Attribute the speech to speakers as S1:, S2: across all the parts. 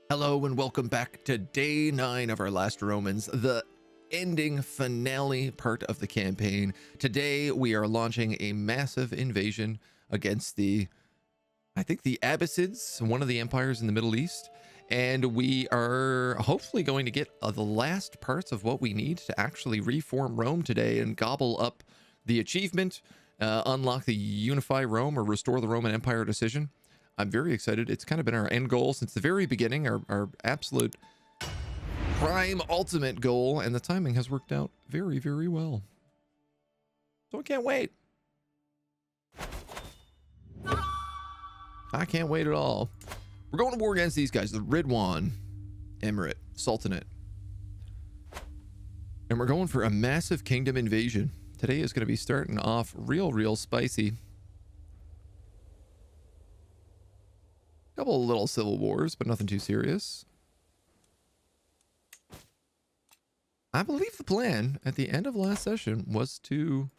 S1: Hello and welcome back to day 9 of our Last Romans, the ending finale part of the campaign. Today we are launching a massive invasion against the Abbasids, one of the empires in the Middle East, and we are hopefully going to get the last parts of what we need to actually reform Rome today and gobble up the achievement, unlock the Unify Rome or Restore the Roman Empire decision. I'm very excited. It's kind of been our end goal since the very beginning, our absolute prime ultimate goal, and the timing has worked out very, very well. So I can't wait. I can't wait at all. We're going to war against these guys, the Ridwan Emirate, Sultanate. And we're going for a massive kingdom invasion. Today is going to be starting off real spicy. Couple of little civil wars, but nothing too serious. I believe the plan at the end of last session was to...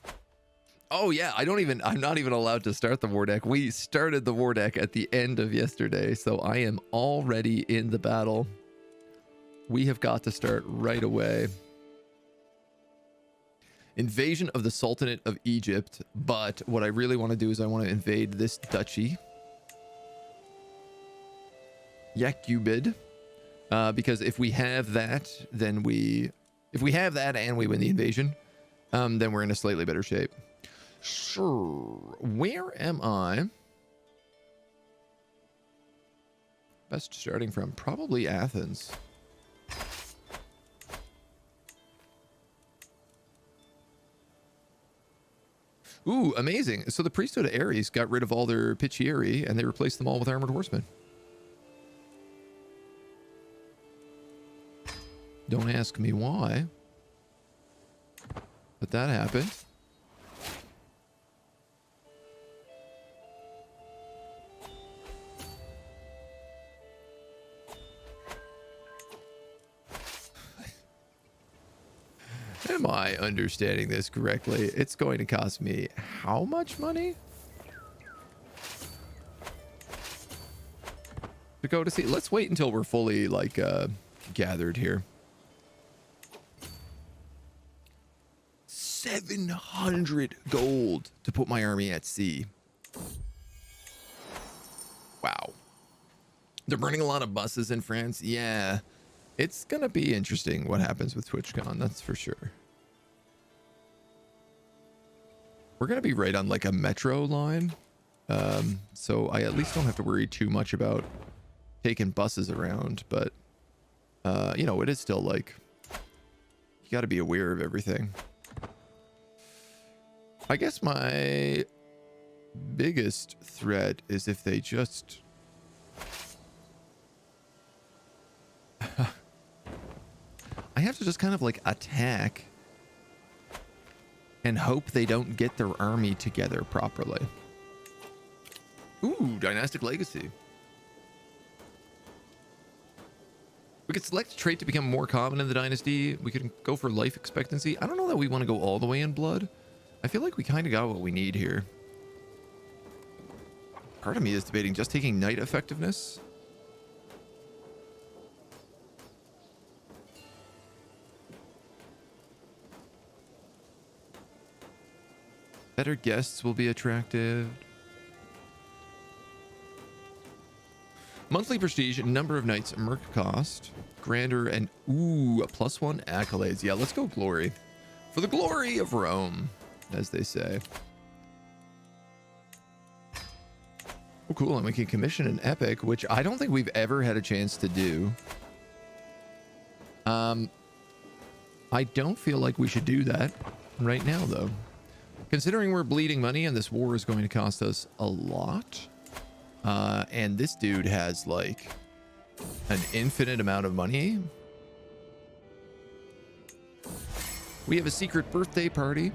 S1: Oh yeah, I'm not even allowed to start the war deck. We started the war deck at the end of yesterday, so I am already in the battle. We have got to start right away. Invasion of the Sultanate of Egypt, but what I really want to do is I want to invade this duchy. Yakubid, because if we have that, then if we have that and we win the invasion, then we're in a slightly better shape. Sure. Where am I? Best starting from probably Athens. Ooh, amazing. So the priesthood of Ares got rid of all their Piccieri and they replaced them all with armored horsemen. Don't ask me why, but that happened. Am I understanding this correctly? It's going to cost me how much money to go to see? Let's wait until we're fully gathered here. 700 gold to put my army at sea. Wow. They're burning a lot of buses in France. Yeah, it's gonna be interesting what happens with TwitchCon, that's for sure. We're gonna be right on like a metro line, so I at least don't have to worry too much about taking buses around, but you know, it is still like you got to be aware of everything. I guess my biggest threat is if they just... I have to just kind of like attack and hope they don't get their army together properly. Ooh, dynastic legacy. We could select a trait to become more common in the dynasty. We could go for life expectancy. I don't know that we want to go all the way in blood. I feel like we kind of got what we need here. Part of me is debating just taking knight effectiveness. Better guests will be attractive. Monthly prestige, number of knights, merc cost, grandeur, and ooh, a +1 accolades. Yeah, let's go glory. For the glory of Rome, as they say. Oh, cool. And we can commission an epic, which I don't think we've ever had a chance to do. I don't feel like we should do that right now, though. Considering we're bleeding money and this war is going to cost us a lot. And this dude has like an infinite amount of money. We have a secret birthday party.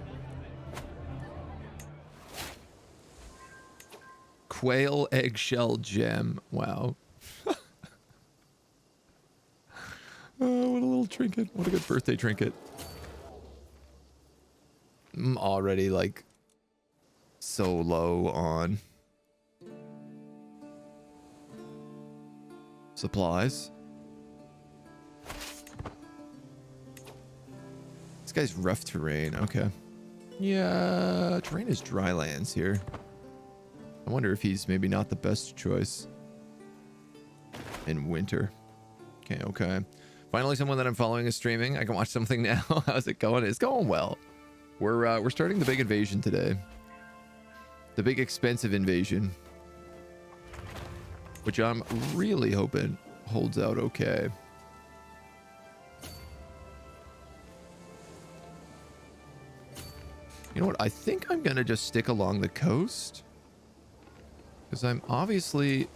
S1: Quail eggshell gem. Wow. Oh, what a little trinket. What a good birthday trinket. I'm already like so low on supplies. This guy's rough terrain. Okay. Yeah, terrain is dry lands here. I wonder if he's maybe not the best choice in winter. Okay, okay. Finally, someone that I'm following is streaming. I can watch something now. How's it going? It's going well. We're starting the big invasion today. The big expensive invasion, which I'm really hoping holds out okay. You know what? I think I'm gonna just stick along the coast, because I'm obviously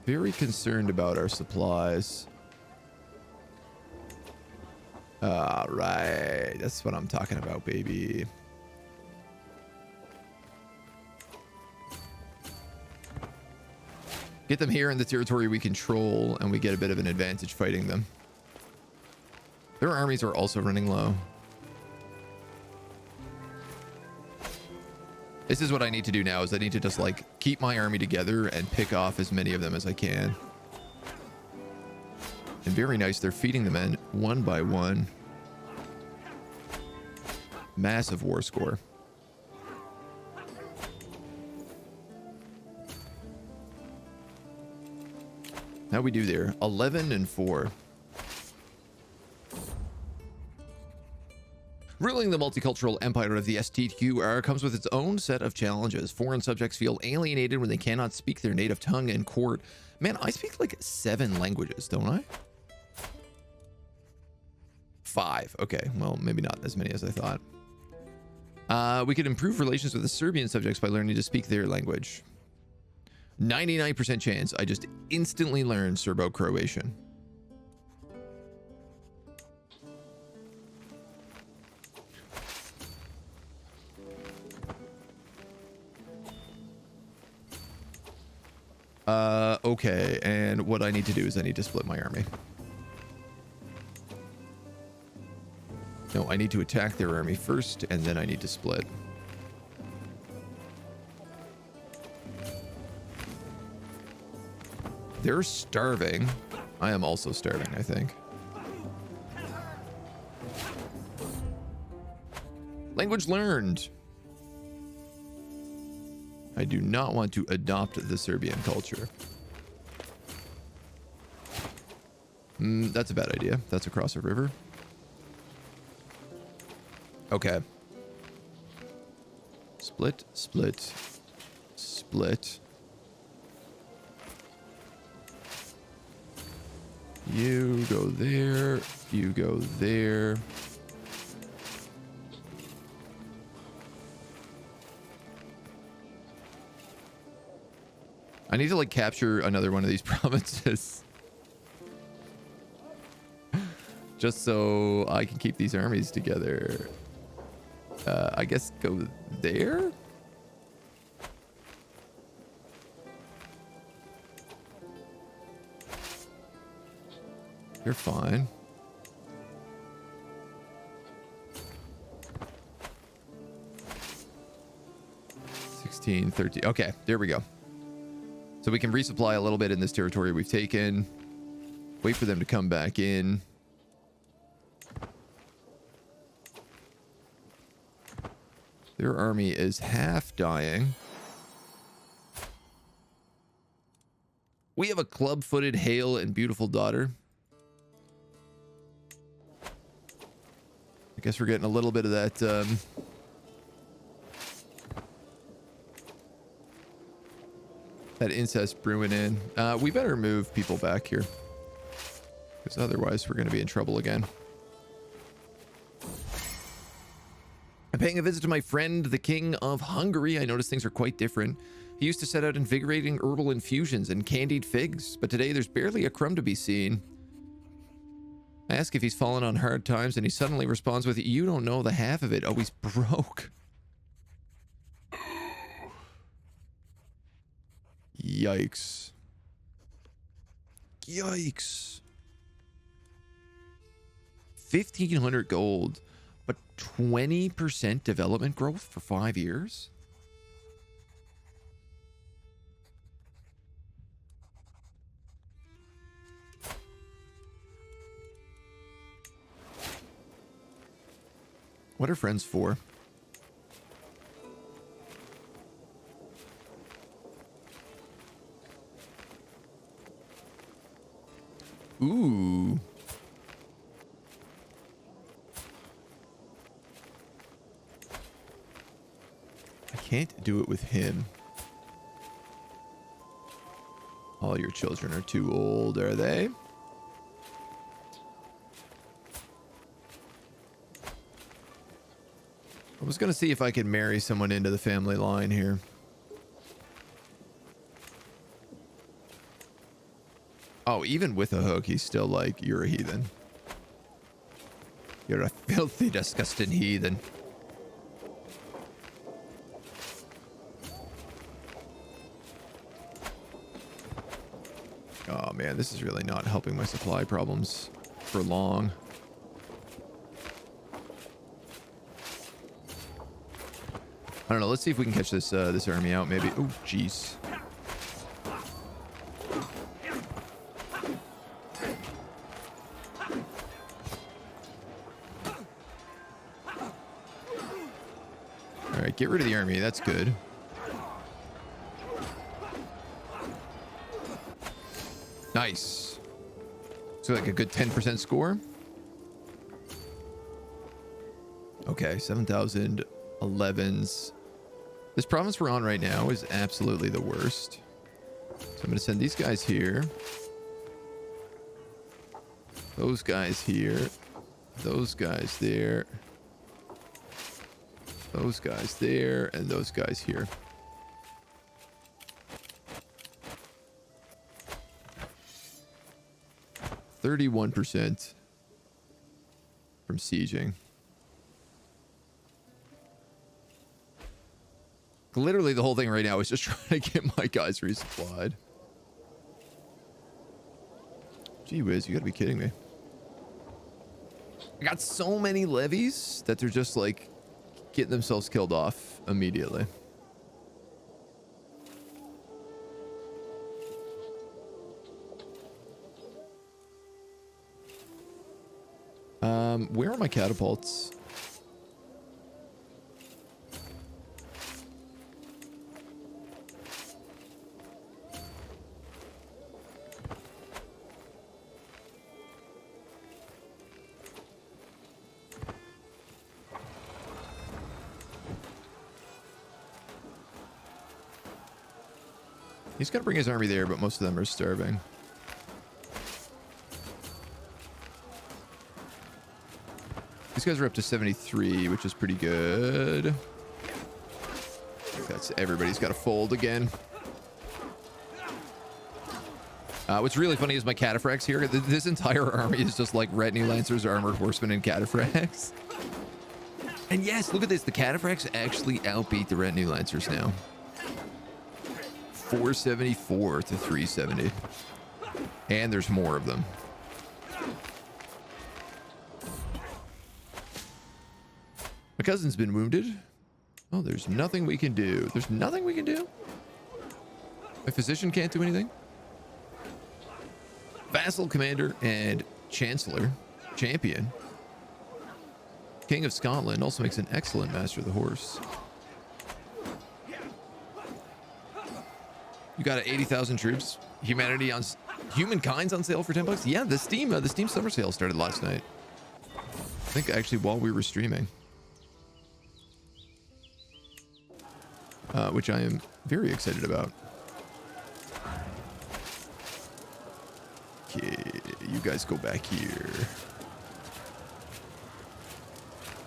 S1: very concerned about our supplies. All right, that's what I'm talking about, baby. Get them here in the territory we control, and we get a bit of an advantage fighting them. Their armies are also running low. This is what I need to do now, is I need to just, like, keep my army together and pick off as many of them as I can. And very nice, they're feeding the men one by one. Massive war score. How we do there? 11 and 4. Ruling the multicultural empire of the STQR comes with its own set of challenges. Foreign subjects feel alienated when they cannot speak their native tongue in court. Man, I speak like 7 languages, don't I? 5. Okay, well, maybe not as many as I thought. We could improve relations with the Serbian subjects by learning to speak their language. 99% chance I just instantly learn Serbo-Croatian. Okay, and what I need to do is I need to split my army. No, I need to attack their army first, and then I need to split. They're starving. I am also starving, I think. Language learned. I do not want to adopt the Serbian culture. That's a bad idea. That's across a river. Okay. Split, split, split. You go there. You go there. I need to like capture another one of these provinces. Just so I can keep these armies together. I guess go there? You're fine. 16, 13. Okay, there we go. So we can resupply a little bit in this territory we've taken. Wait for them to come back in. Their army is half dying. We have a club-footed, hale, and beautiful daughter. I guess we're getting a little bit of that, that incest brewing in. We better move people back here, because otherwise we're going to be in trouble again. I'm paying a visit to my friend, the King of Hungary. I noticed things are quite different. He used to set out invigorating herbal infusions and candied figs, but today there's barely a crumb to be seen. I ask if he's fallen on hard times, and he suddenly responds with, "You don't know the half of it." Oh, he's broke. Yikes. Yikes. 1,500 gold, but 20% development growth for 5 years? What are friends for? Ooh. I can't do it with him. All your children are too old, are they? I was going to see if I could marry someone into the family line here. Oh, even with a hook, he's still like, you're a heathen. You're a filthy, disgusting heathen. Oh man, this is really not helping my supply problems for long. I don't know. Let's see if we can catch this this army out. Maybe. Oh, jeez. All right, get rid of the army. That's good. Nice. So like a good 10% score. Okay, 7,011s. This province we're on right now is absolutely the worst. So I'm going to send these guys here. Those guys here. Those guys there. Those guys there. And those guys here. %31 from sieging. Literally the whole thing right now is just trying to get my guys resupplied. Gee whiz, you gotta be kidding me. I got so many levies that they're just like getting themselves killed off immediately. Where are my catapults? He's got to bring his army there, but most of them are starving. These guys are up to 73, which is pretty good. That's everybody's got to fold again. What's really funny is my cataphracts here. This entire army is just like retinue lancers, armored horsemen, and cataphracts. And yes, look at this. The cataphracts actually outbeat the retinue lancers now. 474 to 370. And there's more of them. My cousin's been wounded. Oh, there's nothing we can do. There's nothing we can do? My physician can't do anything? Vassal, commander, and chancellor, champion. King of Scotland also makes an excellent master of the horse. You got 80,000 troops. Humankind's on sale for $10. Yeah, the Steam summer sale started last night. I think actually while we were streaming. Which I am very excited about. Okay, you guys go back here.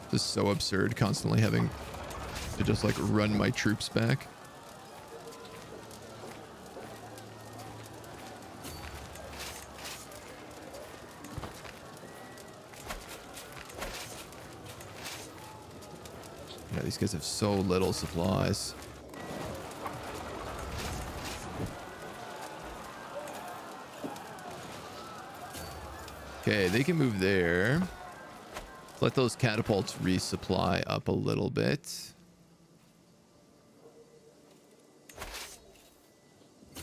S1: This is so absurd, constantly having to just like run my troops back. Yeah, these guys have so little supplies. Okay, they can move there. Let those catapults resupply up a little bit.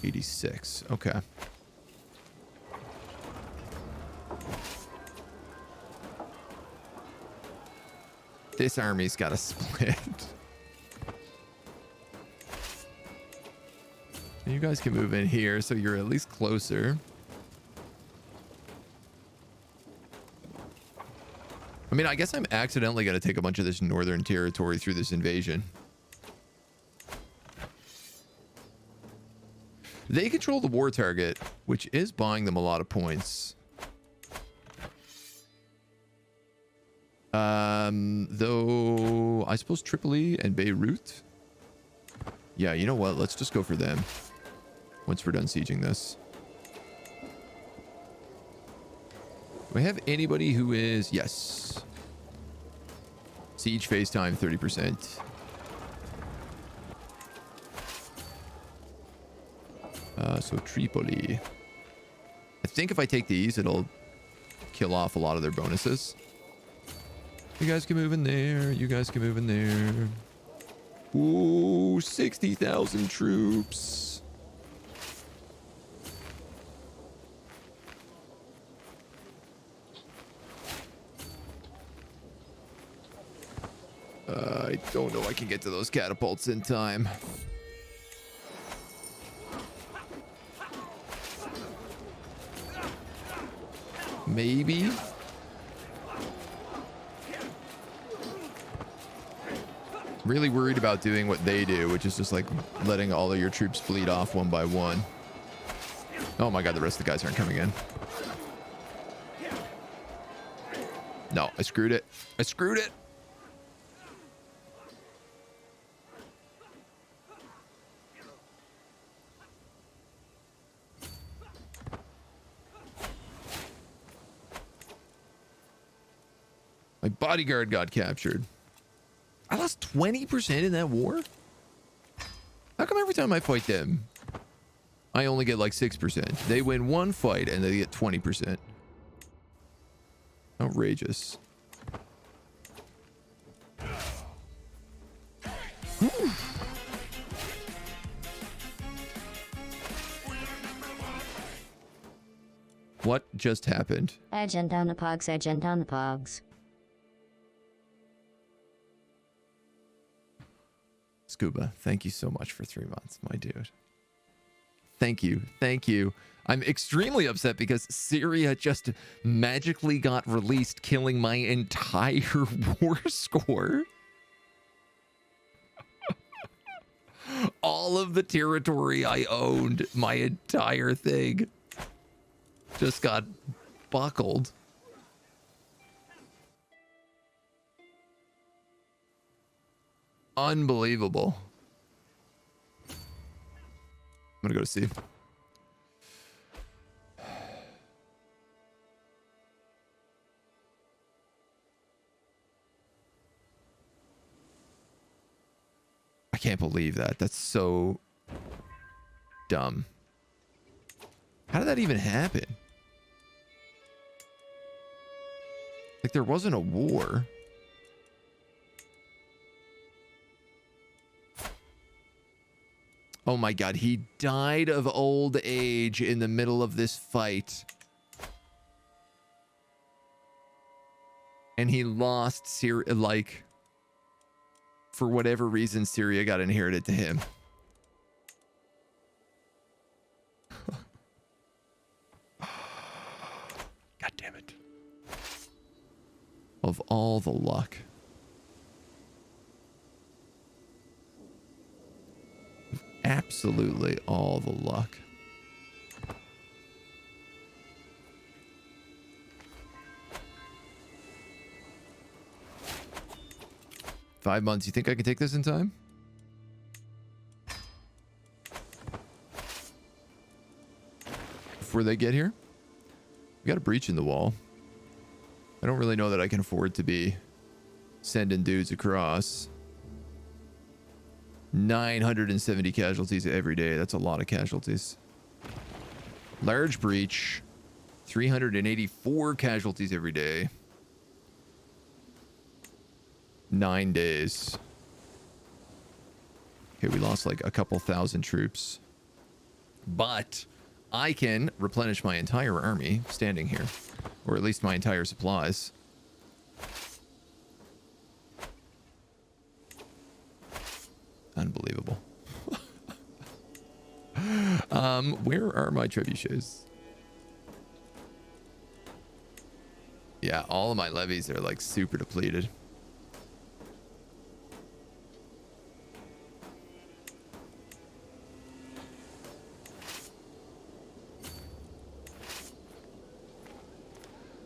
S1: 86. Okay. This army's got to split. You guys can move in here, so you're at least closer. I mean, I guess I'm accidentally going to take a bunch of this northern territory through this invasion. They control the war target, which is buying them a lot of points. Though, I suppose Tripoli and Beirut. Yeah, you know what? Let's just go for them once we're done sieging this. Do we have anybody who is... Yes. Siege phase time, 30%. So Tripoli. I think if I take these, it'll kill off a lot of their bonuses. You guys can move in there. You guys can move in there. Ooh, 60,000 troops. I don't know I can get to those catapults in time. Maybe. Really worried about doing what they do, which is just like letting all of your troops bleed off one by one. Oh my god, the rest of the guys aren't coming in. No, I screwed it. I screwed it. My bodyguard got captured. I lost 20% in that war? How come every time I fight them, I only get like 6%? They win one fight and they get 20%. Outrageous. What just happened?
S2: AgentNumberOne.
S1: Scuba, thank you so much for 3 months, my dude. Thank you. Thank you. I'm extremely upset because Syria just magically got released, killing my entire war score. All of the territory I owned, my entire thing, just got buckled. Unbelievable. I'm gonna go to sea. I can't believe that. That's so dumb. How did that even happen? Like, there wasn't a war. Oh my god, he died of old age in the middle of this fight. And he lost Syria, like, for whatever reason, Syria got inherited to him. God damn it. Of all the luck. Absolutely all the luck. Five months. You think I can take this in time? Before they get here? We got a breach in the wall. I don't really know that I can afford to be sending dudes across. 970 casualties every day. That's a lot of casualties. Large breach. 384 casualties every day. 9 days. Okay, we lost like a couple thousand troops. But I can replenish my entire army standing here. Or at least my entire supplies. Unbelievable. Where are my trebuchets? Yeah, all of my levies are like super depleted.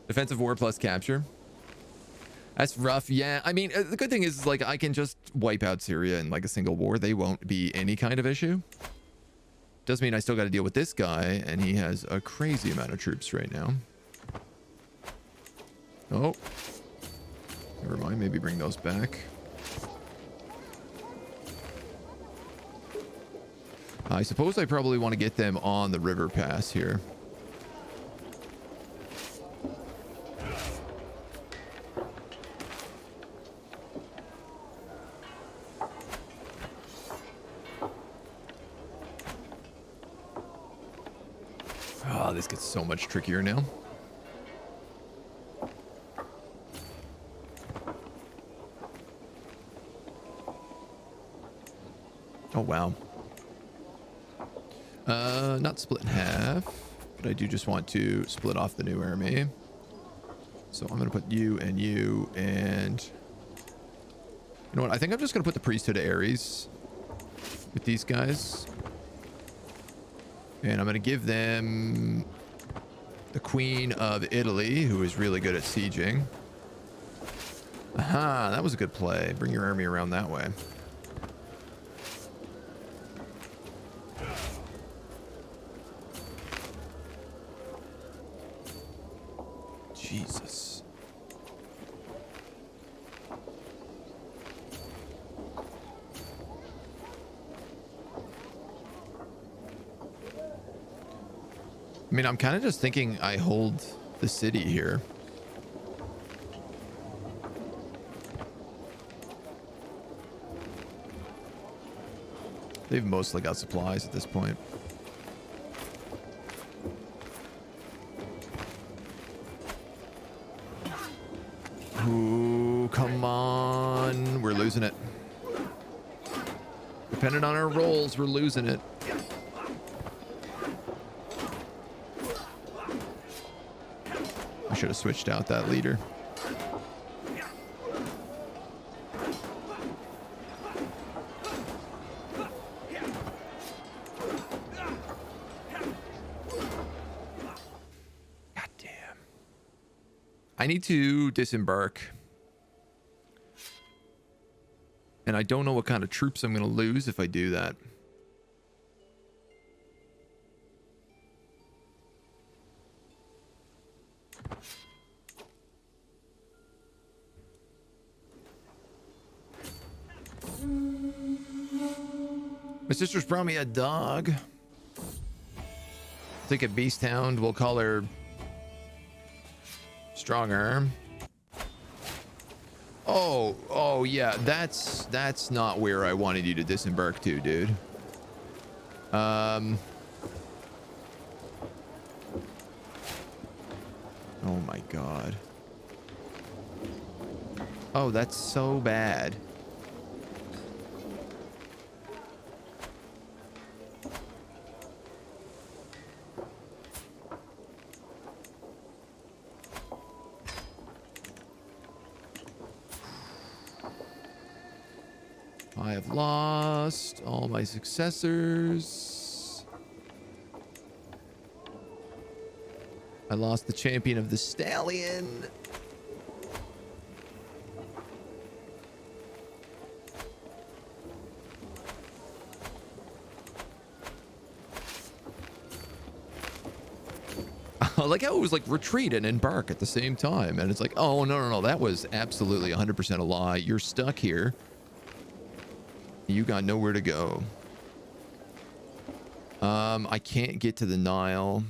S1: Defensive war plus capture. That's rough. Yeah, I mean, the good thing is like I can just wipe out Syria in like a single war. They won't be any kind of issue. Does mean I still got to deal with this guy, and he has a crazy amount of troops right now. Oh, never mind. Maybe bring those back. I suppose I probably want to get them on the river pass here. Oh, this gets so much trickier now. Oh, wow. Not split in half, but I do just want to split off the new army. So I'm going to put you, and you know what? I think I'm just going to put the priesthood of Ares with these guys. And I'm going to give them the Queen of Italy, who is really good at sieging. Aha, that was a good play. Bring your army around that way. Jesus. I mean, I'm kind of just thinking I hold the city here. They've mostly got supplies at this point. Ooh, come on. We're losing it. Depending on our rolls, we're losing it. I should have switched out that leader. I need to disembark. And I don't know what kind of troops I'm going to lose if I do that. My sister's brought me a dog. I think a beast hound. We'll call her Strong Arm. Oh yeah, that's not where I wanted you to disembark to, dude. Oh my god. Oh, that's so bad. I have lost all my successors. I lost the champion of the stallion. Like how it was like retreat and embark at the same time. And it's like, oh, no. That was absolutely 100% a lie. You're stuck here. You got nowhere to go. I can't get to the Nile.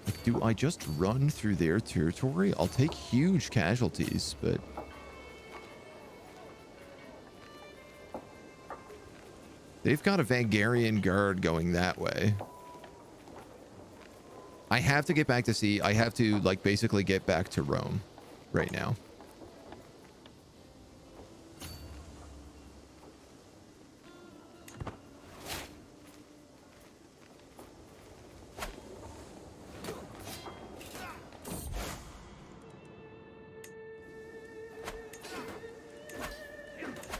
S1: Like, do I just run through their territory? I'll take huge casualties, but... They've got a Vangarian guard going that way. I have to get back to sea. I have to, like, basically get back to Rome right now.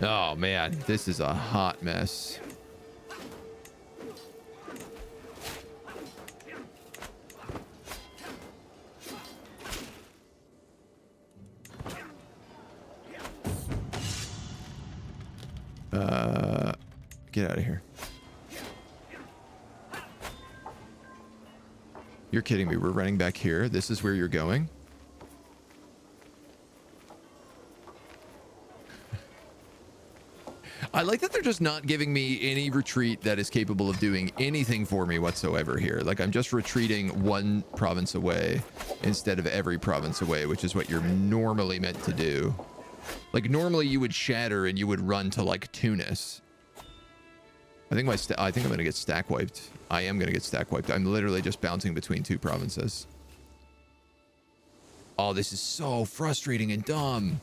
S1: Oh man, this is a hot mess. Get out of here. You're kidding me. We're running back here. This is where you're going. I like that they're just not giving me any retreat that is capable of doing anything for me whatsoever here. Like, I'm just retreating one province away instead of every province away, which is what you're normally meant to do. Like, normally you would shatter and you would run to, like, Tunis. I think I think I'm going to get stack wiped. I am going to get stack wiped. I'm literally just bouncing between two provinces. Oh, this is so frustrating and dumb.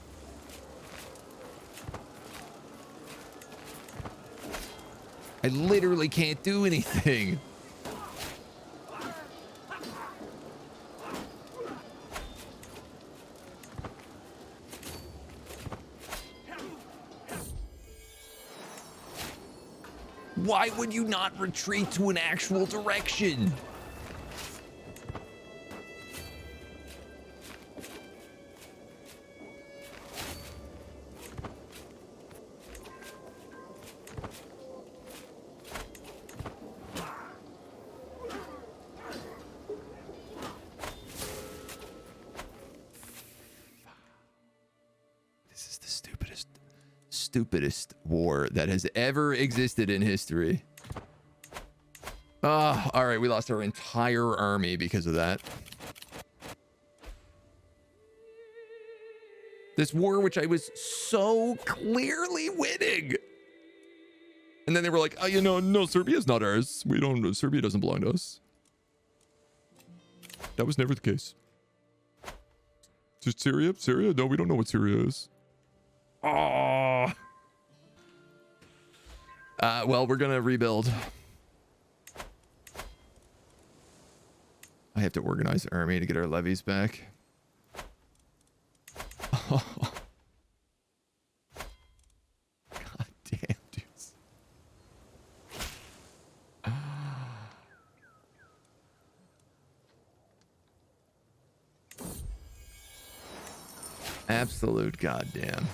S1: I literally can't do anything. Why would you not retreat to an actual direction? Stupidest war that has ever existed in history. All right, we lost our entire army because of that. This war, which I was so clearly winning. And then they were like, oh, you know, no, Serbia's not ours. Serbia doesn't belong to us. That was never the case. Just Syria? Syria? No, we don't know what Syria is. Oh. Well, we're gonna rebuild. I have to organize the army to get our levies back. Oh. God damn, dudes. Absolute goddamn.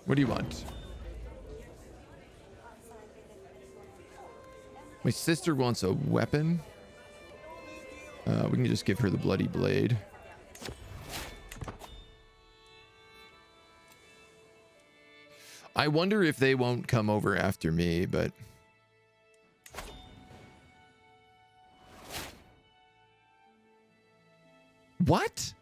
S1: What do you want? My sister wants a weapon. We can just give her the bloody blade. I wonder if they won't come over after me, but... What?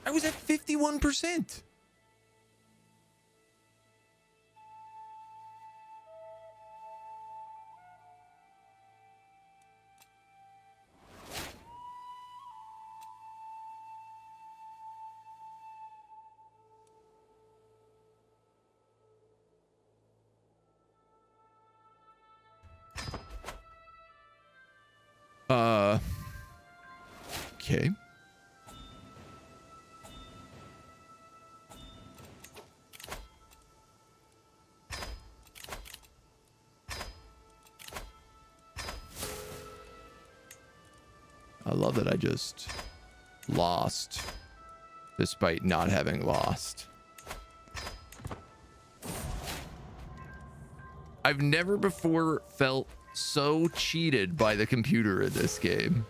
S1: I was at 51%. Okay. I love that I just lost despite not having lost. I've never before felt so cheated by the computer in this game.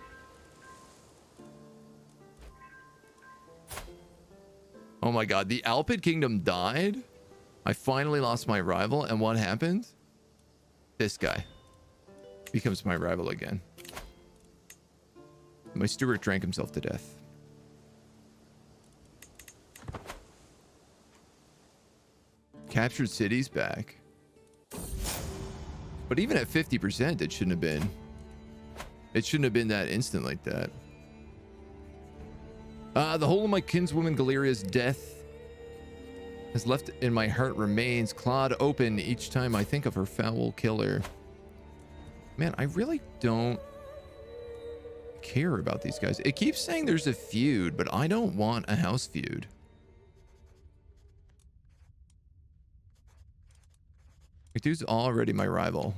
S1: Oh my god, the Alpid Kingdom died. I finally lost my rival, and what happened? This guy becomes my rival again. My steward drank himself to death. Captured cities back. But even at 50%, it shouldn't have been. It shouldn't have been that instant like that. The whole of my kinswoman Galeria's death has left in my heart remains, clawed open each time I think of her foul killer. Man, I really don't care about these guys. It keeps saying there's a feud, but I don't want a house feud. Like, dude's already my rival.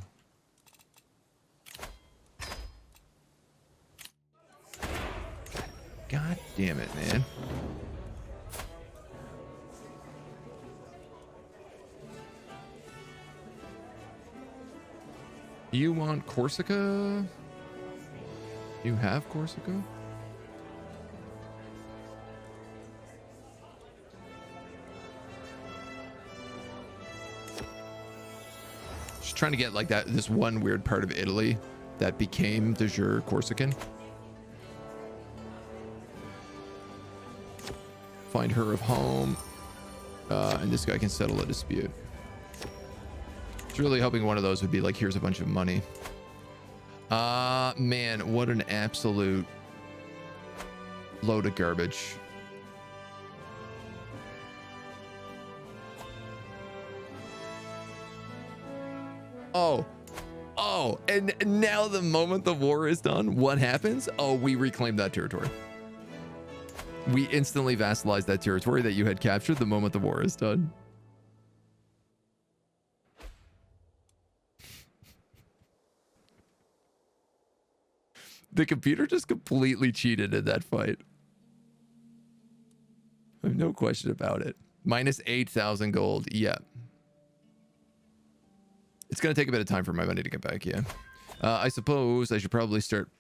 S1: God damn it, man. You want Corsica? You have Corsica? Just trying to get like that, this one weird part of Italy that became de jure Corsican. Find her of home, and this guy can settle a dispute. It's really hoping one of those would be like, here's a bunch of money. Man, what an absolute load of garbage. Oh, and now the moment the war is done, what happens? Oh, we reclaim that territory. We instantly vassalize that territory that you had captured the moment the war is done. The computer just completely cheated in that fight. I have no question about it. Minus 8,000 gold. Yeah. It's going to take a bit of time for my money to get back. Yeah. I suppose I should probably start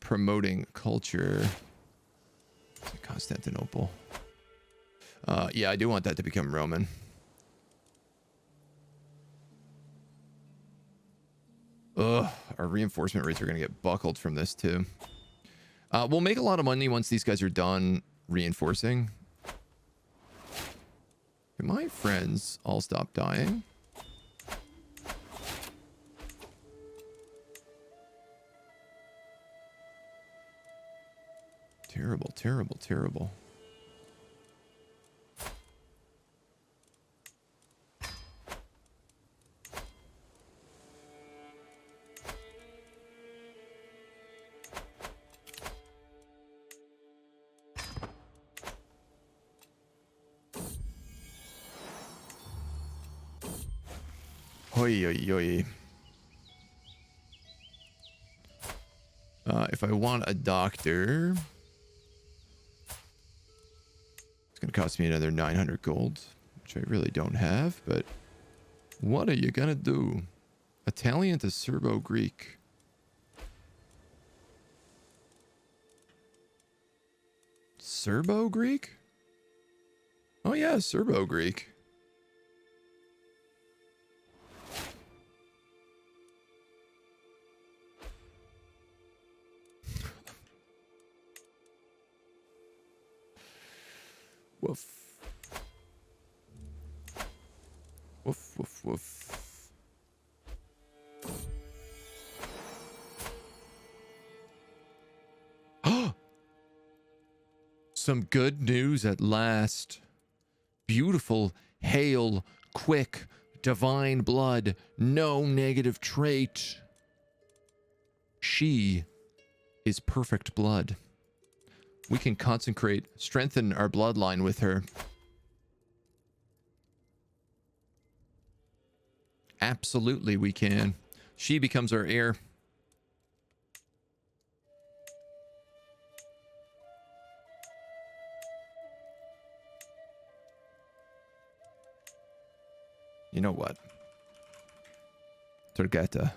S1: promoting culture. Constantinople. Yeah, I do want that to become Roman. Ugh, our reinforcement rates are going to get buckled from this too. We'll make a lot of money once these guys are done reinforcing. Can my friends all stop dying? Terrible, terrible, terrible. Oi, oi, oi. If I want a doctor, it's going to cost me another 900 gold, which I really don't have, but what are you going to do? Italian to Serbo-Greek. Serbo-Greek? Oh yeah, Serbo-Greek. Woof. Woof, woof, woof. Some good news at last. Beautiful, hail, quick, divine blood, no negative trait. She is perfect blood. We can consecrate, strengthen our bloodline with her. Absolutely we can. She becomes our heir. You know what? Torgetta.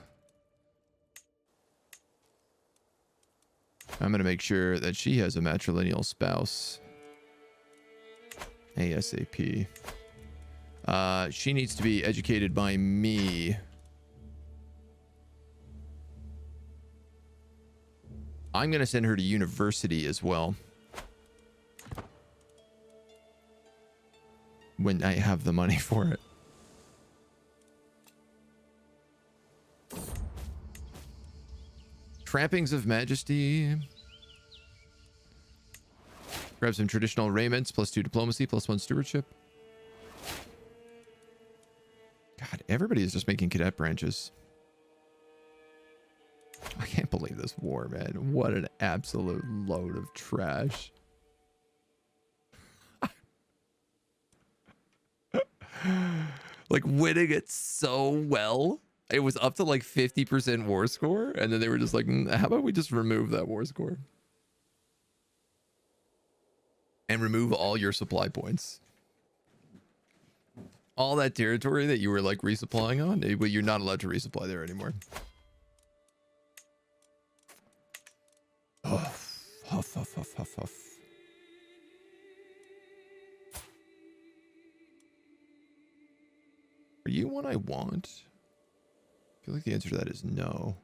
S1: I'm going to make sure that she has a matrilineal spouse. ASAP. She needs to be educated by me. I'm going to send her to university as well. When I have the money for it. Trappings of majesty. Grab some traditional raiments, +2 diplomacy, +1 stewardship. everybody is just making cadet branches. I can't believe this war, man. What an absolute load of trash. Like winning it so well. It was up to like 50% war score. And then they were just like, how about we just remove that war score? And remove all your supply points. All that territory that you were like resupplying on, you're not allowed to resupply there anymore. Huff, huff, huff, huff, huff, huff. Are you one I want? I feel like the answer to that is no.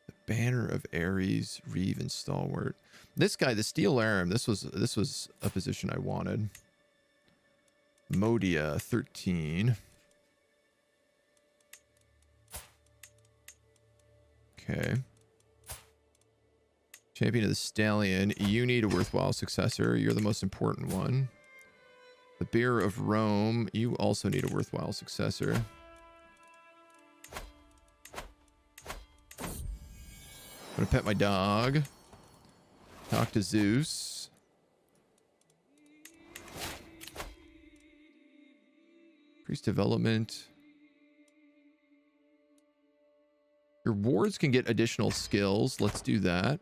S1: The Banner of Ares, Reeve, and Stalwart. This guy, the Steel Arm, this was a position I wanted. Modia 13. Okay. Champion of the Stallion. You need a worthwhile successor. You're the most important one. The Bearer of Rome. You also need a worthwhile successor. I'm gonna pet my dog. Talk to Zeus. Priest development. Your wards can get additional skills. Let's do that.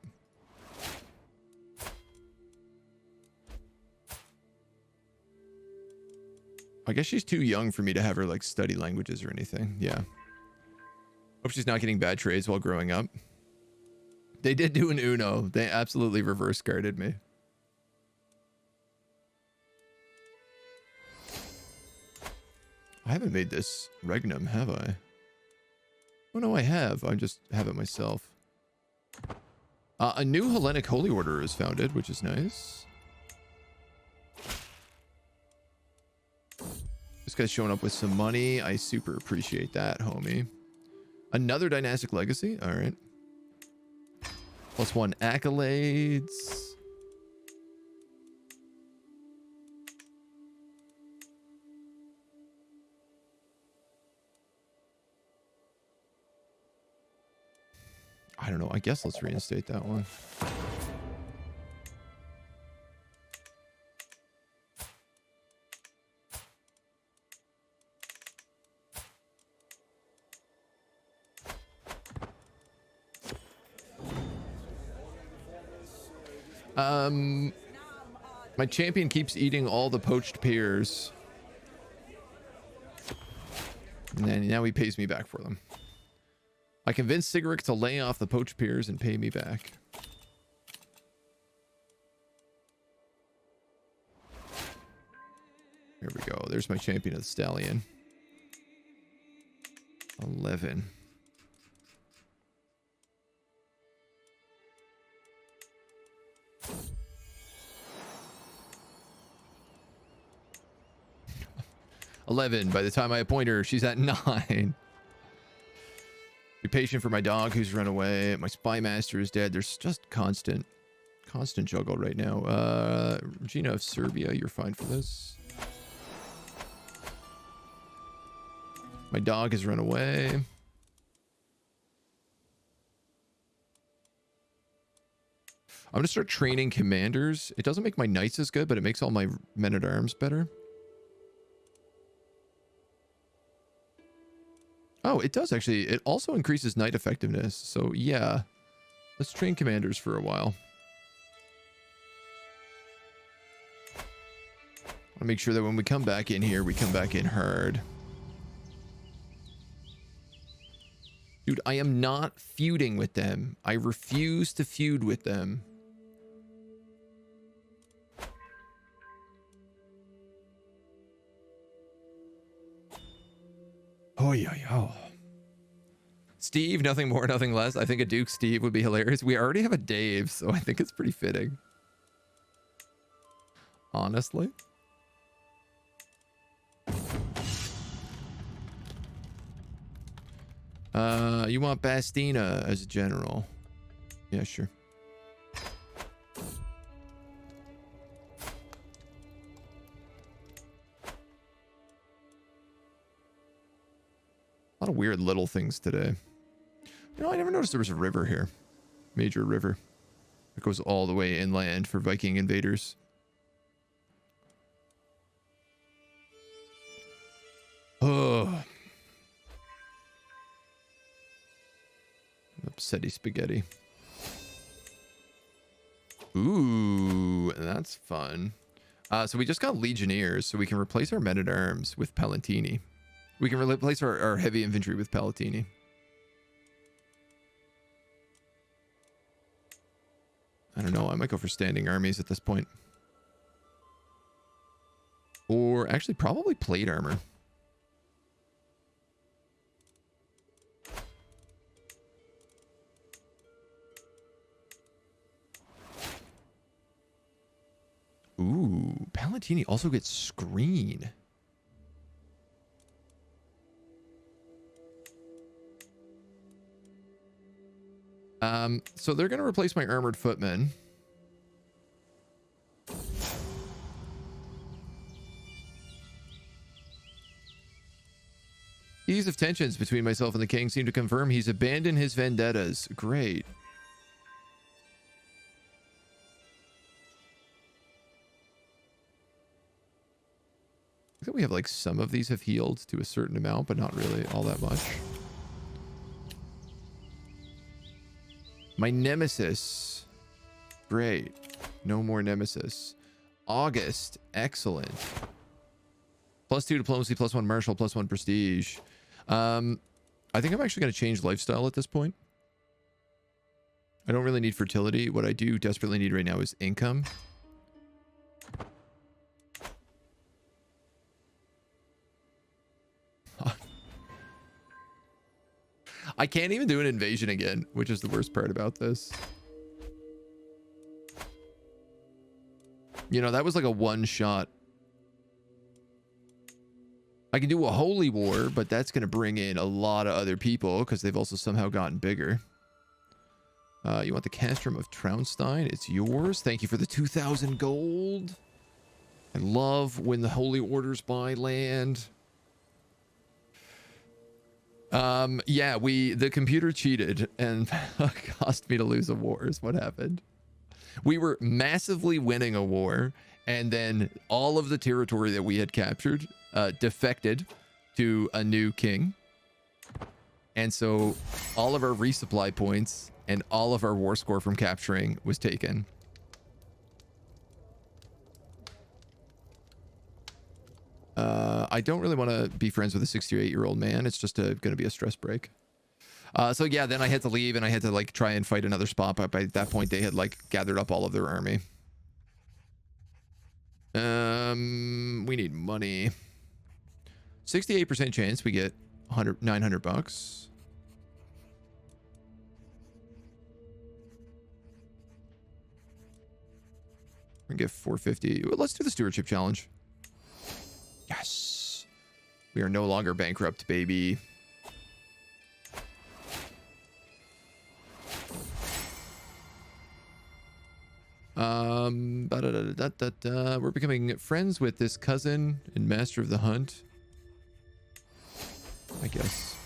S1: I guess she's too young for me to have her like study languages or anything. Yeah. Hope she's not getting bad trades while growing up. They did do an Uno. They absolutely reverse guarded me. I haven't made this Regnum, have I? Oh no, I have. I just have it myself. A new Hellenic Holy Order is founded, which is nice. This guy's showing up with some money. I super appreciate that, homie. Another dynastic legacy. All right. +1 accolades. I don't know. I guess let's reinstate that one. My champion keeps eating all the poached pears. And then now he pays me back for them. I convinced Sigaric to lay off the poached pears and pay me back. Here we go. There's my champion of the stallion. 11. By the time I appoint her, she's at 9. Be patient for my dog who's run away. My spy master is dead. There's just constant juggle right now. Regina of Serbia, you're fine for this. My dog has run away. I'm gonna start training commanders. It doesn't make my knights as good, but it makes all my men-at-arms better. Oh, it does actually. It also increases knight effectiveness. So yeah, let's train commanders for a while. I want to make sure that when we come back in here, we come back in hard. Dude, I am not feuding with them. I refuse to feud with them. Oh, yeah. Steve, nothing more, nothing less. I think a Duke Steve would be hilarious. We already have a Dave, so I think it's pretty fitting. Honestly. You want Bastina as a general? Yeah, sure. A lot of weird little things today. You know, I never noticed there was a river here. Major river. It goes all the way inland for Viking invaders. Oh. Upsetty spaghetti. Ooh, that's fun. So we just got legionnaires, so we can replace our men-at-arms with Palatini. We can replace our heavy infantry with Palatini. I don't know. I might go for standing armies at this point. Or actually probably plate armor. Ooh, Palatini also gets screen. So they're going to replace my armored footmen. Ease of tensions between myself and the king seem to confirm he's abandoned his vendettas. Great. I think we have like some of these have healed to a certain amount, but not really all that much. My nemesis. Great. No more nemesis. August. Excellent. +2 diplomacy, +1 martial, +1 prestige. I think I'm actually going to change lifestyle at this point. I don't really need fertility. What I do desperately need right now is income. I can't even do an invasion again, which is the worst part about this. You know, that was like a one-shot. I can do a holy war, but that's going to bring in a lot of other people because they've also somehow gotten bigger. You want the castrum of Traunstein? It's yours. Thank you for the 2,000 gold. I love when the holy orders buy land. Yeah, the computer cheated and caused me to lose a war is what happened. We were massively winning a war, and then all of the territory that we had captured defected to a new king. And so all of our resupply points and all of our war score from capturing was taken. I don't really want to be friends with a 68-year-old man. It's just going to be a stress break. So yeah, then I had to leave and I had to like try and fight another spot. But by that point, they had like gathered up all of their army. We need money. 68% chance we get 900 bucks. We're gonna get 450. Let's do the stewardship challenge. Yes. We are no longer bankrupt, baby. We're becoming friends with this cousin and master of the hunt, I guess.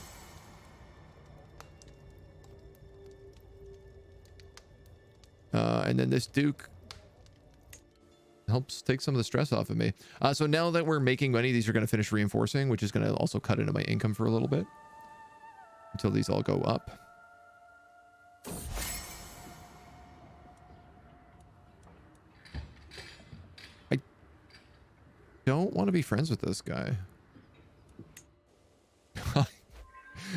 S1: And then this duke helps take some of the stress off of me. So now that we're making money, these are going to finish reinforcing, which is going to also cut into my income for a little bit until these all go up. I don't want to be friends with this guy.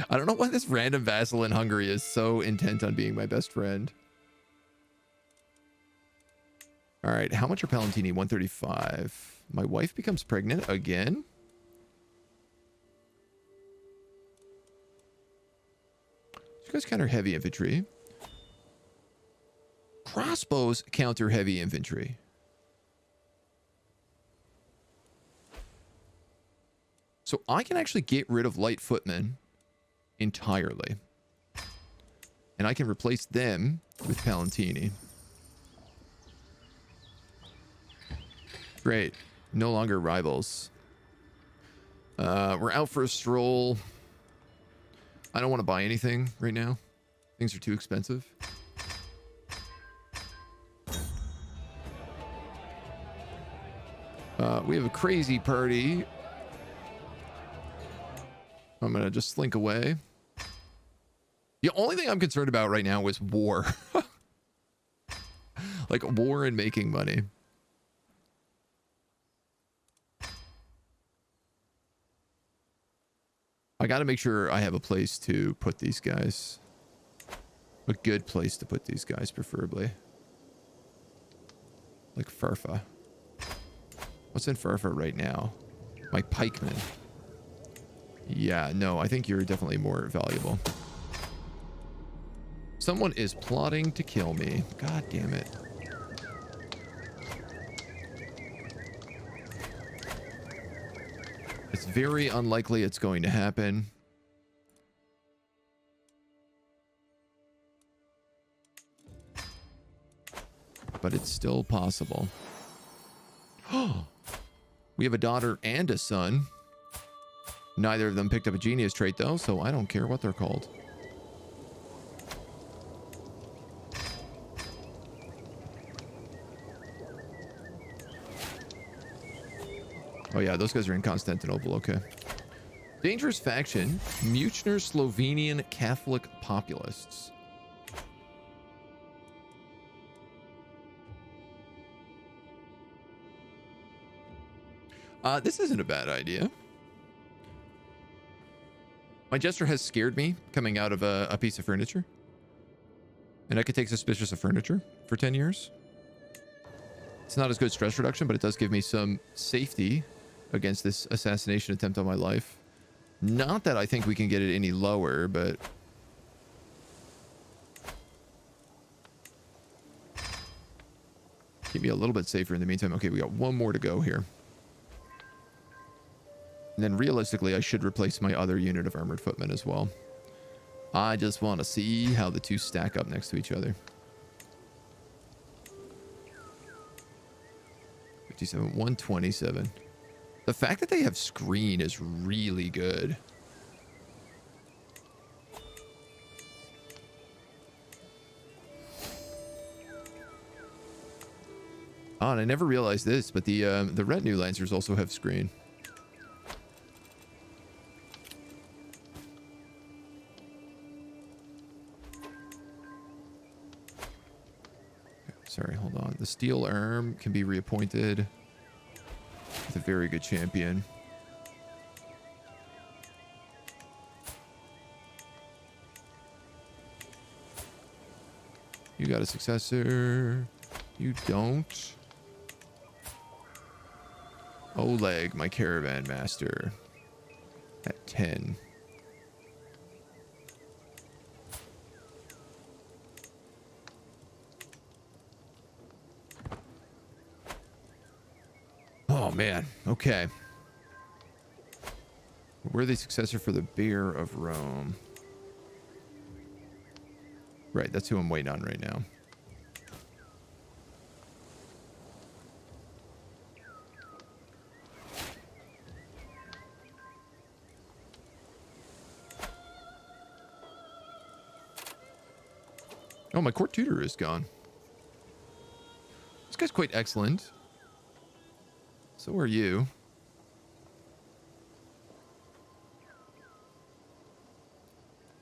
S1: I don't know why this random vassal in Hungary is so intent on being my best friend. All right, how much are Palatini? 135. My wife becomes pregnant again? You guys counter heavy infantry. Crossbows counter heavy infantry. So I can actually get rid of light footmen entirely. And I can replace them with Palatini. Great. No longer rivals. We're out for a stroll. I don't want to buy anything right now. Things are too expensive. We have a crazy party. I'm going to just slink away. The only thing I'm concerned about right now is war. Like war and making money. I got to make sure I have a place to put these guys. A good place to put these guys, preferably. Like Furfa. What's in Furfa right now? My pikeman. Yeah, no, I think you're definitely more valuable. Someone is plotting to kill me. God damn it. It's very unlikely it's going to happen. But it's still possible. We have a daughter and a son. Neither of them picked up a genius trait, though, so I don't care what they're called. Oh, yeah, those guys are in Constantinople. Okay. Dangerous faction, Muchner Slovenian Catholic populists. This isn't a bad idea. My jester has scared me coming out of a piece of furniture. And I could take suspicious of furniture for 10 years. It's not as good stress reduction, but it does give me some safety against this assassination attempt on my life. Not that I think we can get it any lower, but... keep me a little bit safer in the meantime. Okay, we got one more to go here. And then realistically, I should replace my other unit of armored footmen as well. I just want to see how the two stack up next to each other. 57, 127. The fact that they have screen is really good. Oh, and I never realized this, but the retinue lancers also have screen. Sorry, hold on. The steel arm can be reappointed with a very good champion. You got a successor. You don't. Oleg, my caravan master, at 10. Oh, man. Okay. Worthy successor for the Bear of Rome. Right, that's who I'm waiting on right now. Oh, my court tutor is gone. This guy's quite excellent. So are you.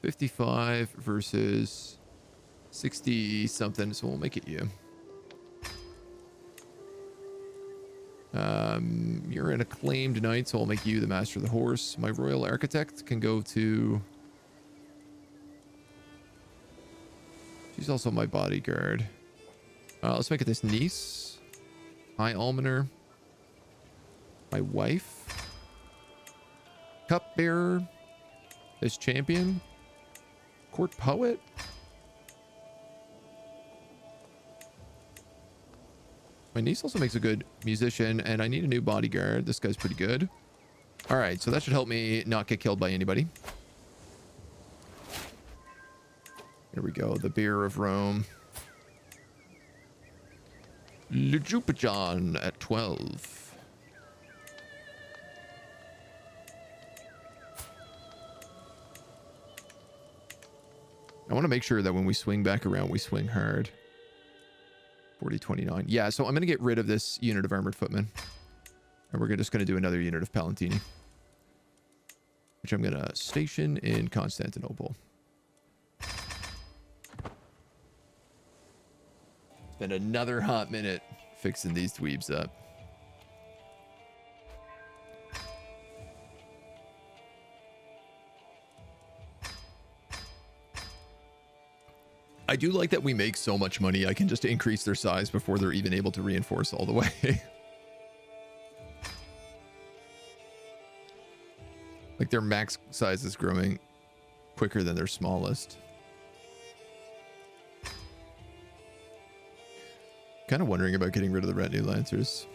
S1: $55 versus 60 something, so we'll make it you. You're an acclaimed knight, so I'll make you the master of the horse. My royal architect can go to... she's also my bodyguard. Let's make it this niece. High almoner. My wife. Cupbearer. This champion. Court poet. My niece also makes a good musician, and I need a new bodyguard. This guy's pretty good. All right, so that should help me not get killed by anybody. Here we go. The Bear of Rome. Lujupajan at 12. I want to make sure that when we swing back around, we swing hard. 40-29. Yeah, so I'm going to get rid of this unit of armored footmen. And we're just going to do another unit of Palantini, which I'm going to station in Constantinople. Spend another hot minute fixing these dweebs up. I do like that we make so much money, I can just increase their size before they're even able to reinforce all the way. Like their max size is growing quicker than their smallest. Kind of wondering about getting rid of the retinue lancers.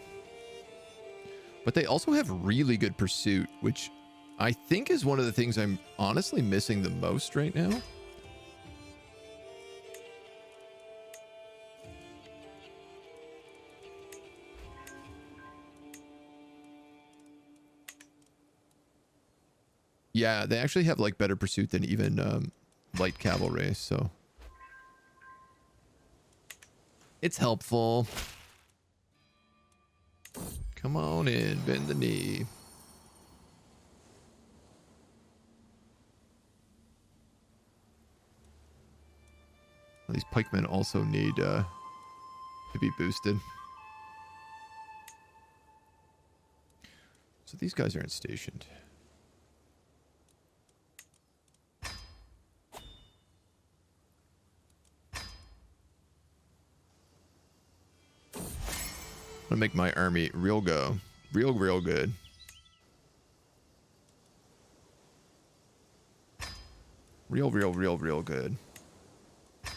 S1: But they also have really good pursuit, which I think is one of the things I'm honestly missing the most right now. Yeah, they actually have like better pursuit than even light cavalry, so it's helpful. Come on in, bend the knee. These pikemen also need to be boosted. So these guys aren't stationed. I'm gonna make my army real good. Real good. Real good. It's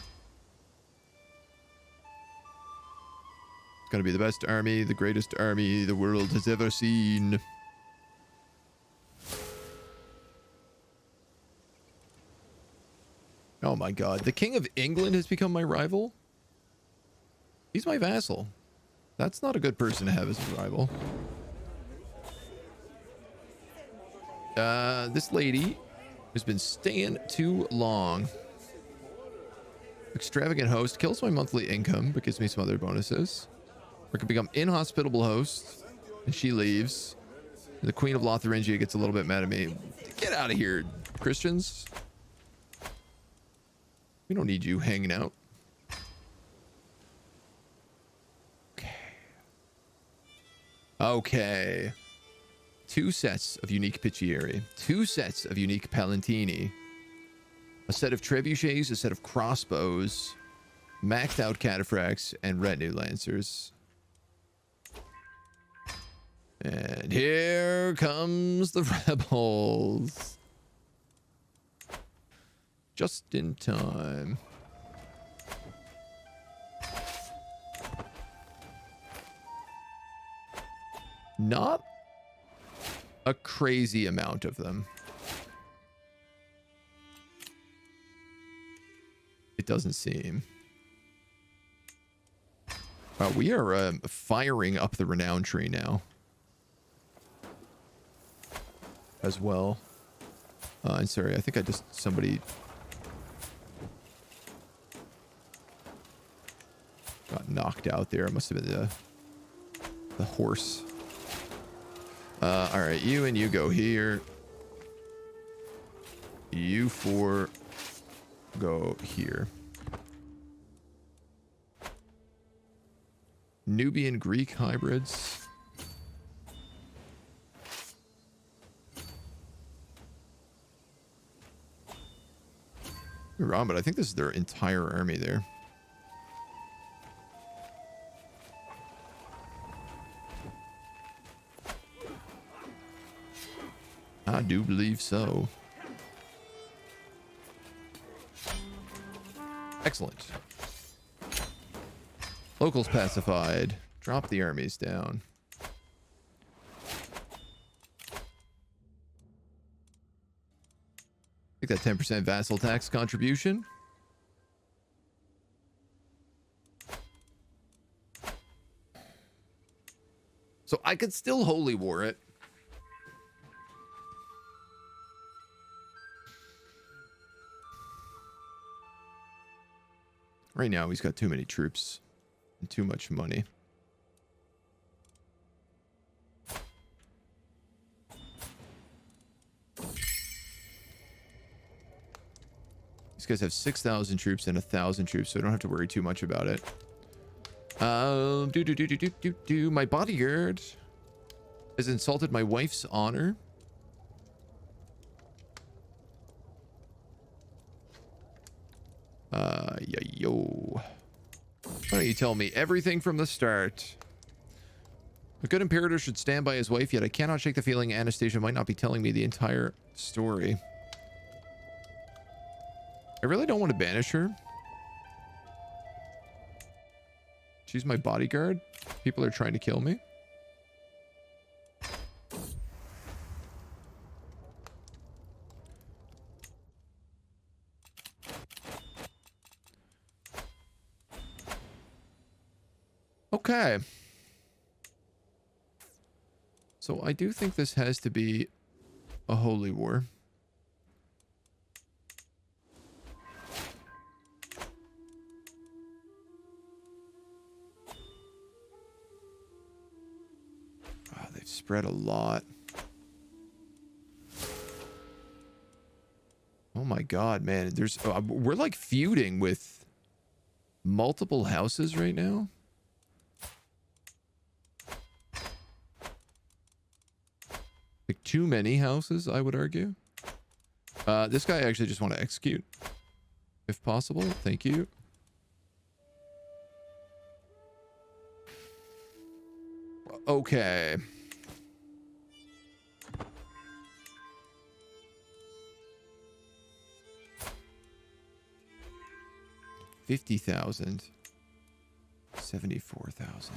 S1: gonna be the best army, the greatest army the world has ever seen. Oh my god, the King of England has become my rival? He's my vassal. That's not a good person to have as a rival. This lady has been staying too long. Extravagant host kills my monthly income, but gives me some other bonuses. Or can become inhospitable host, and she leaves. And the Queen of Lotharingia gets a little bit mad at me. Get out of here, Christians. We don't need you hanging out. Okay. 2 sets of unique Piccieri. 2 sets of unique Palantini. A set of trebuchets, a set of crossbows, maxed out cataphracts, and retinue lancers. And here comes the rebels. Just in time. Not a crazy amount of them. It doesn't seem. We are firing up the renown tree now. As well. I'm sorry, I think I just... somebody... got knocked out there. It must have been the horse. All right, you and you go here. You 4 go here. Nubian Greek hybrids. You're wrong, but I think this is their entire army there. I do believe so. Excellent. Locals pacified. Drop the armies down. Take that 10% vassal tax contribution. So I could still holy war it. Right now, he's got too many troops and too much money. These guys have 6,000 troops and 1,000 troops, so I don't have to worry too much about it. My bodyguard has insulted my wife's honor. Yo. Why don't you tell me everything from the start? A good imperator should stand by his wife, yet I cannot shake the feeling Anastasia might not be telling me the entire story. I really don't want to banish her. She's my bodyguard. People are trying to kill me. Okay. So I do think this has to be a holy war. Wow, they've spread a lot. Oh my god, man. There's we're like feuding with multiple houses right now. Like too many houses, I would argue. This guy I actually just want to execute, if possible. Thank you. Okay. $50,000. 74,000.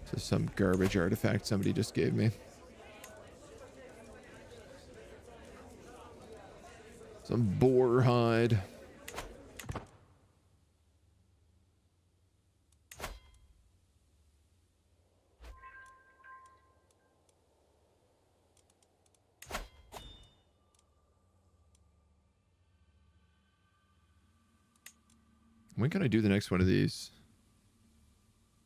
S1: This is some garbage artifact somebody just gave me. Some boar hide. When can I do the next one of these?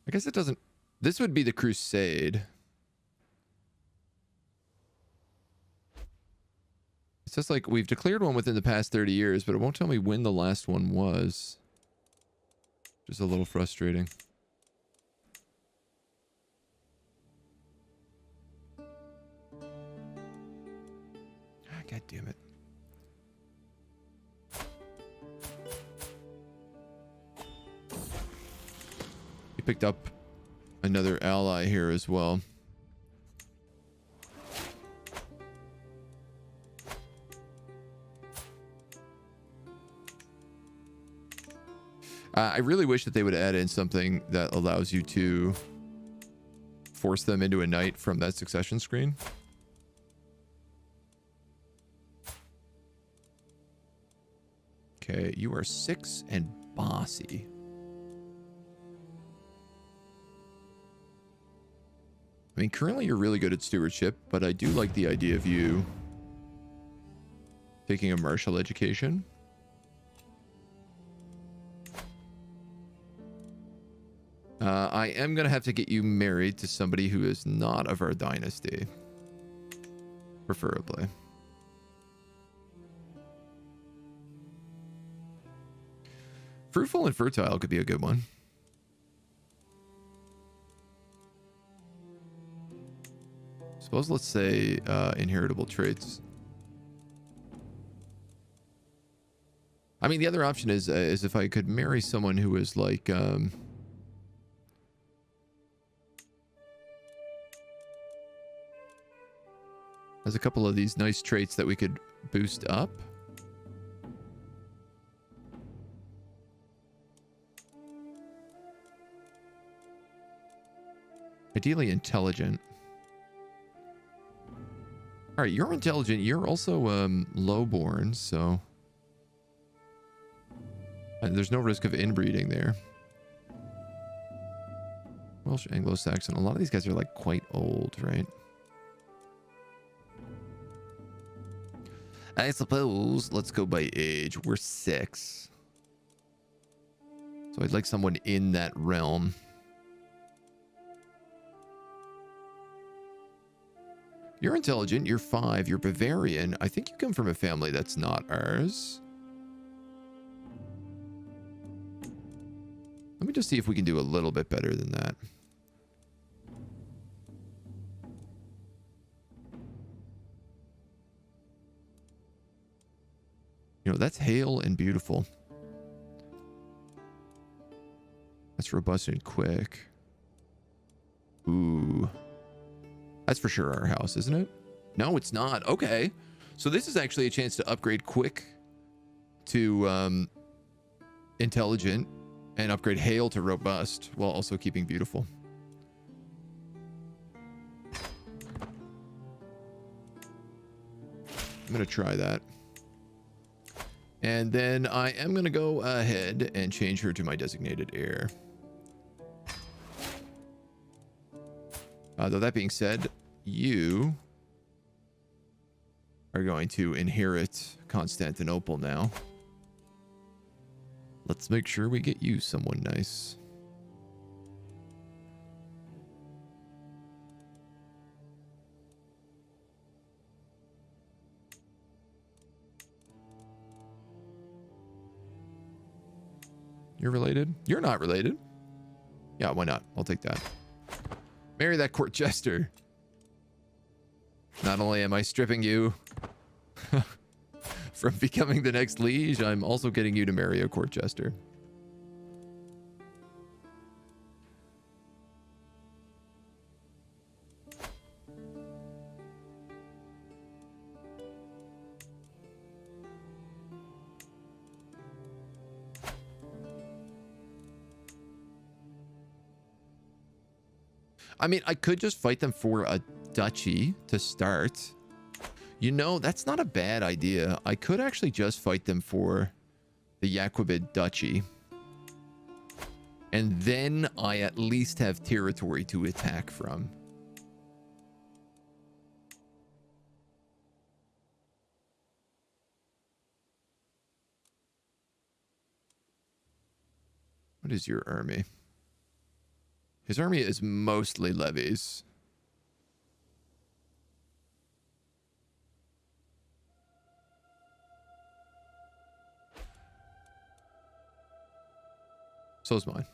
S1: I guess it doesn't... This would be the Crusade. It's just like we've declared one within the past 30 years, but it won't tell me when the last one was. Just a little frustrating. Ah, God damn it. He picked up another ally here as well. I really wish that they would add in something that allows you to force them into a knight from that succession screen. Okay, you are 6 and bossy. I mean, currently you're really good at stewardship, but I do like the idea of you taking a martial education. I am going to have to get you married to somebody who is not of our dynasty. Preferably. Fruitful and fertile could be a good one. Suppose let's say inheritable traits. I mean, the other option is if I could marry someone who is like... There's a couple of these nice traits that we could boost up. Ideally intelligent. All right, you're intelligent. You're also lowborn, so there's no risk of inbreeding there. Welsh, Anglo-Saxon. A lot of these guys are like quite old, right? I suppose let's go by age. We're 6. So I'd like someone in that realm. You're intelligent. You're 5. You're Bavarian. I think you come from a family that's not ours. Let me just see if we can do a little bit better than that. You know, that's hale and beautiful. That's robust and quick. Ooh. That's for sure our house, isn't it? No, it's not. Okay. So this is actually a chance to upgrade quick to intelligent and upgrade hale to robust while also keeping beautiful. I'm going to try that. And then I am going to go ahead and change her to my designated heir. Though that being said, you are going to inherit Constantinople now. Let's make sure we get you someone nice. You're related? You're not related. Yeah, why not? I'll take that. Marry that court jester. Not only am I stripping you from becoming the next liege, I'm also getting you to marry a court jester. I mean, I could just fight them for a duchy to start. You know, that's not a bad idea. I could actually just fight them for the Jacobid duchy. And then I at least have territory to attack from. What is your army? His army is mostly levies. So is mine.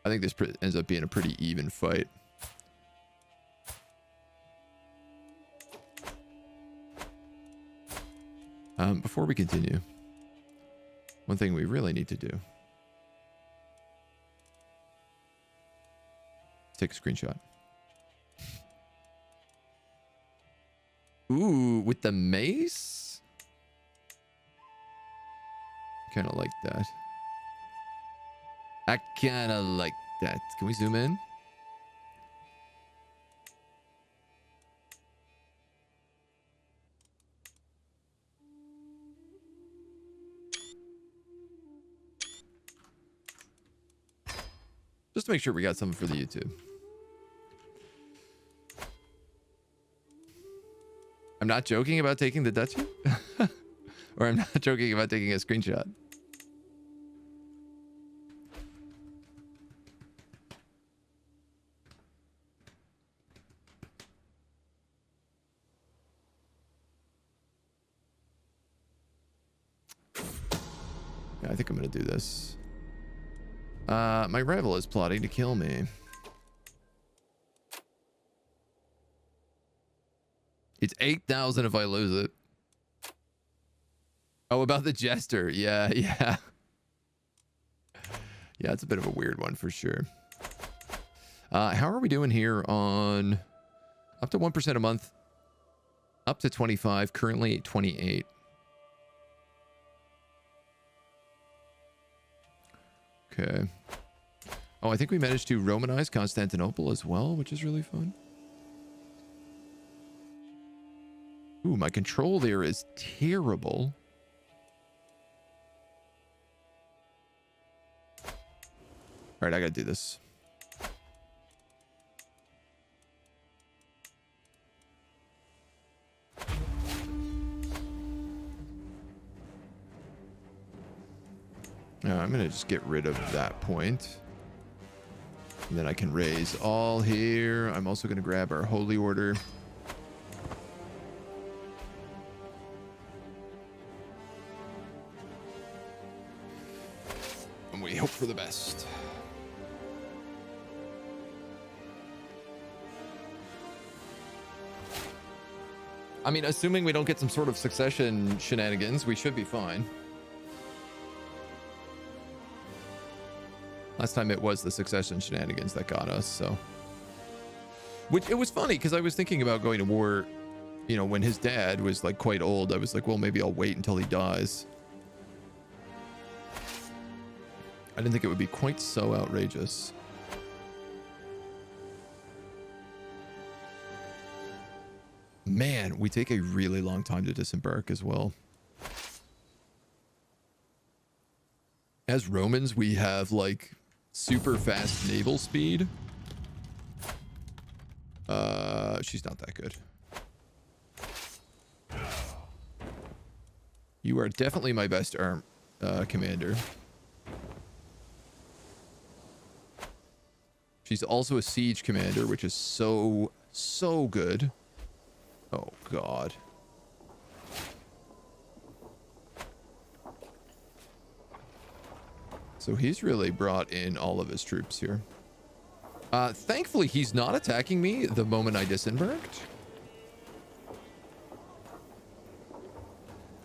S1: I think this ends up being a pretty even fight. Before we continue, one thing we really need to do. Take a screenshot. Ooh, with the mace? Kind of like that. I kind of like that. Can we zoom in? Just to make sure we got something for the YouTube. I'm not joking about taking the duchy. Or I'm not joking about taking a screenshot. Yeah, I think I'm going to do this. My rival is plotting to kill me. It's 8,000 if I lose it. Oh, about the jester. Yeah, yeah. Yeah, it's a bit of a weird one for sure. How are we doing here on up to 1% a month? Up to 25, currently 28. Okay. Oh, I think we managed to Romanize Constantinople as well, which is really fun. Ooh, my control there is terrible. All right, I gotta do this. I'm going to just get rid of that point. And then I can raise all here. I'm also going to grab our holy order. And we hope for the best. I mean, assuming we don't get some sort of succession shenanigans, we should be fine. Last time it was the succession shenanigans that got us, so. Which, it was funny, because I was thinking about going to war, you know, when his dad was, like, quite old. I was like, well, maybe I'll wait until he dies. I didn't think it would be quite so outrageous. Man, we take a really long time to disembark as well. As Romans, we have like super fast naval speed. She's not that good. You are definitely my best commander. She's also a siege commander, which is so good. Oh, God. So he's really brought in all of his troops here. Thankfully, he's not attacking me the moment I disembarked.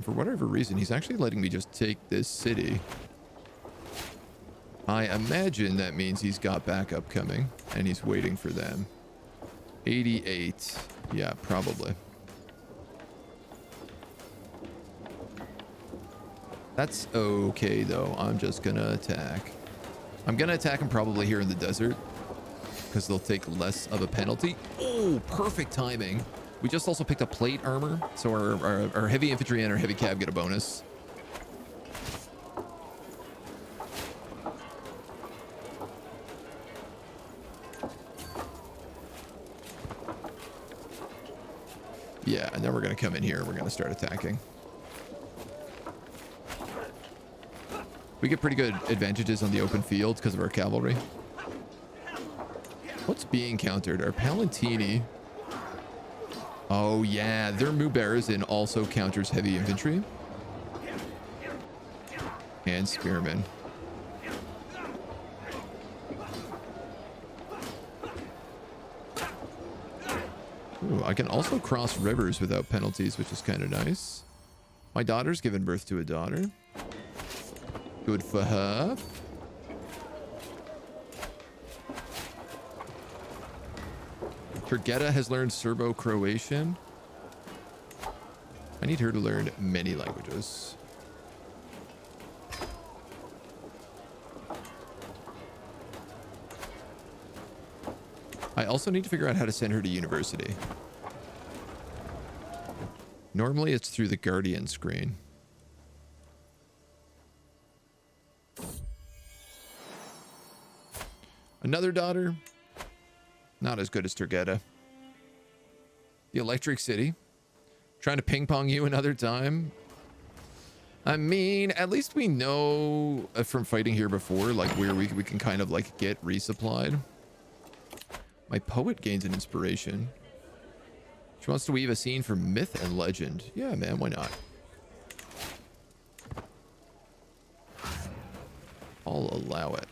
S1: For whatever reason, he's actually letting me just take this city. I imagine that means he's got backup coming, and he's waiting for them. 88. Yeah, probably. That's okay, though. I'm just gonna attack. I'm gonna attack him probably here in the desert, because they'll take less of a penalty. Oh, perfect timing. We just also picked up plate armor, so our heavy infantry and our heavy cav get a bonus. Yeah, and then we're going to come in here. We're going to start attacking. We get pretty good advantages on the open field because of our cavalry. What's being countered? Our Palantini. Oh, yeah. Their Mubarazin also counters heavy infantry. And spearmen. Ooh, I can also cross rivers without penalties, which is kind of nice. My daughter's given birth to a daughter. Good for her. Turgeta has learned Serbo-Croatian. I need her to learn many languages. I also need to figure out how to send her to university. Normally it's through the Guardian screen. Another daughter. Not as good as Turgeta. The Electric City. Trying to ping pong you another time. I mean, at least we know from fighting here before, like where we can kind of like get resupplied. My poet gains an inspiration. She wants to weave a scene for myth and legend. Yeah, man, why not? I'll allow it.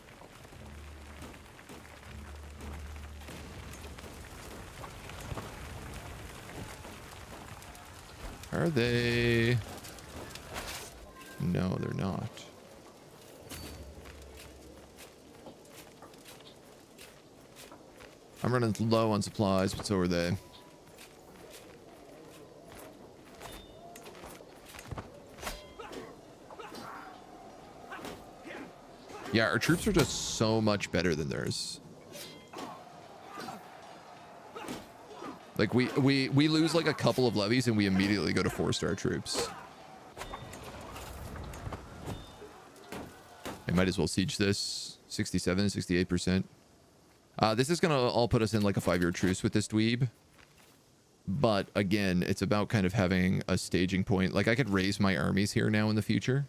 S1: Are they? No, they're not. I'm running low on supplies, but so are they. Yeah, our troops are just so much better than theirs. Like, we lose like a couple of levies and we immediately go to 4-star troops. I might as well siege this. 67, 68%. This is gonna all put us in like a 5-year truce with this dweeb. But again, it's about kind of having a staging point. Like, I could raise my armies here now in the future.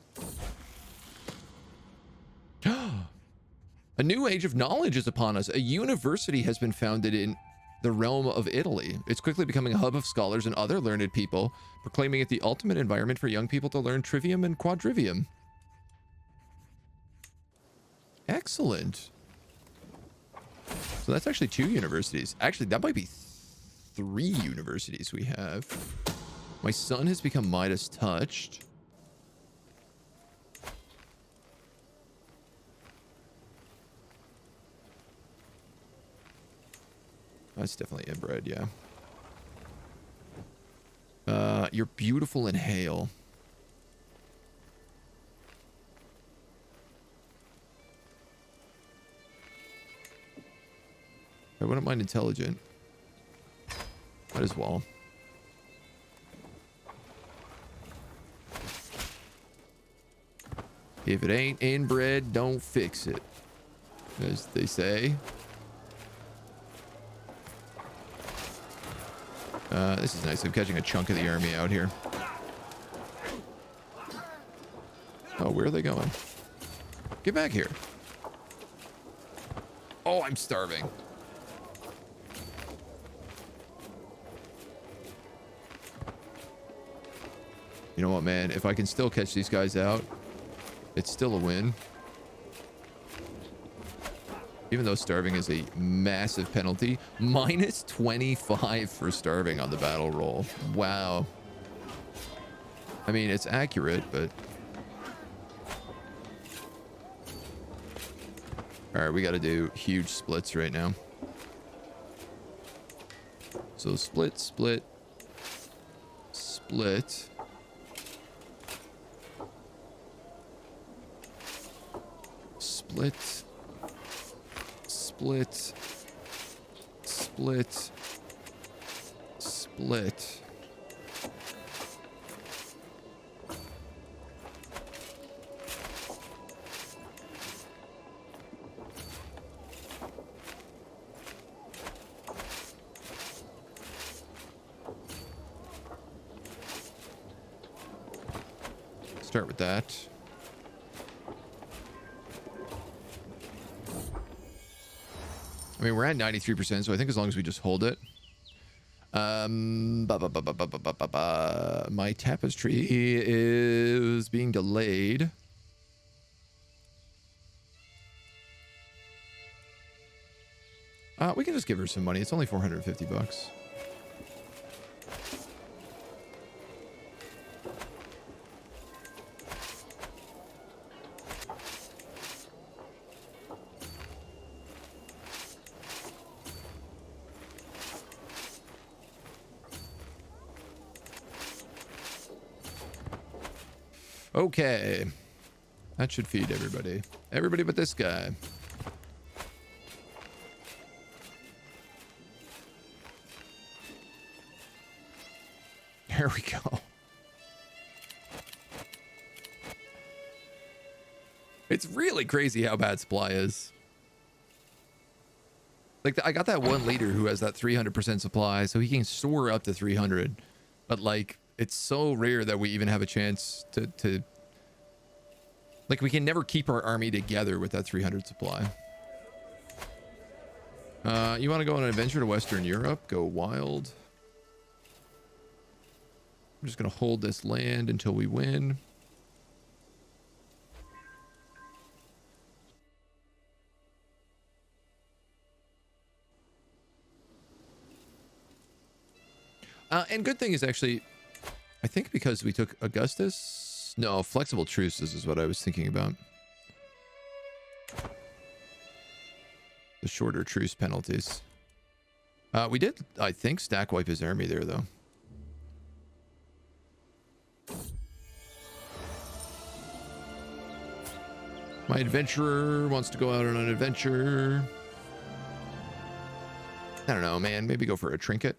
S1: A new age of knowledge is upon us. A university has been founded in the realm of Italy. It's quickly becoming a hub of scholars and other learned people, proclaiming it the ultimate environment for young people to learn trivium and quadrivium. Excellent. So that's actually 2 universities. Actually, that might be 3 universities we have. My son has become Midas touched. That's definitely inbred, yeah. You're beautiful in hail. I wouldn't mind intelligent. Might as well. If it ain't inbred, don't fix it, as they say. This is nice. I'm catching a chunk of the army out here. Oh, where are they going? Get back here. Oh, I'm starving. You know what, man? If I can still catch these guys out, it's still a win. Even though starving is a massive penalty. Minus 25 for starving on the battle roll. Wow. I mean, it's accurate, but... Alright, we gotta do huge splits right now. So split, split, split. Split. Split. Split. Split. Start with that. I mean, we're at 93%, so I think as long as we just hold it. My tapestry is being delayed. We can just give her some money. It's only 450 bucks. Okay. That should feed everybody. Everybody but this guy. There we go. It's really crazy how bad supply is. Like, I got that one leader who has that 300% supply, so he can soar up to 300. But, like, it's so rare that we even have a chance to... Like, we can never keep our army together with that 300 supply. You want to go on an adventure to Western Europe? Go wild. I'm just going to hold this land until we win. And good thing is actually, I think because we took Augustus... No, flexible truces is what I was thinking about. The shorter truce penalties. We did, I think, stack wipe his army there, though. My adventurer wants to go out on an adventure. I don't know, man. Maybe go for a trinket.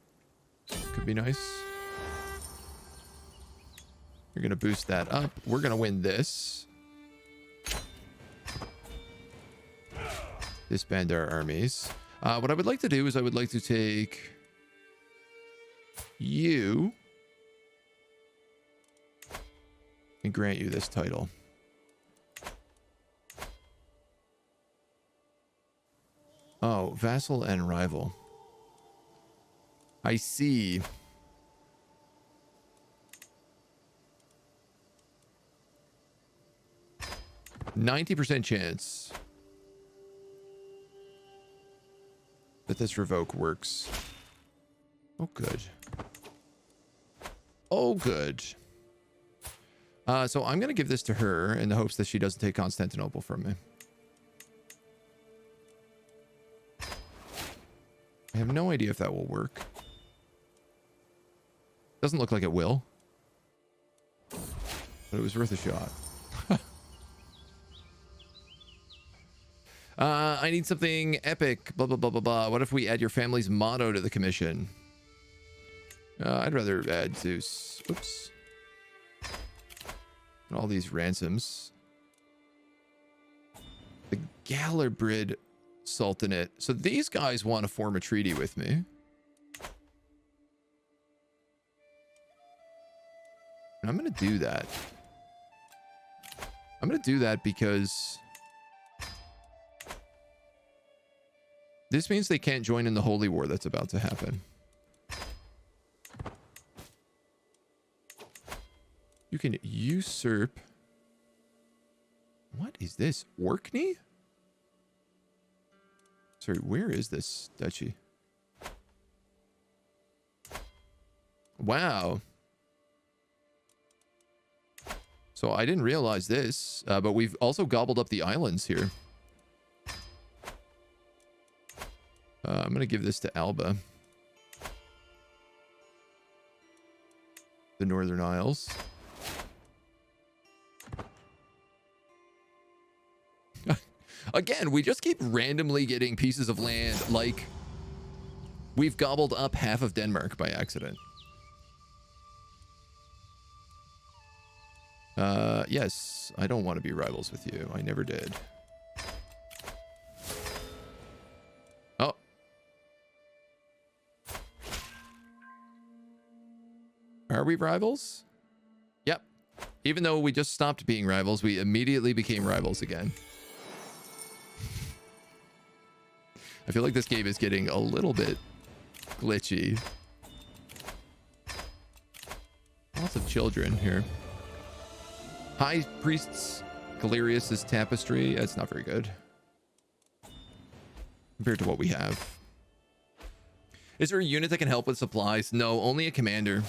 S1: Could be nice. You're going to boost that up. We're going to win this. Disband our armies. What I would like to do is I would like to take you and grant you this title. Oh, vassal and rival. I see. %90 chance that this revoke works. Oh, good. Oh, good. So I'm going to give this to her in the hopes that she doesn't take Constantinople from me. I have no idea if that will work. Doesn't look like it will. But it was worth a shot. I need something epic. Blah, blah, blah, blah, blah. What if we add your family's motto to the commission? I'd rather add Zeus. Oops. All these ransoms. The Galabrid Sultanate. So these guys want to form a treaty with me. And I'm going to do that. I'm going to do that because this means they can't join in the holy war that's about to happen. You can usurp. What is this? Orkney? Sorry, where is this duchy? Wow. So I didn't realize this, but we've also gobbled up the islands here. I'm going to give this to Alba. The Northern Isles. Again, we just keep randomly getting pieces of land, like we've gobbled up half of Denmark by accident. Yes, I don't want to be rivals with you. I never did. Oh. Are we rivals? Yep. Even though we just stopped being rivals, we immediately became rivals again. I feel like this game is getting a little bit glitchy. Lots of children here. High Priest's Galerius's tapestry. That's not very good compared to what we have. Is there a unit that can help with supplies? No, only a commander.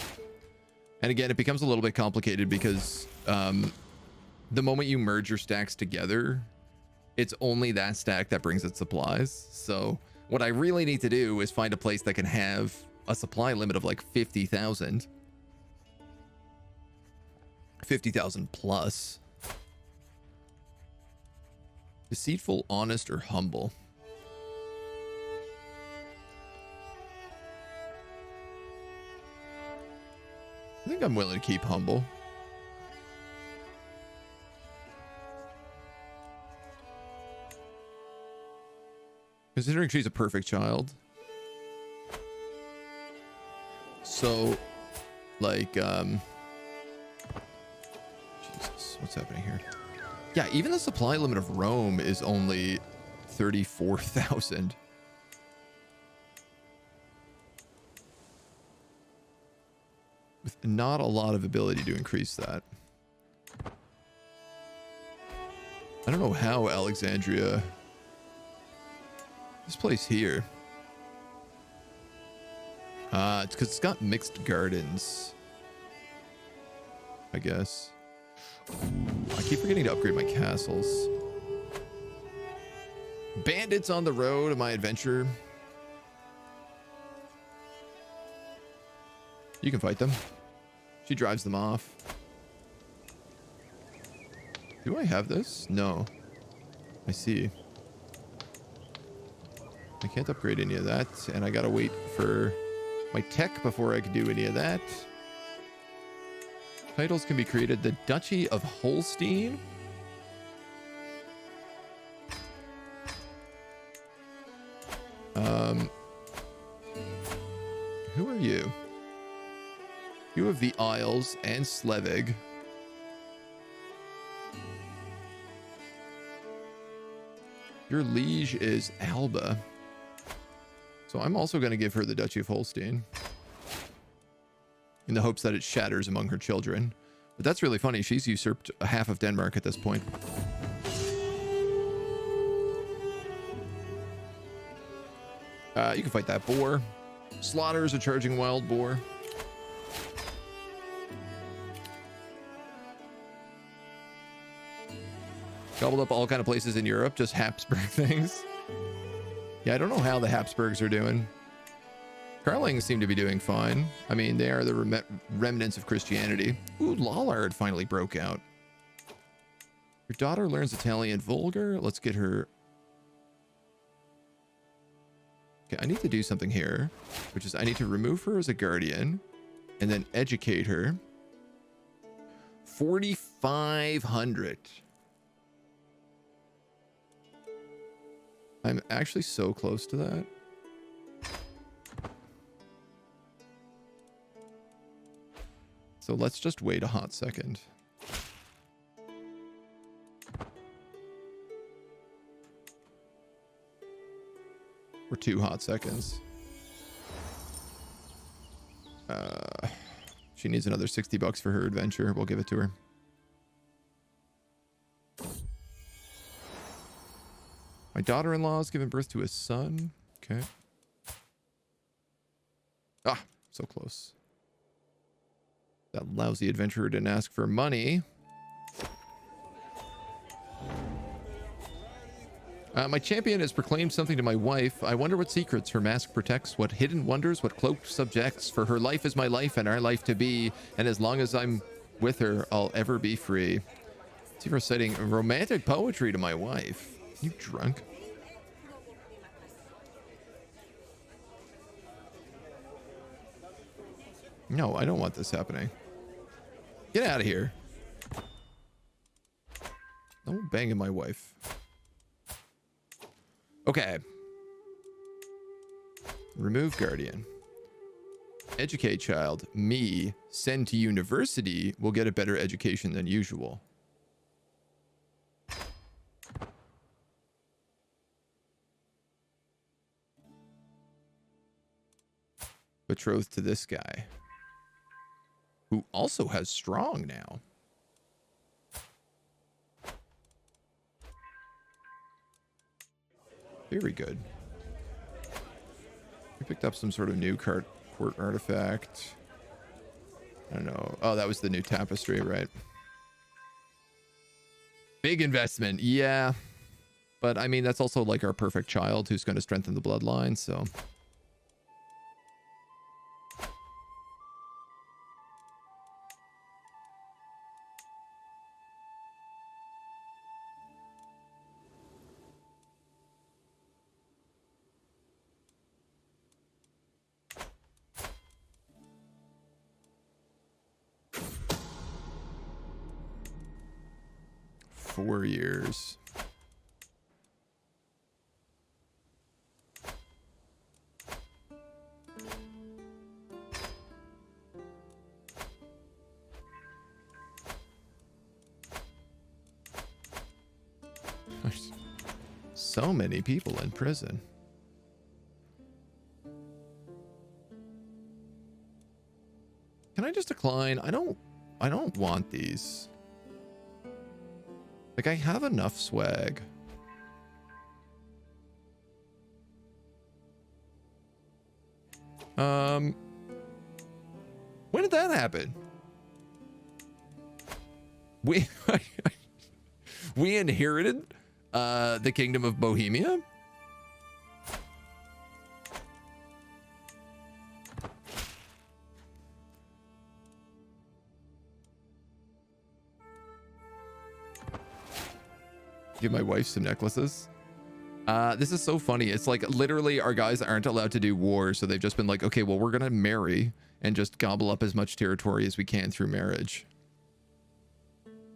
S1: And again, it becomes a little bit complicated because the moment you merge your stacks together, it's only that stack that brings its supplies. So what I really need to do is find a place that can have a supply limit of like 50,000. 50,000 plus. Deceitful, honest, or humble? I think I'm willing to keep humble. Considering she's a perfect child. So, like, Jesus, what's happening here? Yeah, even the supply limit of Rome is only 34,000. With not a lot of ability to increase that. I don't know how Alexandria... This place here. It's because it's got mixed gardens. I guess. Ooh, I keep forgetting to upgrade my castles. Bandits on the road of my adventure. You can fight them. She drives them off. Do I have this? No. I see. I can't upgrade any of that, and I gotta wait for my tech before I can do any of that. Titles can be created. The Duchy of Holstein. Who are you? You have the Isles and Slevig. Your liege is Alba. So I'm also going to give her the Duchy of Holstein in the hopes that it shatters among her children. But that's really funny. She's usurped half of Denmark at this point. You can fight that boar. Slaughters a charging wild boar. Gobbled up all kind of places in Europe, just Habsburg things. Yeah, I don't know how the Habsburgs are doing. Carlings seem to be doing fine. I mean, they are the remnants of Christianity. Ooh, Lollard finally broke out. Your daughter learns Italian vulgar. Let's get her... Okay, I need to do something here, which is I need to remove her as a guardian and then educate her. 4,500. I'm actually so close to that. So let's just wait a hot second. For 2 hot seconds. She needs another $60 for her adventure. We'll give it to her. My daughter-in-law has given birth to a son. Okay. Ah, so close. That lousy adventurer didn't ask for money. My champion has proclaimed something to my wife. I wonder what secrets her mask protects, what hidden wonders, what cloaked subjects. For her life is my life and our life to be. And as long as I'm with her, I'll ever be free. See, reciting romantic poetry to my wife. You drunk? No, I don't want this happening. Get out of here. Don't bang at my wife. Okay. Remove guardian. Educate child. Me. Send to university. Will get a better education than usual. Betrothed to this guy, who also has strong now. Very good. We picked up some sort of new court artifact. I don't know. Oh, that was the new tapestry, right? Big investment, yeah. But I mean, that's also like our perfect child who's going to strengthen the bloodline, so... ...4 years. There's so many people in prison. Can I just decline? I don't want these. Like, I have enough swag. When did that happen? We we inherited the Kingdom of Bohemia? Give my wife some necklaces. This is so funny. It's like literally our guys aren't allowed to do war, so they've just been like, okay, well, we're gonna marry and just gobble up as much territory as we can through marriage.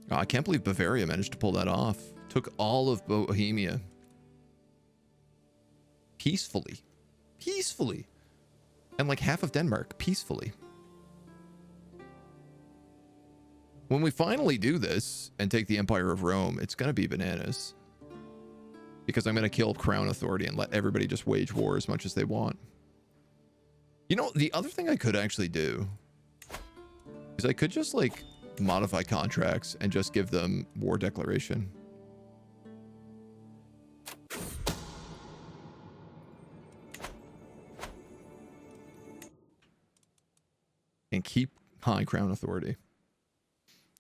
S1: Oh, I can't believe Bavaria managed to pull that off. Took all of Bohemia. Peacefully. Peacefully. And like half of Denmark. Peacefully. When we finally do this and take the Empire of Rome, it's going to be bananas. because I'm going to kill Crown Authority and let everybody just wage war as much as they want. You know, the other thing I could actually do is I could just like modify contracts and just give them war declaration. And keep high Crown Authority,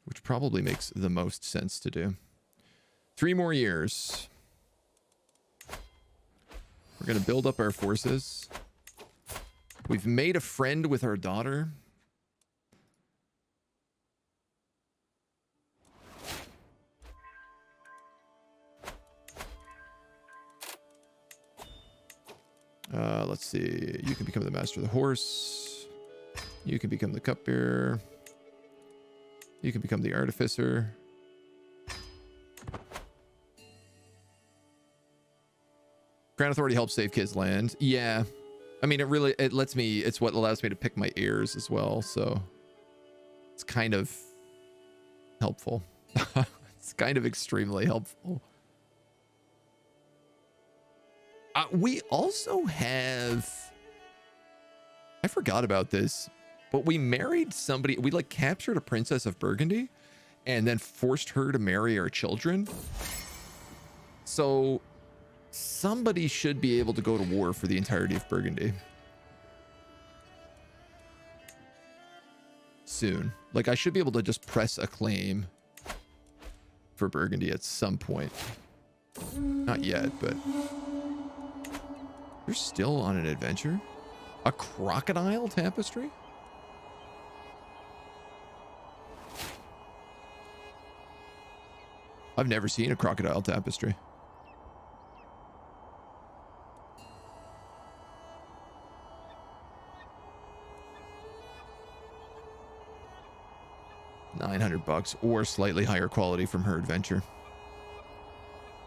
S1: which probably makes the most sense to do. 3 more years. We're going to build up our forces. We've made a friend with our daughter. Let's see. You can become the master of the horse. You can become the cupbearer. You can become the artificer. Crown Authority helps save kids' land. Yeah. I mean, it lets me, it's what allows me to pick my heirs as well. So it's kind of helpful. It's kind of extremely helpful. We also have, I forgot about this, but we married somebody, we like captured a princess of Burgundy and then forced her to marry our children. So somebody should be able to go to war for the entirety of Burgundy soon. Like, I should be able to just press a claim for Burgundy at some point. Not yet, but you're still on an adventure. A crocodile tapestry? I've never seen a crocodile tapestry. $900 or slightly higher quality from her adventure.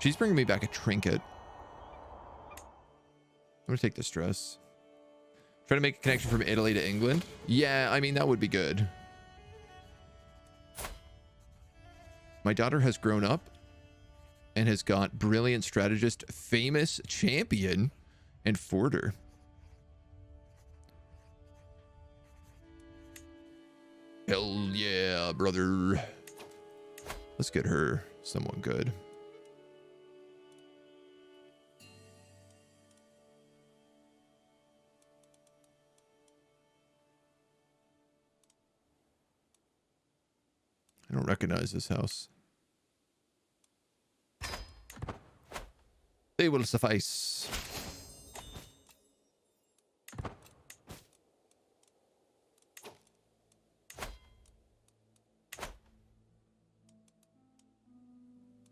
S1: She's bringing me back a trinket. I'm gonna take this dress. Try to make a connection from Italy to England. Yeah, I mean, that would be good. My daughter has grown up and has got brilliant strategist, famous champion, and forder. Hell yeah, brother. Let's get her someone good. I don't recognize this house. They will suffice.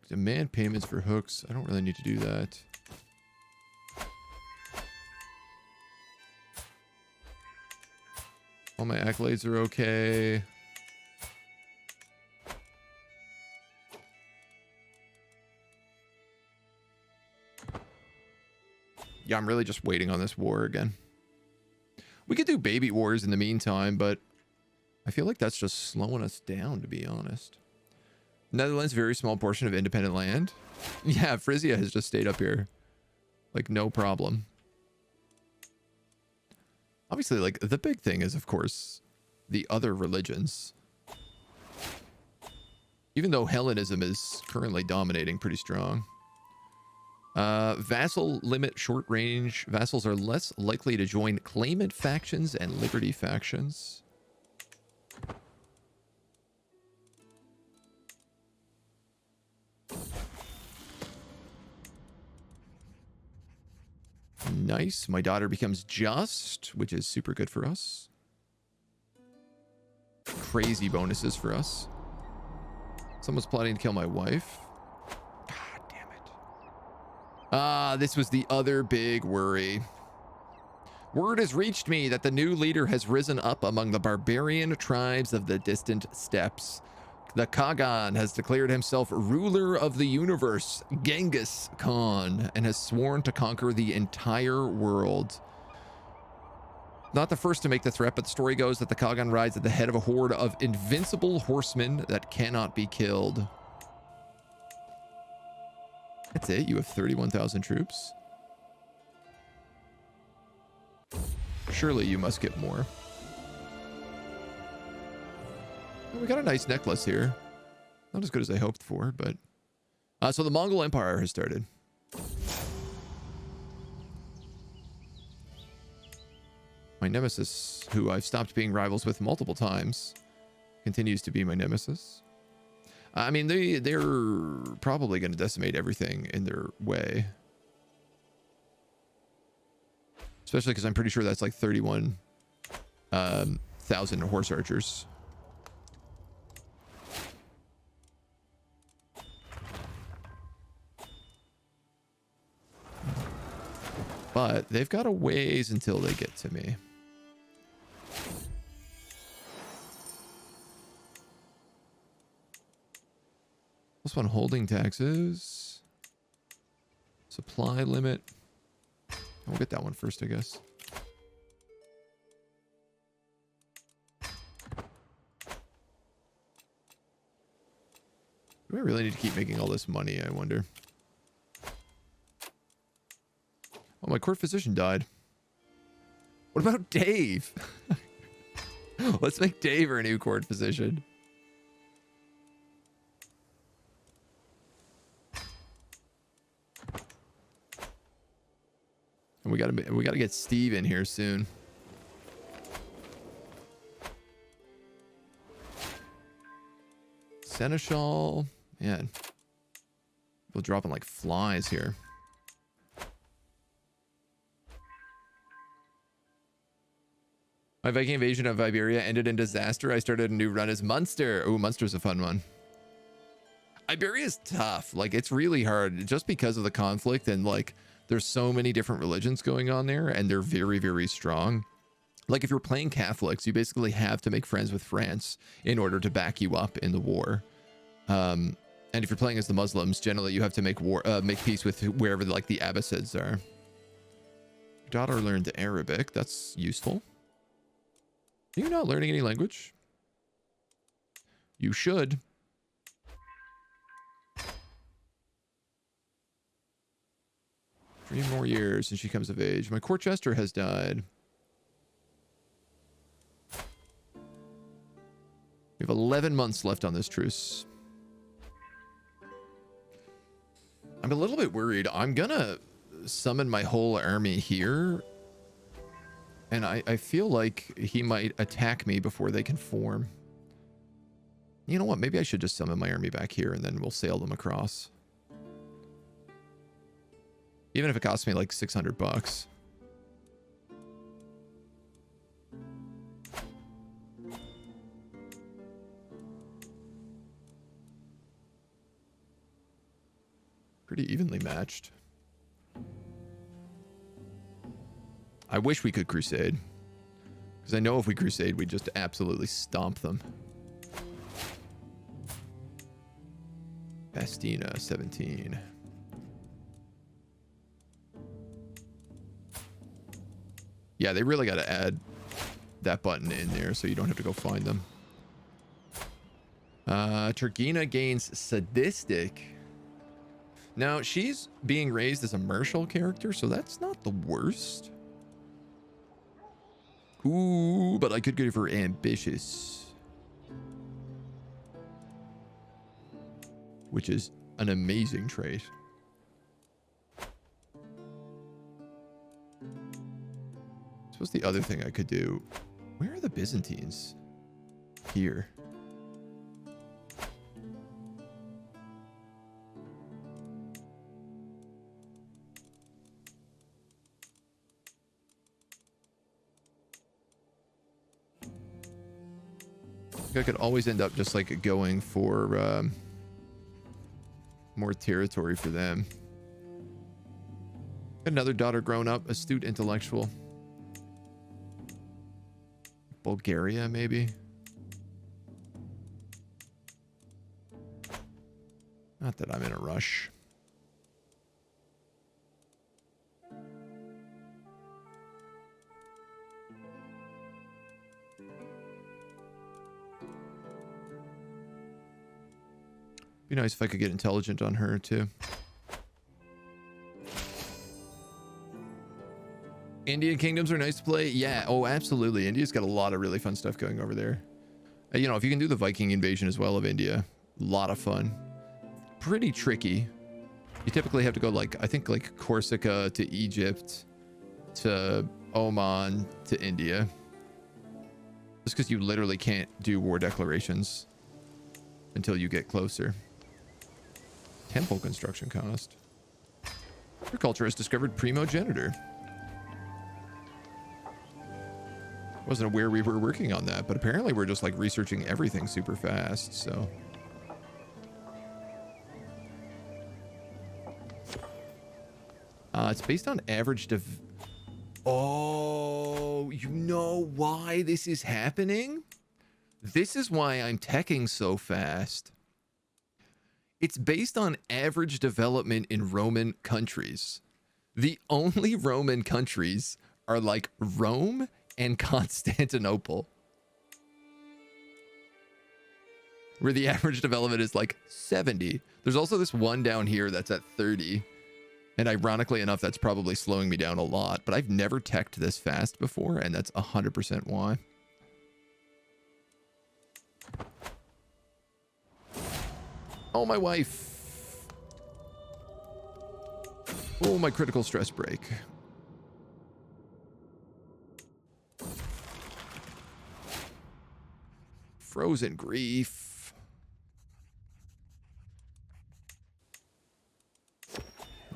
S1: Demand payments for hooks. I don't really need to do that. All my accolades are okay. Yeah, I'm really just waiting on this war again. We could do baby wars in the meantime, but I feel like that's just slowing us down, to be honest. Netherlands, very small portion of independent land. Yeah, Frisia has just stayed up here. Like, no problem. Obviously, like, the big thing is, of course, the other religions. Even though Hellenism is currently dominating pretty strong. Vassal limit short range. Vassals are less likely to join claimant factions and liberty factions. Nice. My daughter becomes just, which is super good for us. Crazy bonuses for us. Someone's plotting to kill my wife. God damn it. Ah, this was the other big worry. Word has reached me that the new leader has risen up among the barbarian tribes of the distant steppes. The Kagan has declared himself ruler of the universe, Genghis Khan, and has sworn to conquer the entire world. Not the first to make the threat, but the story goes that the Kagan rides at the head of a horde of invincible horsemen that cannot be killed. That's it? You have 31,000 troops? Surely you must get more. Well, we got a nice necklace here. Not as good as I hoped for, but... so the Mongol Empire has started. My nemesis, who I've stopped being rivals with multiple times, continues to be my nemesis. I mean, they're probably going to decimate everything in their way. Especially because I'm pretty sure that's like 31,000 horse archers. But they've got a ways until they get to me. +1 holding taxes. Supply limit. We'll get that one first, I guess. Do I really need to keep making all this money, I wonder? Oh, my court physician died. What about Dave? Let's make Dave our new court physician. And we gotta get Steve in here soon. Seneschal, man, we're dropping like flies here. My Viking invasion of Iberia ended in disaster. I started a new run as Munster. Oh, Munster's a fun one. Iberia's tough. Like, it's really hard just because of the conflict and like there's so many different religions going on there and they're very, very strong. Like if you're playing Catholics, you basically have to make friends with France in order to back you up in the war. And if you're playing as the Muslims, generally you have to make peace with wherever like the Abbasids are. Your daughter learned Arabic. That's useful. Are you not learning any language? You should. Three more years and she comes of age. My court jester has died. We have 11 months left on this truce. I'm a little bit worried. I'm gonna summon my whole army here. And I feel like he might attack me before they can form. You know what? Maybe I should just summon my army back here and then we'll sail them across. Even if it costs me like 600 bucks. Pretty evenly matched. I wish we could crusade. Because I know if we crusade, we'd just absolutely stomp them. Bastina, 17. Yeah, they really got to add that button in there so you don't have to go find them. Turgina gains sadistic. Now, she's being raised as a martial character, so that's not the worst. Ooh, but I could give her ambitious. Which is an amazing trait. What's the other thing I could do? Where are the Byzantines? Here. I could always end up just like going for more territory for them. Another daughter grown up, astute intellectual. Bulgaria, maybe? Not that I'm in a rush. Be nice if I could get intelligent on her, too. Indian kingdoms are nice to play. Yeah. Oh, absolutely. India's got a lot of really fun stuff going over there. You know, if you can do the Viking invasion as well of India, a lot of fun. Pretty tricky. You typically have to go like, I think like Corsica to Egypt to Oman to India. Just because you literally can't do war declarations until you get closer. Temple construction cost. Agriculture has discovered primogenitor. Wasn't aware we were working on that, but apparently we're just like researching everything super fast, so. It's based on average Oh, you know why this is happening? This is why I'm teching so fast. It's based on average development in Roman countries. The only Roman countries are like Rome and Constantinople, where the average development is like 70. There's also this one down here that's at 30. And ironically enough, that's probably slowing me down a lot, but I've never teched this fast before, and that's 100% why. Oh, my wife. Oh, my critical stress break. Frozen grief.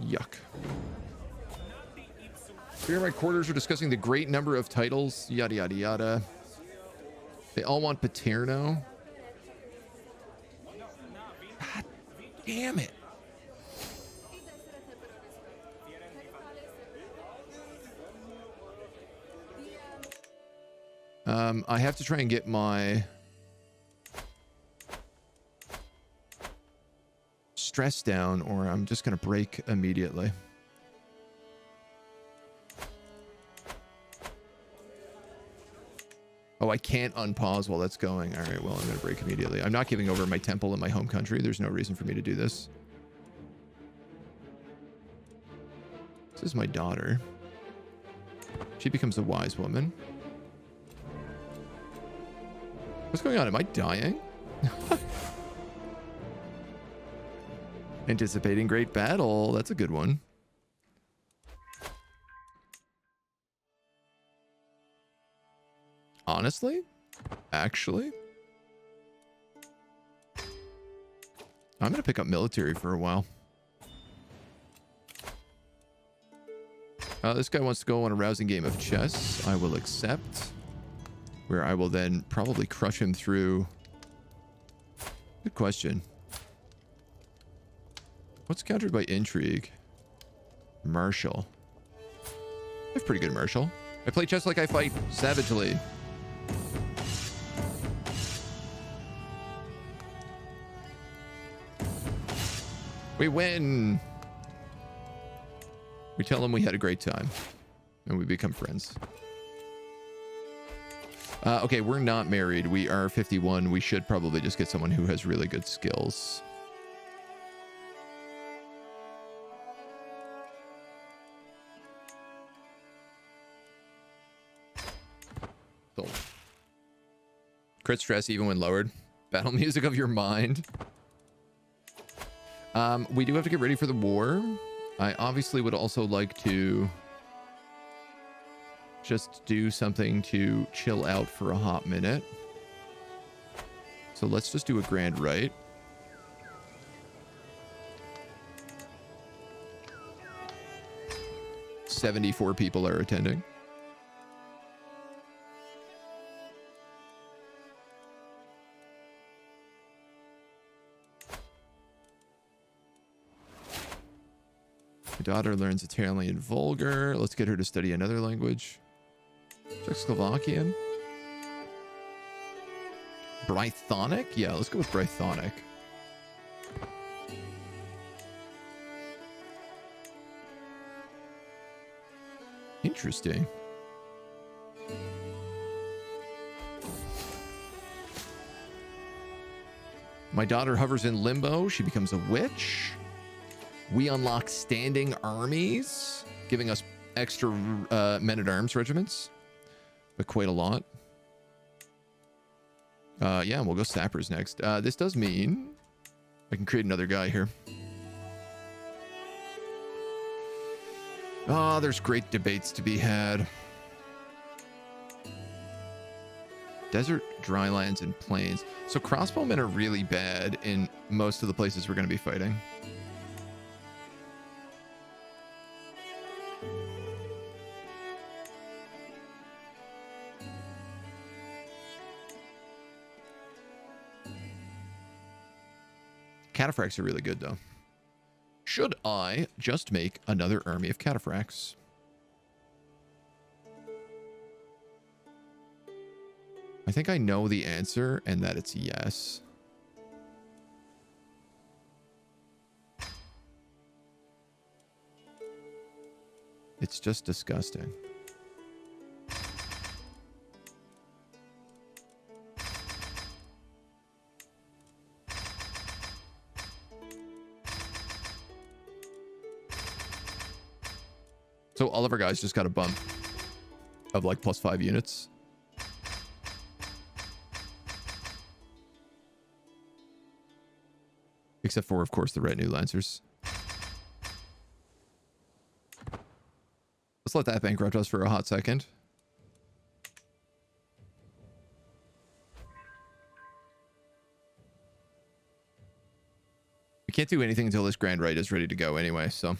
S1: Yuck. Here my quarters are discussing the great number of titles, yada yada yada. They all want Paterno. God damn it. I have to try and get my stress down, or I'm just going to break immediately. Oh, I can't unpause while that's going. All right, well, I'm going to break immediately. I'm not giving over my temple in my home country. There's no reason for me to do this. This is my daughter. She becomes a wise woman. What's going on? Am I dying? Anticipating great battle. That's a good one. Honestly? Actually? I'm going to pick up military for a while. This guy wants to go on a rousing game of chess. I will accept. Where I will then probably crush him through. Good question. What's countered by intrigue? Martial. I have pretty good martial. I play chess like I fight savagely. We win. We tell them we had a great time. And we become friends. Okay, we're not married. We are 51. We should probably just get someone who has really good skills. So, crit stress even when lowered. Battle music of your mind. We do have to get ready for the war. I obviously would also like to just do something to chill out for a hot minute. So let's just do a grand rite. "74 people are attending. My daughter learns Italian vulgar. Let's get her to study another language. Czechoslovakian. Brythonic? Yeah, let's go with Brythonic. Interesting. My daughter hovers in limbo. She becomes a witch. We unlock standing armies, giving us extra men-at-arms regiments, but quite a lot. Yeah, we'll go sappers next. This does mean I can create another guy here. Oh, there's great debates to be had. Desert, drylands, and plains. So crossbowmen are really bad in most of the places we're going to be fighting. Cataphracts are really good, though. Should I just make another army of cataphracts? I think I know the answer, and that it's yes. It's just disgusting. So all of our guys just got a bump of like +5 units. Except for, of course, the retinue lancers. Let's let that bankrupt us for a hot second. We can't do anything until this Grand Rite is ready to go anyway, so...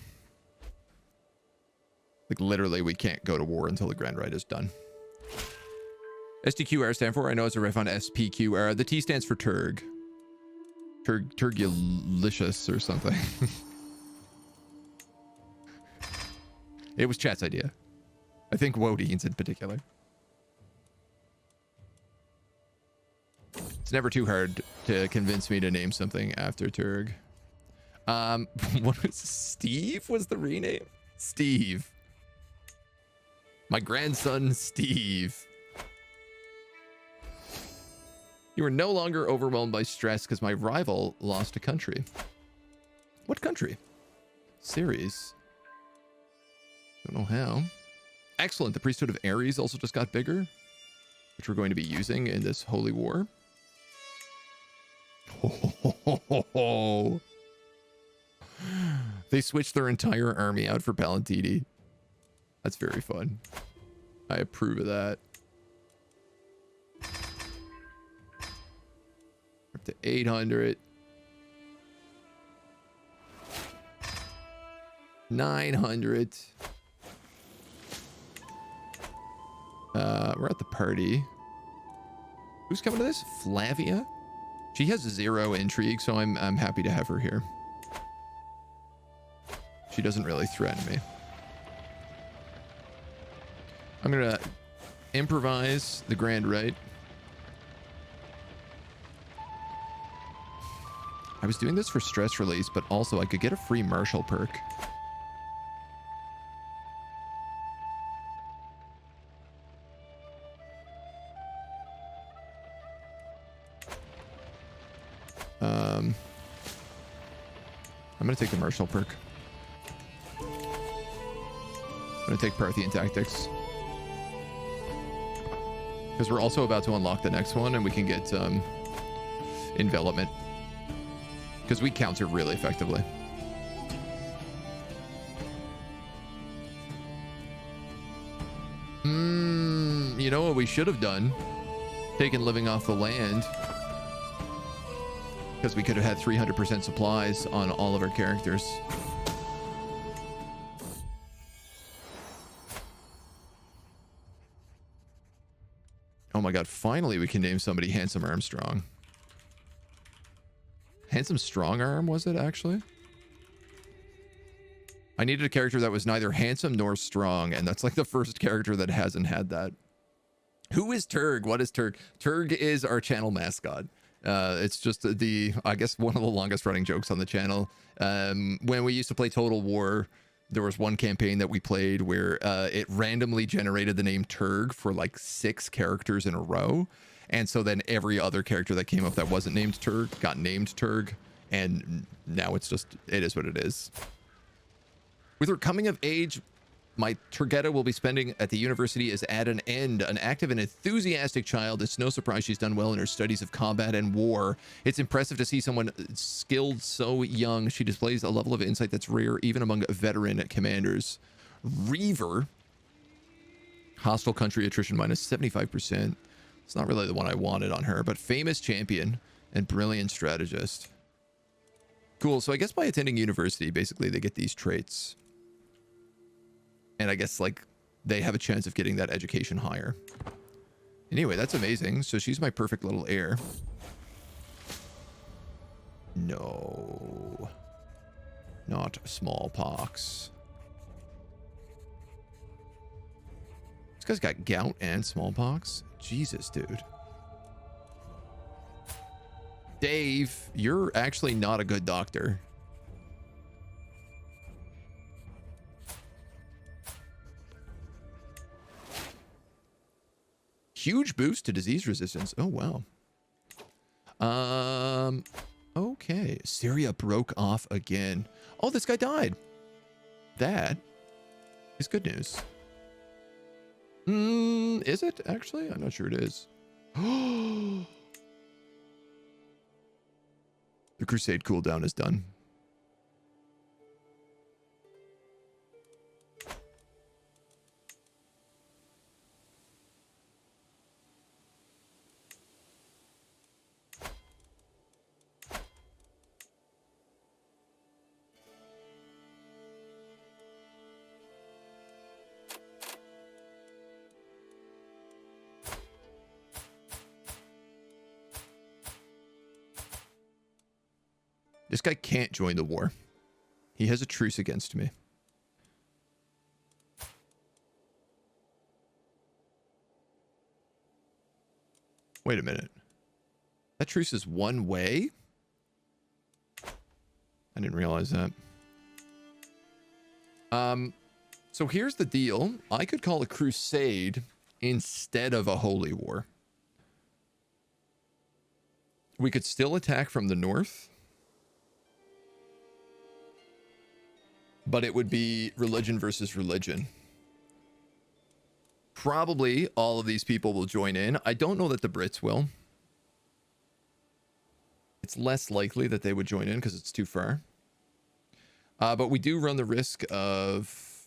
S1: Like, literally, we can't go to war until the Grand Rite is done. STQR stand for? I know it's a riff on SPQR. The T stands for Turg. Turgulicious or something. It was chat's idea. I think Wodine's in particular. It's never too hard to convince me to name something after Turg. What was Steve was the rename? Steve. My grandson, Steve. You are no longer overwhelmed by stress because my rival lost a country. What country? Ceres. Don't know how. Excellent. The priesthood of Ares also just got bigger, which we're going to be using in this holy war. Oh. They switched their entire army out for Palantini. That's very fun. I approve of that. Up to 800. 900. We're at the party. Who's coming to this? Flavia? She has 0 intrigue, so I'm happy to have her here. She doesn't really threaten me. I'm gonna improvise the Grand Rite. I was doing this for stress release, but also I could get a free martial perk. I'm gonna take the martial perk. I'm gonna take Parthian tactics. Because we're also about to unlock the next one and we can get envelopment. Because we counter really effectively. You know what we should have done? Taken living off the land. Because we could have had 300% supplies on all of our characters. Oh my god, finally we can name somebody Handsome Armstrong. Handsome Strong Arm, was it actually? I needed a character that was neither handsome nor strong, and that's like the first character that hasn't had that. Who is Turg? What is Turg? Turg is our channel mascot. It's just I guess one of the longest running jokes on the channel. When we used to play Total War, there was one campaign that we played where it randomly generated the name Turg for like 6 characters in a row. And so then every other character that came up that wasn't named Turg got named Turg. And now it's just, it is what it is. With her coming of age my Turgetta will be spending at the university is at an end. An active and enthusiastic child. It's no surprise she's done well in her studies of combat and war. It's impressive to see someone skilled so young. She displays a level of insight that's rare even among veteran commanders. Reaver. Hostile country attrition minus 75%. It's not really the one I wanted on her, but famous champion and brilliant strategist. Cool. So I guess by attending university, basically they get these traits. And I guess like they have a chance of getting that education higher. Anyway, that's amazing. So she's my perfect little heir. No. Not smallpox. This guy's got gout and smallpox. Jesus, dude. Dave, you're actually not a good doctor. Huge boost to disease resistance. Oh, wow. Okay. Syria broke off again. Oh, this guy died. That is good news. Is it actually? I'm not sure it is. The crusade cooldown is done. This guy can't join the war. He has a truce against me. Wait a minute. That truce is one way? I didn't realize that. So here's the deal. I could call a crusade instead of a holy war. We could still attack from the north. But it would be religion versus religion. Probably all of these people will join in. I don't know that the Brits will. It's less likely that they would join in because it's too far. But we do run the risk of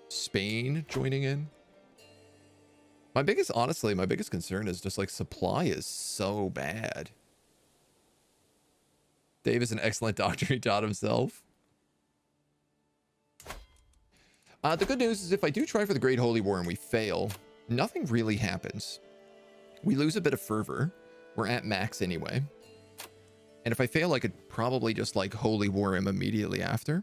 S1: Spain joining in. Honestly, my biggest concern is just like supply is so bad. Dave is an excellent doctor. He taught himself. The good news is if I do try for the Great Holy War and we fail, nothing really happens. We lose a bit of fervor. We're at max anyway. And if I fail, I could probably just like Holy War him immediately after.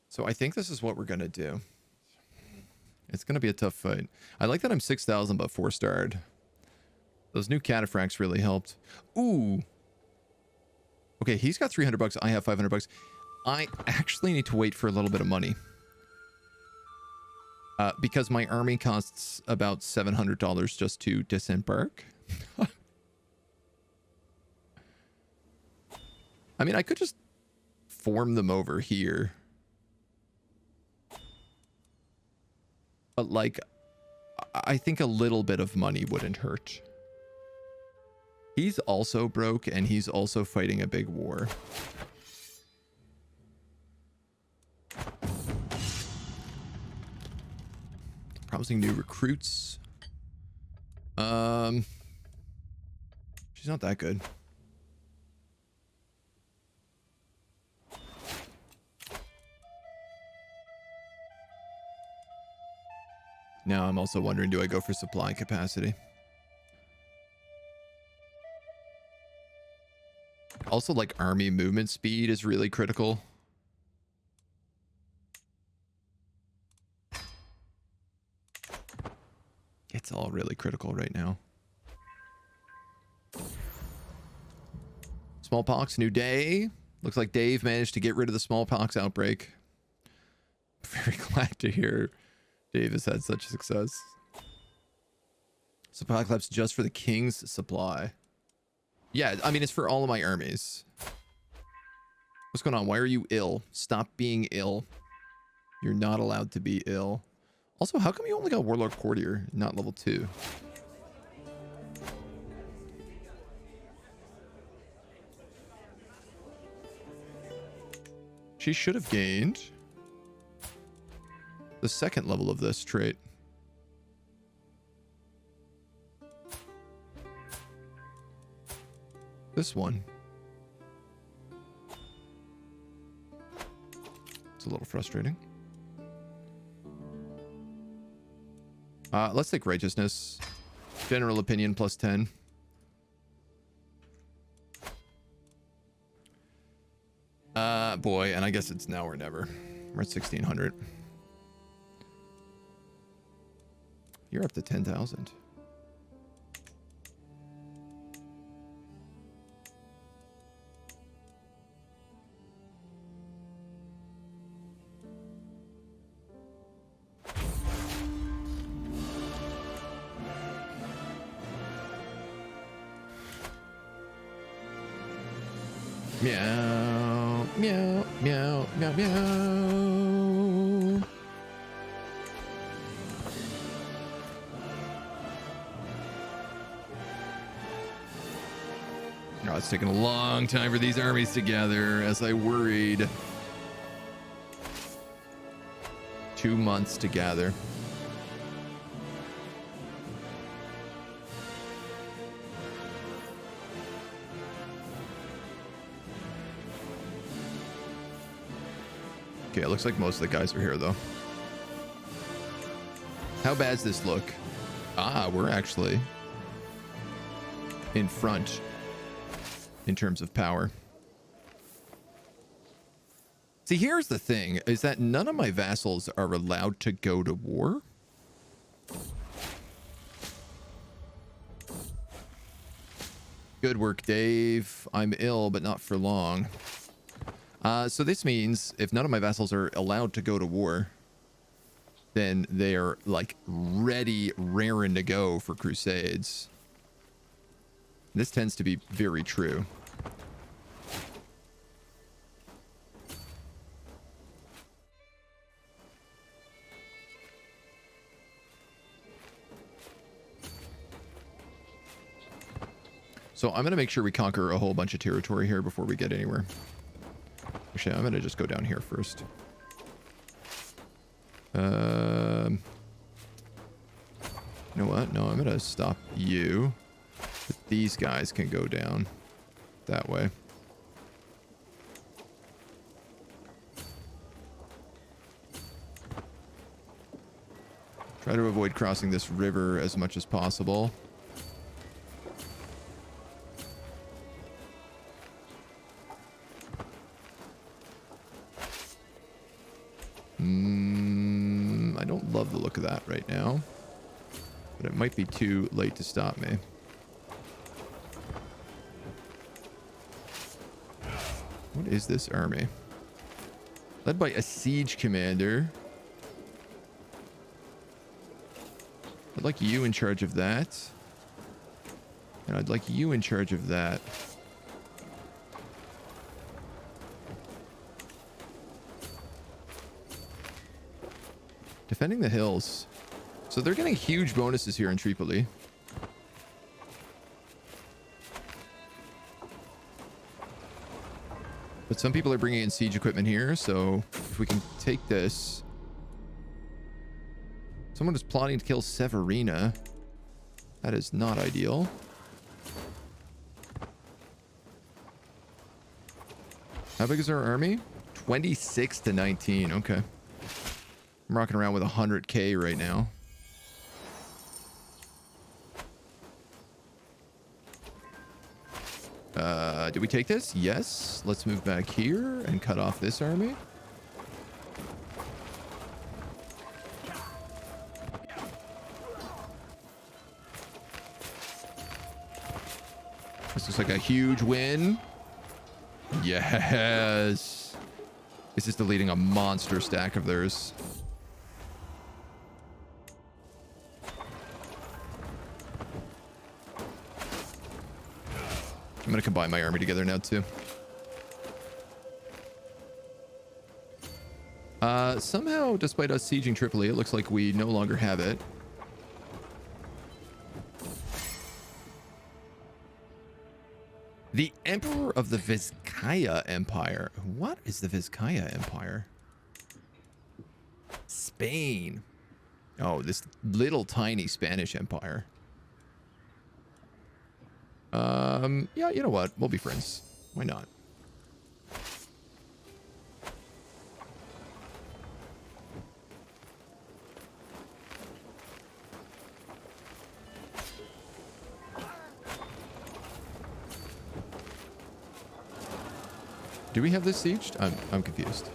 S1: So I think this is what we're going to do. It's going to be a tough fight. I like that I'm 6,000 but 4-starred. Those new cataphracts really helped. Ooh. Okay, he's got 300 bucks. I have 500 bucks. I actually need to wait for a little bit of money. Because my army costs about $700 just to disembark. I mean, I could just form them over here. But like, I think a little bit of money wouldn't hurt. He's also broke, and he's also fighting a big war. Promising new recruits. She's not that good. Now I'm also wondering, do I go for supply capacity? Also, like, army movement speed is really critical. It's all really critical right now. Smallpox, new day. Looks like Dave managed to get rid of the smallpox outbreak. Very glad to hear Dave has had such success. Supply collapse just for the king's supply. Yeah, I mean, it's for all of my armies. What's going on? Why are you ill? Stop being ill. You're not allowed to be ill. Also, how come you only got Warlord Courtier, not level 2? She should have gained the second level of this trait. This one. It's a little frustrating. Let's take righteousness. General opinion plus 10. Boy, and I guess it's now or never. We're at 1600. You're up to 10,000. Meow, meow, meow, meow, meow. Oh, it's taking a long time for these armies to gather, as I worried. 2 months to gather. Okay, it looks like most of the guys are here, though. How bad's this look? Ah, we're actually in front in terms of power. See, here's the thing, is that none of my vassals are allowed to go to war. Good work, Dave. I'm ill, but not for long. So this means if none of my vassals are allowed to go to war, then they're like ready, raring to go for crusades. This tends to be very true. So I'm going to make sure we conquer a whole bunch of territory here before we get anywhere. Actually, I'm going to just go down here first. You know what? No, I'm going to stop you. But these guys can go down that way. Try to avoid crossing this river as much as possible. I don't love the look of that right now, but it might be too late to stop me. What is this army? Led by a siege commander. I'd like you in charge of that. And I'd like you in charge of that. Defending the hills. So they're getting huge bonuses here in Tripoli. But some people are bringing in siege equipment here, so if we can take this. Someone is plotting to kill Severina. That is not ideal. How big is our army? 26 to 19. Okay. I'm rocking around with 100k right now. Did we take this? Yes. Let's move back here and cut off this army. This looks like a huge win. Yes. This is deleting a monster stack of theirs. I'm going to combine my army together now, too. Somehow, despite us sieging Tripoli, it looks like we no longer have it. The Emperor of the Vizcaya Empire. What is the Vizcaya Empire? Spain. Oh, this little tiny Spanish empire. Yeah, you know what? We'll be friends. Why not? Do we have this sieged? I'm confused.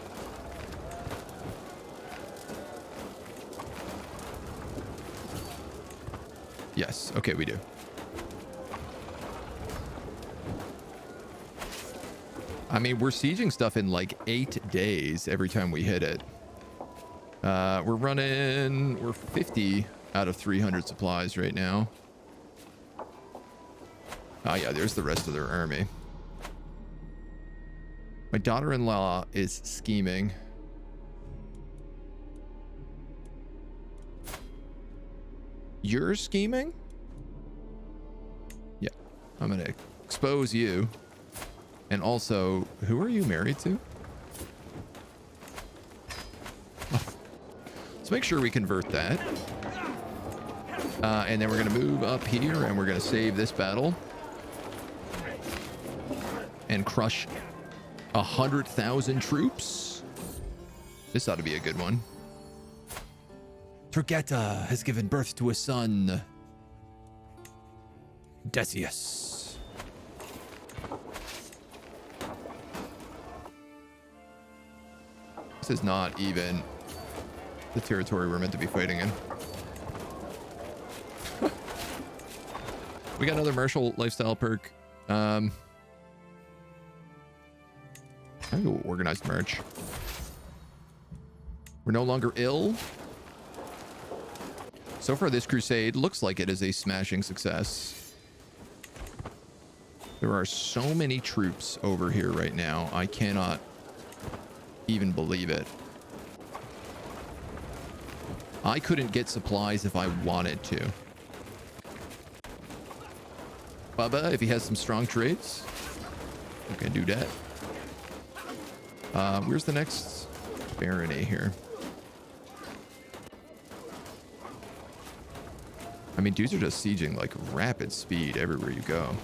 S1: Yes. Okay, we do. I mean, we're sieging stuff in like 8 days every time we hit it. We're 50 out of 300 supplies right now. Oh yeah, there's the rest of their army. My daughter-in-law is scheming. You're scheming? Yeah. I'm gonna expose you. And also, who are you married to? Oh. Let's make sure we convert that. And then we're gonna move up here and we're gonna save this battle. And crush 100,000 troops. This ought to be a good one. Turgeta has given birth to a son, Decius. This is not even the territory we're meant to be fighting in. We got another martial lifestyle perk. I go organized march. We're no longer ill. So far, this crusade looks like it is a smashing success. There are so many troops over here right now. I cannot even believe it. I couldn't get supplies if I wanted to. Bubba, if he has some strong trades, okay, do that. Where's the next barony here? I mean, dudes are just sieging like rapid speed everywhere you go.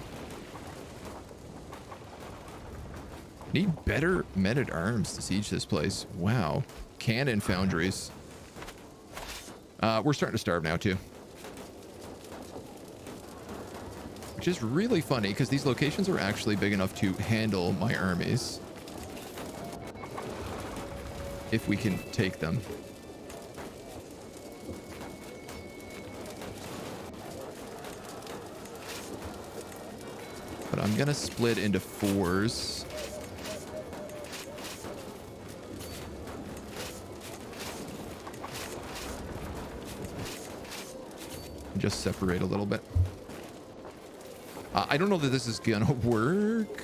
S1: Need better men-at-arms to siege this place. Wow. Cannon foundries. We're starting to starve now too. Which is really funny because these locations are actually big enough to handle my armies. If we can take them. But I'm gonna split into 4s. Just separate a little bit. I don't know that this is gonna work.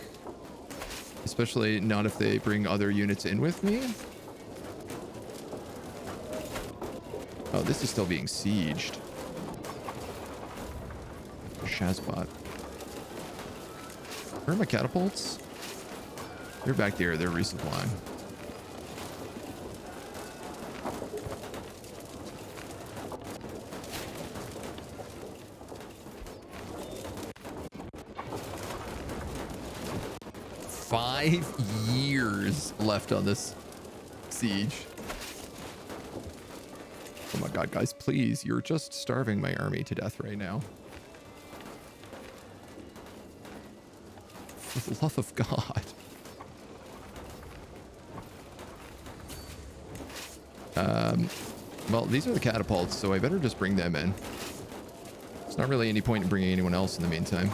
S1: Especially not if they bring other units in with me. Oh, this is still being sieged. Shazbot. Where are my catapults? They're back there. They're resupplying. Five years left on this siege. Oh my god, guys, please. You're just starving my army to death right now. For the love of God. Well, these are the catapults, so I better just bring them in. There's not really any point in bringing anyone else in the meantime.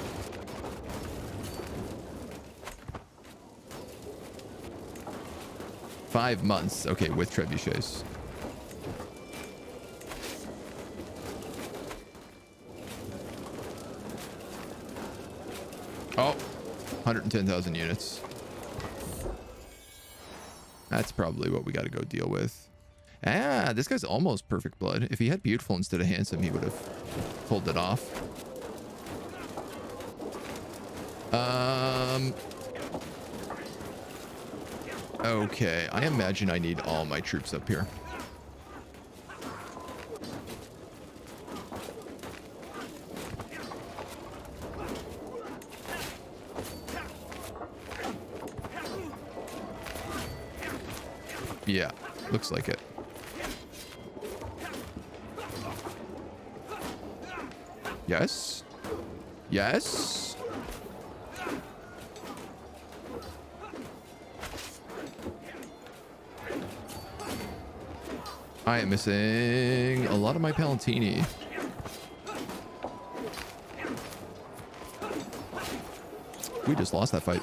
S1: $5 months. Okay, with trebuchets. Oh, 110,000 units. That's probably what we got to go deal with. Ah, this guy's almost perfect blood. If he had beautiful instead of handsome, he would have pulled it off. Okay, I imagine I need all my troops up here. Yeah, looks like it. Yes. Yes. I am missing a lot of my Palantini. We just lost that fight.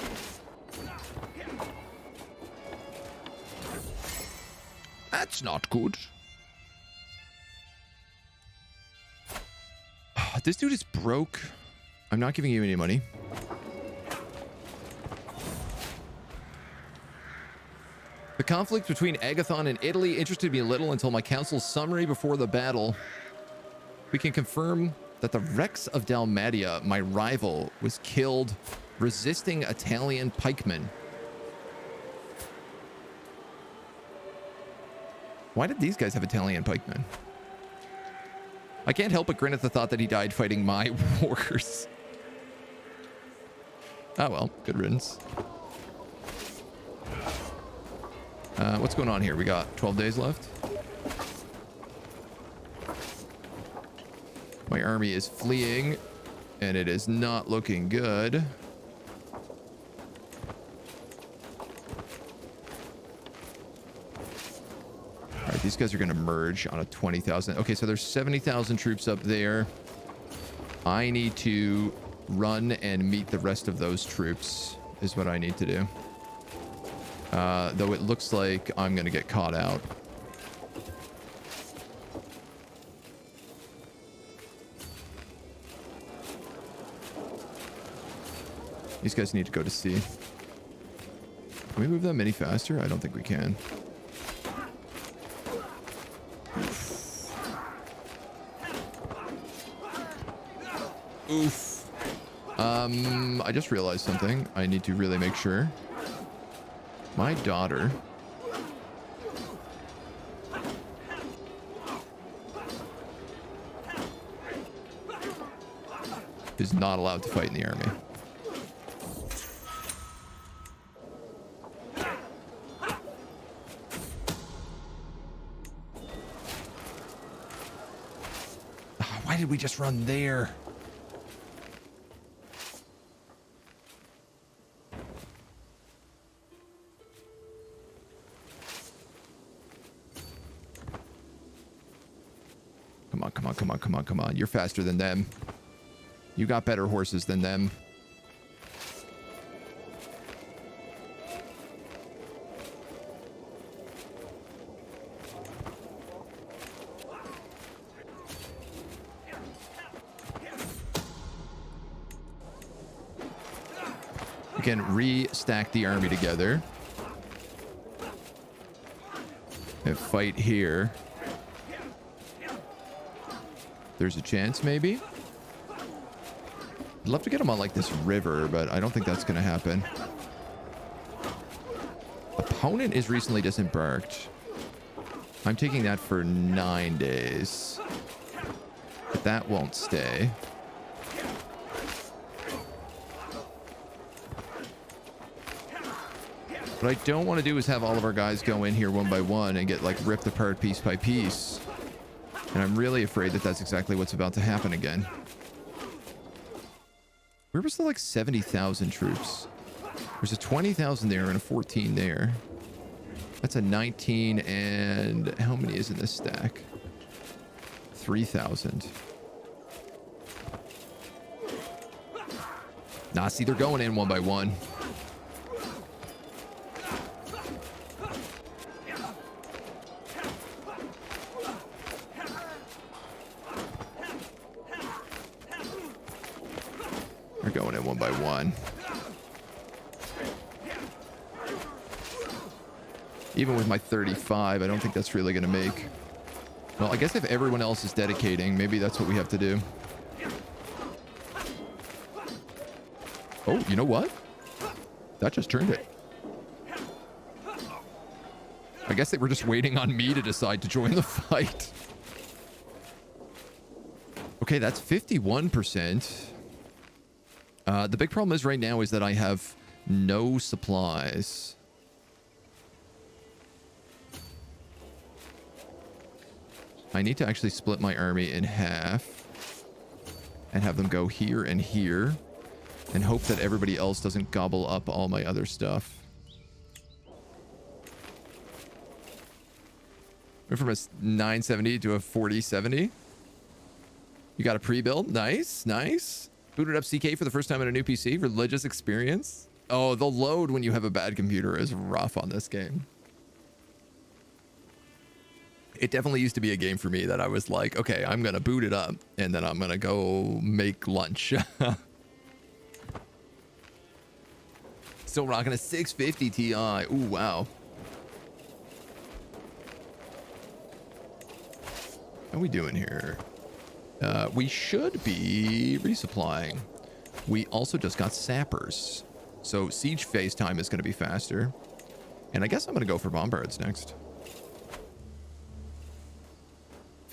S1: That's not good. This dude is broke. I'm not giving you any money. The conflict between Agathon and Italy interested me a little until my council's summary before the battle. We can confirm that the Rex of Dalmatia, my rival, was killed resisting Italian pikemen. Why did these guys have Italian pikemen? I can't help but grin at the thought that he died fighting my wars. Oh well, good riddance. What's going on here? We got 12 days left. My army is fleeing, and it is not looking good. All right, these guys are going to merge on a 20,000. Okay, so there's 70,000 troops up there. I need to run and meet the rest of those troops is what I need to do. Though it looks like I'm going to get caught out. These guys need to go to sea. Can we move them any faster? I don't think we can. Oof. I just realized something. I need to really make sure. My daughter is not allowed to fight in the army. Why did we just run there? Come on. You're faster than them. You got better horses than them. We can re-stack the army together. And fight here. There's a chance, maybe. I'd love to get them on like this river, but I don't think that's going to happen. Opponent is recently disembarked. I'm taking that for 9 days. But that won't stay. What I don't want to do is have all of our guys go in here one by one and get like ripped apart piece by piece. And I'm really afraid that that's exactly what's about to happen again. Where was the like 70,000 troops? There's a 20,000 there and a 14 there. That's a 19 and how many is in this stack? 3,000. Nah, see, they're going in one by one. They're going in one by one. Even with my 35, I don't think that's really going to make... Well, I guess if everyone else is dedicating, maybe that's what we have to do. Oh, you know what? That just turned it. I guess they were just waiting on me to decide to join the fight. Okay, that's 51%. The big problem is right now is that I have no supplies. I need to actually split my army in half and have them go here and here and hope that everybody else doesn't gobble up all my other stuff. Went from a 970 to a 4070. You got a pre-build. Nice, nice. Booted up CK for the first time on a new PC. Religious experience. Oh, the load when you have a bad computer is rough on this game. It definitely used to be a game for me that I was like, okay, I'm going to boot it up and then I'm going to go make lunch. Still rocking a 650 Ti. Ooh, wow. How are we doing here? We should be resupplying. We also just got sappers. So siege phase time is going to be faster. And I guess I'm going to go for bombards next.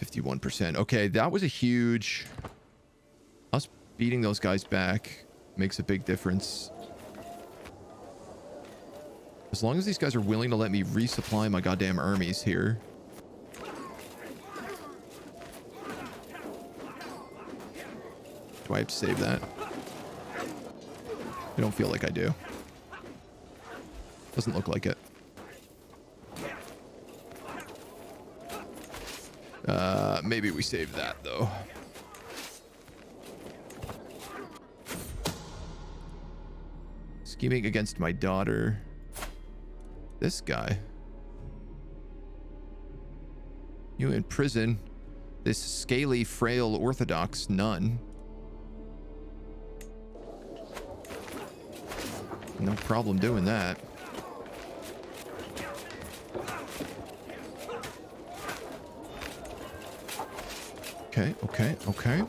S1: 51%. Okay, that was a huge... Us beating those guys back makes a big difference. As long as these guys are willing to let me resupply my goddamn armies here. Do I have to save that? I don't feel like I do. Doesn't look like it. Maybe we save that, though. Scheming against my daughter. This guy. You in prison. This scaly, frail Orthodox nun. No problem doing that. Okay, okay, okay.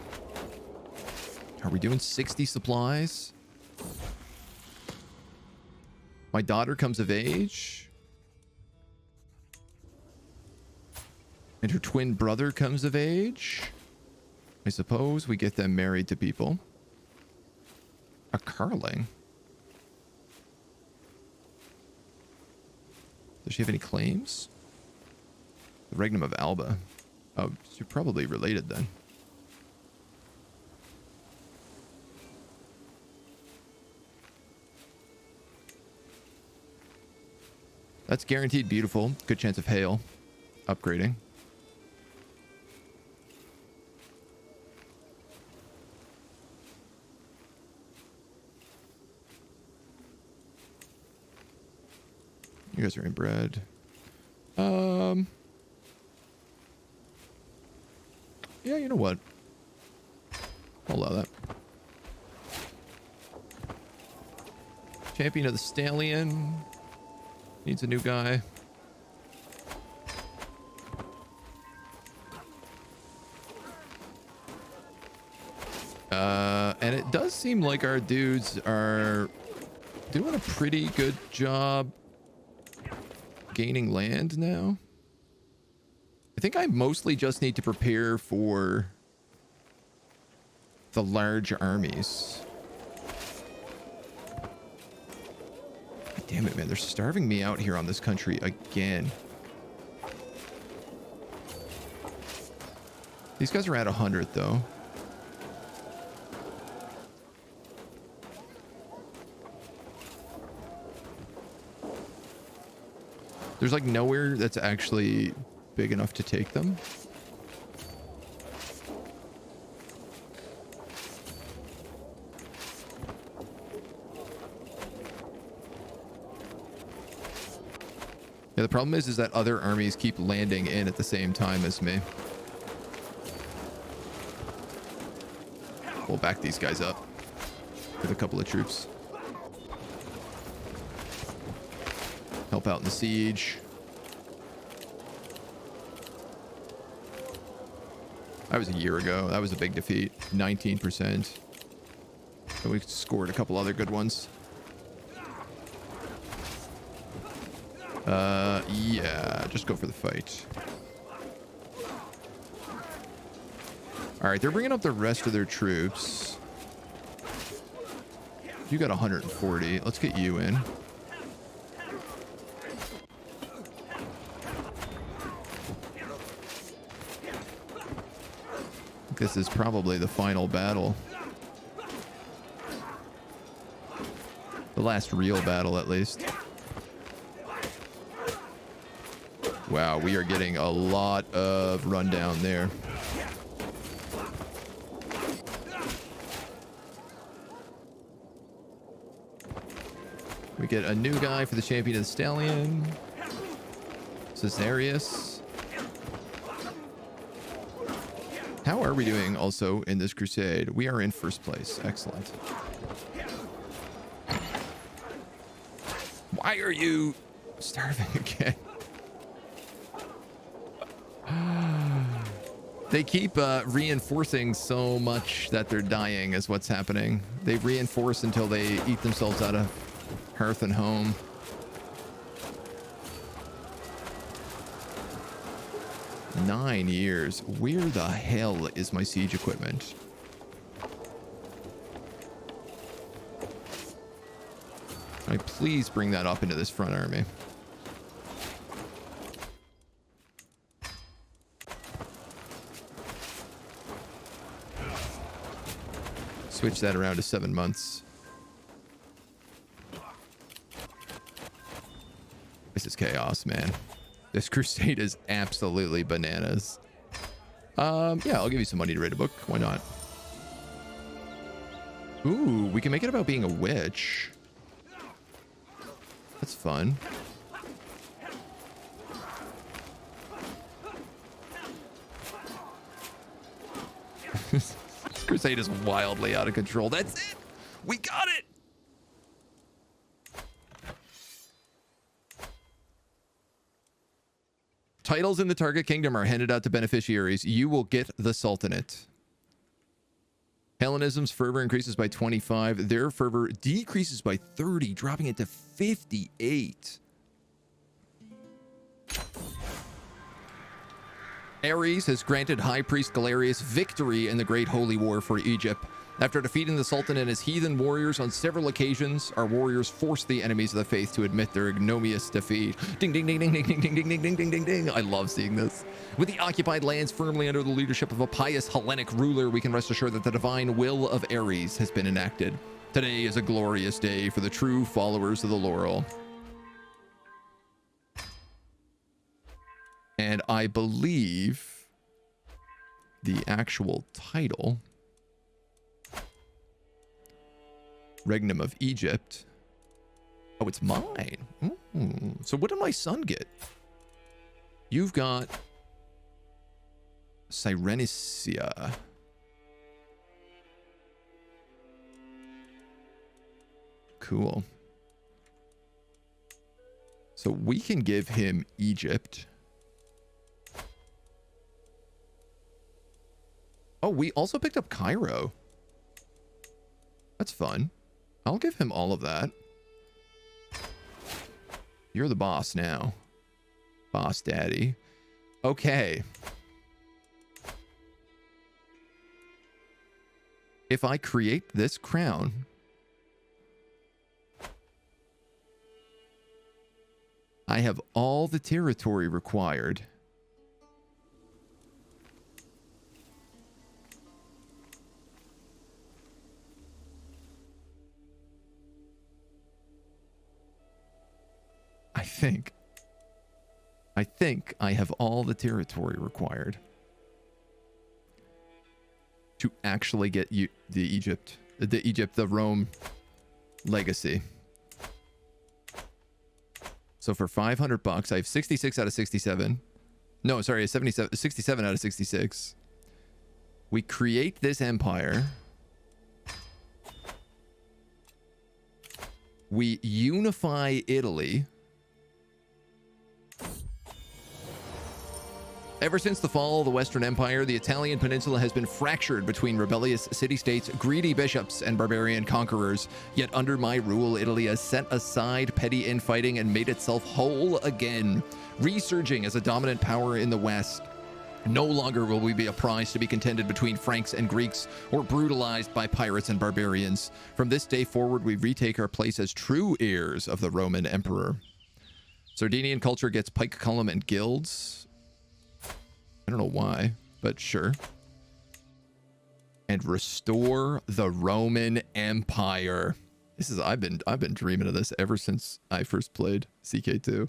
S1: Are we doing 60 supplies? My daughter comes of age. And her twin brother comes of age. I suppose we get them married to people. A Carling? Does she have any claims? The Regnum of Alba. Oh, you're probably related then. That's guaranteed beautiful. Good chance of hail. Upgrading. You guys are inbred. Yeah, you know what? I'll allow that. Champion of the Stallion. Needs a new guy. And it does seem like our dudes are doing a pretty good job gaining land now. I think I mostly just need to prepare for the large armies. God damn it, man. They're starving me out here on this country again. These guys are at 100, though. There's like nowhere that's actually big enough to take them. Yeah, the problem is that other armies keep landing in at the same time as me. We'll back these guys up with a couple of troops. Help out in the siege. That was a year ago. That was a big defeat. 19%. So we scored a couple other good ones. Yeah, just go for the fight. All right, they're bringing up the rest of their troops. You got 140. Let's get you in. This is probably the final battle. The last real battle, at least. Wow, we are getting a lot of rundown there. We get a new guy for the champion of the stallion. Caesarius. How are we doing also in this crusade? We are in first place. Excellent. Why are you starving again? They keep reinforcing so much that they're dying is what's happening. They reinforce until they eat themselves out of hearth and home. Nine years. Where the hell is my siege equipment? Can I please bring that up into this front army? Switch that around to 7 months. This is chaos, man. This crusade is absolutely bananas. Yeah, I'll give you some money to read a book. Why not? Ooh, we can make it about being a witch. That's fun. This crusade is wildly out of control. That's it. We got it. Titles in the target kingdom are handed out to beneficiaries. You will get the Sultanate. Hellenism's fervor increases by 25. Their fervor decreases by 30, dropping it to 58. Ares has granted High Priest Galerius victory in the Great Holy War for Egypt. After defeating the Sultan and his heathen warriors on several occasions, our warriors forced the enemies of the faith to admit their ignominious defeat. Ding, ding, ding, ding, ding, ding, ding, ding, ding, ding, ding, ding, ding. I love seeing this. With the occupied lands firmly under the leadership of a pious Hellenic ruler, we can rest assured that the divine will of Ares has been enacted. Today is a glorious day for the true followers of the laurel. And I believe the actual title, Regnum of Egypt. Oh, it's mine. Ooh. So what did my son get? You've got Cyrenisia. Cool. So we can give him Egypt. Oh, we also picked up Cairo. That's fun. I'll give him all of that. You're the boss now. Boss daddy. Okay. If I create this crown, I have all the territory required. I think I have all the territory required to actually get you the Rome legacy. So for 500 bucks, I have 66 out of 67. No, sorry, 67 out of 66. We create this empire. We unify Italy. Ever since the fall of the Western Empire, the Italian peninsula has been fractured between rebellious city-states, greedy bishops, and barbarian conquerors. Yet under my rule, Italy has set aside petty infighting and made itself whole again, resurging as a dominant power in the West. No longer will we be a prize to be contended between Franks and Greeks, or brutalized by pirates and barbarians. From this day forward, we retake our place as true heirs of the Roman Emperor. Sardinian culture gets pike column and guilds. I don't know why, but sure. And restore the Roman Empire. This is I've been dreaming of this ever since I first played CK2.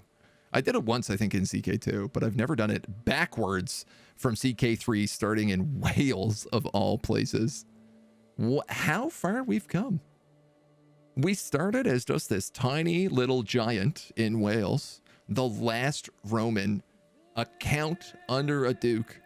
S1: I did it once, I think, in CK2, but I've never done it backwards from CK3, starting in Wales of all places. How far we've come. We started as just this tiny little giant in Wales, the last Roman account under a duke.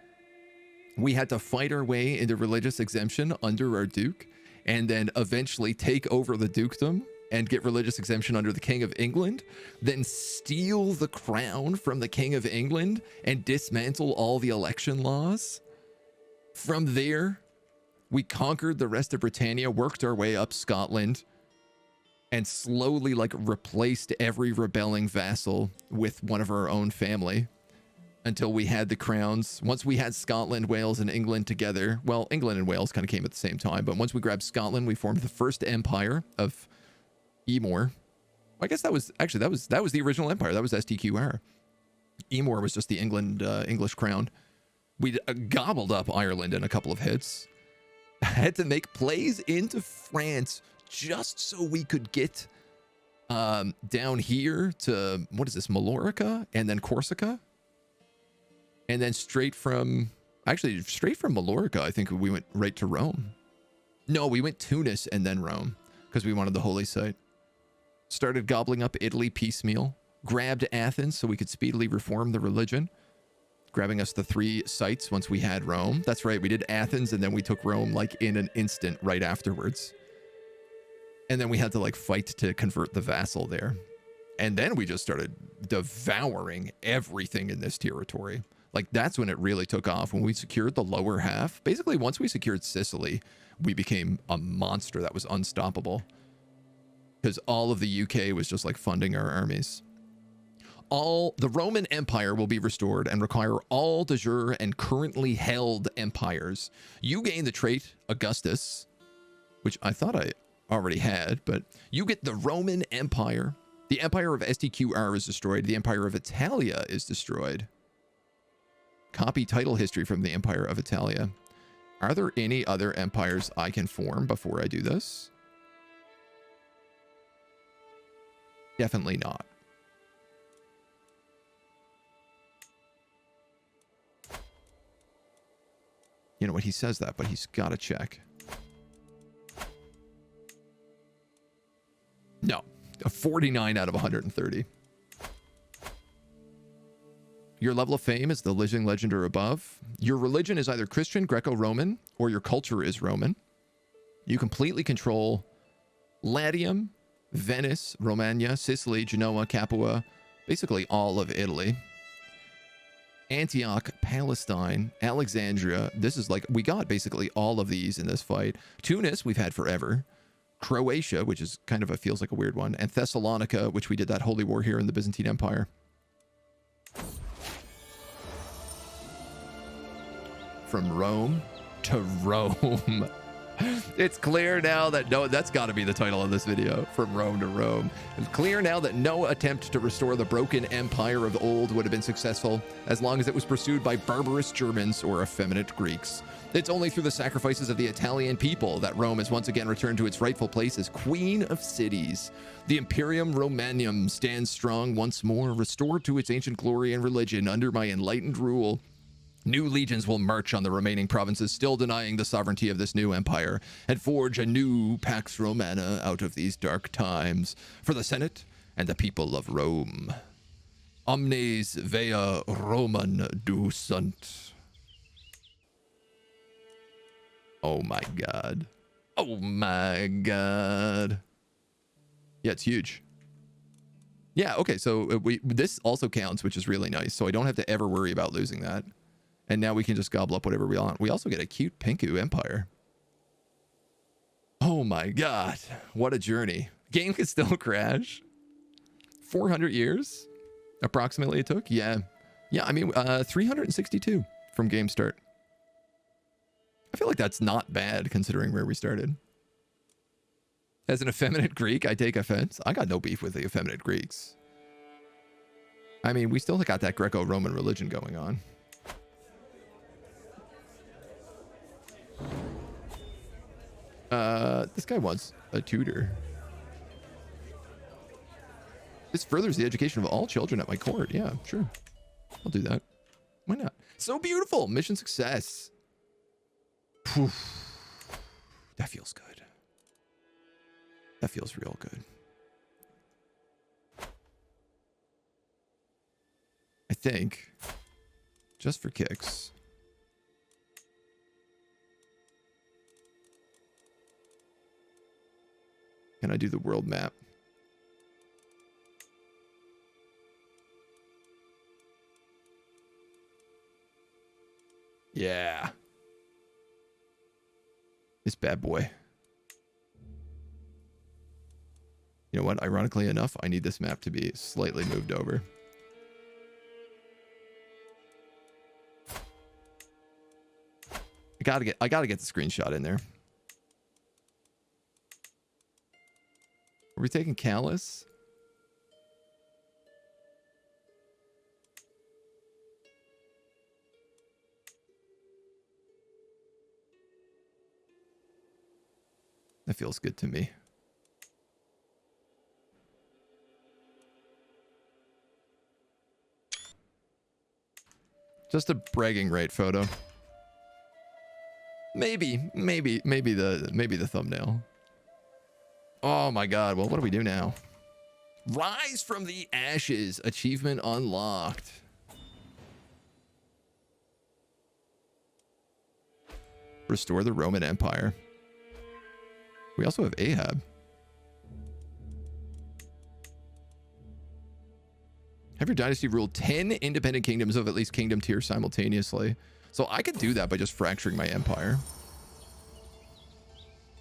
S1: We had to fight our way into religious exemption under our duke, and then eventually take over the dukedom and get religious exemption under the King of England, then steal the crown from the King of England and dismantle all the election laws. From there, we conquered the rest of Britannia, worked our way up Scotland, and slowly replaced every rebelling vassal with one of our own family until we had the crowns. Once we had Scotland, Wales, and England together, well, England and Wales kind of came at the same time, but once we grabbed Scotland, we formed the first empire of Emor. I guess that was the original empire. That was STQR. Emor was just the English crown. We gobbled up Ireland in a couple of hits. Had to make plays into France just so we could get down here to, what is this, Mallorca, and then Corsica, and then straight from Mallorca, I think we went right to Rome. No, we went Tunis and then Rome because we wanted the holy site. Started gobbling up Italy piecemeal, grabbed Athens so we could speedily reform the religion, grabbing us the 3 sites once we had Rome. That's right, we did Athens and then we took Rome in an instant right afterwards. And then we had to fight to convert the vassal there. And then we just started devouring everything in this territory. That's when it really took off, when we secured the lower half. Basically, once we secured Sicily, we became a monster that was unstoppable. Because all of the UK was just funding our armies. The Roman Empire will be restored and require all de jure and currently held empires. You gain the trait Augustus, which I thought I already had, but you get the Roman Empire. The Empire of STQR is destroyed. The Empire of Italia is destroyed. Copy title history from the Empire of Italia. Are there any other empires I can form before I do this? Definitely not. You know what? He says that, but he's got to check. No. A 49 out of 130. Your level of fame is the living legend or above. Your religion is either Christian, Greco-Roman, or your culture is Roman. You completely control Latium, Venice, Romagna, Sicily, Genoa, Capua, basically all of Italy. Antioch, Palestine, Alexandria. This is we got basically all of these in this fight. Tunis, we've had forever. Croatia, which is kind of feels like a weird one. And Thessalonica, which we did that holy war here in the Byzantine Empire. From Rome to Rome. It's clear now that that's got to be the title of this video. From Rome to Rome. It's clear now that no attempt to restore the broken empire of old would have been successful as long as it was pursued by barbarous Germans or effeminate Greeks. It's only through the sacrifices of the Italian people that Rome has once again returned to its rightful place as Queen of Cities. The Imperium Romanium stands strong once more, restored to its ancient glory and religion under my enlightened rule. New legions will march on the remaining provinces, still denying the sovereignty of this new empire, and forge a new Pax Romana out of these dark times for the Senate and the people of Rome. Omnes vea Roman ducunt. Oh my god. Oh my god. Yeah, it's huge. Yeah, okay, so this also counts, which is really nice, so I don't have to ever worry about losing that. And now we can just gobble up whatever we want. We also get a cute Pinku Empire. Oh my god. What a journey. Game could still crash. 400 years? Approximately it took? Yeah. Yeah, I mean, 362 from game start. I feel like that's not bad considering where we started. As an effeminate Greek, I take offense. I got no beef with the effeminate Greeks. I mean, we still got that Greco-Roman religion going on. This guy wants a tutor. This furthers the education of all children at my court. Yeah, sure. I'll do that. Why not? So beautiful. Mission success. Poof. That feels good. That feels real good. I think, just for kicks, can I do the world map? Yeah. This bad boy. You know what? Ironically enough, I need this map to be slightly moved over. I gotta get the screenshot in there. Are we taking Callus? That feels good to me. Just a bragging right photo. Maybe the thumbnail. Oh my god. Well, what do we do now? Rise from the ashes. Achievement unlocked. Restore the Roman Empire. We also have Ahab. Have your dynasty rule 10 independent kingdoms of at least kingdom tier simultaneously. So I could do that by just fracturing my empire.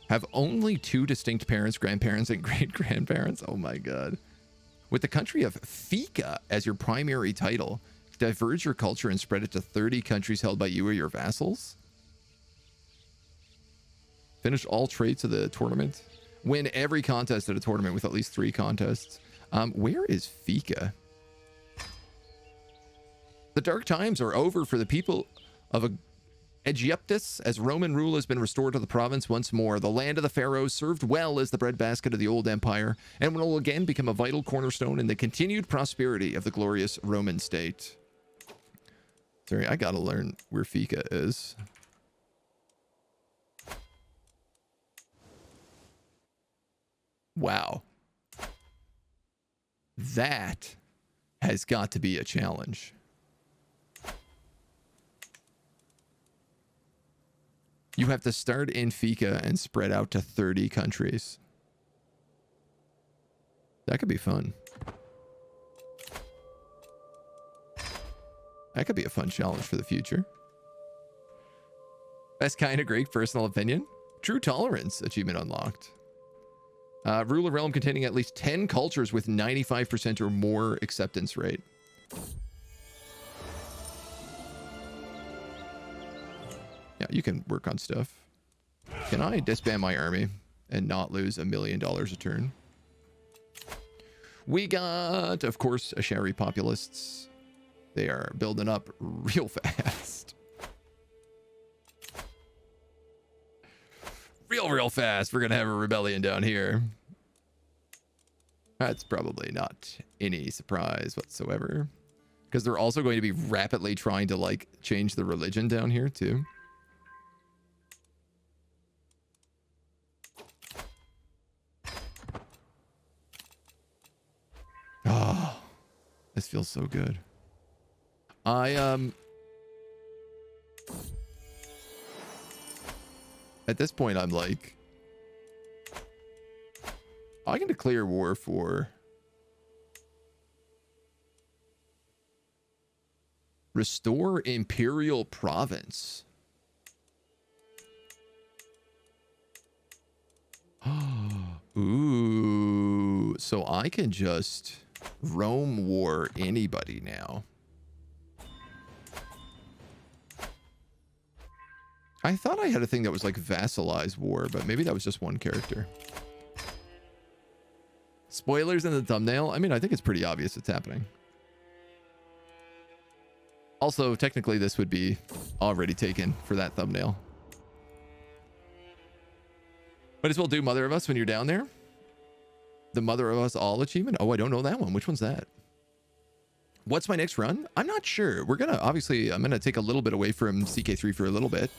S1: Have only 2 distinct parents, grandparents, and great-grandparents. Oh my god. With the country of Fika as your primary title, diverge your culture and spread it to 30 countries held by you or your vassals. Finish all traits of the tournament. Win every contest at a tournament with at least 3 contests. Where is Fika? The dark times are over for the people of Aegyptus, as Roman rule has been restored to the province once more. The land of the pharaohs served well as the breadbasket of the old empire, and will again become a vital cornerstone in the continued prosperity of the glorious Roman state. Sorry, I gotta learn where Fika is. Wow. That has got to be a challenge. You have to start in Fika and spread out to 30 countries. That could be fun. That could be a fun challenge for the future. Best kind of Greek personal opinion? True tolerance achievement unlocked. Rule a realm containing at least 10 cultures with 95% or more acceptance rate. Yeah, you can work on stuff. Can I disband my army and not lose $1 million a turn? We got, of course, Ashari populists. They are building up real fast. Real fast. We're going to have a rebellion down here. That's probably not any surprise whatsoever. Because they're also going to be rapidly trying to, like, change the religion down here, too. Oh, this feels so good. At this point, I'm like, I can declare war for Restore Imperial Province. Ooh, so I can just Rome war anybody now. I thought I had a thing that was like vassalize war, but maybe that was just one character. Spoilers in the thumbnail? I mean, I think it's pretty obvious it's happening. Also, technically, this would be already taken for that thumbnail. Might as well do Mother of Us when you're down there. The Mother of Us All achievement? Oh, I don't know that one. Which one's that? What's my next run? I'm not sure. We're gonna, obviously, I'm gonna take a little bit away from CK3 for a little bit.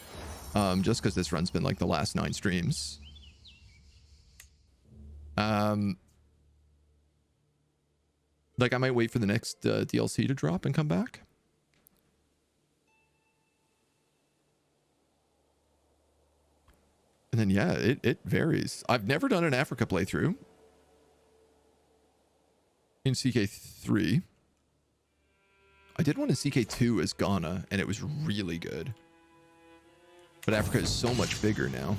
S1: Just because this run's been like the last 9 streams. Like I might wait for the next DLC to drop and come back. And then, yeah, it varies. I've never done an Africa playthrough in CK3. I did one in CK2 as Ghana, and it was really good. But Africa is so much bigger now.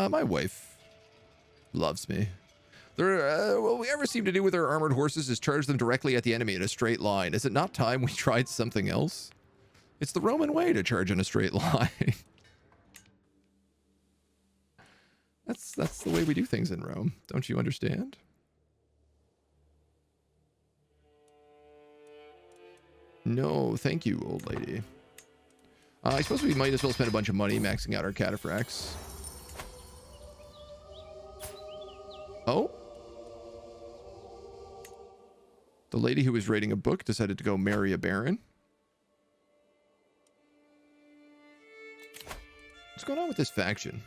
S1: My wife loves me. What we ever seem to do with our armored horses is charge them directly at the enemy in a straight line. Is it not time we tried something else? It's the Roman way to charge in a straight line. That's the way we do things in Rome. Don't you understand? No, thank you, old lady. I suppose we might as well spend a bunch of money maxing out our cataphracts. Oh. The lady who was writing a book decided to go marry a baron. What's going on with this faction?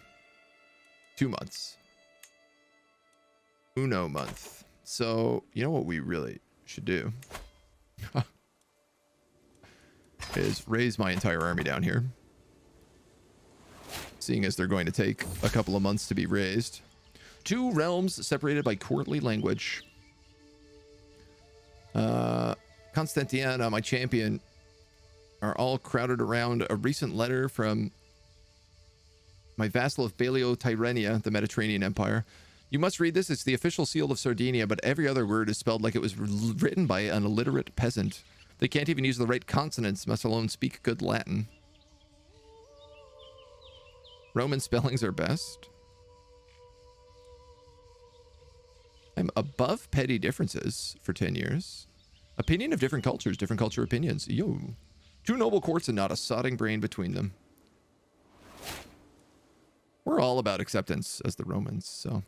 S1: 2 months. Uno month. So, you know what we really should do? Is raise my entire army down here. Seeing as they're going to take a couple of months to be raised. 2 realms separated by courtly language. Constantiana, my champion, are all crowded around a recent letter from my vassal of Balio Tyrrhenia, the Mediterranean Empire. You must read this. It's the official seal of Sardinia, but every other word is spelled like it was written by an illiterate peasant. They can't even use the right consonants, must alone speak good Latin. Roman spellings are best. I'm above petty differences for 10 years. Opinion of different cultures, different culture opinions. Yo. 2 noble courts and not a sodding brain between them. We're all about acceptance as the Romans, so.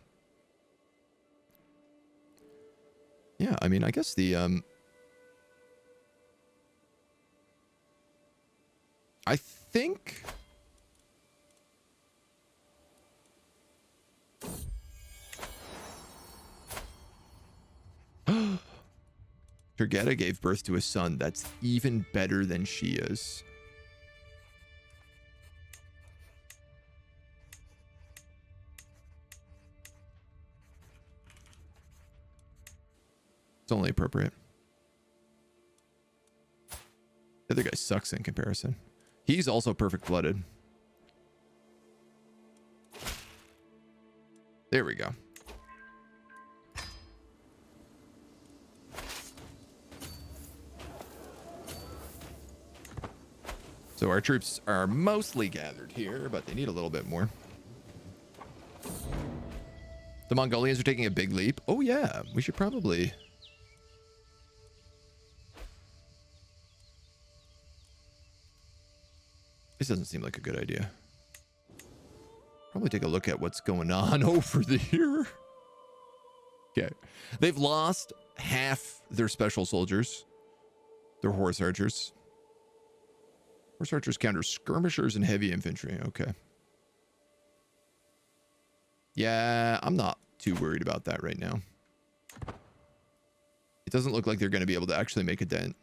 S1: Yeah, I mean, I guess the, I think Turgetta gave birth to a son that's even better than she is. It's only appropriate. The other guy sucks in comparison. He's also perfect-blooded. There we go. So our troops are mostly gathered here, but they need a little bit more. The Mongolians are taking a big leap. Oh yeah, we should probably... This doesn't seem like a good idea. Probably take a look at what's going on over here. Okay. They've lost half their special soldiers. Their horse archers. Horse archers counter skirmishers and heavy infantry. Okay. Yeah, I'm not too worried about that right now. It doesn't look like they're going to be able to actually make a dent.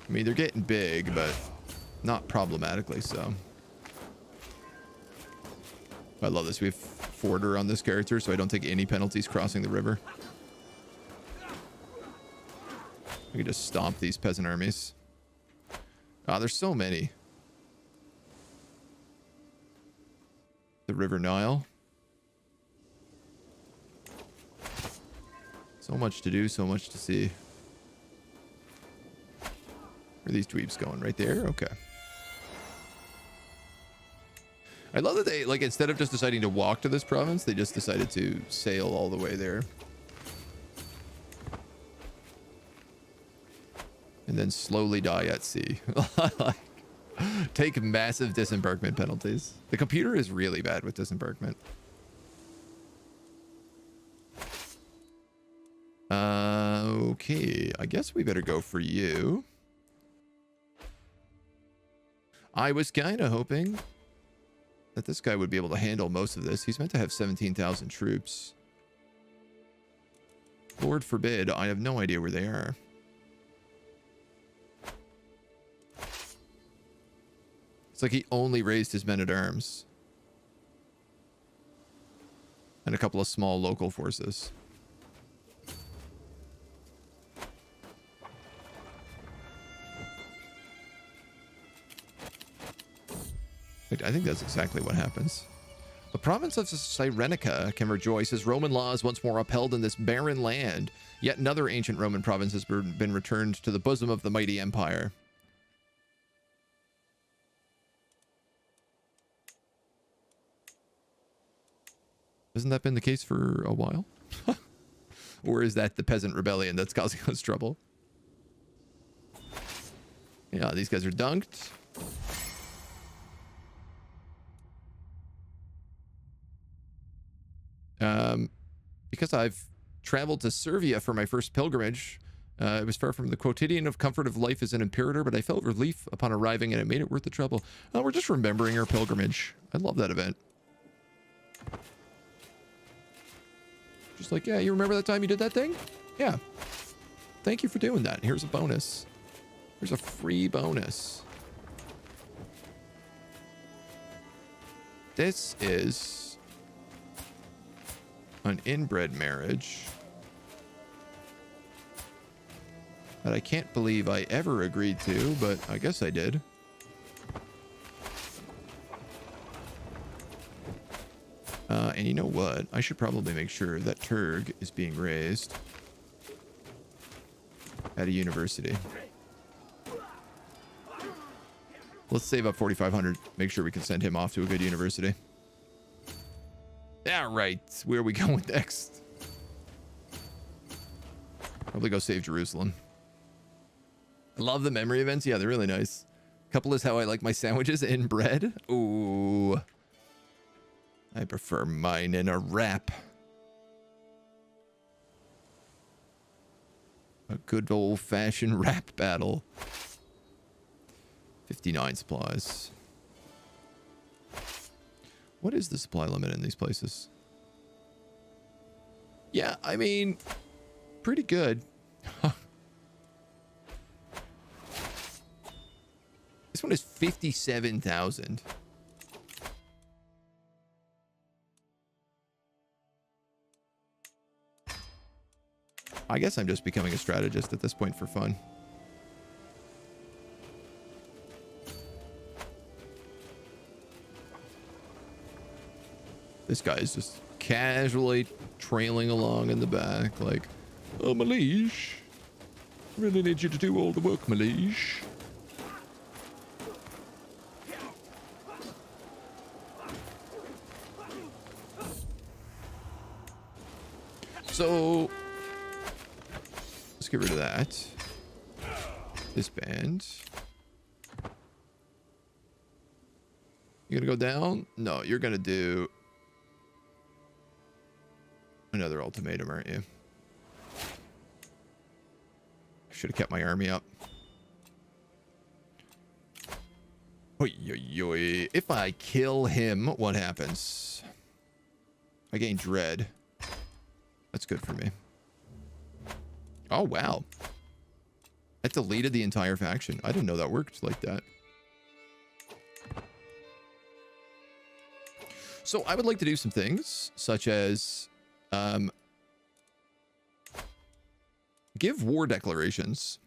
S1: I mean, they're getting big, but not problematically so. I love this. We have Forder on this character, so I don't take any penalties crossing the river. We can just stomp these peasant armies. Ah, there's so many. The River Nile. So much to do, so much to see. Where are these dweebs going? Right there? Okay. I love that they, like, instead of just deciding to walk to this province, they just decided to sail all the way there. And then slowly die at sea. Take massive disembarkment penalties. The computer is really bad with disembarkment. Okay, I guess we better go for you. I was kind of hoping that this guy would be able to handle most of this. He's meant to have 17,000 troops. Lord forbid, I have no idea where they are. It's like he only raised his men-at-arms. And a couple of small local forces. I think that's exactly what happens. The province of Cyrenica can rejoice as Roman law is once more upheld in this barren land. Yet another ancient Roman province has been returned to the bosom of the mighty empire. Hasn't that been the case for a while? Or is that the peasant rebellion that's causing us trouble? Yeah, these guys are dunked. Because I've traveled to Servia for my first pilgrimage, it was far from the quotidian of comfort of life as an imperator, but I felt relief upon arriving and it made it worth the trouble. Oh, we're just remembering our pilgrimage. I love that event. Just like, yeah, you remember that time you did that thing? Yeah. Thank you for doing that. Here's a bonus. Here's a free bonus. This is an inbred marriage that I can't believe I ever agreed to, but I guess I did. And you know what? I should probably make sure that Turg is being raised at a university. Let's save up 4,500. Make sure we can send him off to a good university. All right, where are we going next? Probably go save Jerusalem. I love the memory events. Yeah, they're really nice. Couple is how I like my sandwiches in bread. Ooh. I prefer mine in a wrap. A good old-fashioned rap battle. 59 supplies. What is the supply limit in these places? Yeah, I mean, pretty good. This one is 57,000. I guess I'm just becoming a strategist at this point for fun. This guy is just casually trailing along in the back like, oh, my liege. Really need you to do all the work, my liege. So, let's get rid of that. This band. You gonna go down? No, you're gonna do another ultimatum, aren't you? I should have kept my army up. Oy, oy, oy. If I kill him, what happens? I gain dread. That's good for me. Oh, wow. That deleted the entire faction. I didn't know that worked like that. So I would like to do some things such as give war declarations.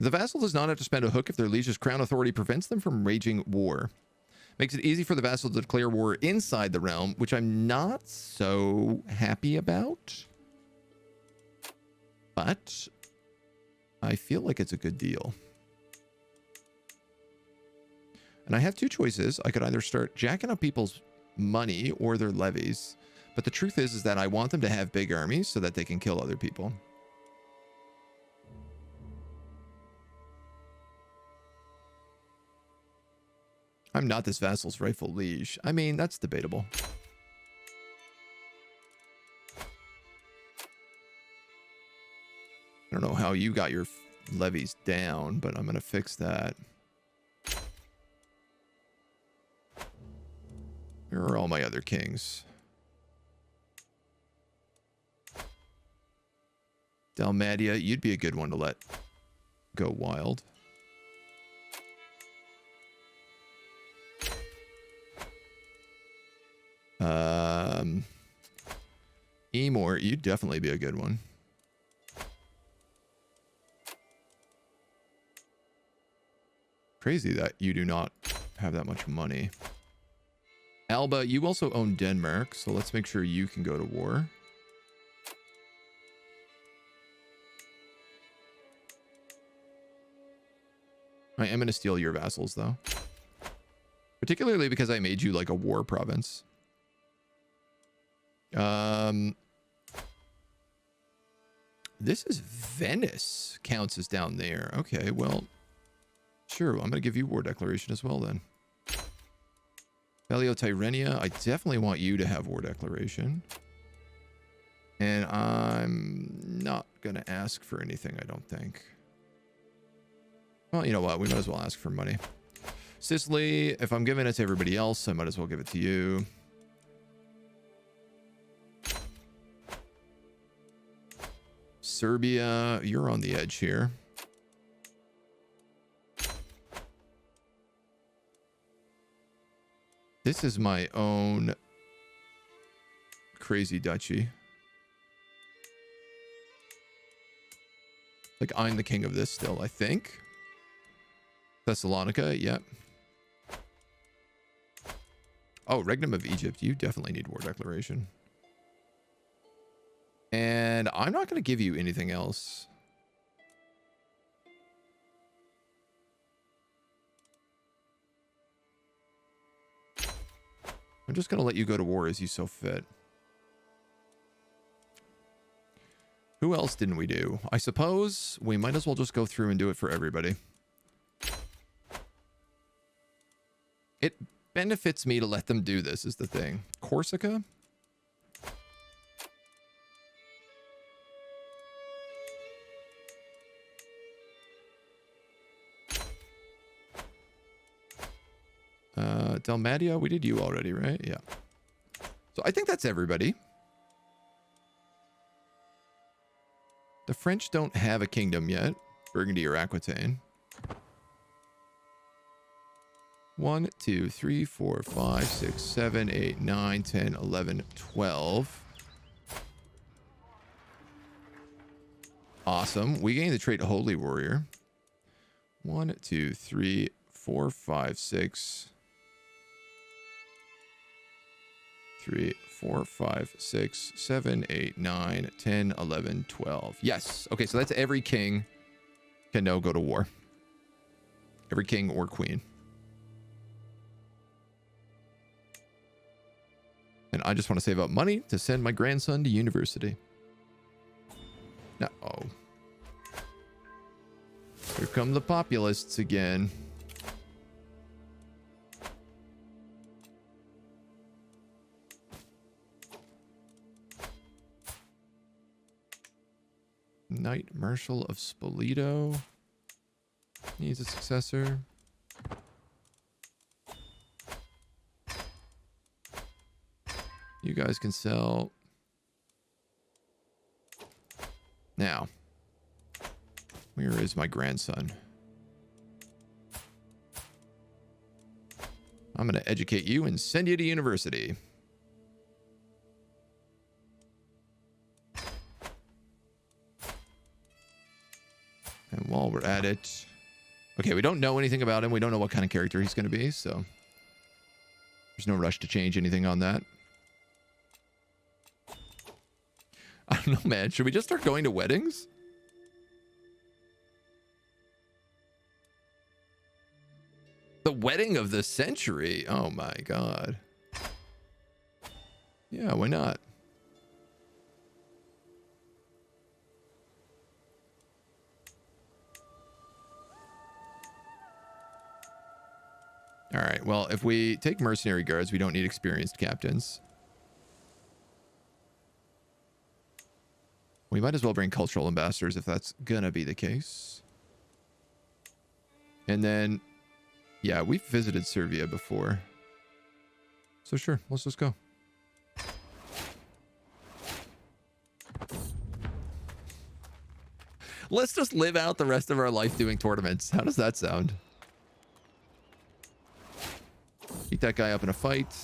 S1: The vassal does not have to spend a hook if their liege's crown authority prevents them from waging war. Makes it easy for the vassal to declare war inside the realm, which I'm not so happy about. But I feel like it's a good deal. And I have two choices. I could either start jacking up people's money or their levies. But the truth is that I want them to have big armies so that they can kill other people. I'm not this vassal's rightful liege. I mean, that's debatable. I don't know how you got your levies down, but I'm going to fix that. Where are all my other kings? Dalmatia, you'd be a good one to let go wild. Emor, you'd definitely be a good one. Crazy that you do not have that much money. Alba, you also own Denmark, so let's make sure you can go to war. I am going to steal your vassals, though. Particularly because I made you like a war province. This is Venice. Counts as down there. Okay, well, sure. I'm going to give you war declaration as well, then. Valio Tyrrhenia, I definitely want you to have war declaration. And I'm not going to ask for anything, I don't think. Well, you know what? We might as well ask for money. Sicily, if I'm giving it to everybody else, I might as well give it to you. Serbia, you're on the edge here. This is my own crazy duchy. Like, I'm the king of this still, I think. Thessalonica, yep. Oh, Regnum of Egypt, you definitely need war declaration. And I'm not going to give you anything else. I'm just going to let you go to war as you so fit. Who else didn't we do? I suppose we might as well just go through and do it for everybody. It benefits me to let them do this, is the thing. Corsica? Dalmatia, we did you already, right? Yeah. So I think that's everybody. The French don't have a kingdom yet. Burgundy or Aquitaine. 1, 2, 3, 4, 5, 6, 7, 8, 9, 10, 11, 12. Awesome. We gained the trait Holy Warrior. 1, 2, 3, 4, 5, 6. 3, 4, 5, 6, 7, 8, 9, 10, 11, 12. Yes. Okay, so that's every king can now go to war. Every king or queen. And I just want to save up money to send my grandson to university. Uh-oh. Here come the populists again. Knight Marshal of Spoleto needs a successor. You guys can sell. Now, where is my grandson? I'm I'm going to educate you and send you to university. And while we're at it, okay, we don't know anything about him. We don't know what kind of character he's going to be, so there's no rush to change anything on that. I don't know, man. Should we just start going to weddings? The wedding of the century. Oh my God. Yeah, why not? All right, well, if we take mercenary guards, we don't need experienced captains. We might as well bring cultural ambassadors if that's gonna be the case. And then, yeah, we've visited Serbia before. So sure, let's just go. Let's just live out the rest of our life doing tournaments. How does that sound? Beat that guy up in a fight.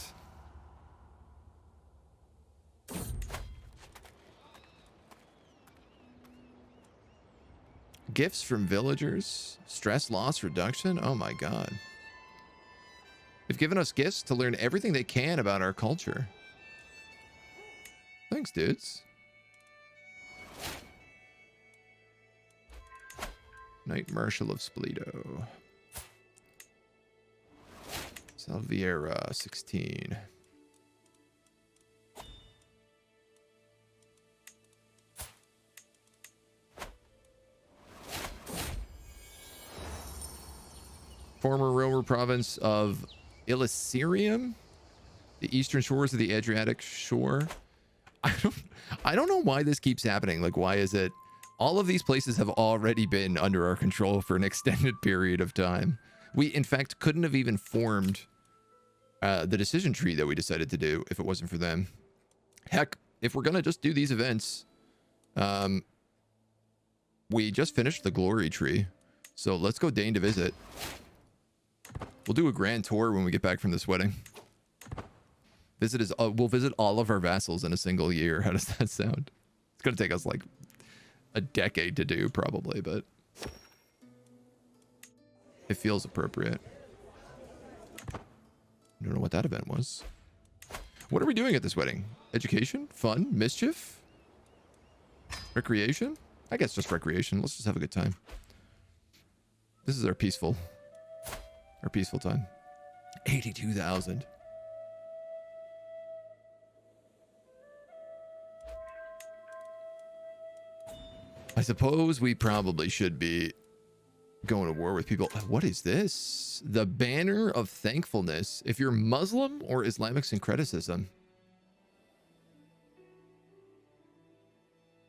S1: Gifts from villagers. Stress loss reduction. Oh my God. They've given us gifts to learn everything they can about our culture. Thanks, dudes. Knight Marshal of Spleeto. Salviera 16. Former Romer province of Illyricum, the eastern shores of the Adriatic shore. I don't know why this keeps happening. Like, why is it? All of these places have already been under our control for an extended period of time. We, in fact, couldn't have even formed the decision tree that we decided to do if it wasn't for them. Heck, if we're gonna just do these events, we just finished the glory tree, so let's go deign to visit. We'll do a grand tour when we get back from this wedding. We'll visit all of our vassals in a single year. How does that sound? It's gonna take us like a decade to do, probably, but it feels appropriate. I don't know what that event was. What are we doing at this wedding? Education? Fun? Mischief? Recreation? I guess just recreation. Let's just have a good time. This is our peaceful time. 82,000. I suppose we probably should be going to war with people. What is this? The banner of thankfulness. If you're Muslim or Islamic syncretism.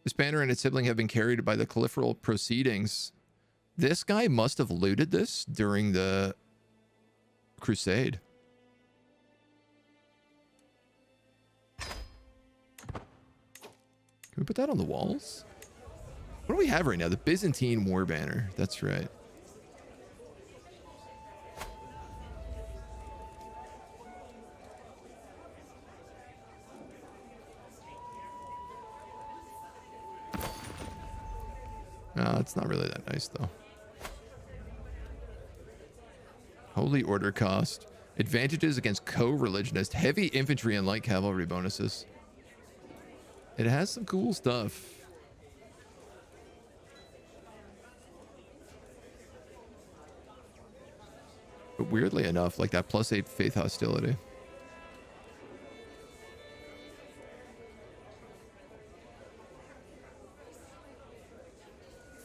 S1: This banner and its sibling have been carried by the caliphal proceedings. This guy must have looted this during the crusade. Can we put that on the walls? What do we have right now? The Byzantine war banner. That's right. No, it's not really that nice, though. Holy Order cost. Advantages against co-religionists. Heavy infantry and light cavalry bonuses. It has some cool stuff. But weirdly enough, like that +8 faith hostility.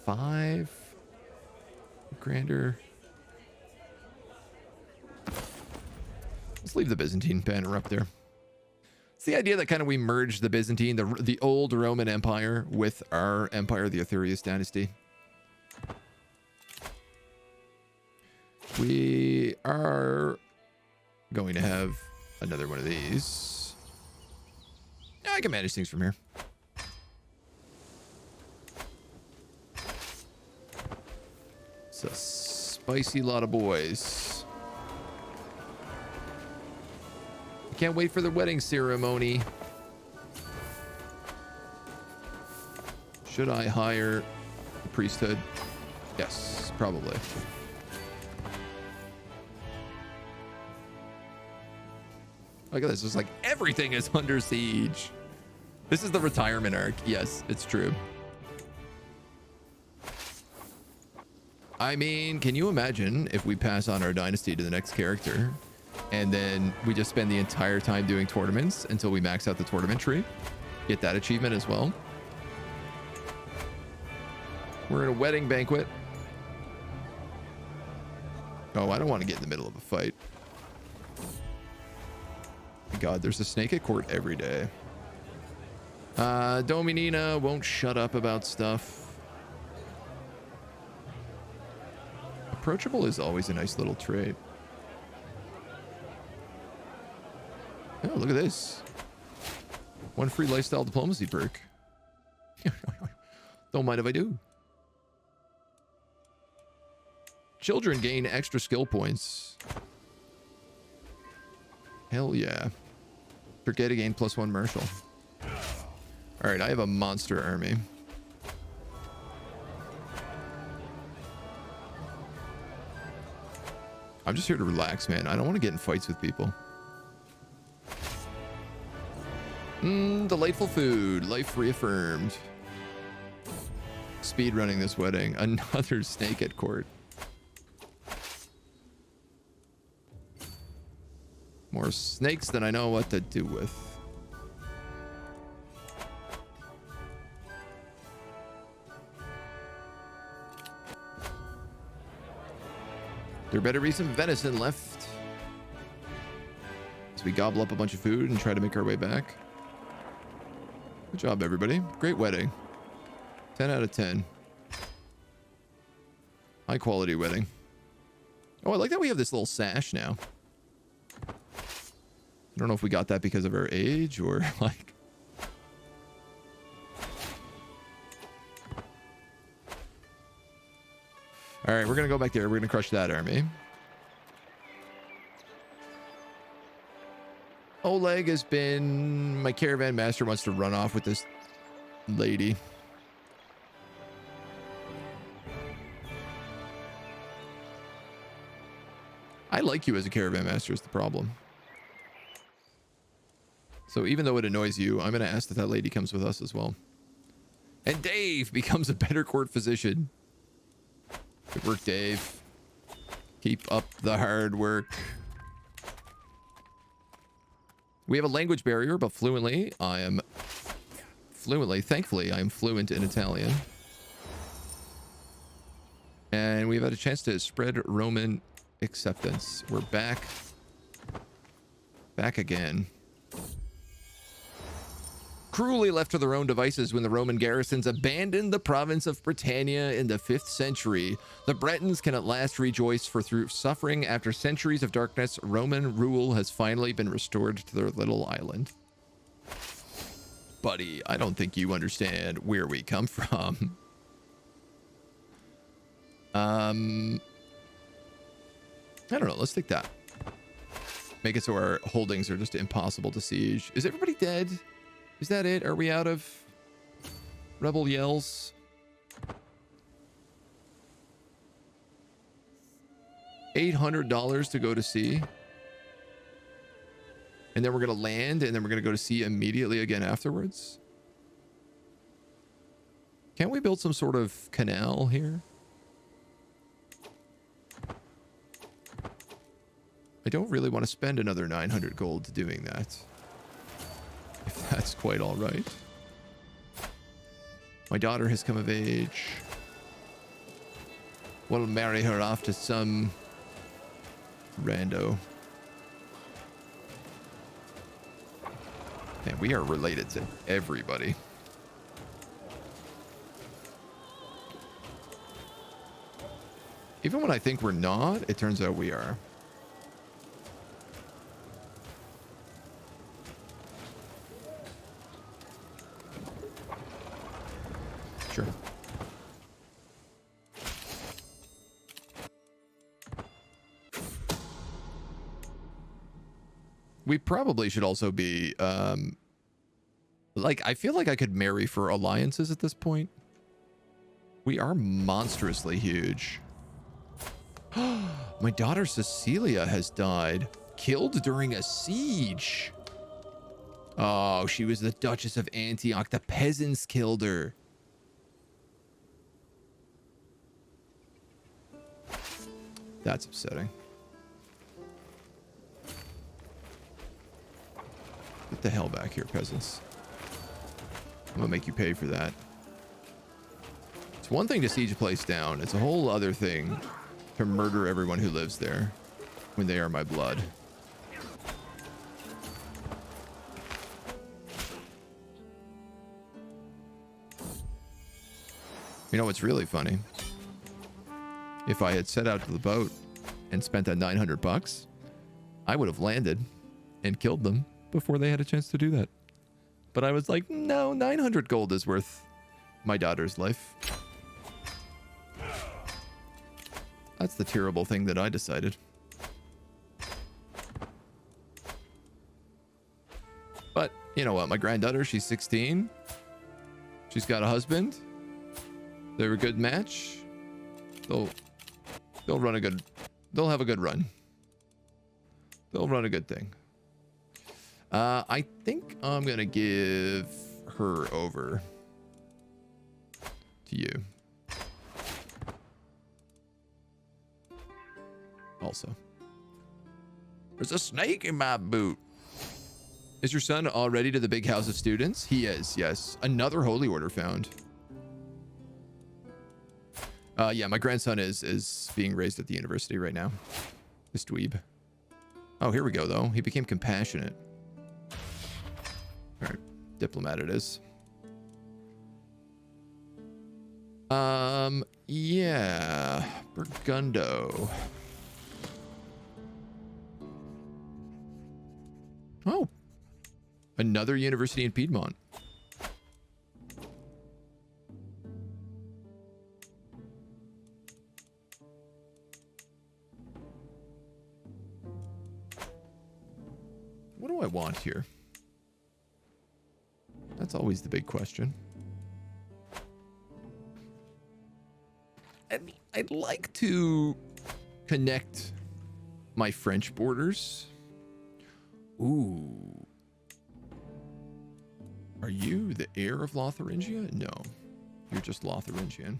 S1: Five grander. Let's leave the Byzantine banner up there. It's the idea that kind of we merged the Byzantine, the old Roman Empire, with our empire, the Arthurius dynasty. We are going to have another one of these. Yeah, I can manage things from here. It's a spicy lot of boys. Can't wait for the wedding ceremony. Should I hire the priesthood? Yes, probably. Look at this. It's like everything is under siege. This is the retirement arc. Yes, it's true. I mean, can you imagine if we pass on our dynasty to the next character and then we just spend the entire time doing tournaments until we max out the tournament tree? Get that achievement as well. We're in a wedding banquet. Oh, I don't want to get in the middle of a fight. God, there's a snake at court every day. Dominina won't shut up about stuff. Approachable is always a nice little trait. Oh, look at this. One free lifestyle diplomacy perk. Don't mind if I do. Children gain extra skill points. Hell yeah. Forget again +1 Marshal. All right, I have a monster army. I'm just here to relax, man. I don't want to get in fights with people. Delightful food. Life reaffirmed. Speed running this wedding. Another snake at court. More snakes than I know what to do with. There better be some venison left. So we gobble up a bunch of food and try to make our way back. Good job, everybody. Great wedding. 10 out of 10. High quality wedding. Oh, I like that we have this little sash now. I don't know if we got that because of our age or like... All right, we're going to go back there. We're going to crush that army. Oleg has been... My caravan master wants to run off with this lady. I like you as a caravan master is the problem. So even though it annoys you, I'm going to ask that that lady comes with us as well. And Dave becomes a better court physician. Good work, Dave. Keep up the hard work. We have a language barrier, but thankfully, I am fluent in Italian. And we've had a chance to spread Roman acceptance. We're back. Back again. Cruelly left to their own devices when the Roman garrisons abandoned the province of Britannia in the 5th century, the Bretons can at last rejoice, for through suffering after centuries of darkness, Roman rule has finally been restored to their little island. Buddy, I don't think you understand where we come from. I don't know. Let's take that. Make it so our holdings are just impossible to siege. Is everybody dead? Is that it? Are we out of rebel yells? $800 to go to sea. And then we're going to land and then we're going to go to sea immediately again afterwards. Can't we build some sort of canal here? I don't really want to spend another 900 gold doing that. If that's quite all right. My daughter has come of age. We'll marry her off to some rando. Man, we are related to everybody. Even when I think we're not, it turns out we are. Sure. We probably should also be, like, I feel like I could marry for alliances at this point. We are monstrously huge. My daughter Cecilia has died. Killed during a siege. Oh, she was the Duchess of Antioch. The peasants killed her. That's upsetting. Get the hell back here, peasants. I'm gonna make you pay for that. It's one thing to siege a place down. It's a whole other thing to murder everyone who lives there when they are my blood. You know what's really funny? If I had set out to the boat and spent that 900 bucks, I would have landed and killed them before they had a chance to do that. But I was like, no, 900 gold is worth my daughter's life. That's the terrible thing that I decided. But you know what? My granddaughter, she's 16. She's got a husband. They're a good match. They'll run a good. They'll have a good run. They'll run a good thing. I think I'm gonna give her over to you. Also, there's a snake in my boot. Is your son already to the big house of students? He is, yes. Another holy order found. Yeah, my grandson is being raised at the university right now. This dweeb. Oh, here we go, though. He became compassionate. All right, diplomat it is. Yeah, Burgundo. Oh, another university in Piedmont. What do I want here? That's always the big question. I'd like to connect my French borders. Ooh. Are you the heir of Lotharingia? No. You're just Lotharingian.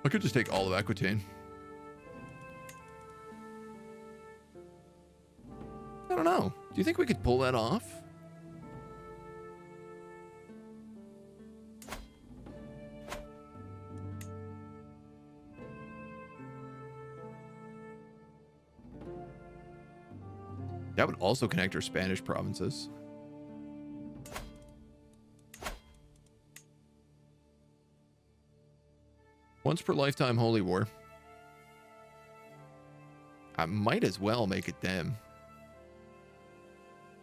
S1: I could just take all of Aquitaine. I don't know. Do you think we could pull that off? That would also connect our Spanish provinces. Once per lifetime holy war. I might as well make it them.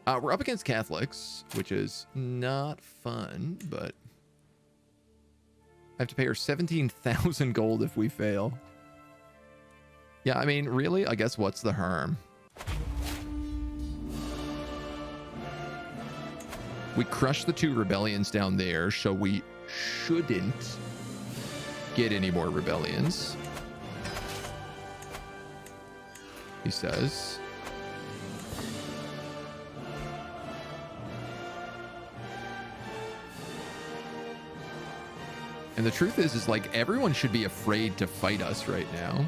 S1: We're up against Catholics, which is not fun, but I have to pay her 17,000 gold if we fail. Yeah, I mean, really? I guess what's the harm? We crushed the 2 rebellions down there, so we shouldn't get any more rebellions. He says. And the truth is like everyone should be afraid to fight us right now.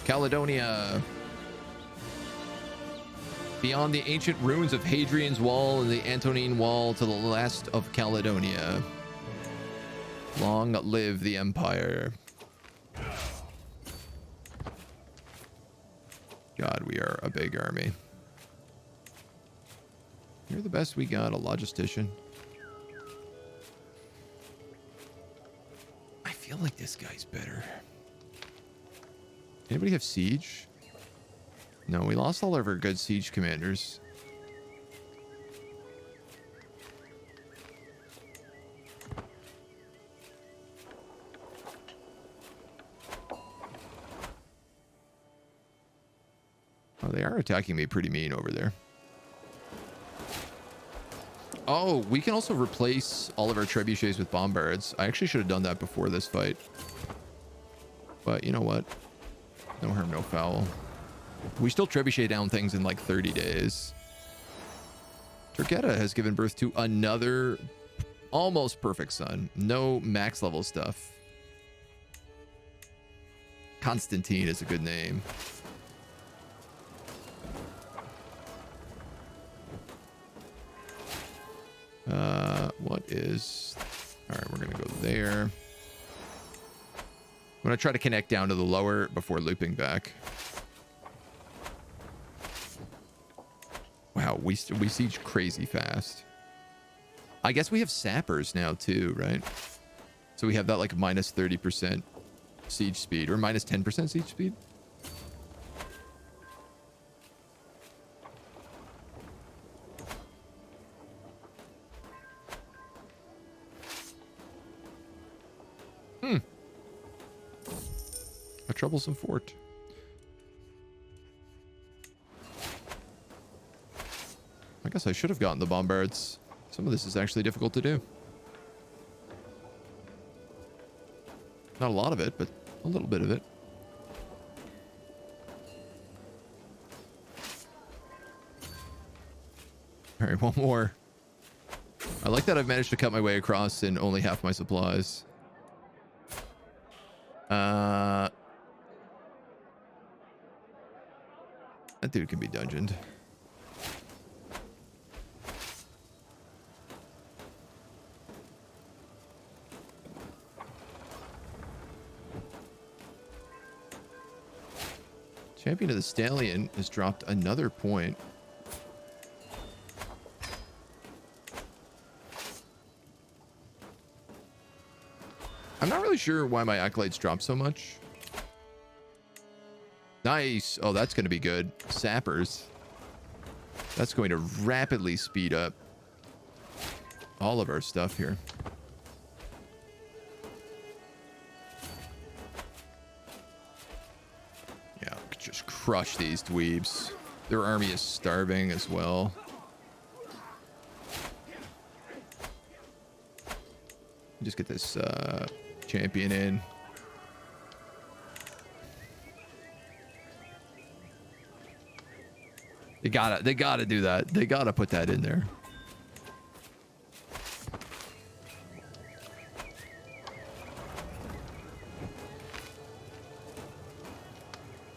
S1: Caledonia. Beyond the ancient ruins of Hadrian's Wall and the Antonine Wall to the last of Caledonia. Long live the Empire. God, we are a big army. You're the best we got, a logistician. feel like this guy's better. Anybody have siege? No, we lost all of our good siege commanders. Oh, they are attacking me pretty mean over there. Oh, we can also replace all of our trebuchets with bombards. I actually should have done that before this fight. But you know what? No harm, no foul. We still trebuchet down things in like 30 days. Turgetta has given birth to another almost perfect son. No max level stuff. Constantine is a good name. What is... All right, we're going to go there. I'm going to try to connect down to the lower before looping back. Wow, we siege crazy fast. I guess we have sappers now too, right? So we have that like minus 30% siege speed or minus 10% siege speed. A troublesome fort. I guess I should have gotten the bombards. Some of this is actually difficult to do. Not a lot of it, but a little bit of it. All right, one more. I like that I've managed to cut my way across in only half my supplies. That dude can be dungeoned. Champion of the Stallion has dropped another point. I'm not really sure why my accolades dropped so much. Nice. Oh, that's going to be good. Sappers. That's going to rapidly speed up all of our stuff here. Yeah, just crush these dweebs. Their army is starving as well. Just get this champion in. They gotta do that. They gotta put that in there.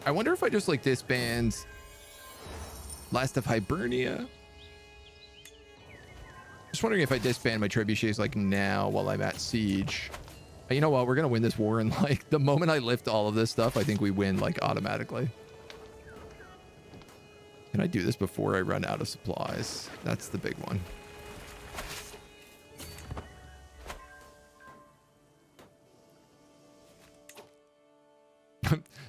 S1: I wonder if I just like disband Last of Hibernia. Just wondering if I disband my trebuchets like now while I'm at siege. You know what? We're gonna win this war, and like the moment I lift all of this stuff, I think we win like automatically. Can I do this before I run out of supplies? That's the big one.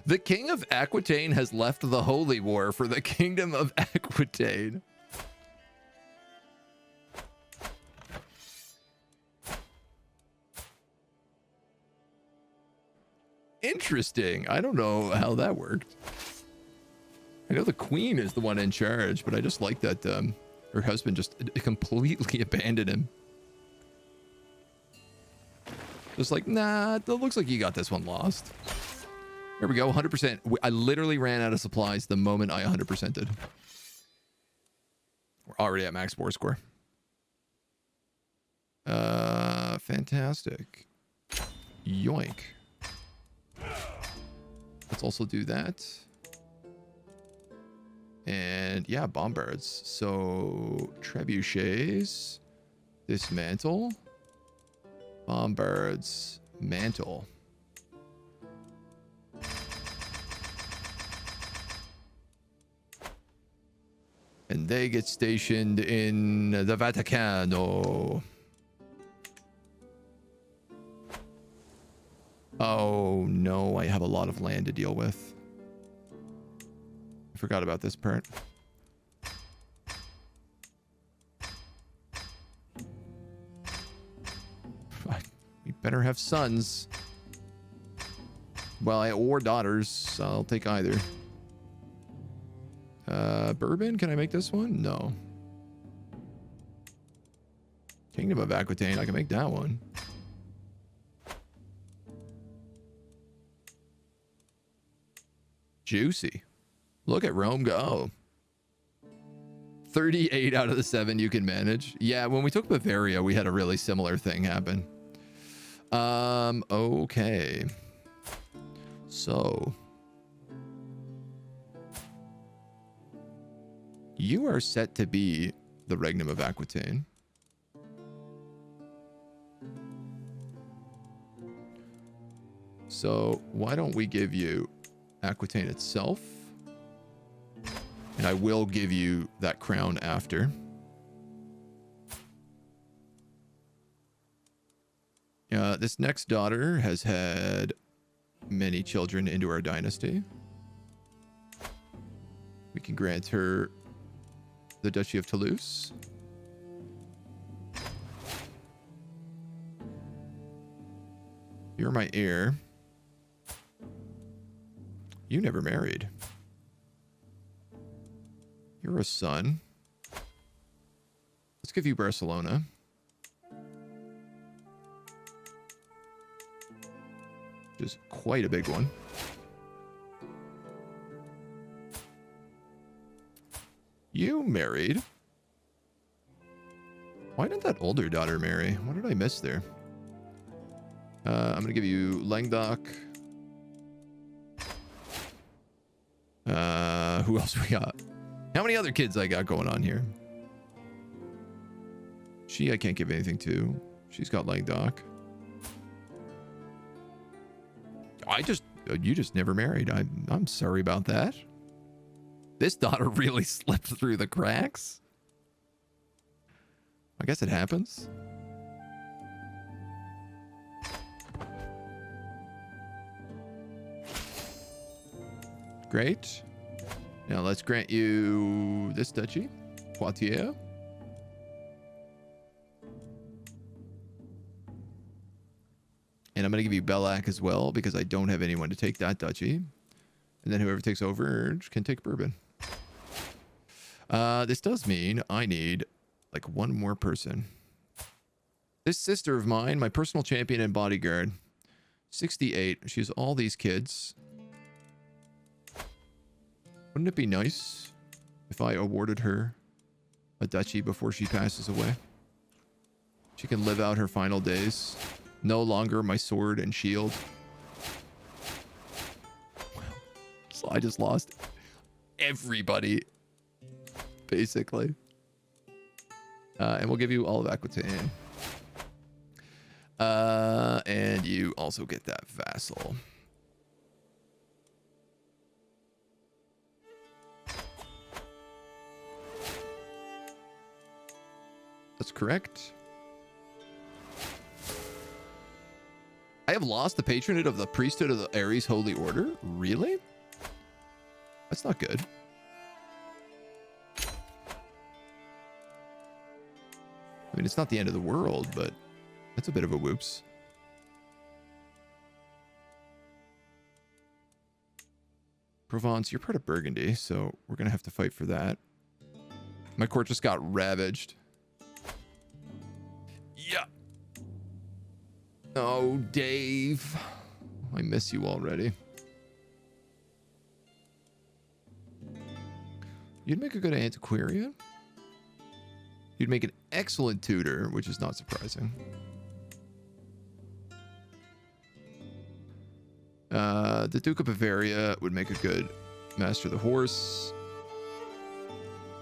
S1: The King of Aquitaine has left the Holy War for the Kingdom of Aquitaine. Interesting. I don't know how that worked. I know the queen is the one in charge, but I just like that her husband just completely abandoned him. Just like, nah, it looks like you got this one lost. Here we go, 100%. I literally ran out of supplies the moment I 100%ed. We're already at max war score. Fantastic. Yoink. Let's also do that. And yeah, bombards. So trebuchets, dismantle, bombards, mantle. And they get stationed in the Vaticano. Oh, no, I have a lot of land to deal with. I forgot about this part. We better have sons. Well, or daughters. I'll take either. Bourbon, can I make this one? No. Kingdom of Aquitaine, I can make that one. Juicy. Look at Rome go. 38 out of the 7 you can manage. Yeah, when we took Bavaria, we had a really similar thing happen. Okay. So. You are set to be the Regnum of Aquitaine. So, why don't we give you Aquitaine itself? And I will give you that crown after. This next daughter has had many children into our dynasty. We can grant her the Duchy of Toulouse. You're my heir. You never married. You're a son. Let's give you Barcelona. Which is quite a big one. You married. Why didn't that older daughter marry? What did I miss there? I'm going to give you Languedoc. Who else we got? How many other kids I got going on here? I can't give anything to. She's got Languedoc. You just never married. I'm sorry about that. This daughter really slipped through the cracks. I guess it happens. Great. Now let's grant you this duchy, Poitiers. And I'm going to give you Bellac as well because I don't have anyone to take that duchy. And then whoever takes over can take Bourbon. This does mean I need like one more person. This sister of mine, my personal champion and bodyguard, 68. She has all these kids. Wouldn't it be nice if I awarded her a duchy before she passes away? She can live out her final days. No longer my sword and shield. So I just lost everybody, basically. And we'll give you all of Aquitaine. And you also get that vassal. That's correct. I have lost the patronage of the priesthood of the Ares Holy Order? Really? That's not good. I mean, it's not the end of the world, but that's a bit of a whoops. Provence, you're part of Burgundy, so we're going to have to fight for that. My court just got ravaged. Yeah. Oh, Dave. I miss you already. You'd make a good antiquarian. You'd make an excellent tutor, which is not surprising. The Duke of Bavaria would make a good master of the horse.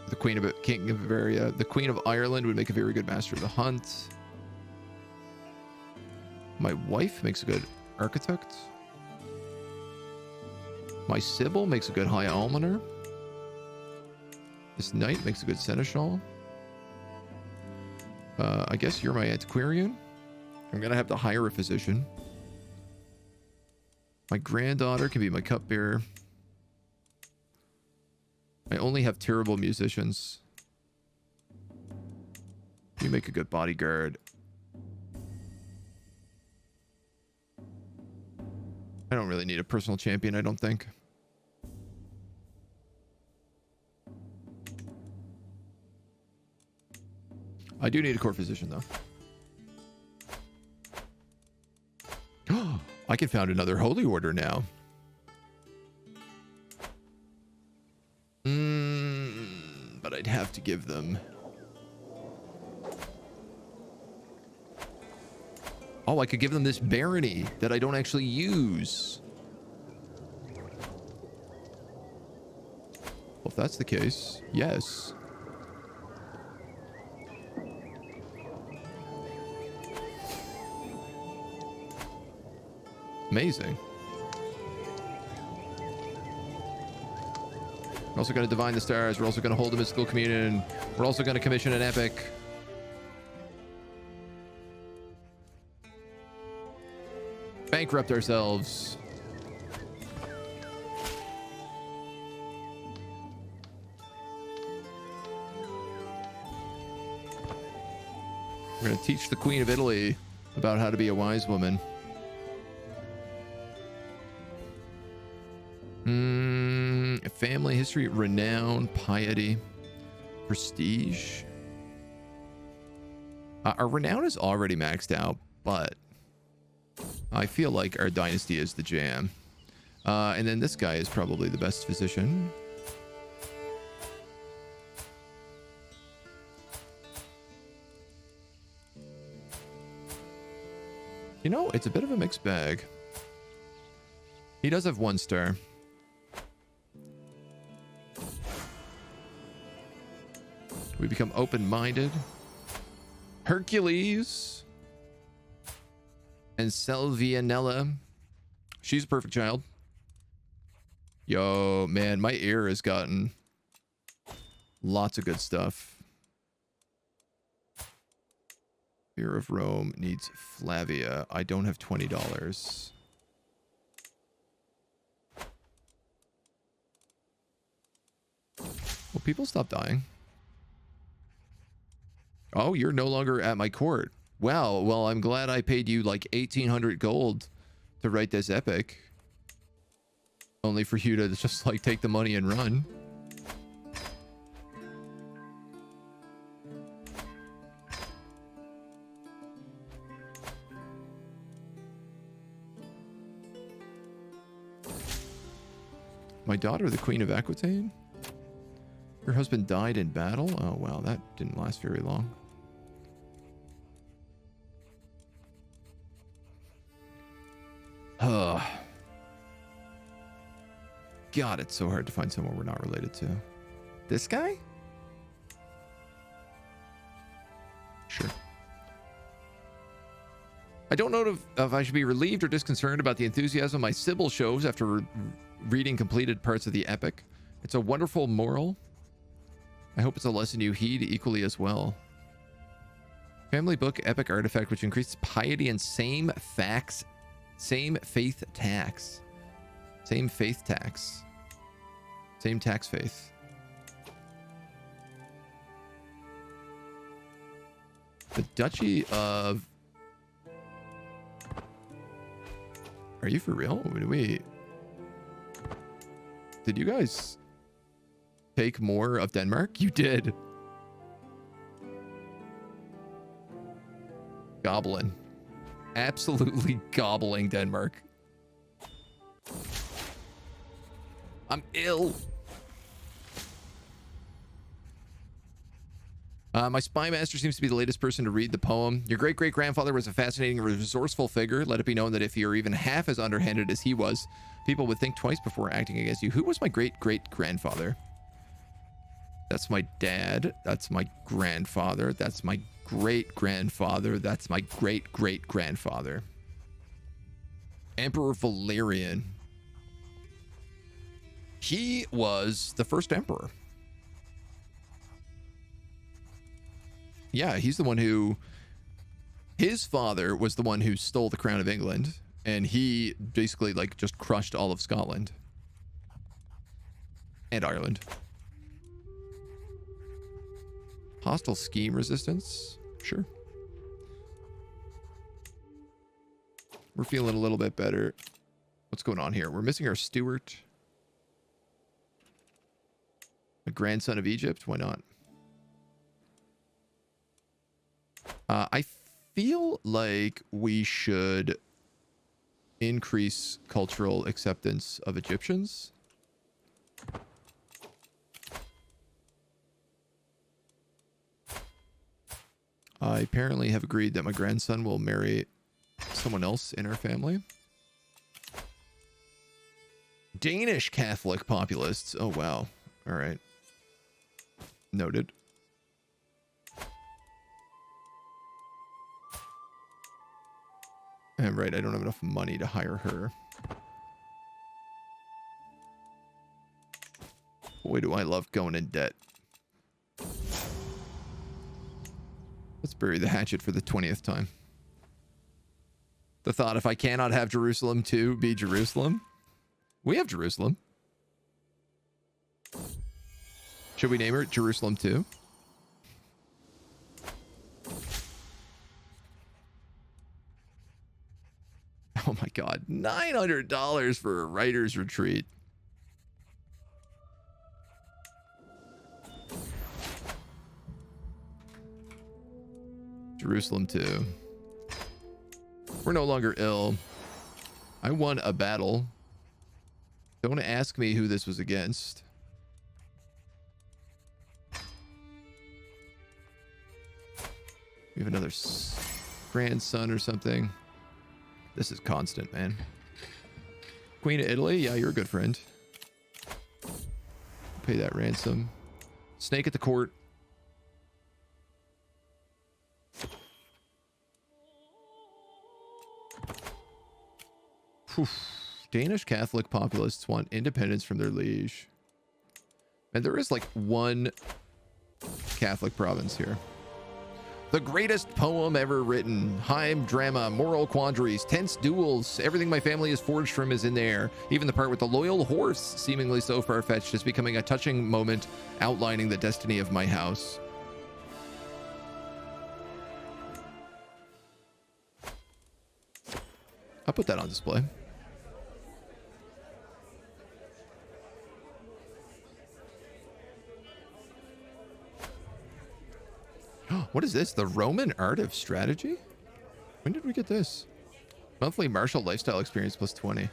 S1: The King of Bavaria. The Queen of Ireland would make a very good master of the hunt. My wife makes a good architect. My Sybil makes a good high almoner. This knight makes a good seneschal. I guess you're my antiquarian. I'm gonna have to hire a physician. My granddaughter can be my cupbearer. I only have terrible musicians. You make a good bodyguard. I don't really need a personal champion, I don't think. I do need a core physician, though. I can found another holy order now. But I'd have to give them... Oh, I could give them this barony that I don't actually use. Well, if that's the case, yes. Amazing. We're also going to divine the stars. We're also going to hold a mystical communion. We're also going to commission an epic. Bankrupt ourselves. We're going to teach the Queen of Italy about how to be a wise woman. Family history, renown, piety, prestige. Our renown is already maxed out, but I feel like our dynasty is the jam. And then this guy is probably the best physician. You know, it's a bit of a mixed bag. He does have 1 star. We become open-minded. Hercules. And Selvianella. She's a perfect child. Yo, man, my ear has gotten lots of good stuff. Fear of Rome needs Flavia. I don't have $20. Will people stop dying? Oh, you're no longer at my court. Wow, well, I'm glad I paid you like 1,800 gold to write this epic. Only for you to just like take the money and run. My daughter, the Queen of Aquitaine? Her husband died in battle? Oh, wow, that didn't last very long. God, it's so hard to find someone we're not related to. This guy? Sure. I don't know if I should be relieved or disconcerted about the enthusiasm my Sybil shows after reading completed parts of the epic. It's a wonderful moral. I hope it's a lesson you heed equally as well. Family book epic artifact which increases piety and same faith tax. Same faith tax. Same tax faith. The Duchy of... Are you for real? Did you guys take more of Denmark? You did. Goblin. Absolutely gobbling Denmark. I'm ill. My spy master seems to be the latest person to read the poem. Your great-great-grandfather was a fascinating, resourceful figure. Let it be known that if you're even half as underhanded as he was, people would think twice before acting against you. Who was my great-great-grandfather? That's my dad. That's my grandfather. That's my great-grandfather. That's my great-great-grandfather. Emperor Valerian. He was the first emperor. Yeah, he's the one who... His father was the one who stole the crown of England And he basically like just crushed all of Scotland and Ireland. Hostile scheme resistance. Sure. We're feeling a little bit better. What's going on here? We're missing our steward. A grandson of Egypt. Why not? I feel like we should increase cultural acceptance of Egyptians. I apparently have agreed that my grandson will marry someone else in our family. Danish Catholic populists. Oh, wow. All right. Noted. And right, I don't have enough money to hire her. Boy, do I love going in debt. Let's bury the hatchet for the 20th time. The thought, if I cannot have Jerusalem too, be Jerusalem. We have Jerusalem. Should we name her Jerusalem 2? Oh my god, $900 for a writer's retreat. Jerusalem 2. We're no longer ill. I won a battle. Don't ask me who this was against. We have another grandson or something. This is constant, man. Queen of Italy? Yeah, you're a good friend. Pay that ransom. Snake at the court. Whew. Danish Catholic populists want independence from their liege. And there is like one Catholic province here. The greatest poem ever written. Heim drama, moral quandaries, tense duels. Everything my family is forged from is in there. Even the part with the loyal horse, seemingly so far-fetched, is becoming a touching moment outlining the destiny of my house. I'll put that on display. What is this? The Roman art of strategy? When did we get this? Monthly martial lifestyle experience plus 20.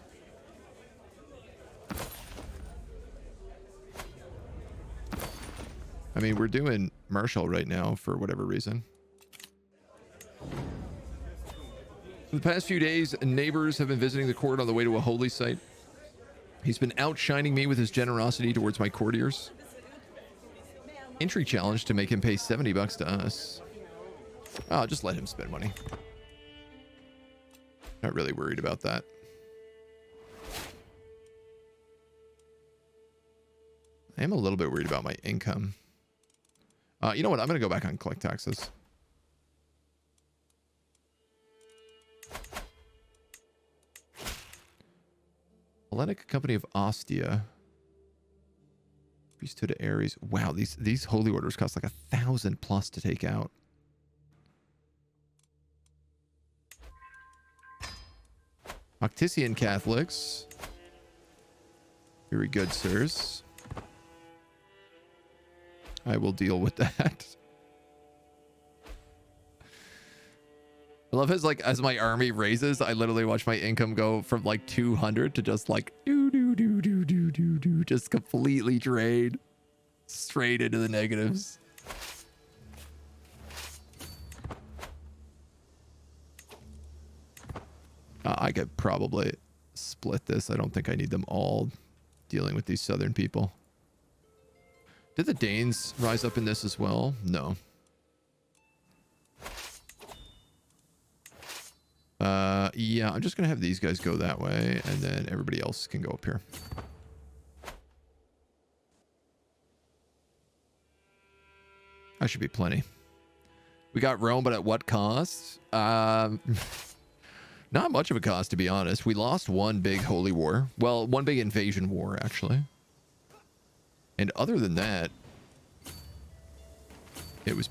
S1: I mean, we're doing martial right now for whatever reason. For the past few days, neighbors have been visiting the court on the way to a holy site. He's been outshining me with his generosity towards my courtiers. Entry challenge to make him pay $70 to us. Oh, just let him spend money. Not really worried about that. I am a little bit worried about my income. You know what? I'm going to go back on collect taxes. Hellenic Company of Ostia. Priesthood of Ares. Wow, these holy orders cost like 1,000 plus to take out. Octisian Catholics. Very good, sirs. I will deal with that. I love his, like, as my army raises, I literally watch my income go from like 200 to just like just completely drained straight into the negatives. I could probably split this. I don't think I need them all dealing with these southern people. Did the Danes rise up in this as well? No. Yeah, I'm just gonna have these guys go that way, and then everybody else can go up here. That should be plenty. We got Rome, but at what cost? Not much of a cost, to be honest. We lost one big holy war. Well, one big invasion war, actually. And other than that, it was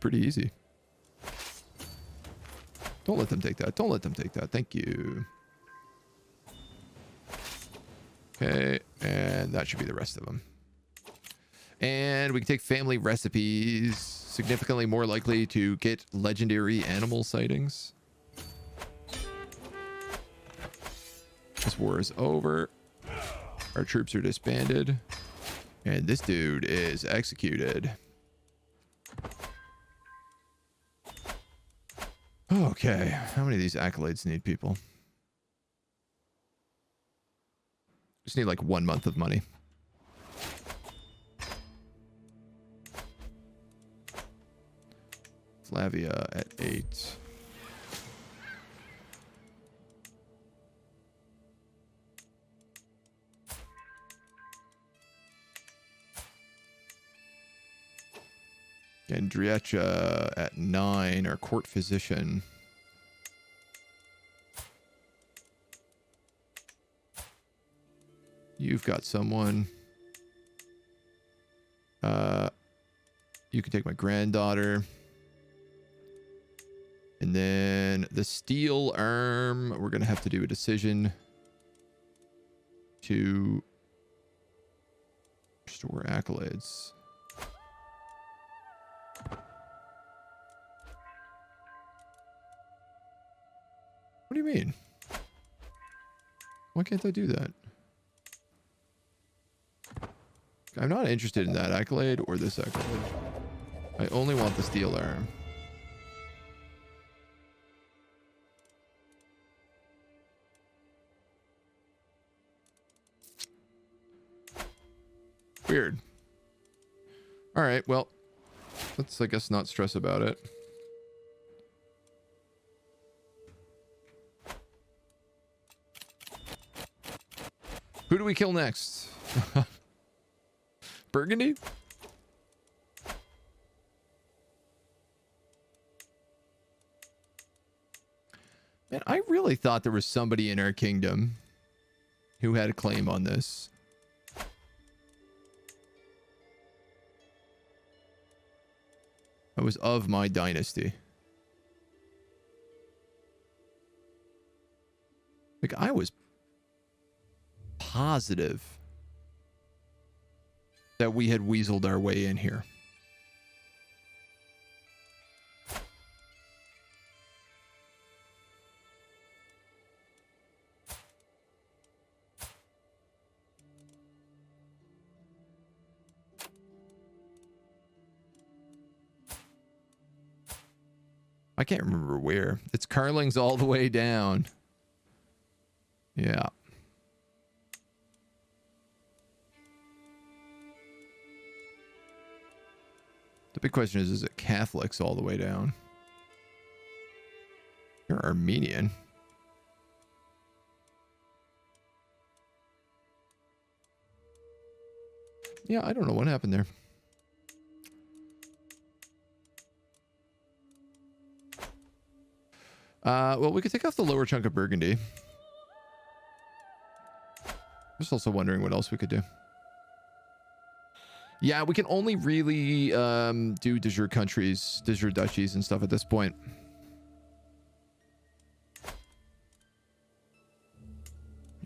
S1: pretty easy. Don't let them take that. Don't let them take that. Thank you. Okay, and that should be the rest of them. And we can take family recipes. Significantly more likely to get legendary animal sightings. This war is over. Our troops are disbanded. And this dude is executed. Okay, how many of these accolades need people? Just need like 1 month of money. Flavia at 8. And Driecha at 9, our court physician. You've got someone. You can take my granddaughter. And then the steel arm, we're going to have to do a decision to restore accolades. What do you mean? Why can't I do that? I'm not interested in that accolade or this accolade. I only want the steel arm. Weird. All right, well, let's, I guess, not stress about it. Who do we kill next? Burgundy? Man, I really thought there was somebody in our kingdom who had a claim on this. I was of my dynasty. Like, I was positive that we had weaseled our way in here. I can't remember where. It's Carling's all the way down. Yeah. The big question is it Catholics all the way down? You're Armenian. Yeah, I don't know what happened there. Well, we could take off the lower chunk of Burgundy. Just also wondering what else we could do. Yeah, we can only really do de jure countries, de jure duchies and stuff at this point.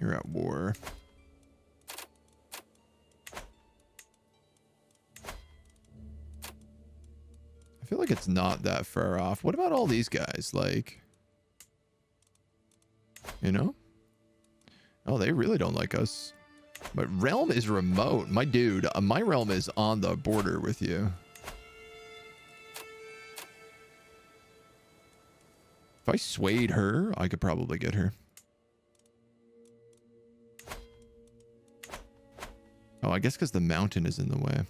S1: You're at war. I feel like it's not that far off. What about all these guys? Like, you know? Oh, they really don't like us. But realm is remote. My dude, my realm is on the border with you. If I swayed her, I could probably get her. Oh, I guess because the mountain is in the way.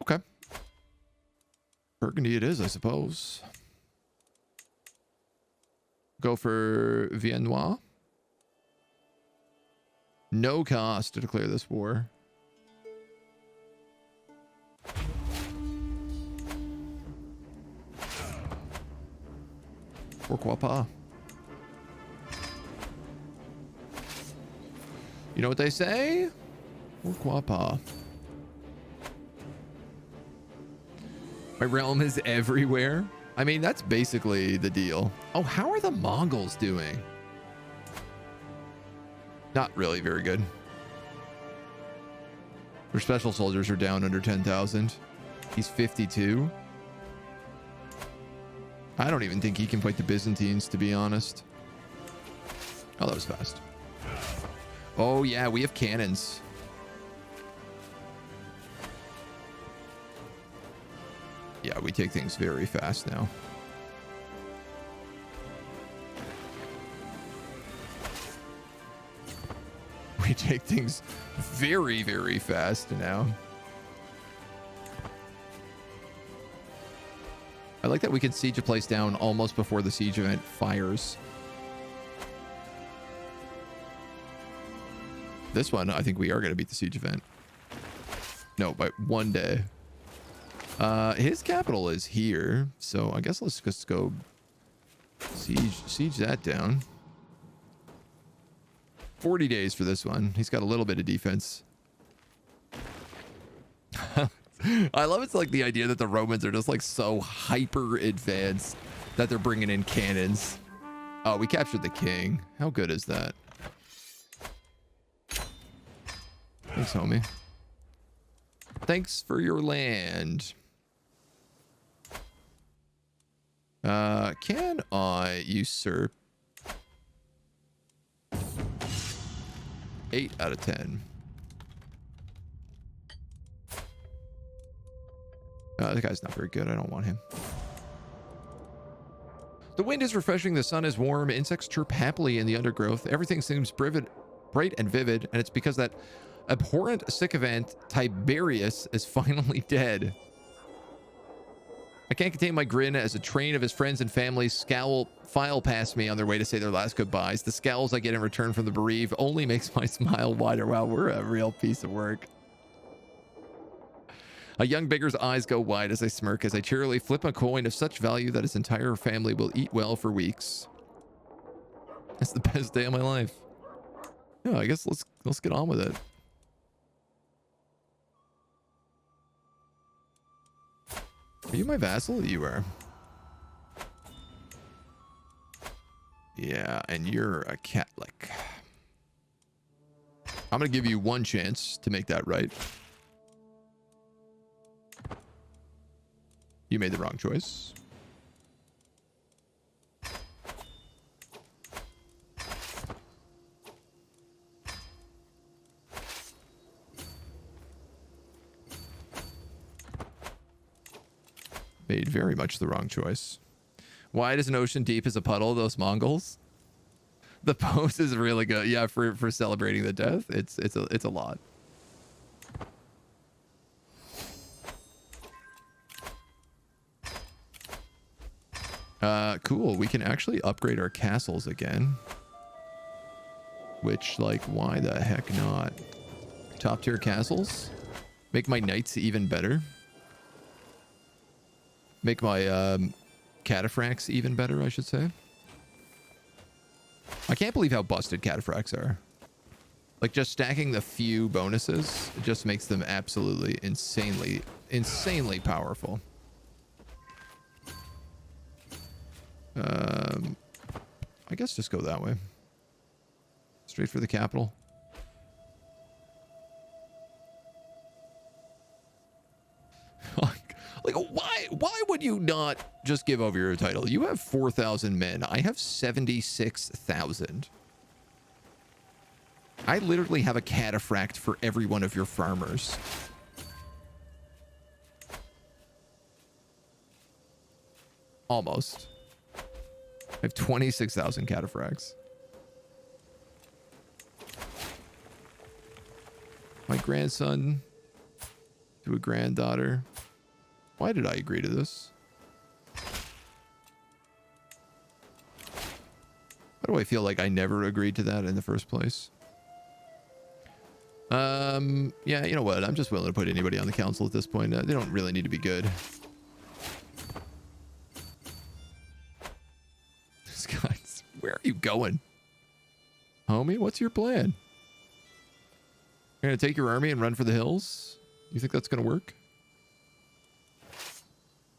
S1: Okay. Burgundy it is, I suppose. Go for Viennois. No cost to declare this war. Pourquoi pas? You know what they say? Pourquoi pas? My realm is everywhere. I mean, that's basically the deal. Oh, how are the Mongols doing? Not really very good. Their special soldiers are down under 10,000. He's 52. I don't even think he can fight the Byzantines, to be honest. Oh, that was fast. Oh, yeah, we have cannons. Yeah, we take things very fast now. We take things very, very fast now. I like that we can siege a place down almost before the siege event fires. This one, I think we are going to beat the siege event. No, by one day. His capital is here, so I guess let's just go siege that down. 40 days for this one. He's got a little bit of defense. I love it's like the idea that the Romans are just like so hyper advanced that they're bringing in cannons. Oh, we captured the king. How good is that? Thanks, homie. Thanks for your land. Can I usurp 8 out of 10? The guy's not very good. I don't want him. The wind is refreshing. The sun is warm. Insects chirp happily in the undergrowth. Everything seems bright and vivid. And it's because that abhorrent sycophant Tiberius is finally dead. I can't contain my grin as a train of his friends and family file past me on their way to say their last goodbyes. The scowls I get in return from the bereaved only makes my smile wider. Wow, we're a real piece of work. A young beggar's eyes go wide as I smirk as I cheerily flip a coin of such value that his entire family will eat well for weeks. It's the best day of my life. Yeah, I guess let's get on with it. Are you my vassal? You are. Yeah, and you're a Catholic. I'm gonna give you one chance to make that right. You made the wrong choice. Made very much the wrong choice. Wide as an ocean, deep as a puddle, those Mongols. The pose is really good. Yeah, for celebrating the death. It's a lot. Cool. We can actually upgrade our castles again. Which, like, why the heck not? Top tier castles. Make my knights even better. Make my cataphracts even better, I should say. I can't believe how busted cataphracts are. Like, just stacking the few bonuses, it just makes them absolutely insanely powerful. I guess just go that way. Straight for the capital. Like, why would you not just give over your title? You have 4,000 men. I have 76,000. I literally have a cataphract for every one of your farmers. Almost. I have 26,000 cataphracts. My grandson to a granddaughter. Why did I agree to this? Why do I feel like I never agreed to that in the first place? Yeah, you know what? I'm just willing to put anybody on the council at this point. They don't really need to be good. Where are you going? Homie, what's your plan? You're going to take your army and run for the hills? You think that's going to work?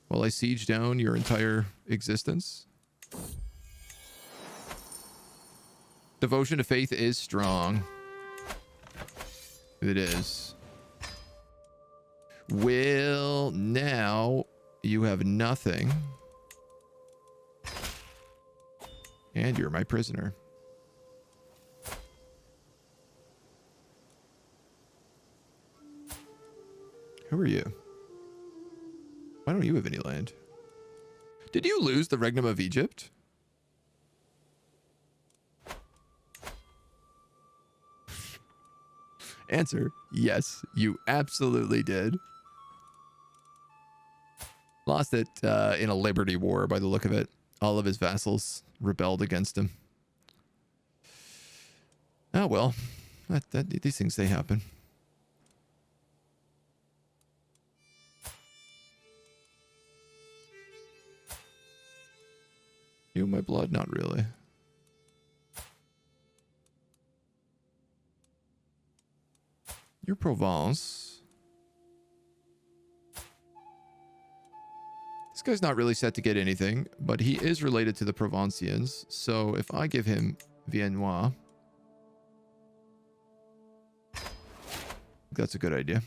S1: While I siege down your entire existence? Devotion to faith is strong. It is. Well, now you have nothing. And you're my prisoner. Who are you? Why don't you have any land? Did you lose the Regnum of Egypt? Answer, yes, you absolutely did. Lost it in a Liberty War by the look of it. All of his vassals rebelled against him. Oh, well, these things, they happen. You, my blood? Not really. You're Provence. This guy's not really set to get anything, but he is related to the Provencians. So if I give him Viennois, that's a good idea.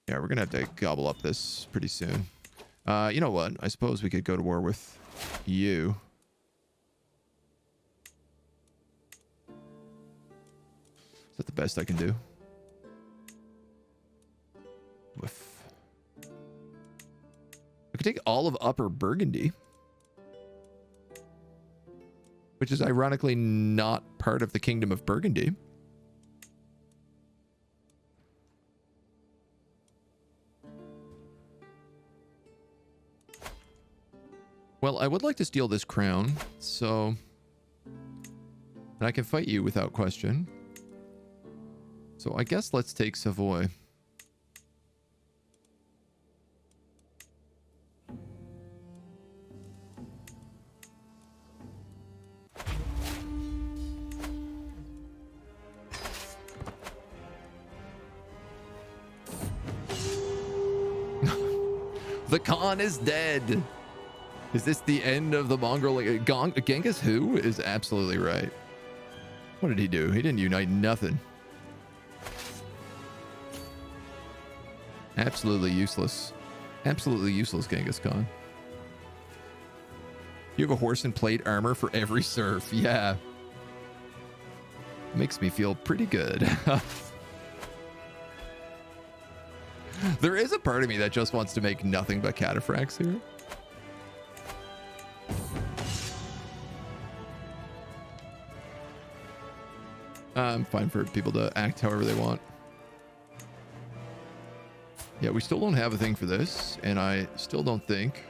S1: Yeah, we're going to have to gobble up this pretty soon. You know what? I suppose we could go to war with you. Is that the best I can do? Whiff. I could take all of Upper Burgundy, which is ironically not part of the Kingdom of Burgundy. Well, I would like to steal this crown, so... And I can fight you without question. So I guess let's take Savoy. The Khan is dead. Is this the end of the Mongol? Genghis who is absolutely right. What did he do? He didn't unite nothing. Absolutely useless. Absolutely useless, Genghis Khan. You have a horse and plate armor for every serf. Yeah. Makes me feel pretty good. There is a part of me that just wants to make nothing but cataphracts here. I'm fine for people to act however they want. Yeah, we still don't have a thing for this, and I still don't think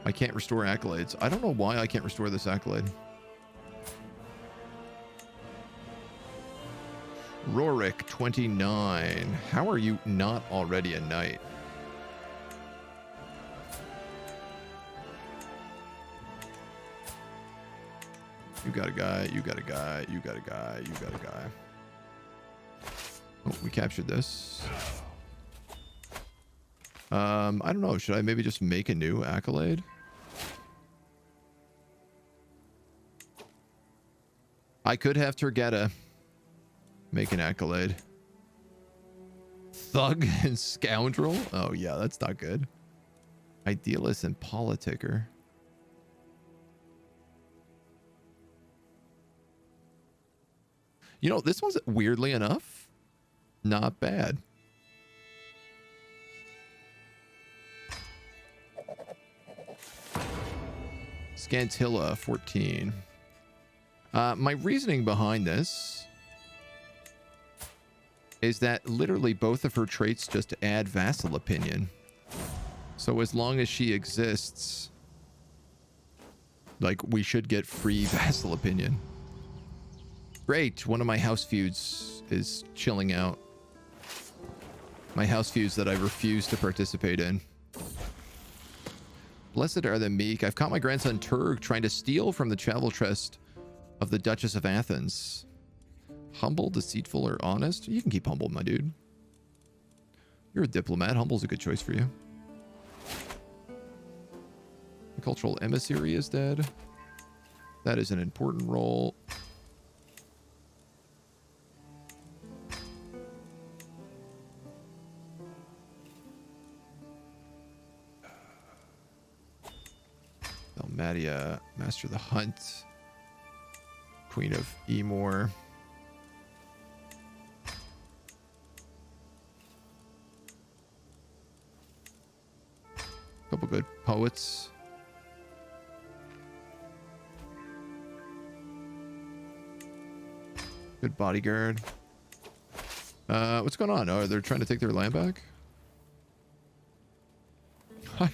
S1: I can't restore accolades. I don't know why I can't restore this accolade. Rorik 29. How are you not already a knight? You got a guy, you got a guy, you got a guy, you got a guy. Oh, we captured this. I don't know. Should I maybe just make a new accolade? I could have Turgeta make an accolade. Thug and scoundrel? Oh, yeah, that's not good. Idealist and politicker. You know, this one's weirdly enough not bad. Scantilla 14. My reasoning behind this is that literally both of her traits just add vassal opinion. So as long as she exists, like, we should get free vassal opinion. Great, one of my house feuds is chilling out. My house feuds that I refuse to participate in. Blessed are the meek. I've caught my grandson Turg trying to steal from the travel chest of the Duchess of Athens. Humble, deceitful, or honest? You can keep humble, my dude. You're a diplomat. Humble's a good choice for you. The cultural emissary is dead. That is an important role. Dalmatia, Master of the Hunt, Queen of Emor. Couple good poets. Good bodyguard. What's going on? Oh, they're trying to take their land back? They're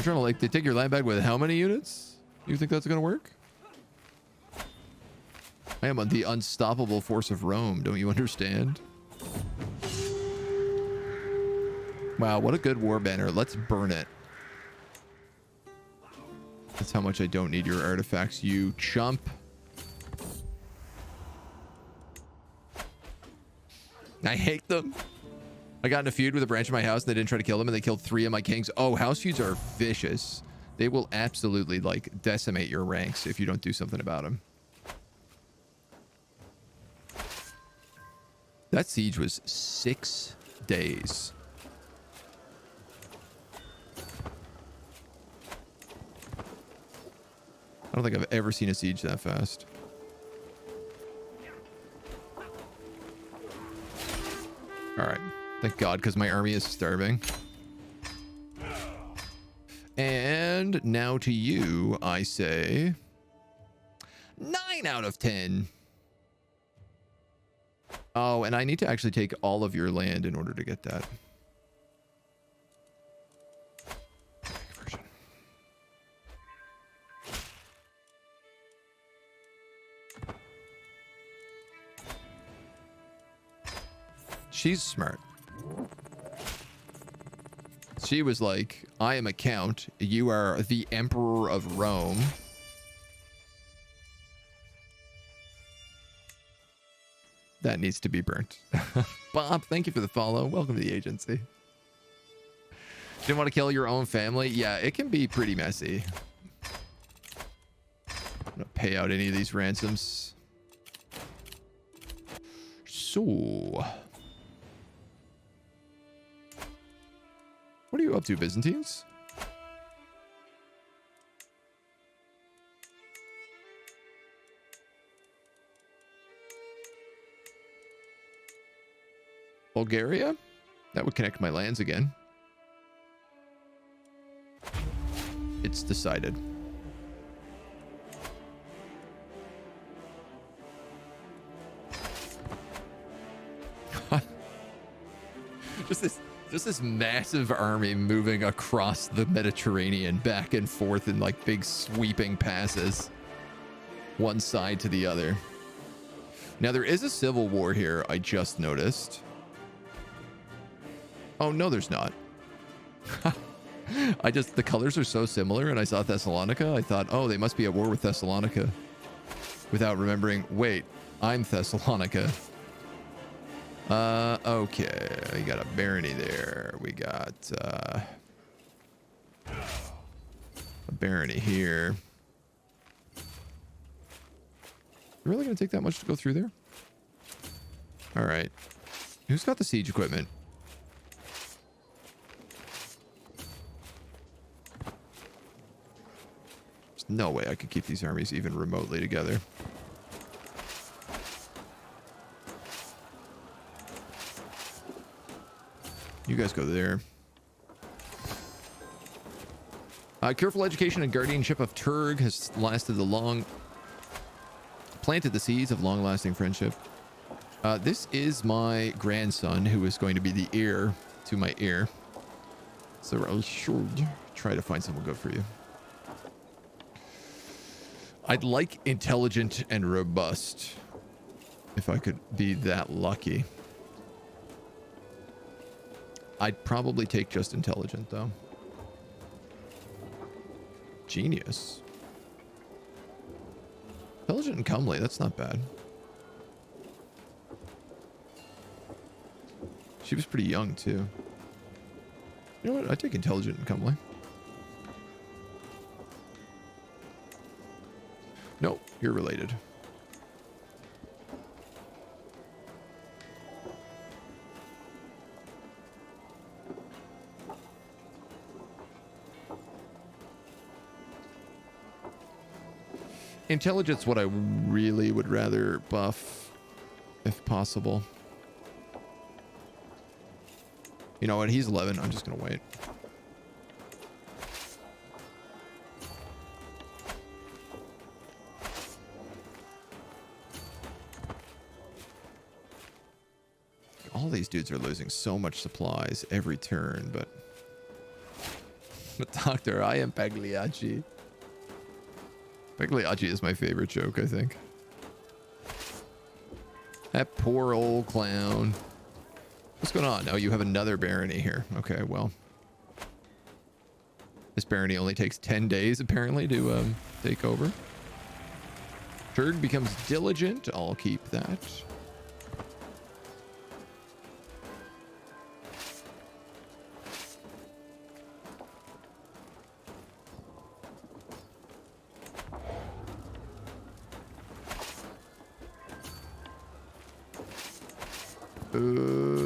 S1: trying to, like, they take your land back with how many units? You think that's gonna work? I am the unstoppable force of Rome. Don't you understand? Wow, what a good war banner. Let's burn it. That's how much I don't need your artifacts, you chump. I hate them. I got in a feud with a branch of my house and they didn't try to kill them and they killed 3 of my kings. Oh, house feuds are vicious. They will absolutely, like, decimate your ranks if you don't do something about them. That siege was 6 days. I don't think I've ever seen a siege that fast. All right. Thank God, because my army is starving. And now to you, I say 9 out of 10. Oh, and I need to actually take all of your land in order to get that. She's smart. She was like, I am a count. You are the Emperor of Rome. That needs to be burnt. Bob, thank you for the follow. Welcome to the agency. Didn't want to kill your own family? Yeah, it can be pretty messy. I'm gonna pay out any of these ransoms. So... what are you up to, Byzantines? Bulgaria? That would connect my lands again. It's decided. Just this massive army moving across the Mediterranean back and forth in like big sweeping passes. One side to the other. Now there is a civil war here, I just noticed. Oh, no, there's not. The colors are so similar and I saw Thessalonica. I thought, oh, they must be at war with Thessalonica. Without remembering, wait, I'm Thessalonica. Okay, we got a barony there. We got a barony here. Really gonna take that much to go through there? All right. Who's got the siege equipment? There's no way I could keep these armies even remotely together. You guys go there. Careful education and guardianship of Turg has planted the seeds of long-lasting friendship. This is my grandson who is going to be the heir to my heir. So I should try to find someone good for you. I'd like intelligent and robust if I could be that lucky. I'd probably take just intelligent, though. Genius. Intelligent and comely. That's not bad. She was pretty young, too. You know what? I take intelligent and comely. Nope, you're related. Intelligence, what I really would rather buff, if possible. You know what? He's 11. I'm just going to wait. All these dudes are losing so much supplies every turn, but... But Doctor, I am Pagliacci. Pagliacci is my favorite joke, I think. That poor old clown. What's going on? Oh, you have another barony here. Okay, well. This barony only takes 10 days, apparently, to take over. Turd becomes diligent. I'll keep that.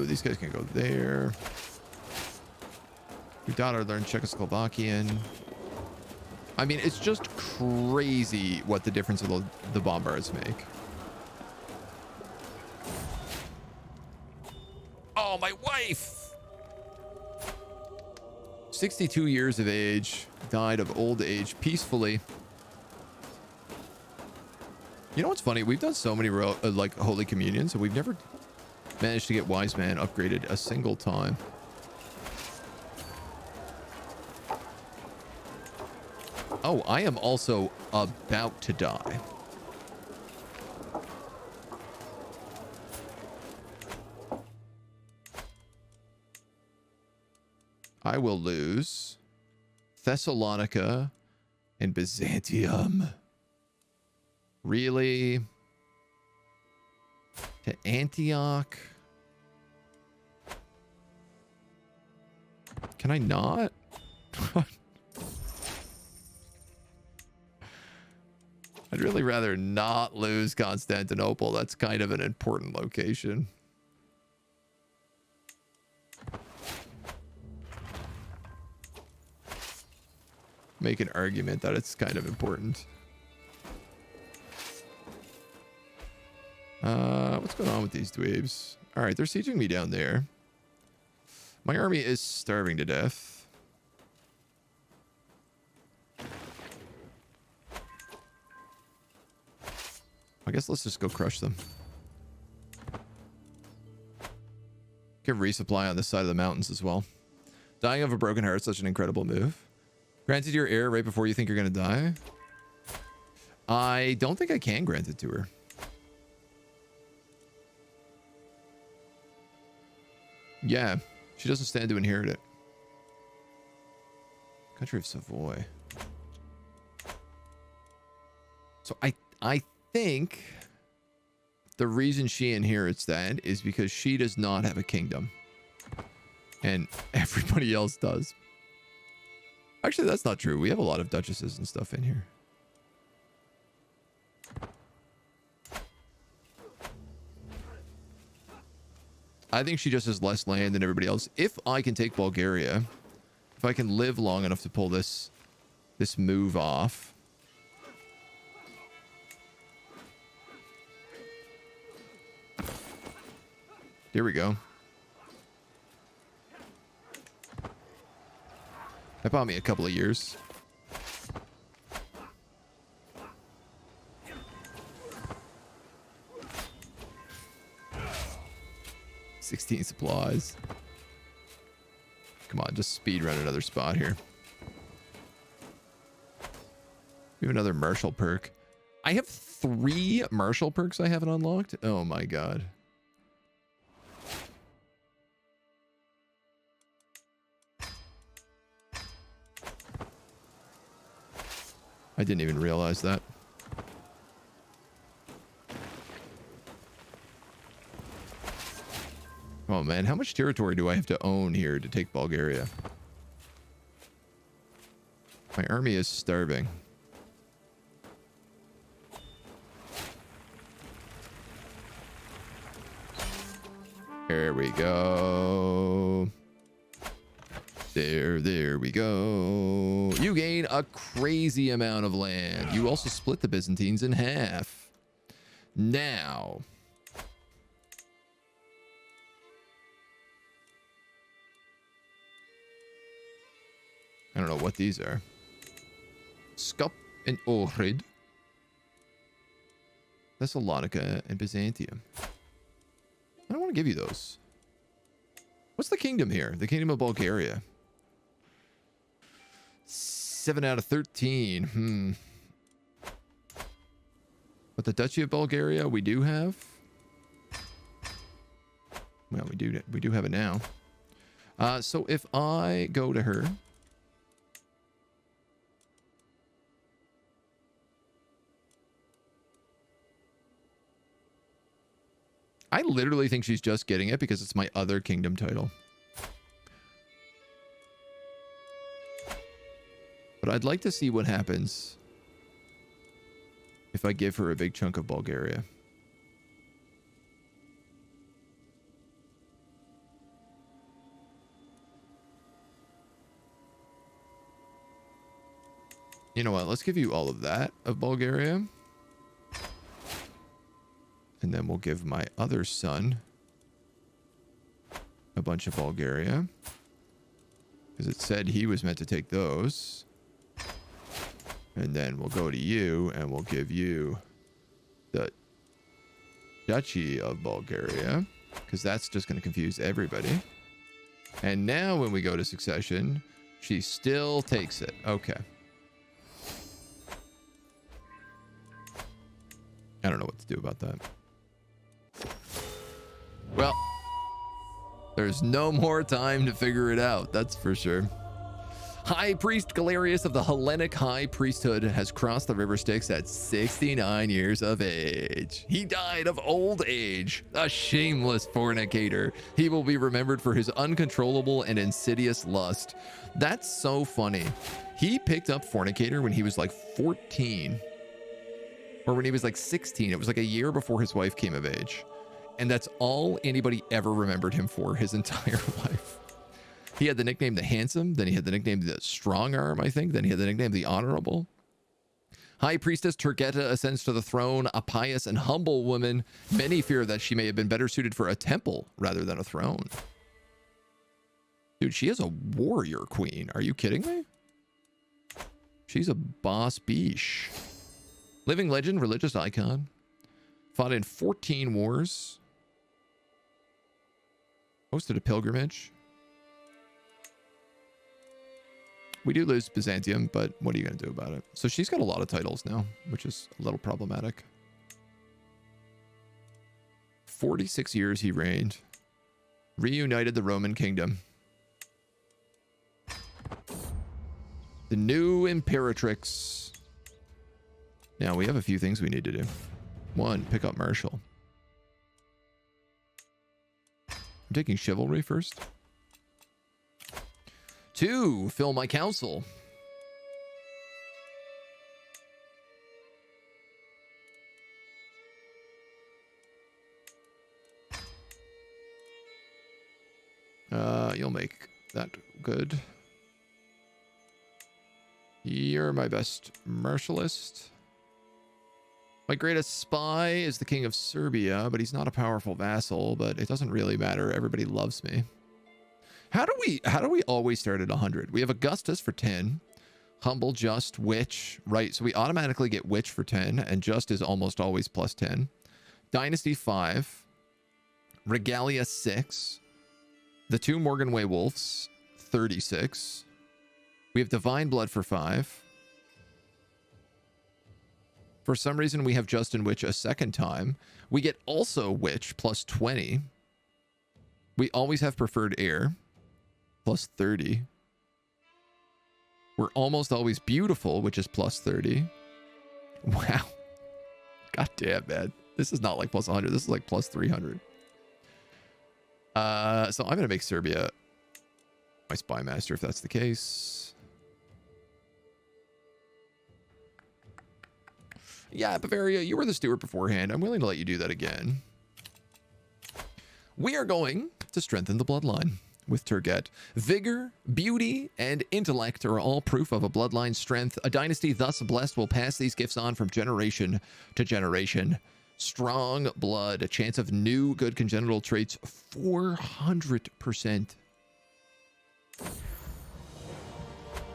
S1: These guys can go there. Your daughter learned Czechoslovakian. I mean, it's just crazy what the difference of the bombards make. Oh, my wife! 62 years of age. Died of old age peacefully. You know what's funny? We've done so many like Holy Communions, and we've never managed to get Wise Man upgraded a single time. Oh, I am also about to die. I will lose Thessalonica and Byzantium. Really? To Antioch? Can I not? I'd really rather not lose Constantinople. That's kind of an important location. Make an argument that it's kind of important. What's going on with these dweebs? All right, they're sieging me down there. My army is starving to death. I guess let's just go crush them. Can resupply on this side of the mountains as well. Dying of a broken heart, such an incredible move. Granted your heir right before you think you're going to die. I don't think I can grant it to her. Yeah, she doesn't stand to inherit it. Country of Savoy. So I think the reason she inherits that is because she does not have a kingdom. And everybody else does. Actually, that's not true. We have a lot of duchesses and stuff in here. I think she just has less land than everybody else. If I can take Bulgaria, if I can live long enough to pull this move off. Here we go. That bought me a couple of years. $16 supplies. Come on, just speed run another spot here. We have another martial perk. I have 3 martial perks I haven't unlocked. Oh my god. I didn't even realize that. Oh man, how much territory do I have to own here to take Bulgaria? My army is starving. There we go. There we go. You gain a crazy amount of land. You also split the Byzantines in half. Now, I don't know what these are. Skup and Ohrid. Thessalonica and Byzantium. I don't want to give you those. What's the kingdom here? The kingdom of Bulgaria. 7 out of 13. But the Duchy of Bulgaria, we do have. Well, we do have it now. So if I go to her, I literally think she's just getting it because it's my other kingdom title. But I'd like to see what happens if I give her a big chunk of Bulgaria. You know what? Let's give you all of that of Bulgaria. And then we'll give my other son a bunch of Bulgaria. Because it said he was meant to take those. And then we'll go to you and we'll give you the Duchy of Bulgaria. Because that's just going to confuse everybody. And now when we go to succession, she still takes it. Okay. I don't know what to do about that. Well, there's no more time to figure it out, that's for sure. High Priest Galerius of the Hellenic High Priesthood has crossed the river Styx at 69 years of age. He died of old age, a shameless fornicator. He will be remembered for his uncontrollable and insidious lust. That's so funny. He picked up fornicator when he was like 14. Or when he was like 16. It was like a year before his wife came of age. And that's all anybody ever remembered him for his entire life. He had the nickname the Handsome. Then he had the nickname the Strong Arm, I think. Then he had the nickname the Honorable. High Priestess Turgeta ascends to the throne, a pious and humble woman. Many fear that she may have been better suited for a temple rather than a throne. Dude, she is a warrior queen. Are you kidding me? She's a boss biche. Living legend, religious icon. Fought in 14 wars. Hosted a pilgrimage. We do lose Byzantium, but what are you going to do about it? So she's got a lot of titles now, which is a little problematic. 46 years he reigned. Reunited the Roman kingdom. The new Imperatrix. Now, we have a few things we need to do. 1, pick up Marshall. I'm taking Chivalry first. 2, fill my council. You'll make that good. You're my best martialist. My greatest spy is the king of Serbia, but he's not a powerful vassal, but it doesn't really matter. Everybody loves me. How do we always start at 100? We have Augustus for 10. Humble, just, witch, right? So we automatically get witch for 10, and just is almost always plus 10. Dynasty 5. Regalia 6. The 2 Morgan Way Wolves, 36. We have Divine Blood for 5. For some reason, we have Just and Witch a second time. We get also Witch plus 20. We always have Preferred Heir plus 30. We're almost always beautiful, which is plus 30. Wow. God damn, man. This is not like plus 100. This is like plus 300. So I'm going to make Serbia my spy master if that's the case. Yeah, Bavaria, you were the steward beforehand. I'm willing to let you do that again. We are going to strengthen the bloodline with Turget. Vigor, beauty, and intellect are all proof of a bloodline's strength. A dynasty thus blessed will pass these gifts on from generation to generation. Strong blood, a chance of new good congenital traits, 400%.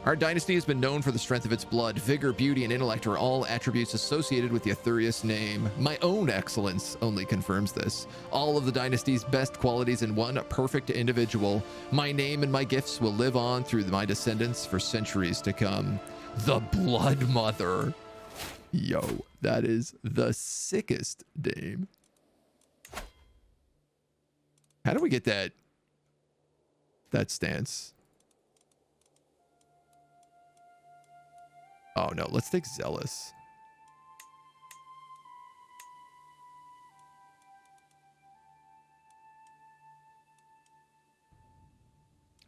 S1: Our dynasty has been known for the strength of its blood. Vigor, beauty, and intellect are all attributes associated with the Arthurius name. My own excellence only confirms this. All of the dynasty's best qualities in one perfect individual. My name and my gifts will live on through my descendants for centuries to come. The Blood Mother. Yo, that is the sickest name. How do we get that stance? Oh no, let's take Zealous.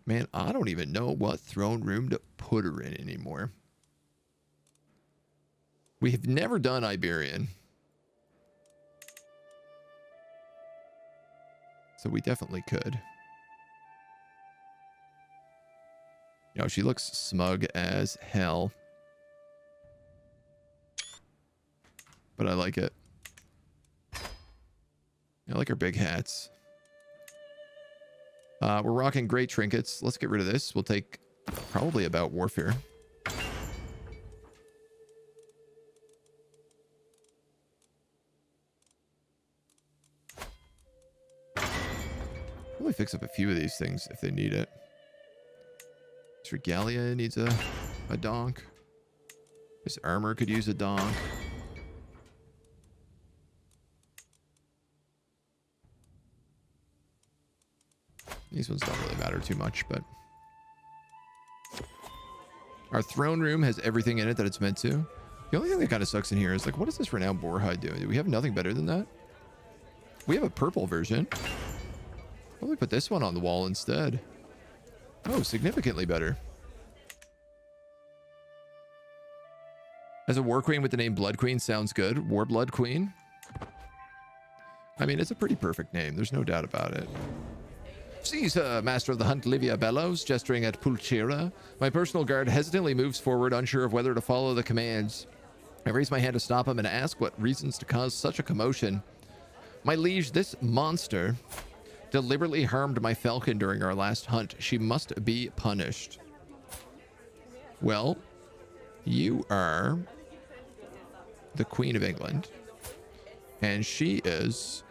S1: Man, I don't even know what throne room to put her in anymore. We have never done Iberian. So we definitely could. You know, she looks smug as hell. But I like it. I like her big hats. We're rocking great trinkets. Let's get rid of this. We'll take probably about warfare. Probably fix up a few of these things if they need it. This regalia needs a donk. This armor could use a donk. These ones don't really matter too much, but our throne room has everything in it that it's meant to. The only thing that kind of sucks in here is like, what does this renowned boarhide do? Do we have nothing better than that? We have a purple version. Probably put this one on the wall instead. Oh, significantly better. As a war queen with the name Blood Queen sounds good. War Blood Queen. I mean, it's a pretty perfect name. There's no doubt about it. Caesar, master of the hunt, Livia bellows, gesturing at Pulchera. My personal guard hesitantly moves forward, unsure of whether to follow the commands. I raise my hand to stop him and ask what reasons to cause such a commotion. My liege, this monster deliberately harmed my falcon during our last hunt. She must be punished. Well, you are the Queen of England, and she is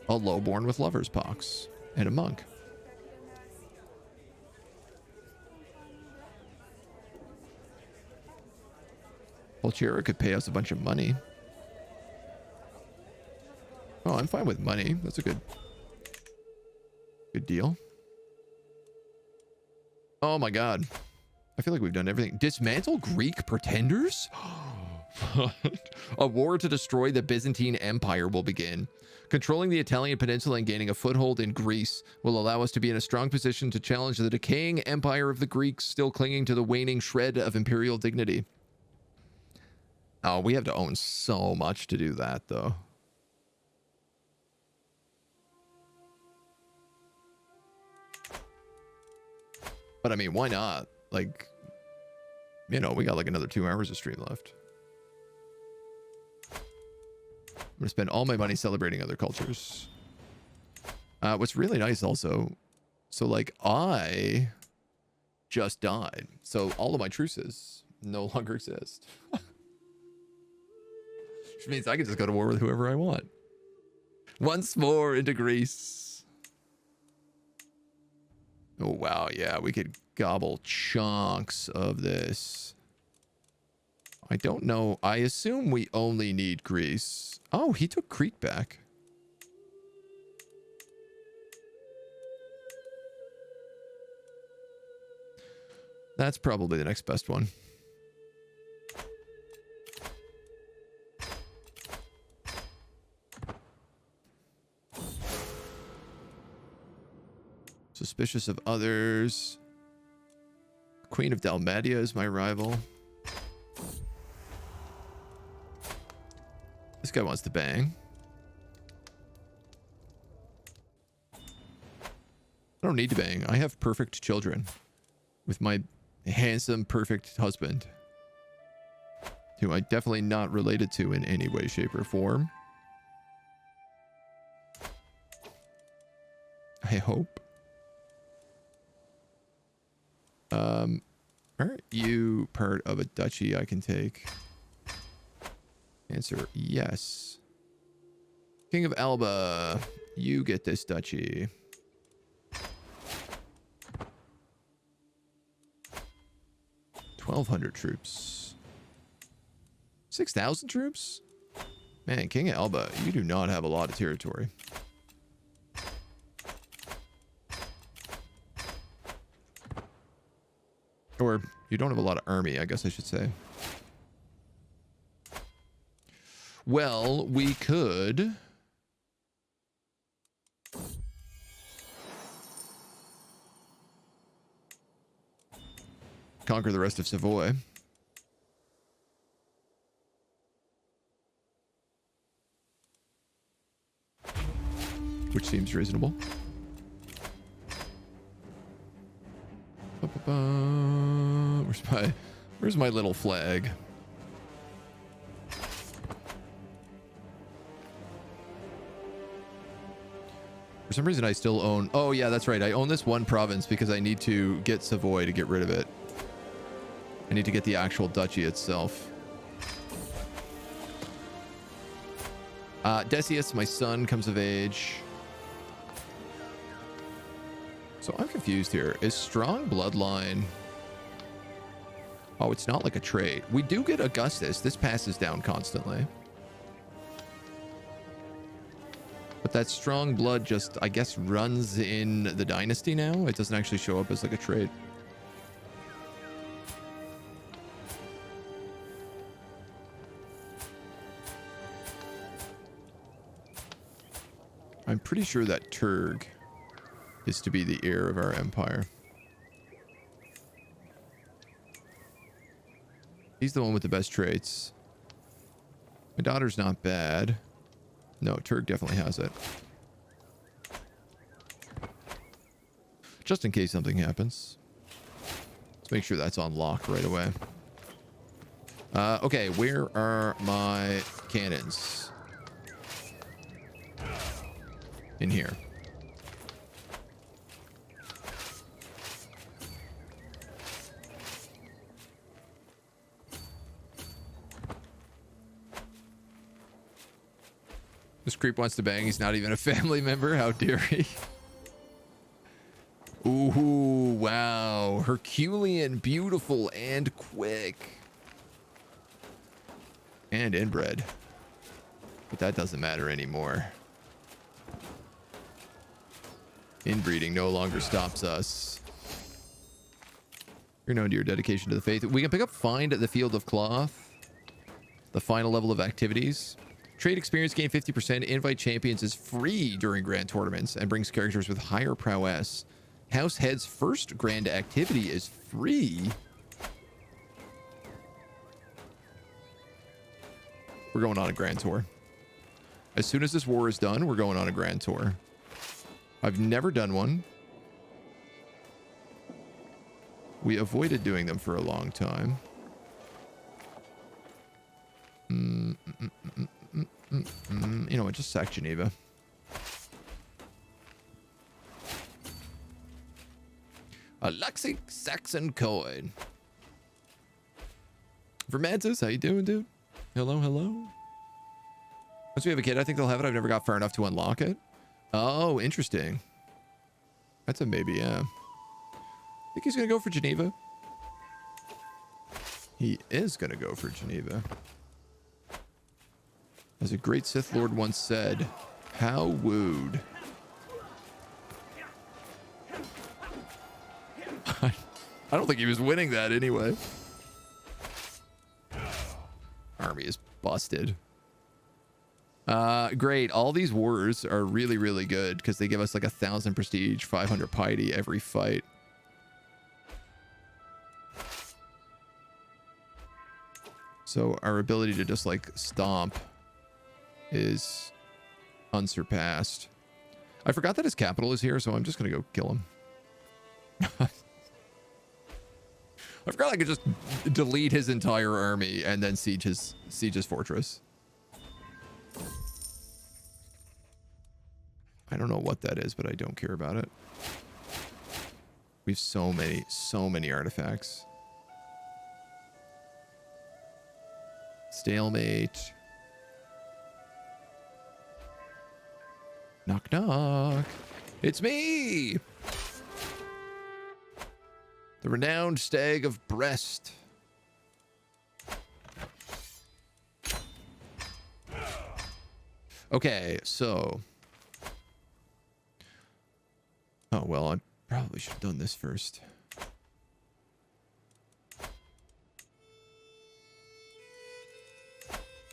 S1: a lowborn with lover's pox and a monk. Pulchera could pay us a bunch of money. Oh, I'm fine with money. That's a good deal. Oh my god. I feel like we've done everything. Dismantle Greek pretenders? A war to destroy the Byzantine Empire will begin. Controlling the Italian peninsula and gaining a foothold in Greece will allow us to be in a strong position to challenge the decaying empire of the Greeks, still clinging to the waning shred of imperial dignity. Oh, we have to own so much to do that, though. But I mean, why not? Like, you know, we got like another 2 hours of stream left. I'm gonna spend all my money celebrating other cultures. What's really nice also, so like I just died, so all of my truces no longer exist. Which means I can just go to war with whoever I want. Once more into Greece. Oh wow, yeah, we could gobble chunks of this. I don't know. I assume we only need Greece. Oh, he took Crete back. That's probably the next best one. Suspicious of others. Queen of Dalmatia is my rival. This guy wants to bang. I don't need to bang. I have perfect children with my handsome, perfect husband, who I'm definitely not related to in any way, shape, or form. I hope. Are you part of a duchy I can take? Answer, yes. King of Alba, you get this duchy. 1,200 troops. 6,000 troops? Man, King of Alba, you do not have a lot of territory. Or you don't have a lot of army, I guess I should say. Well, we could... conquer the rest of Savoy. Which seems reasonable. Where's my little flag? For some reason I still own... oh yeah, that's right. I own this one province because I need to get Savoy to get rid of it. I need to get the actual duchy itself. Decius, my son, comes of age. So I'm confused here. Is strong bloodline... oh, it's not like a trait. We do get Augustus. This passes down constantly. But that strong blood just, I guess, runs in the dynasty now. It doesn't actually show up as like a trait. I'm pretty sure that Turg is to be the heir of our empire. He's the one with the best traits. My daughter's not bad. No, Turg definitely has it. Just in case something happens. Let's make sure that's on lock right away. Okay, where are my cannons? In here. This creep wants to bang. He's not even a family member. How dare he? Ooh, wow. Herculean, beautiful, and quick. And inbred. But that doesn't matter anymore. Inbreeding no longer stops us. You're known to your dedication to the faith. We can pick up Find the Field of Cloth. The final level of activities. Trade experience gain 50%. Invite champions is free during grand tournaments and brings characters with higher prowess. House Head's first grand activity is free. We're going on a grand tour. As soon as this war is done, we're going on a grand tour. I've never done one. We avoided doing them for a long time. You know what? Just sack Geneva. A Luxic Saxon coin. Vermantis, how you doing, dude? Hello, hello. Once we have a kid, I think they'll have it. I've never got far enough to unlock it. Oh, interesting. That's a maybe, yeah. Think he's gonna go for Geneva? He is gonna go for Geneva. As a great Sith Lord once said, how wooed. I don't think he was winning that anyway. Army is busted. Great. All these wars are really, really good because they give us like 1,000 prestige, 500 piety every fight. So our ability to just like stomp is unsurpassed. I forgot that his capital is here, so I'm just gonna go kill him. I forgot I could just delete his entire army and then siege his fortress. I don't know what that is, but I don't care about it. We have so many artifacts. Stalemate. Knock, knock. It's me! The renowned stag of Brest. Okay, so... Oh, well, I probably should have done this first.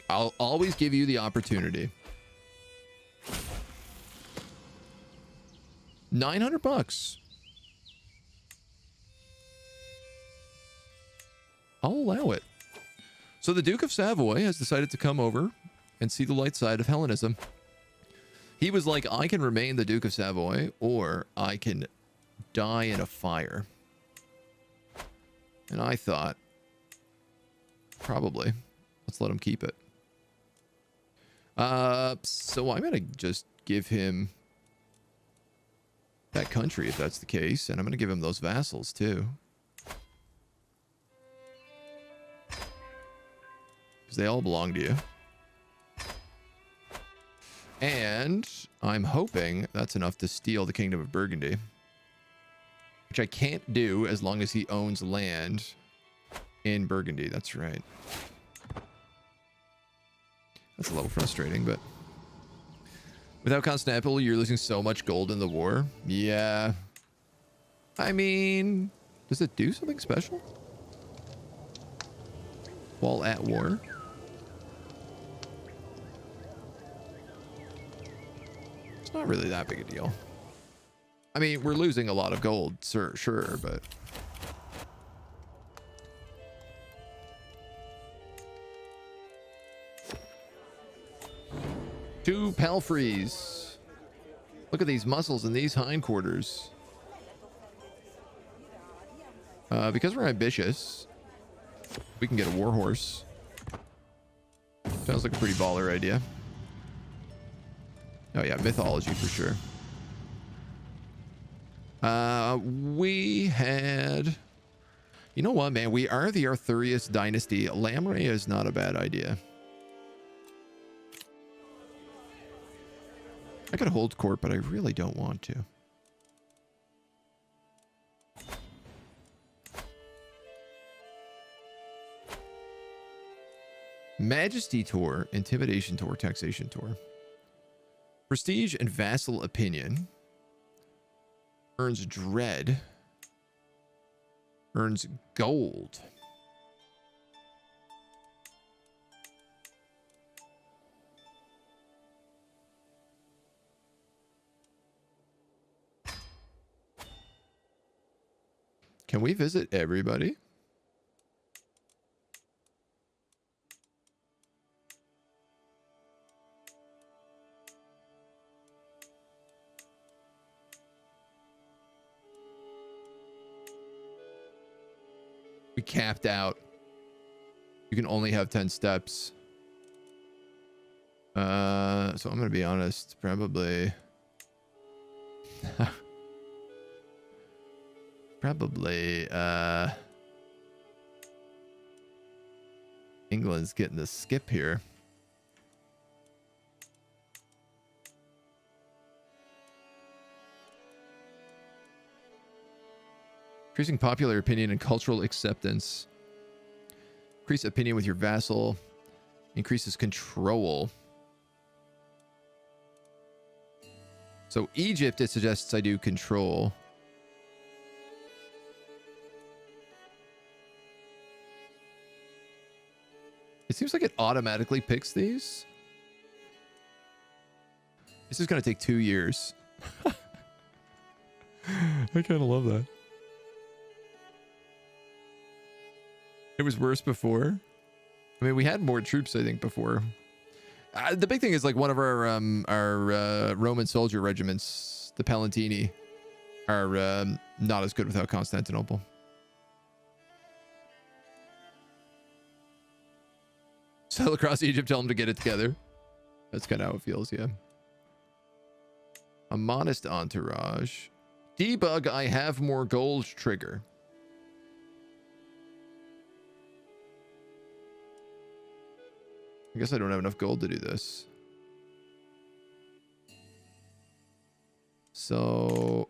S1: I'll always give you the opportunity. $900. I'll allow it. So the Duke of Savoy has decided to come over and see the light side of Hellenism. He was like, I can remain the Duke of Savoy, or I can die in a fire. And I thought, probably, let's let him keep it. So I'm going to just give him that country if that's the case. And I'm going to give him those vassals too. Because they all belong to you. And I'm hoping that's enough to steal the Kingdom of Burgundy. Which I can't do as long as he owns land in Burgundy. That's right. That's a little frustrating, but... Without Constantinople, you're losing so much gold in the war. Yeah. I mean... Does it do something special? While at war? It's not really that big a deal. I mean, we're losing a lot of gold, sure, but... Two palfreys. Look at these muscles in these hindquarters. Because we're ambitious, we can get a warhorse. Sounds like a pretty baller idea. Oh yeah, mythology for sure. We had... You know what, man? We are the Arthurius dynasty. Lamray is not a bad idea. I could hold court, but I really don't want to. Majesty Tour, Intimidation Tour, Taxation Tour. Prestige and Vassal Opinion. Earns Dread. Earns Gold. Can we visit everybody? We capped out. You can only have 10 steps. So I'm going to be honest, probably... Probably, England's getting the skip here. Increasing popular opinion and cultural acceptance. Increase opinion with your vassal. Increases control. So Egypt, it suggests I do control. It seems like it automatically picks these. This is going to take 2 years. I kind of love that. It was worse before. I mean, we had more troops, I think, before. The big thing is, like, one of our Roman soldier regiments, the Palantini, are not as good without Constantinople. Sail across Egypt, tell them to get it together. That's kind of how it feels, yeah. A modest entourage. Debug, I have more gold trigger. I guess I don't have enough gold to do this. So...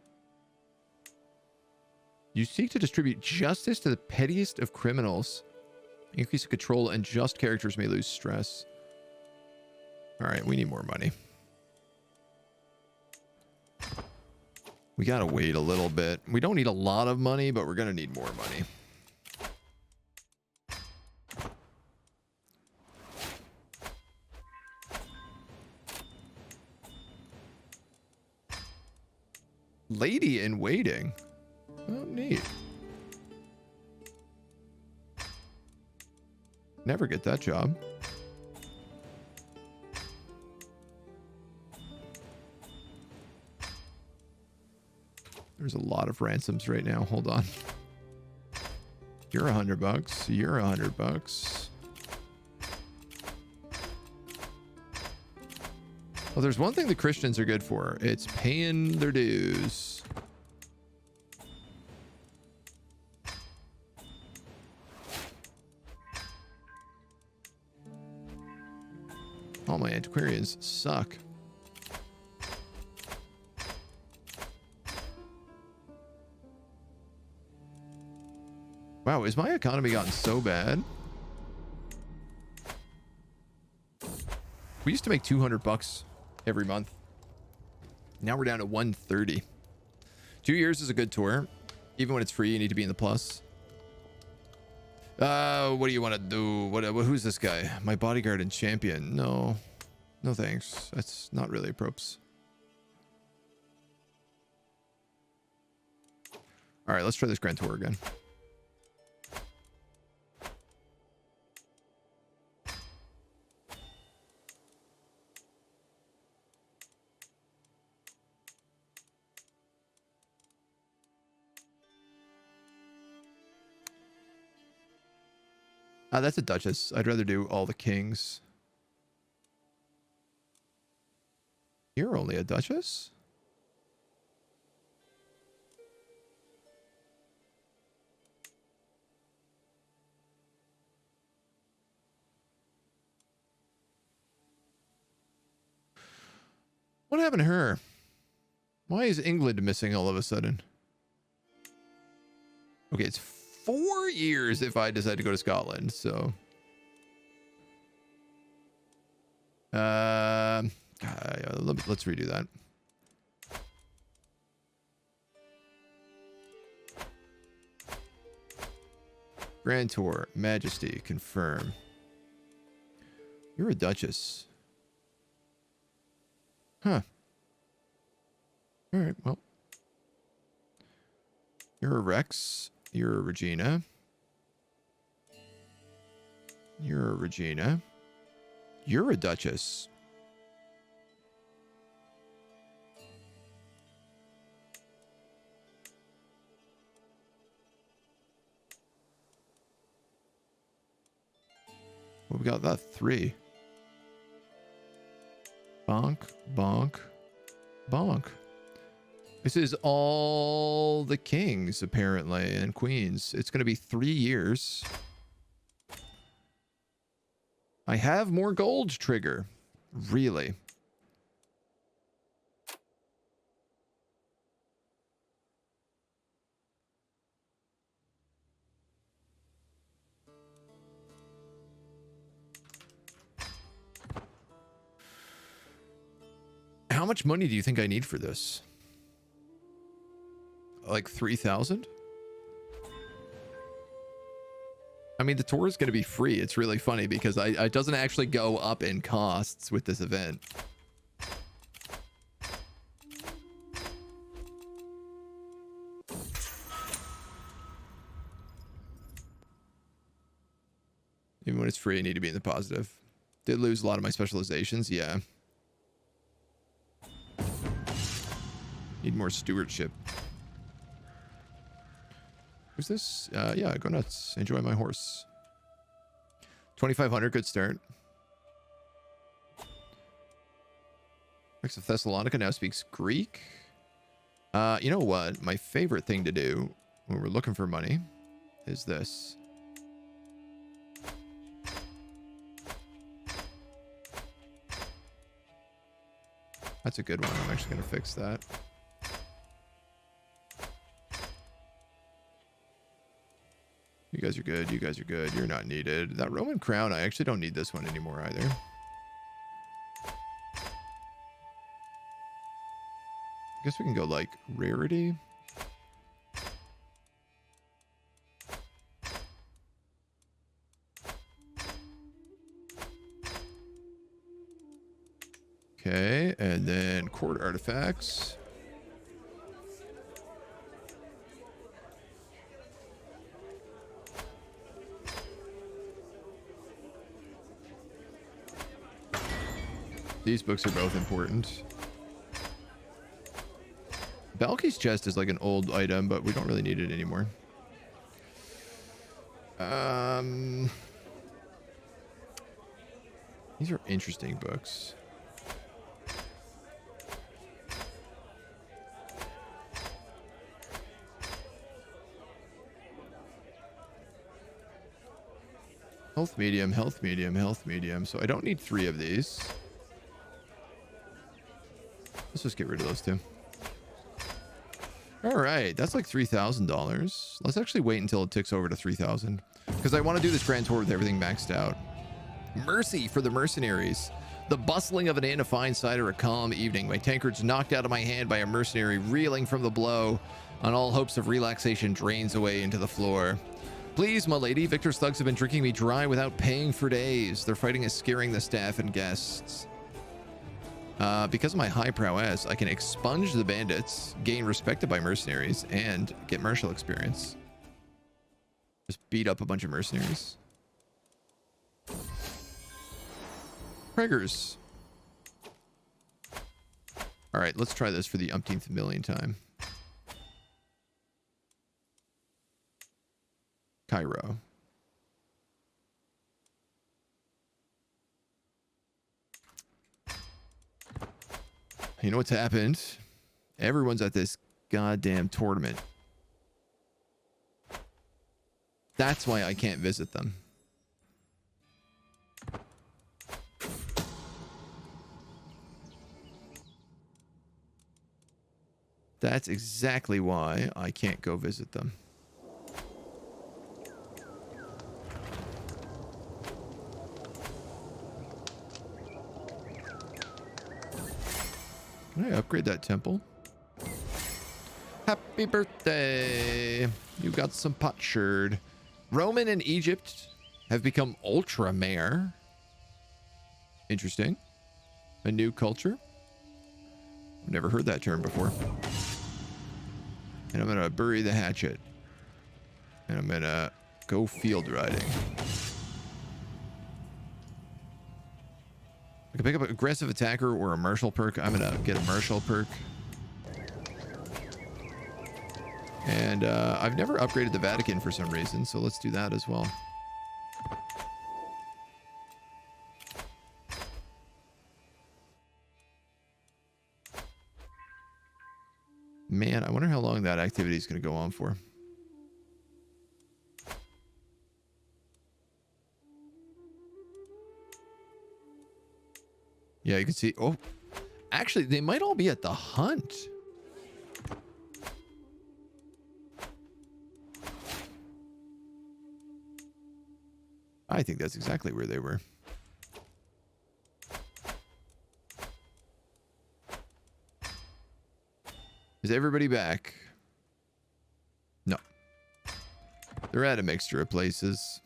S1: you seek to distribute justice to the pettiest of criminals. Increase the control and just characters may lose stress. Alright, we need more money. We gotta wait a little bit. We don't need a lot of money, but we're gonna need more money. Lady in waiting. Oh, neat. Never get that job. There's a lot of ransoms right now. Hold on. You're $100. You're $100. Well, there's one thing the Christians are good for. It's paying their dues. All my antiquarians suck. Wow, is my economy gotten so bad? We used to make $200 every month. Now we're down to 130. 2 years is a good tour. Even when it's free, you need to be in the plus. What do you want to do? Who's this guy? My bodyguard and champion. No. No thanks. That's not really a props. Alright, let's try this grand tour again. That's a duchess. I'd rather do all the kings. You're only a duchess? What happened to her? Why is England missing all of a sudden? Okay, it's 4 years if I decide to go to Scotland, so... let's redo that. Grand Tour, Majesty, confirm. You're a duchess. Huh. Alright, well. You're a Rex. You're a Regina. You're a Regina. You're a duchess. Well, we got that 3. Bonk, bonk, bonk. This is all the kings, apparently, and queens. It's going to be 3 years. I have more gold trigger. Really? How much money do you think I need for this? Like 3,000? I mean, the tour is going to be free. It's really funny because it doesn't actually go up in costs with this event. Even when it's free, I need to be in the positive. Did lose a lot of my specializations, yeah. Need more stewardship. Who's this? Yeah, go nuts. Enjoy my horse. 2,500, good start. Rex of Thessalonica now speaks Greek. You know what? My favorite thing to do when we're looking for money is this. That's a good one. I'm actually going to fix that. You guys are good. You guys are good. You're not needed. That Roman crown, I actually don't need this one anymore either. I guess we can go like rarity. Okay, and then court artifacts. These books are both important. Balky's chest is like an old item, but we don't really need it anymore. These are interesting books. Health medium, health medium, health medium. So I don't need 3 of these. Let's just get rid of those 2. All right, that's like $3,000. Let's actually wait until it ticks over to 3,000 because I want to do this grand tour with everything maxed out. Mercy for the mercenaries. The bustling of an inn, a fine cider, a calm evening. My tankard's knocked out of my hand by a mercenary, reeling from the blow. On all hopes of relaxation drains away into the floor. Please, my lady, Victor's thugs have been drinking me dry without paying for days. Their fighting is scaring the staff and guests. Because of my high prowess, I can expunge the bandits, gain respected by mercenaries, and get martial experience. Just beat up a bunch of mercenaries. Preggers. All right, let's try this for the umpteenth million time. Cairo. You know what's happened? Everyone's at this goddamn tournament. That's why I can't visit them. That's exactly why I can't go visit them. Can I upgrade that temple? Happy birthday! You got some potsherd. Roman and Egypt have become ultra-mare. Interesting. A new culture. I've never heard that term before. And I'm gonna bury the hatchet. And I'm gonna go field riding. I can pick up an aggressive attacker or a martial perk. I'm gonna get a martial perk. And I've never upgraded the Vatican for some reason, so let's do that as well. Man, I wonder how long that activity is going to go on for. Yeah, you can see. Oh, actually, they might all be at the hunt. I think that's exactly where they were. Is everybody back? No. They're at a mixture of places.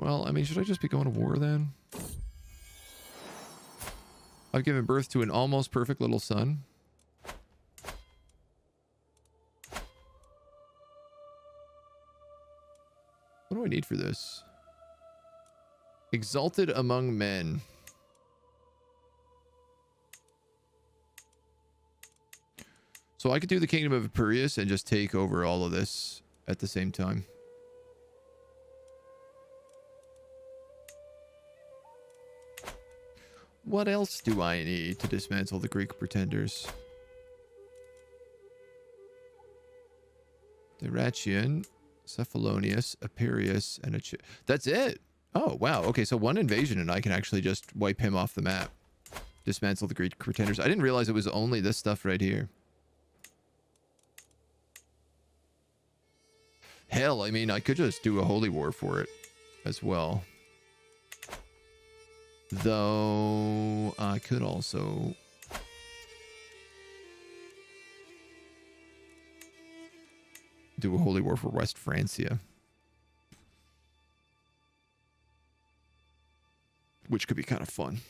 S1: Well, I mean, should I just be going to war then? I've given birth to an almost perfect little son. What do I need for this? Exalted among men. So I could do the Kingdom of Epirus and just take over all of this at the same time. What else do I need to dismantle the Greek pretenders? Dyrrhachian, Cephalonius, Epirus, and that's it. Oh, wow. Okay, so one invasion and I can actually just wipe him off the map. Dismantle the Greek pretenders. I didn't realize it was only this stuff right here. Hell, I mean, I could just do a holy war for it as well. Though, I could also... do a holy war for West Francia. Which could be kind of fun.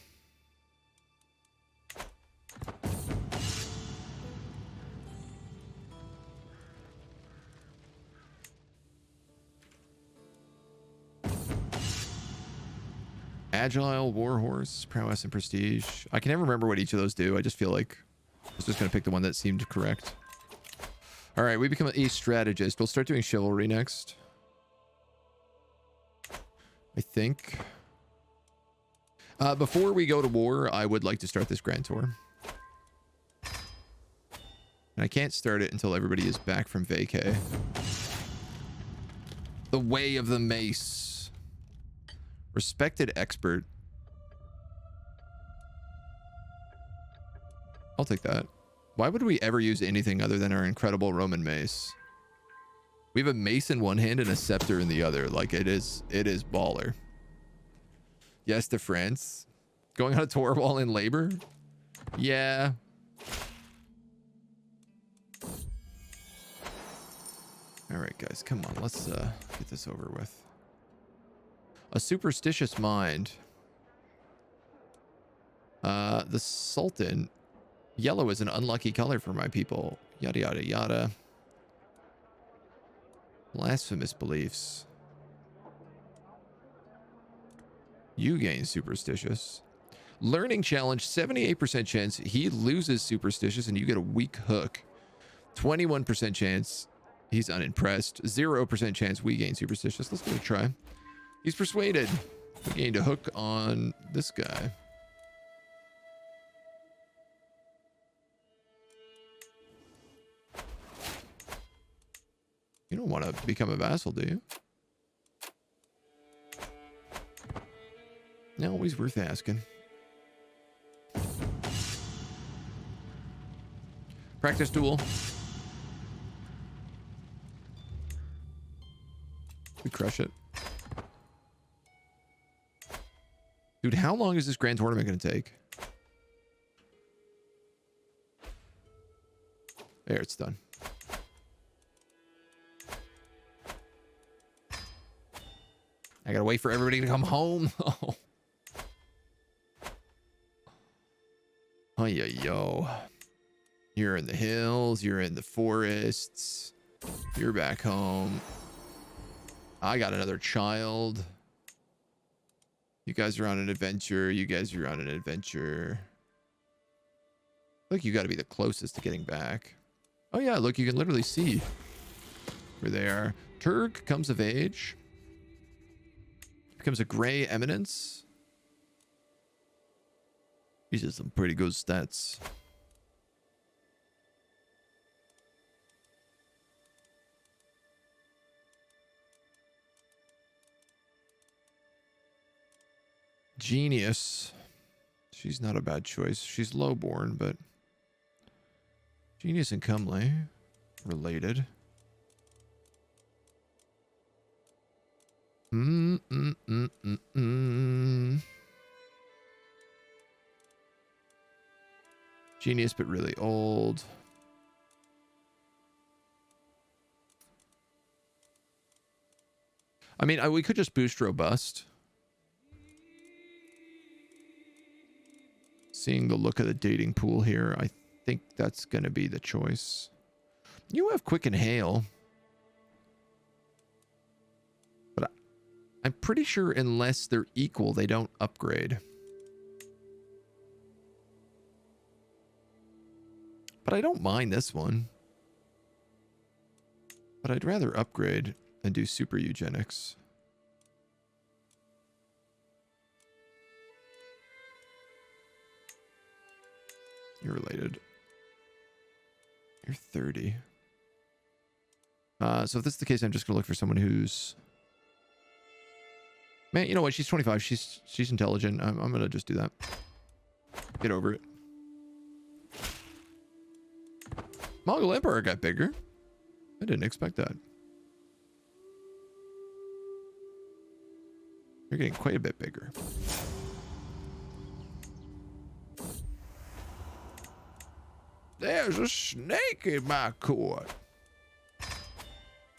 S1: Agile, Warhorse, Prowess, and Prestige. I can never remember what each of those do. I just feel like I was just going to pick the one that seemed correct. All right, we become a strategist. We'll start doing chivalry next. I think. Before we go to war, I would like to start this Grand Tour. And I can't start it until everybody is back from vacay. The Way of the Mace. Respected expert. I'll take that. Why would we ever use anything other than our incredible Roman mace? We have a mace in one hand and a scepter in the other. Like, it is baller. Yes to France. Going on a tour while in labor? Yeah. All right, guys, come on. Let's get this over with. A superstitious mind. The Sultan. Yellow is an unlucky color for my people. Yada, yada, yada. Blasphemous beliefs. You gain superstitious. Learning challenge, 78% chance he loses superstitious and you get a weak hook. 21% chance he's unimpressed. 0% chance we gain superstitious. Let's give it a try. He's persuaded. We gained a hook on this guy. You don't want to become a vassal, do you? No, always worth asking. Practice duel. We crush it. Dude, how long is this grand tournament going to take? There, it's done. I gotta wait for everybody to come home. Oh, yeah, yo. You're in the hills. You're in the forests. You're back home. I got another child. You guys are on an adventure. You guys are on an adventure. Look, you got to be the closest to getting back. Oh, yeah, look, you can literally see where they are. Turk comes of age. Becomes a gray eminence. These are some pretty good stats. Genius. She's not a bad choice. She's lowborn, but Genius and comely. Related. Genius, but really old. I mean, we could just boost robust. Seeing the look of the dating pool here, I think that's going to be the choice. You have quick and hail. But I'm pretty sure unless they're equal, they don't upgrade. But I don't mind this one. But I'd rather upgrade and do super eugenics. You're related. You're 30. So if this is the case, I'm just going to look for someone who's... Man, you know what? She's 25. She's intelligent. I'm going to just do that. Get over it. Mongol Emperor got bigger. I didn't expect that. You're getting quite a bit bigger. There's a snake in my court.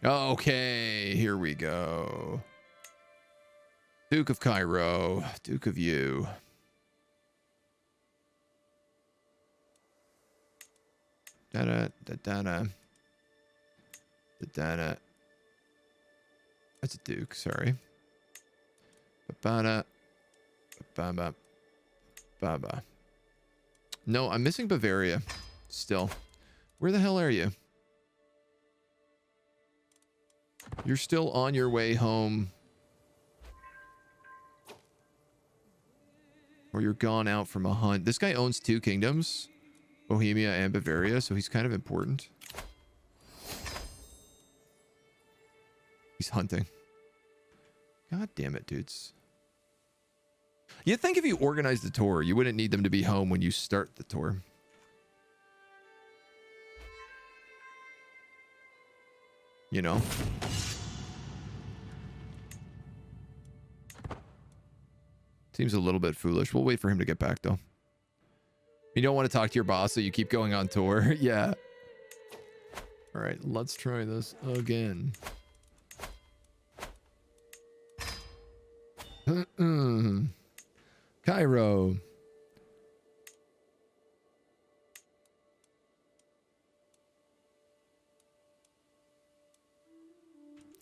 S1: Okay, here we go. Duke of Cairo, Duke of you. Da-da, da-da-da. Da-da. That's a duke, sorry. Ba-ba-da. Ba-ba. Ba-ba. No, I'm missing Bavaria. Still. Where the hell are you? You're still on your way home. Or you're gone out from a hunt. This guy owns 2 kingdoms. Bohemia and Bavaria, so he's kind of important. He's hunting. God damn it, dudes. You'd think if you organized the tour, you wouldn't need them to be home when you start the tour. You know? Seems a little bit foolish. We'll wait for him to get back, though. You don't want to talk to your boss, so you keep going on tour. Yeah. All right, let's try this again. Cairo.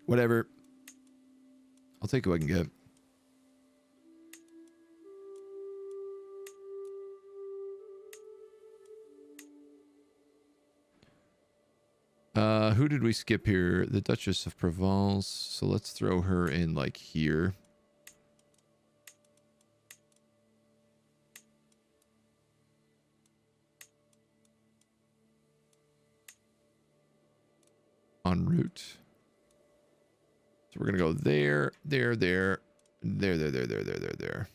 S1: Whatever. I'll take what I can get. Who did we skip here? The Duchess of Provence. So let's throw her in like here. En route. So we're gonna go there, there, there, there, there, there, there, there, there, there.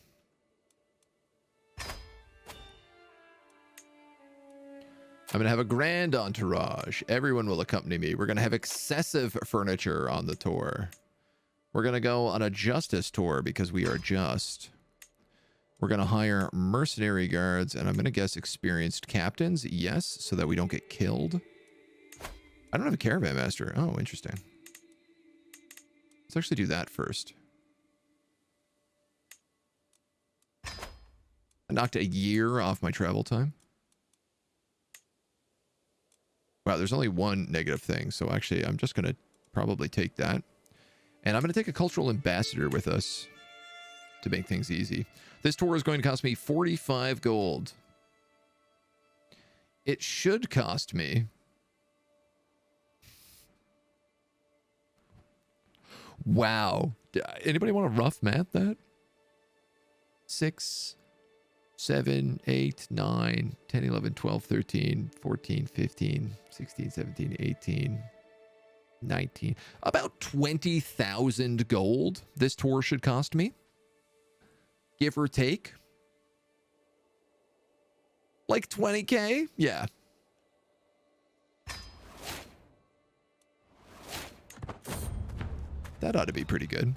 S1: I'm gonna have a grand entourage. Everyone will accompany me. We're gonna have excessive furniture on the tour. We're gonna go on a justice tour because we are just. We're gonna hire mercenary guards, and I'm gonna guess experienced captains. Yes, so that we don't get killed. I don't have a caravan master. Oh, interesting. Let's actually do that first. I knocked a year off my travel time. Wow, there's only one negative thing. So actually, I'm just going to probably take that. And I'm going to take a cultural ambassador with us to make things easy. This tour is going to cost me 45 gold. It should cost me... Wow. Anybody want to rough math that? 6, 7, 8, 9, 10, 11, 12, 13, 14, 15, 16, 17, 18, 19. About 20,000 gold this tour should cost me. Give or take. Like 20K? Yeah. That ought to be pretty good.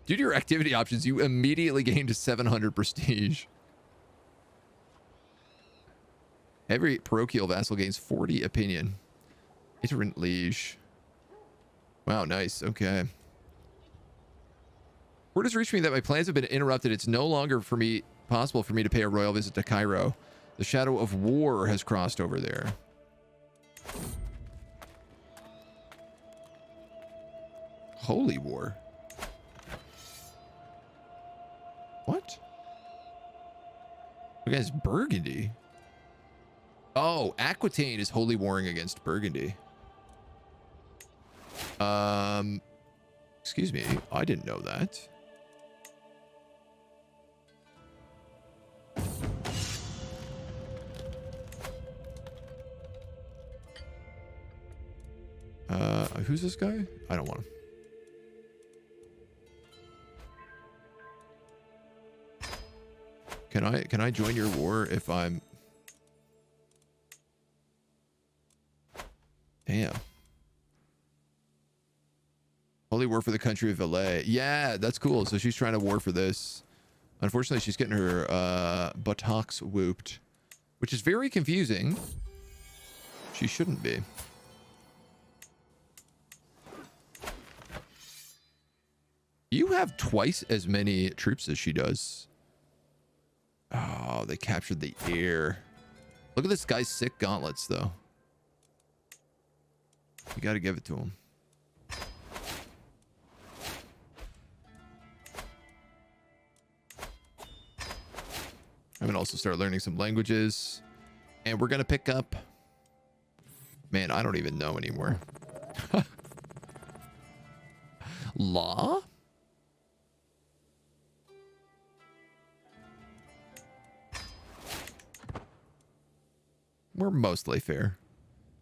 S1: Due to your activity options, you immediately gained 700 prestige. Every parochial vassal gains 40 opinion. Iterant liege. Wow, nice. Okay. Word has reached me that my plans have been interrupted. It's no longer possible for me to pay a royal visit to Cairo. The shadow of war has crossed over there. Holy war. What? You guys, Burgundy. Oh, Aquitaine is holy warring against Burgundy. Excuse me, I didn't know that. Who's this guy? I don't want him. Can I join your war if I'm... Damn. Holy war for the country of Valais. Yeah, that's cool. So she's trying to war for this. Unfortunately, she's getting her buttocks whooped, which is very confusing. She shouldn't be. You have twice as many troops as she does. Oh, they captured the air. Look at this guy's sick gauntlets, though. You got to give it to him. I'm going to also start learning some languages. And we're going to pick up... Man, I don't even know anymore. Law? We're mostly fair.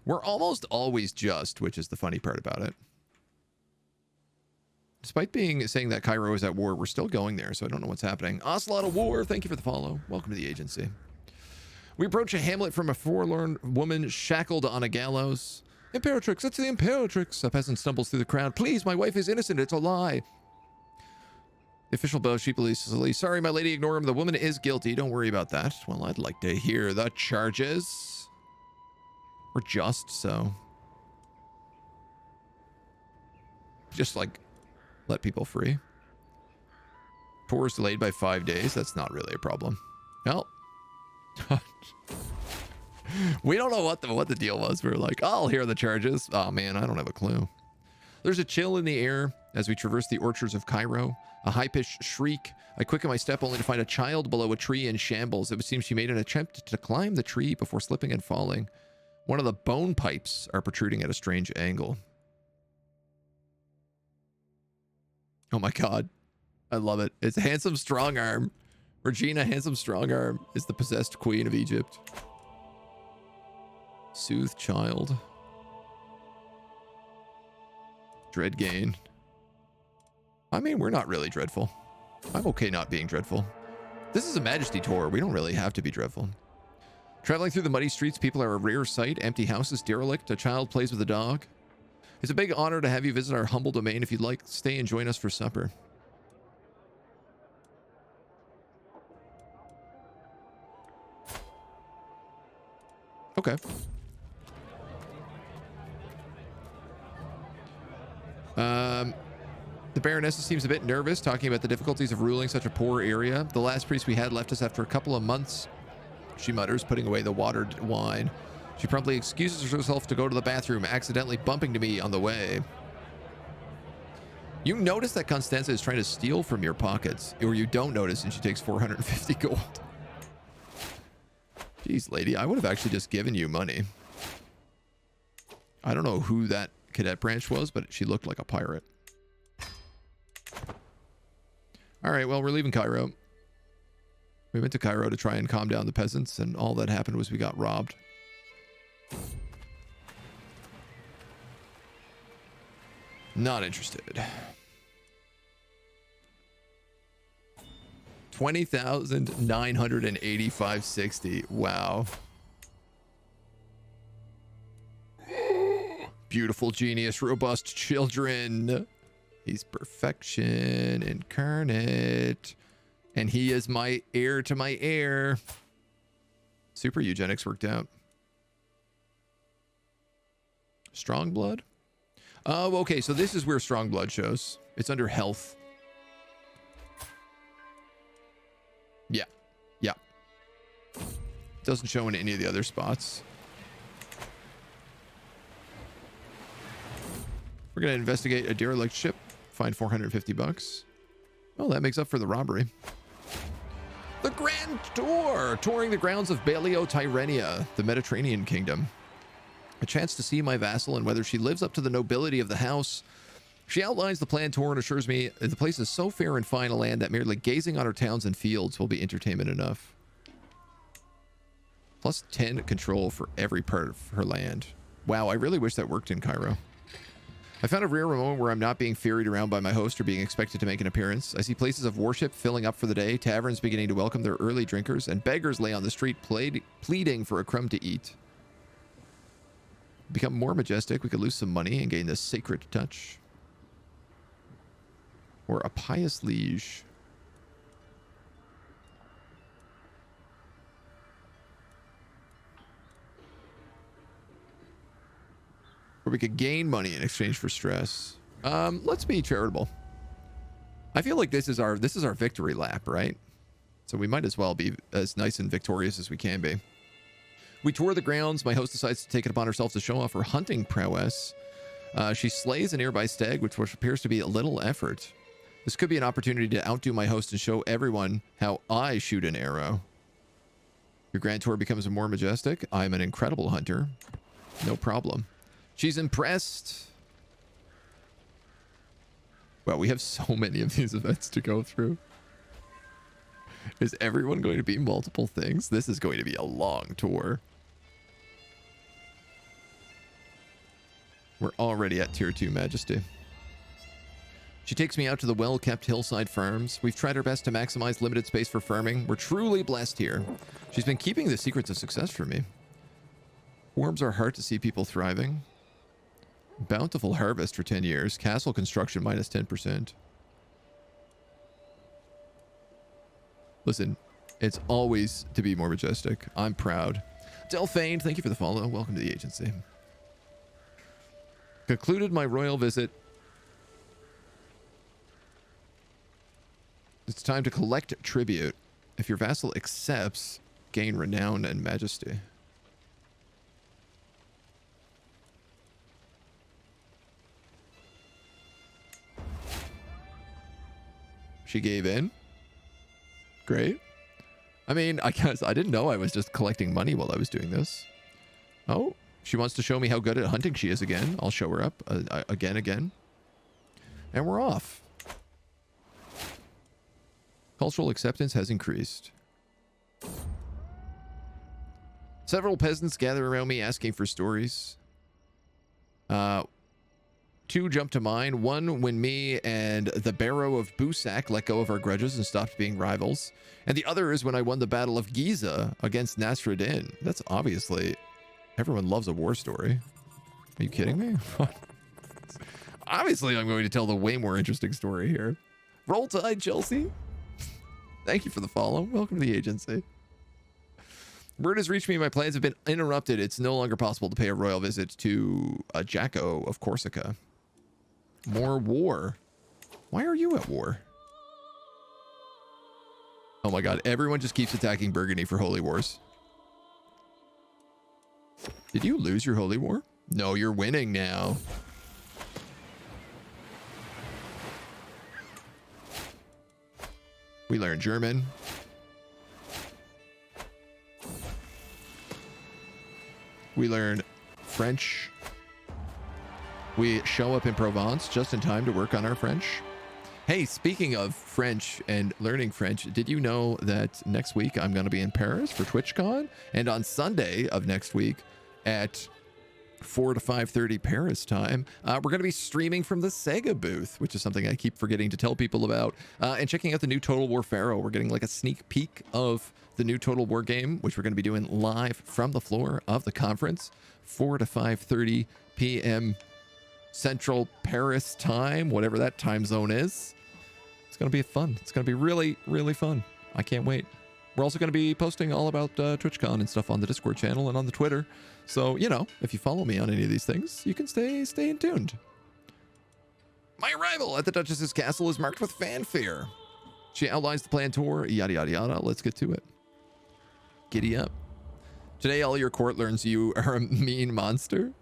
S1: We're almost always just, which is the funny part about it. Despite saying that Cairo is at war, we're still going there, so I don't know what's happening. Ocelot of War, thank you for the follow. Welcome to the agency. We approach a hamlet from a forlorn woman shackled on a gallows. Imperatrix, it's the Imperatrix. A peasant stumbles through the crowd. Please, my wife is innocent. It's a lie. The official bows sheepishly. Sorry, my lady, ignore him. The woman is guilty. Don't worry about that. Well, I'd like to hear the charges. Or just so. Just like let people free. Tour is delayed by 5 days. That's not really a problem. Well, we don't know what the deal was. We were like, I'll hear the charges. Oh man, I don't have a clue. There's a chill in the air as we traverse the orchards of Cairo. A high-pitched shriek. I quicken my step only to find a child below a tree in shambles. It would seem she made an attempt to climb the tree before slipping and falling. One of the bone pipes are protruding at a strange angle. Oh my god. I love it. It's Handsome Strongarm. Regina Handsome Strongarm is the possessed queen of Egypt. Soothe child. Dread gain. I mean, we're not really dreadful. I'm okay not being dreadful. This is a Majesty tour. We don't really have to be dreadful. Traveling through the muddy streets, people are a rare sight. Empty houses, derelict. A child plays with a dog. It's a big honor to have you visit our humble domain. If you'd like, stay and join us for supper. Okay. The Baroness seems a bit nervous, talking about the difficulties of ruling such a poor area. The last priest we had left us after a couple of months, she mutters, putting away the watered wine. She promptly excuses herself to go to the bathroom, accidentally bumping to me on the way. You notice that Constanza is trying to steal from your pockets, or you don't notice and she takes 450 gold. Jeez, lady, I would have actually just given you money. I don't know who that cadet branch was, but she looked like a pirate. All right, well, we're leaving Cairo. We went to Cairo to try and calm down the peasants, and all that happened was we got robbed. Not interested. 20,985.60. Wow. Beautiful genius, robust children. He's perfection incarnate. And he is my heir to my heir. Super eugenics worked out. Strong blood? Oh, okay. So this is where strong blood shows. It's under health. Doesn't show in any of the other spots. We're going to investigate a derelict ship. Find 450 bucks. Well, that makes up for the robbery. The Grand Tour! Touring the grounds of Baleo Tyrrhenia, the Mediterranean kingdom. A chance to see my vassal and whether she lives up to the nobility of the house. She outlines the planned tour and assures me the place is so fair and fine a land that merely gazing on her towns and fields will be entertainment enough. Plus 10 control for every part of her land. Wow, I really wish that worked in Cairo. I found a rare moment where I'm not being ferried around by my host or being expected to make an appearance. I see places of worship filling up for the day, taverns beginning to welcome their early drinkers, and beggars lay on the street pleading for a crumb to eat. Become more majestic, we could lose some money and gain this sacred touch. Or a pious liege. Or we could gain money in exchange for stress. Let's be charitable. I feel like this is our victory lap, right? So we might as well be as nice and victorious as we can be. We tour the grounds. My host decides to take it upon herself to show off her hunting prowess. She slays a nearby stag, which appears to be a little effort. This could be an opportunity to outdo my host and show everyone how I shoot an arrow. Your grand tour becomes more majestic. I'm an incredible hunter. No problem. She's impressed. Well, we have so many of these events to go through. Is everyone going to be multiple things? This is going to be a long tour. We're already at tier 2 majesty. She takes me out to the well-kept hillside farms. We've tried our best to maximize limited space for farming. We're truly blessed here. She's been keeping the secrets of success for me. Warms our heart to see people thriving. Bountiful harvest for 10 years. Castle construction minus 10%. Listen, it's always to be more majestic. I'm proud. Delphine, thank you for the follow. Welcome to the agency. Concluded my royal visit. It's time to collect tribute. If your vassal accepts, gain renown and majesty. She gave in. Great. I mean, I guess I didn't know I was just collecting money while I was doing this. Oh, she wants to show me how good at hunting she is again. I'll show her up again. And we're off. Cultural acceptance has increased. Several peasants gather around me asking for stories. Two jump to mind. One when me and the Barrow of Busak let go of our grudges and stopped being rivals. And the other is when I won the Battle of Giza against Nasruddin. That's obviously... Everyone loves a war story. Are you kidding me? Obviously, I'm going to tell the way more interesting story here. Roll Tide, Chelsea. Thank you for the follow. Welcome to the agency. Word has reached me. My plans have been interrupted. It's no longer possible to pay a royal visit to Jacko of Corsica. More war. Why are you at war? Oh my god. Everyone just keeps attacking Burgundy for holy wars. Did you lose your holy war? No, you're winning now. We learn German. We learn French. We show up in Provence just in time to work on our French. Hey, speaking of French and learning French, did you know that next week I'm going to be in Paris for TwitchCon? And on Sunday of next week at 4 to 5:30 Paris time, we're going to be streaming from the Sega booth, which is something I keep forgetting to tell people about, and checking out the new Total War Pharaoh. We're getting like a sneak peek of the new Total War game, which we're going to be doing live from the floor of the conference, 4 to 5:30 p.m. Central Paris time, whatever that time zone is. It's going to be fun. It's going to be really, really fun. I can't wait. We're also going to be posting all about TwitchCon and stuff on the Discord channel and on the Twitter. So, you know, if you follow me on any of these things, you can stay in tuned. My arrival at the Duchess's castle is marked with fanfare. She outlines the planned tour, yada, yada, yada. Let's get to it. Giddy up. Today, all your court learns you are a mean monster.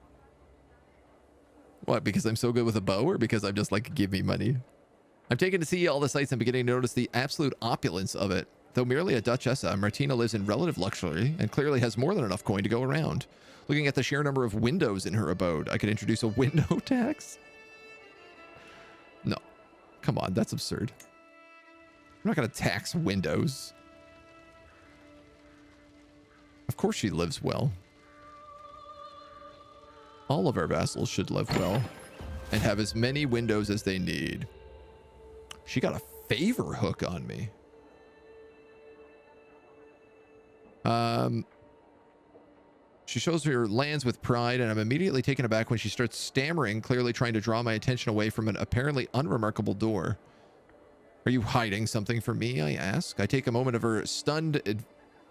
S1: What, because I'm so good with a bow, or because I'm just like, give me money? I'm taken to see all the sights and beginning to notice the absolute opulence of it. Though merely a duchessa, Martina lives in relative luxury and clearly has more than enough coin to go around. Looking at the sheer number of windows in her abode, I could introduce a window tax? No. Come on, that's absurd. I'm not going to tax windows. Of course she lives well. All of our vassals should live well and have as many windows as they need. She got a favor hook on me. She shows her lands with pride, and I'm immediately taken aback when she starts stammering, clearly trying to draw my attention away from an apparently unremarkable door. Are you hiding something from me? I ask. I take a moment of her stunned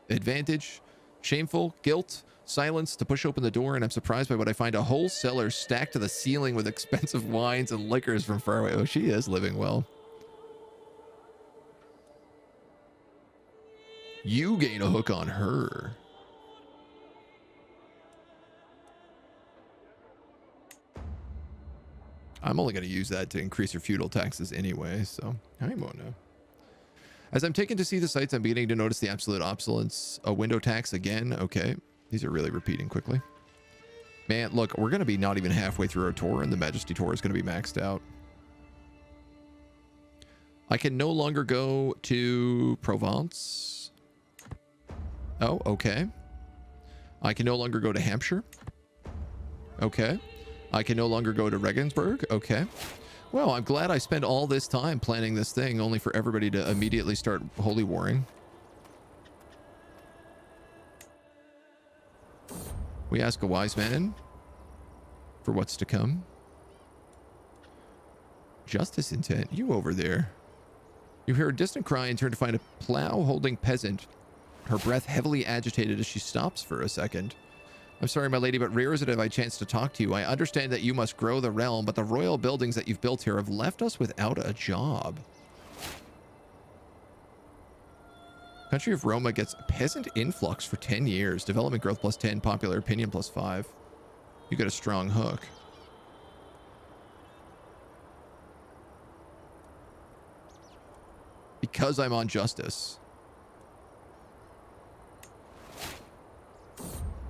S1: advantage, shameful, guilt, silence to push open the door, and I'm surprised by what I find: a whole cellar stacked to the ceiling with expensive wines and liquors from far away. Oh, she is living well. You gain a hook on her. I'm only going to use that to increase her feudal taxes anyway, so I won't know. As I'm taken to see the sights, I'm beginning to notice the absolute obsolescence. A window tax again. Okay. These are really repeating quickly. Man, look, we're going to be not even halfway through our tour, and the Majesty tour is going to be maxed out. I can no longer go to Provence. Oh, okay. I can no longer go to Hampshire. Okay. I can no longer go to Regensburg. Okay. Well, I'm glad I spent all this time planning this thing only for everybody to immediately start holy warring. We ask a wise man for what's to come. Justice intent. You over there. You hear a distant cry and turn to find a plow-holding peasant, her breath heavily agitated as she stops for a second. I'm sorry, my lady, but rare is it if I chance to talk to you. I understand that you must grow the realm, but the royal buildings that you've built here have left us without a job. Country of Roma gets peasant influx for 10 years. Development growth plus 10, popular opinion plus 5. You get a strong hook. Because I'm on justice.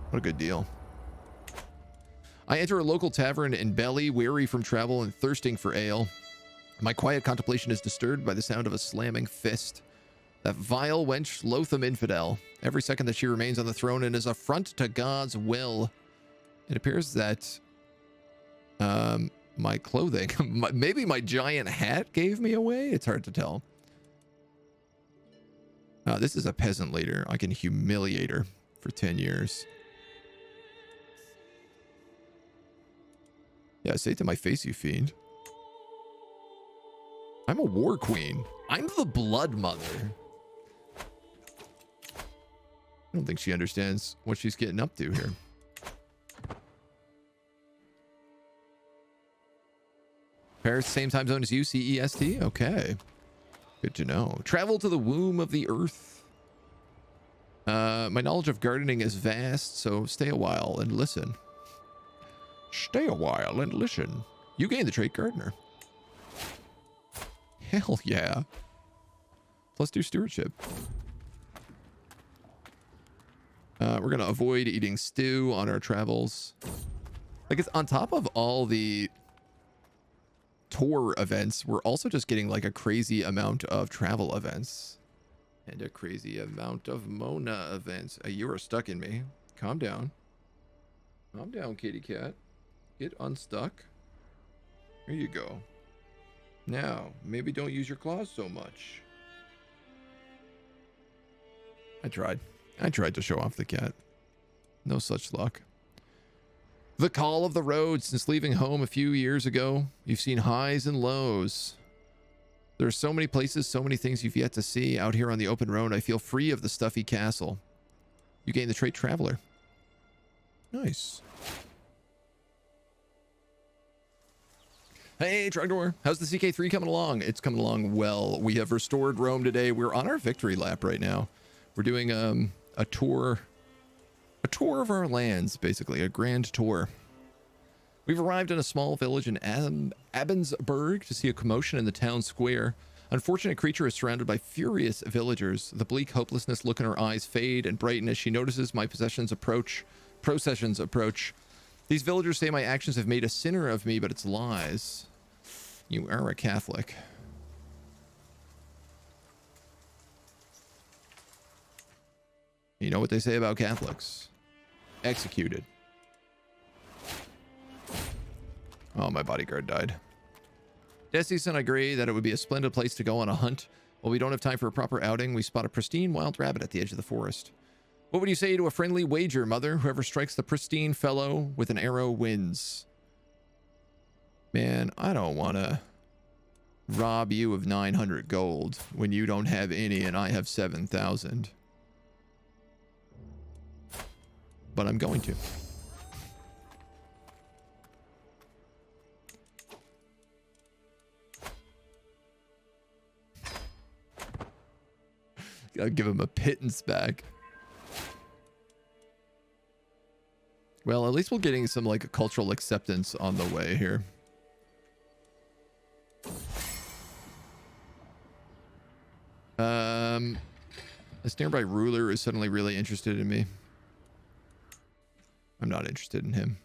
S1: What a good deal. I enter a local tavern in Belly, weary from travel and thirsting for ale. My quiet contemplation is disturbed by the sound of a slamming fist. That vile wench, loathsome infidel. Every second that she remains on the throne and is affront to God's will. It appears that my clothing, maybe my giant hat gave me away. It's hard to tell. This is a peasant leader. I can humiliate her for 10 years. Yeah, say it to my face, you fiend. I'm a war queen. I'm the blood mother. I don't think she understands what she's getting up to here. Paris, same time zone as you, CEST? Okay. Good to know. Travel to the womb of the earth. My knowledge of gardening is vast, so stay a while and listen. Stay a while and listen. You gain the trait gardener. Hell yeah. Plus 2 stewardship. We're going to avoid eating stew on our travels. Like, it's on top of all the tour events, we're also just getting like a crazy amount of travel events. And a crazy amount of Mona events. You are stuck in me. Calm down. Calm down, kitty cat. Get unstuck. Here you go. Now, maybe don't use your claws so much. I tried to show off the cat. No such luck. The call of the road. Since leaving home a few years ago, you've seen highs and lows. There are so many places, so many things you've yet to see. Out here on the open road, I feel free of the stuffy castle. You gain the trait traveler. Nice. Hey, Trogdor. How's the CK3 coming along? It's coming along well. We have restored Rome today. We're on our victory lap right now. We're doing a tour A tour of our lands, basically, a grand tour. We've arrived in a small village in Abensburg to see a commotion in the town square. Unfortunate creature is surrounded by furious villagers. The bleak hopelessness look in her eyes fade and brighten as she notices my processions approach. These villagers say my actions have made a sinner of me, but it's lies. You are a Catholic. You know what they say about Catholics? Executed. Oh, my bodyguard died. Desi's and I agree that it would be a splendid place to go on a hunt. While we don't have time for a proper outing, we spot a pristine wild rabbit at the edge of the forest. What would you say to a friendly wager, mother? Whoever strikes the pristine fellow with an arrow wins. Man, I don't want to rob you of 900 gold when you don't have any and I have 7,000. But I'm going to. Gotta give him a pittance back. Well, at least we're getting some like cultural acceptance on the way here. This nearby ruler is suddenly really interested in me. I'm not interested in him.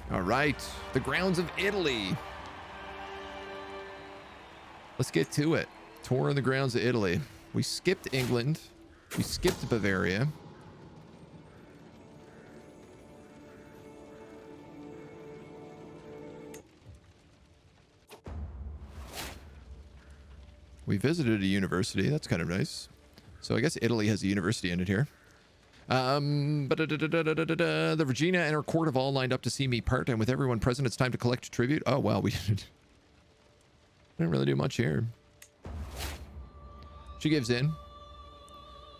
S1: All right, the grounds of Italy. Let's get to it. Tour of the grounds of Italy. We skipped England. We skipped Bavaria. We visited a university. That's kind of nice. So I guess Italy has a university in it here. The Regina and her court have all lined up to see me part, and with everyone present, it's time to collect tribute. Oh, wow, we didn't really do much here. She gives in.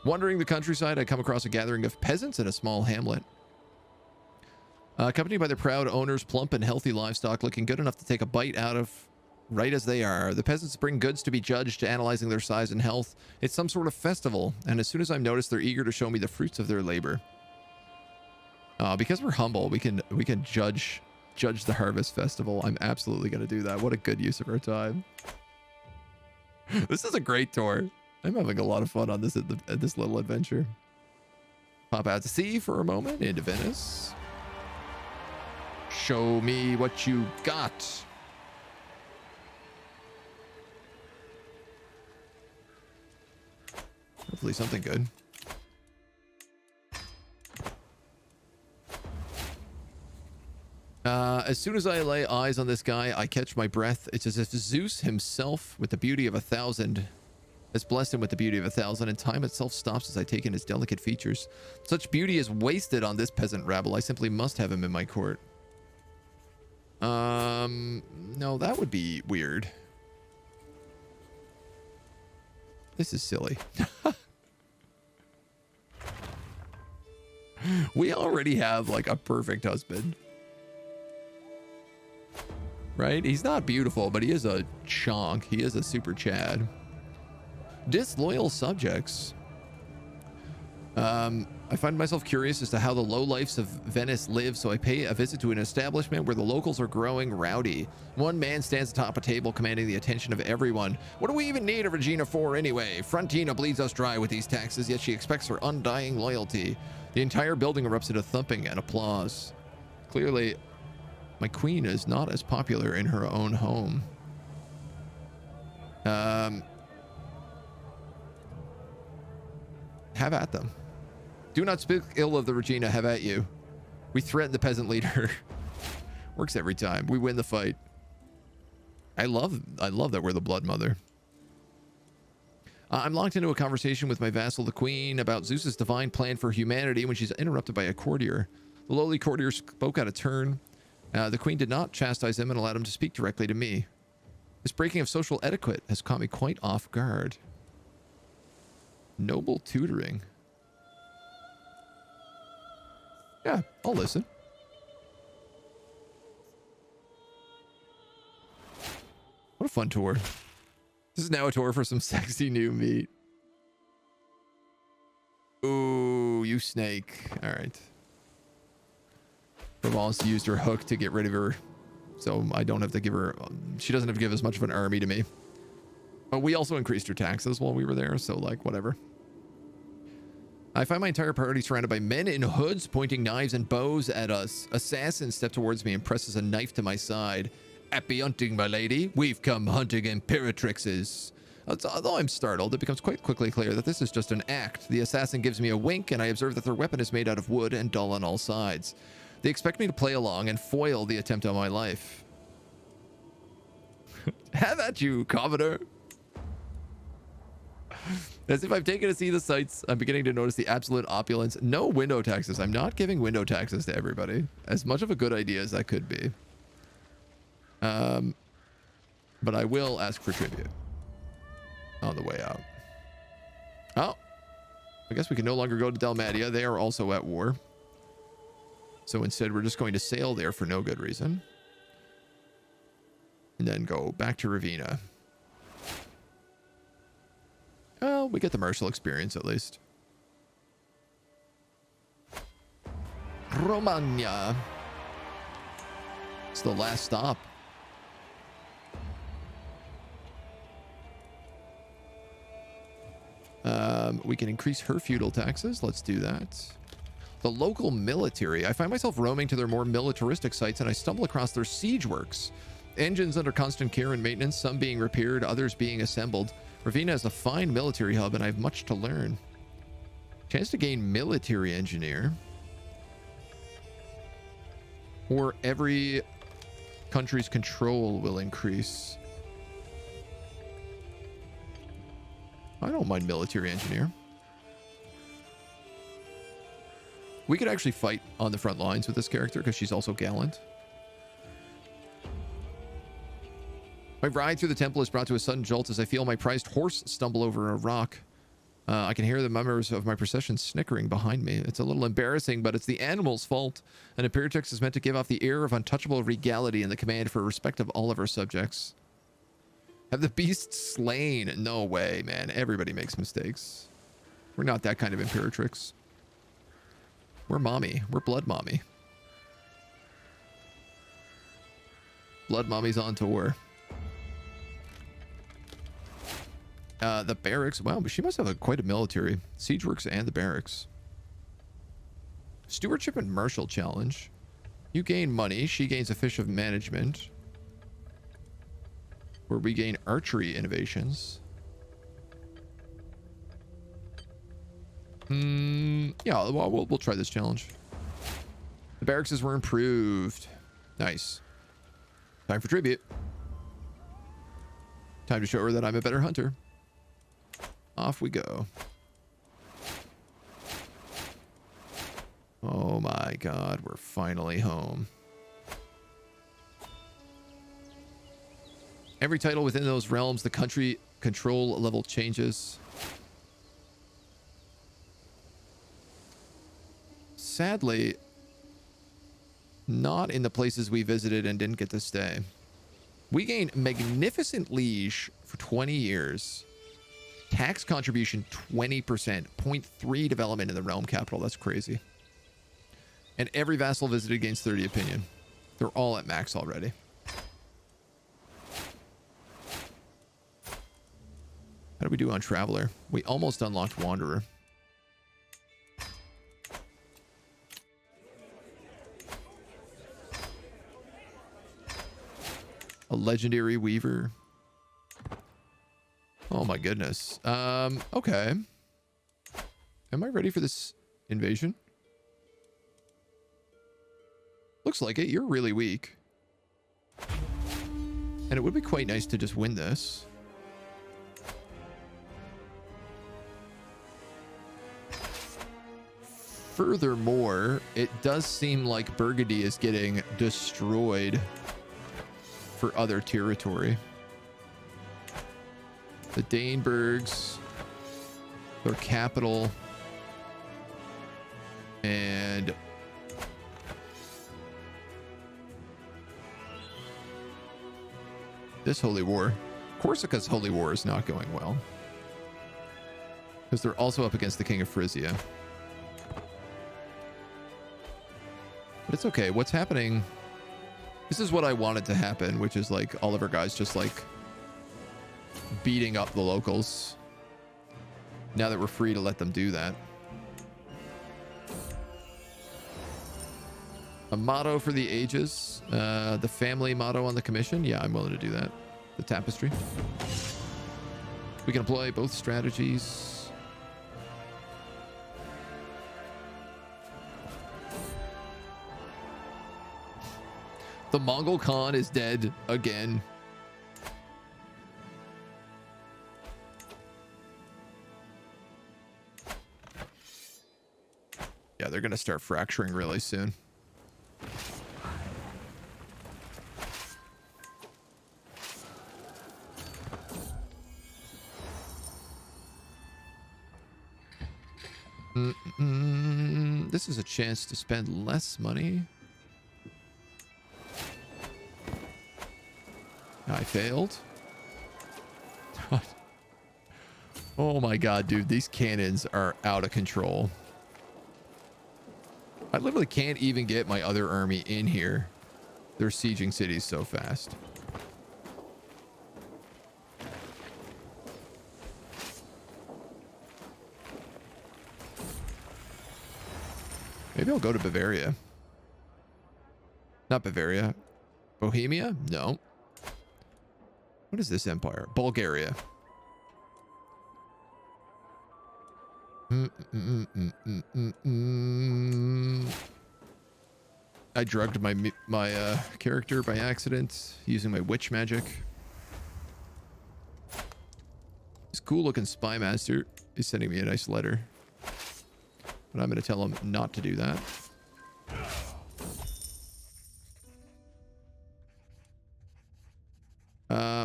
S1: Wandering the countryside, I come across a gathering of peasants in a small hamlet. Accompanied by their proud owners, plump and healthy livestock, looking good enough to take a bite out of right as they are. The peasants bring goods to be judged, analyzing their size and health. It's some sort of festival, and as soon as I'm noticed, they're eager to show me the fruits of their labor. Because we're humble, we can judge the harvest festival. I'm absolutely going to do that. What a good use of our time. This is a great tour. I'm having a lot of fun on this this little adventure. Pop out to sea for a moment into Venice. Show me what you got. Hopefully something good. As soon as I lay eyes on this guy, I catch my breath. It's as if Zeus himself, with the beauty of 1,000, has blessed him with the beauty of 1,000, and time itself stops as I take in his delicate features. Such beauty is wasted on this peasant rabble. I simply must have him in my court. No, that would be weird. This is silly. We already have like a perfect husband. Right? He's not beautiful, but he is a chonk. He is a super Chad. Disloyal subjects. I find myself curious as to how the lowlifes of Venice live, so I pay a visit to an establishment where the locals are growing rowdy. One man stands atop a table commanding the attention of everyone. What do we even need a Regina for anyway? Frontina bleeds us dry with these taxes, yet she expects her undying loyalty. The entire building erupts into thumping and applause. Clearly, my queen is not as popular in her own home. Have at them. Do not speak ill of the Regina, have at you. We threaten the peasant leader. Works every time. We win the fight. I love that we're the blood mother. I'm locked into a conversation with my vassal, the queen, about Zeus's divine plan for humanity when she's interrupted by a courtier. The lowly courtier spoke out of turn. The queen did not chastise him and allowed him to speak directly to me. This breaking of social etiquette has caught me quite off guard. Noble tutoring. Yeah, I'll listen. What a fun tour. This is now a tour for some sexy new meat. Ooh, you snake. All right. Provence used her hook to get rid of her, so I don't have to give her... she doesn't have to give as much of an army to me. But we also increased her taxes while we were there, so, like, whatever. I find my entire party surrounded by men in hoods pointing knives and bows at us. Assassin steps towards me and presses a knife to my side. Happy hunting, my lady. We've come hunting imperatrixes. Although I'm startled, it becomes quite quickly clear that this is just an act. The assassin gives me a wink, and I observe that their weapon is made out of wood and dull on all sides. They expect me to play along and foil the attempt on my life. Have at you, Commodore. As if I've taken to see the sights, I'm beginning to notice the absolute opulence. No window taxes. I'm not giving window taxes to everybody. As much of a good idea as that could be. But I will ask for tribute on the way out. Oh, I guess we can no longer go to Dalmatia. They are also at war. So instead, we're just going to sail there for no good reason. And then go back to Ravenna. Well, we get the martial experience at least. Romagna. It's the last stop. We can increase her feudal taxes. Let's do that. The local military. I find myself roaming to their more militaristic sites, and I stumble across their siege works. Engines under constant care and maintenance, some being repaired, others being assembled. Ravenna is a fine military hub, and I have much to learn. Chance to gain military engineer. Or every country's control will increase. I don't mind military engineer. We could actually fight on the front lines with this character because she's also gallant. My ride through the temple is brought to a sudden jolt as I feel my prized horse stumble over a rock. I can hear the members of my procession snickering behind me. It's a little embarrassing, but it's the animal's fault. An imperatrix is meant to give off the air of untouchable regality and the command for respect of all of her subjects. Have the beast slain? No way, man. Everybody makes mistakes. We're not that kind of imperatrix. We're mommy. We're blood mommy. Blood mommy's on tour. The barracks. Wow, but she must have quite a military. Siege works and the barracks. Stewardship and martial challenge. You gain money. She gains a fish of management. Where we gain archery innovations. Yeah, well, we'll try this challenge. The barracks were improved. Nice. Time for tribute. Time to show her that I'm a better hunter. Off we go. Oh my god, we're finally home. Every title within those realms, the country control level changes. Sadly, not in the places we visited and didn't get to stay. We gained magnificent liege for 20 years. Tax contribution 20%. 0.3 development in the realm capital. That's crazy. And every vassal visited gains 30 opinion. They're all at max already. How do we do on Traveler? We almost unlocked Wanderer. A legendary Weaver. Oh my goodness. Okay. Am I ready for this invasion? Looks like it. You're really weak. And it would be quite nice to just win this. Furthermore, it does seem like Burgundy is getting destroyed for other territory. The Danebergs, their capital, and this holy war Corsica's holy war is not going well. Because they're also up against the King of Frisia. But it's okay. What's happening... This is what I wanted to happen, which is like all of our guys just like beating up the locals. Now that we're free to let them do that. A motto for the ages. The family motto on the commission. Yeah, I'm willing to do that. The tapestry. We can employ both strategies. The Mongol Khan is dead again. Yeah, they're going to start fracturing really soon. This is a chance to spend less money. I failed. Oh my god, dude. These cannons are out of control. I literally can't even get my other army in here. They're sieging cities so fast. Maybe I'll go to Bavaria. Not Bavaria. Bohemia? No. What is this empire? Bulgaria. I drugged my character by accident using my witch magic. This cool looking spy master is sending me a nice letter. But I'm going to tell him not to do that.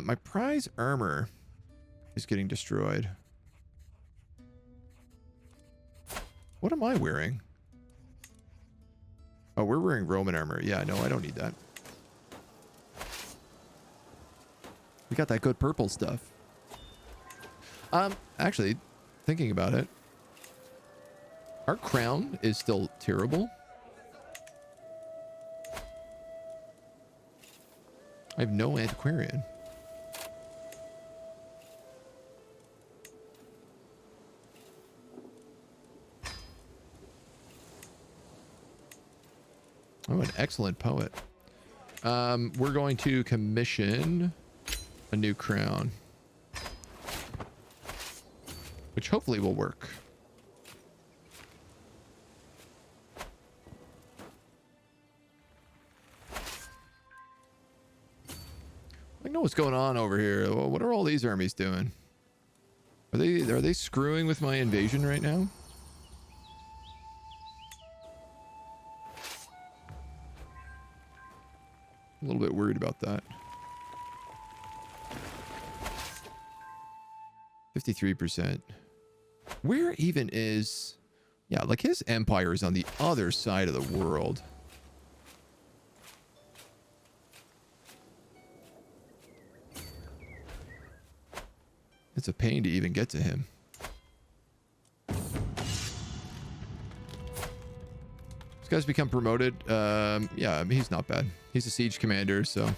S1: My prize armor is getting destroyed. What am I wearing? Oh, we're wearing Roman armor. Yeah, no, I don't need that. We got that good purple stuff. Actually, thinking about it, our crown is still terrible. I have no antiquarian. Oh, an excellent poet. We're going to commission a new crown, which hopefully will work. I know what's going on over here. What are all these armies doing? Are they screwing with my invasion right now? A little bit worried about that. 53%. Where even is... Yeah, like his empire is on the other side of the world. It's a pain to even get to him. This guy's become promoted. Yeah, I mean, he's not bad. He's a siege commander, so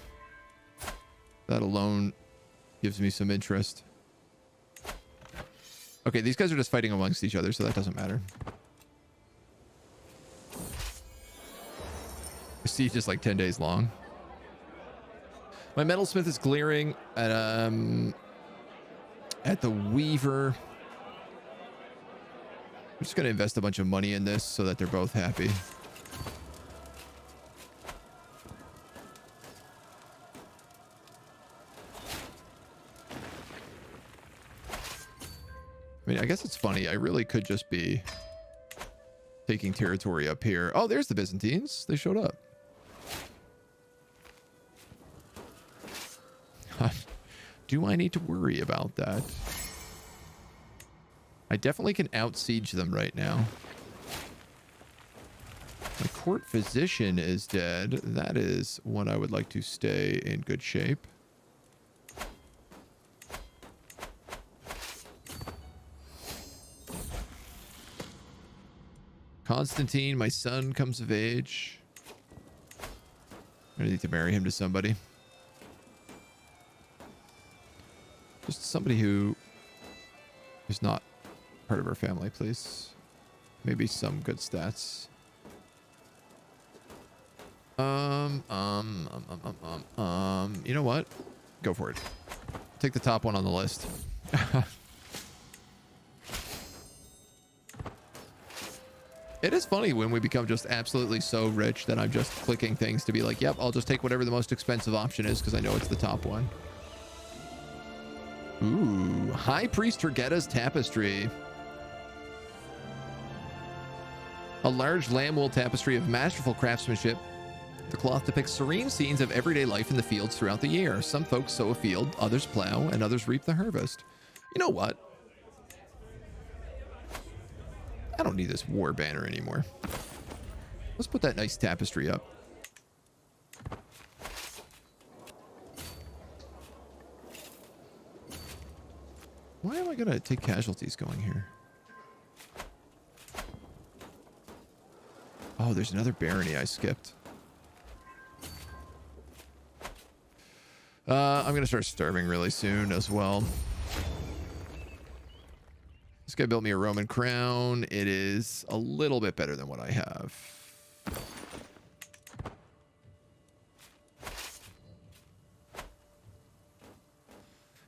S1: that alone gives me some interest. Okay, these guys are just fighting amongst each other, so that doesn't matter. The siege is like 10 days long. My metalsmith is clearing at the Weaver. I'm just going to invest a bunch of money in this so that they're both happy. I mean, I guess it's funny. I really could just be taking territory up here. Oh, there's the Byzantines. They showed up. Do I need to worry about that? I definitely can out-siege them right now. My court physician is dead. That is when I would like to stay in good shape. Constantine, my son, comes of age. I need to marry him to somebody. Just somebody who is not part of our family, please. Maybe some good stats. You know what? Go for it. Take the top one on the list. It is funny when we become just absolutely so rich that I'm just clicking things to be like, yep, I'll just take whatever the most expensive option is because I know it's the top one. Ooh, High Priest Turgetta's Tapestry. A large lamb wool tapestry of masterful craftsmanship. The cloth depicts serene scenes of everyday life in the fields throughout the year. Some folks sow a field, others plow, and others reap the harvest. You know what? I don't need this war banner anymore. Let's put that nice tapestry up. Why am I going to take casualties going here? Oh, there's another barony I skipped. I'm going to start starving really soon as well. This guy built me a Roman crown. It is a little bit better than what I have.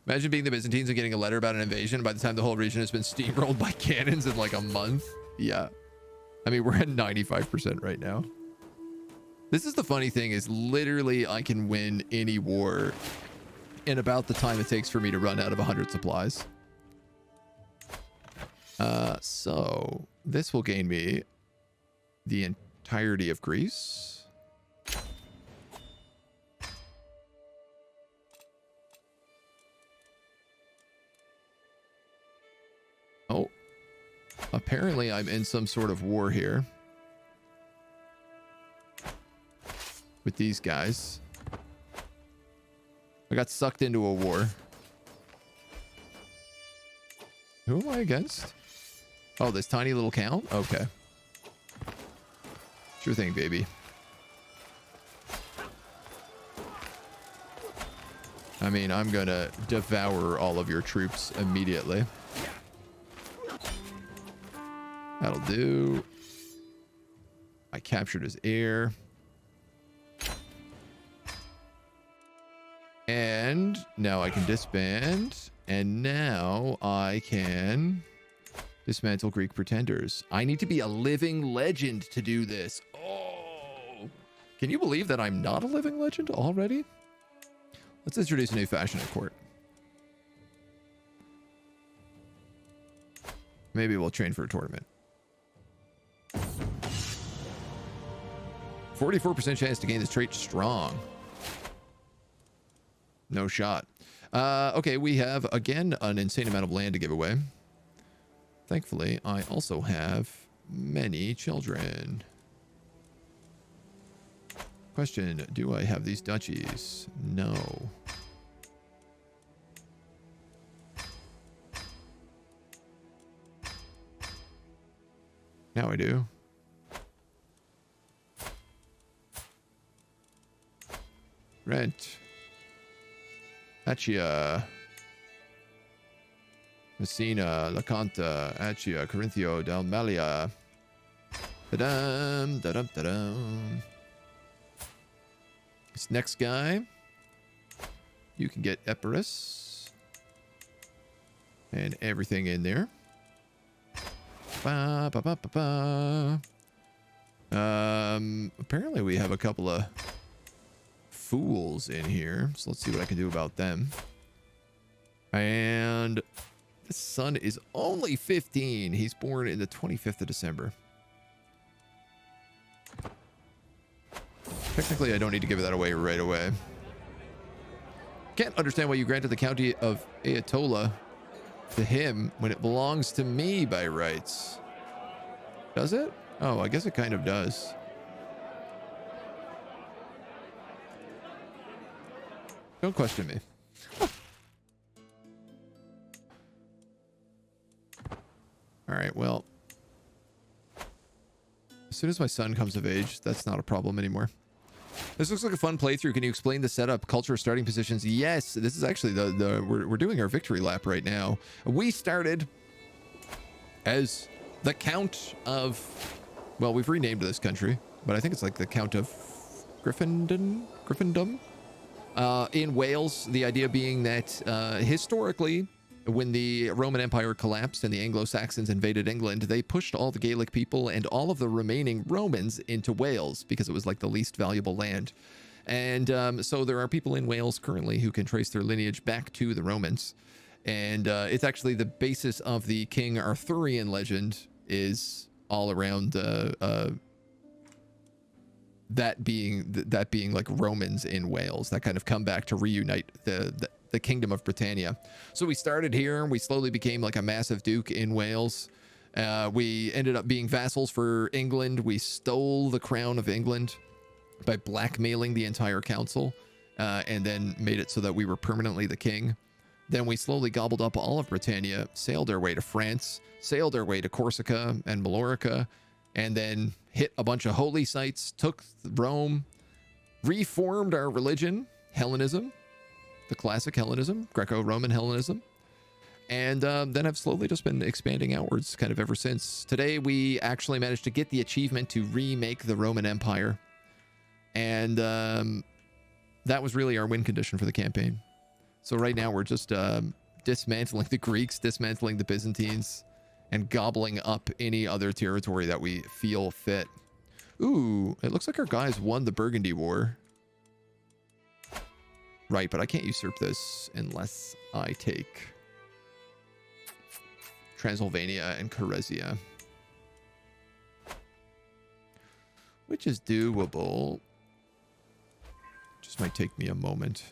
S1: Imagine being the Byzantines and getting a letter about an invasion by the time the whole region has been steamrolled by cannons in like a month. Yeah. I mean, we're at 95% right now. This is the funny thing is literally I can win any war in about the time it takes for me to run out of 100 supplies. So this will gain me the entirety of Greece. Oh, apparently I'm in some sort of war here with these guys. I got sucked into a war. Who am I against? Oh, this tiny little count? Okay. Sure thing, baby. I mean, I'm gonna devour all of your troops immediately. That'll do. I captured his heir. And now I can disband. And now I can dismantle Greek pretenders. I need to be a living legend to do this. Oh, can you believe that I'm not a living legend already? Let's introduce a new fashion at court. Maybe we'll train for a tournament. 44% chance to gain this trait strong. No shot. Okay, we have, again, an insane amount of land to give away. Thankfully, I also have many children. Question, do I have these duchies? No. Now I do. Rent. Accia. Messina, Lacanta, Accia, Corinthio, Dalmalia. Da-dum, da-dum, da-dum. This next guy, you can get Epirus and everything in there. Ba, ba, ba, ba, ba. Apparently we have a couple of fools in here, so let's see what I can do about them. And this son is only 15. He's born in the 25th of December. Technically, I don't need to give that away right away. Can't understand why you granted the county of Aetola to him when it belongs to me by rights. Does it? Oh, I guess it kind of does. Don't question me. All right, well. soon as my son comes of age, that's not a problem anymore. This looks like a fun playthrough. Can you explain the setup, culture, starting positions? Yes, this is actually we're doing our victory lap right now. We started as the Count of, well, we've renamed this country, but I think it's like the Count of Griffindom. In Wales, the idea being that historically, when the Roman Empire collapsed and the Anglo-Saxons invaded England, they pushed all the Gaelic people and all of the remaining Romans into Wales because it was like the least valuable land. And so there are people in Wales currently who can trace their lineage back to the Romans. And it's actually the basis of the King Arthurian legend is all around that being like Romans in Wales that kind of come back to reunite the Kingdom of Britannia. So we started here. We slowly became like a massive duke in Wales. We ended up being vassals for England. We stole the crown of England by blackmailing the entire council, and then made it so that we were permanently the king. Then we slowly gobbled up all of Britannia, sailed our way to France, sailed our way to Corsica and Mallorca, and then hit a bunch of holy sites, took Rome, reformed our religion, Hellenism, the classic Hellenism, Greco-Roman Hellenism, and then have slowly just been expanding outwards kind of ever since. Today, we actually managed to get the achievement to remake the Roman Empire, and that was really our win condition for the campaign. So right now, we're just dismantling the Greeks, dismantling the Byzantines, and gobbling up any other territory that we feel fit. Ooh, it looks like our guys won the Burgundy War. Right, but I can't usurp this unless I take Transylvania and Kharesia, which is doable. Just might take me a moment.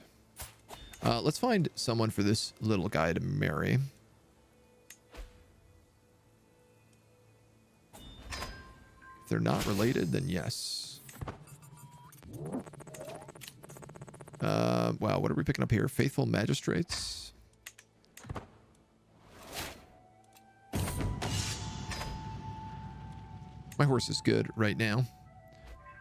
S1: Let's find someone for this little guy to marry. If they're not related, then yes. Wow, what are we picking up here? Faithful magistrates. My horse is good right now.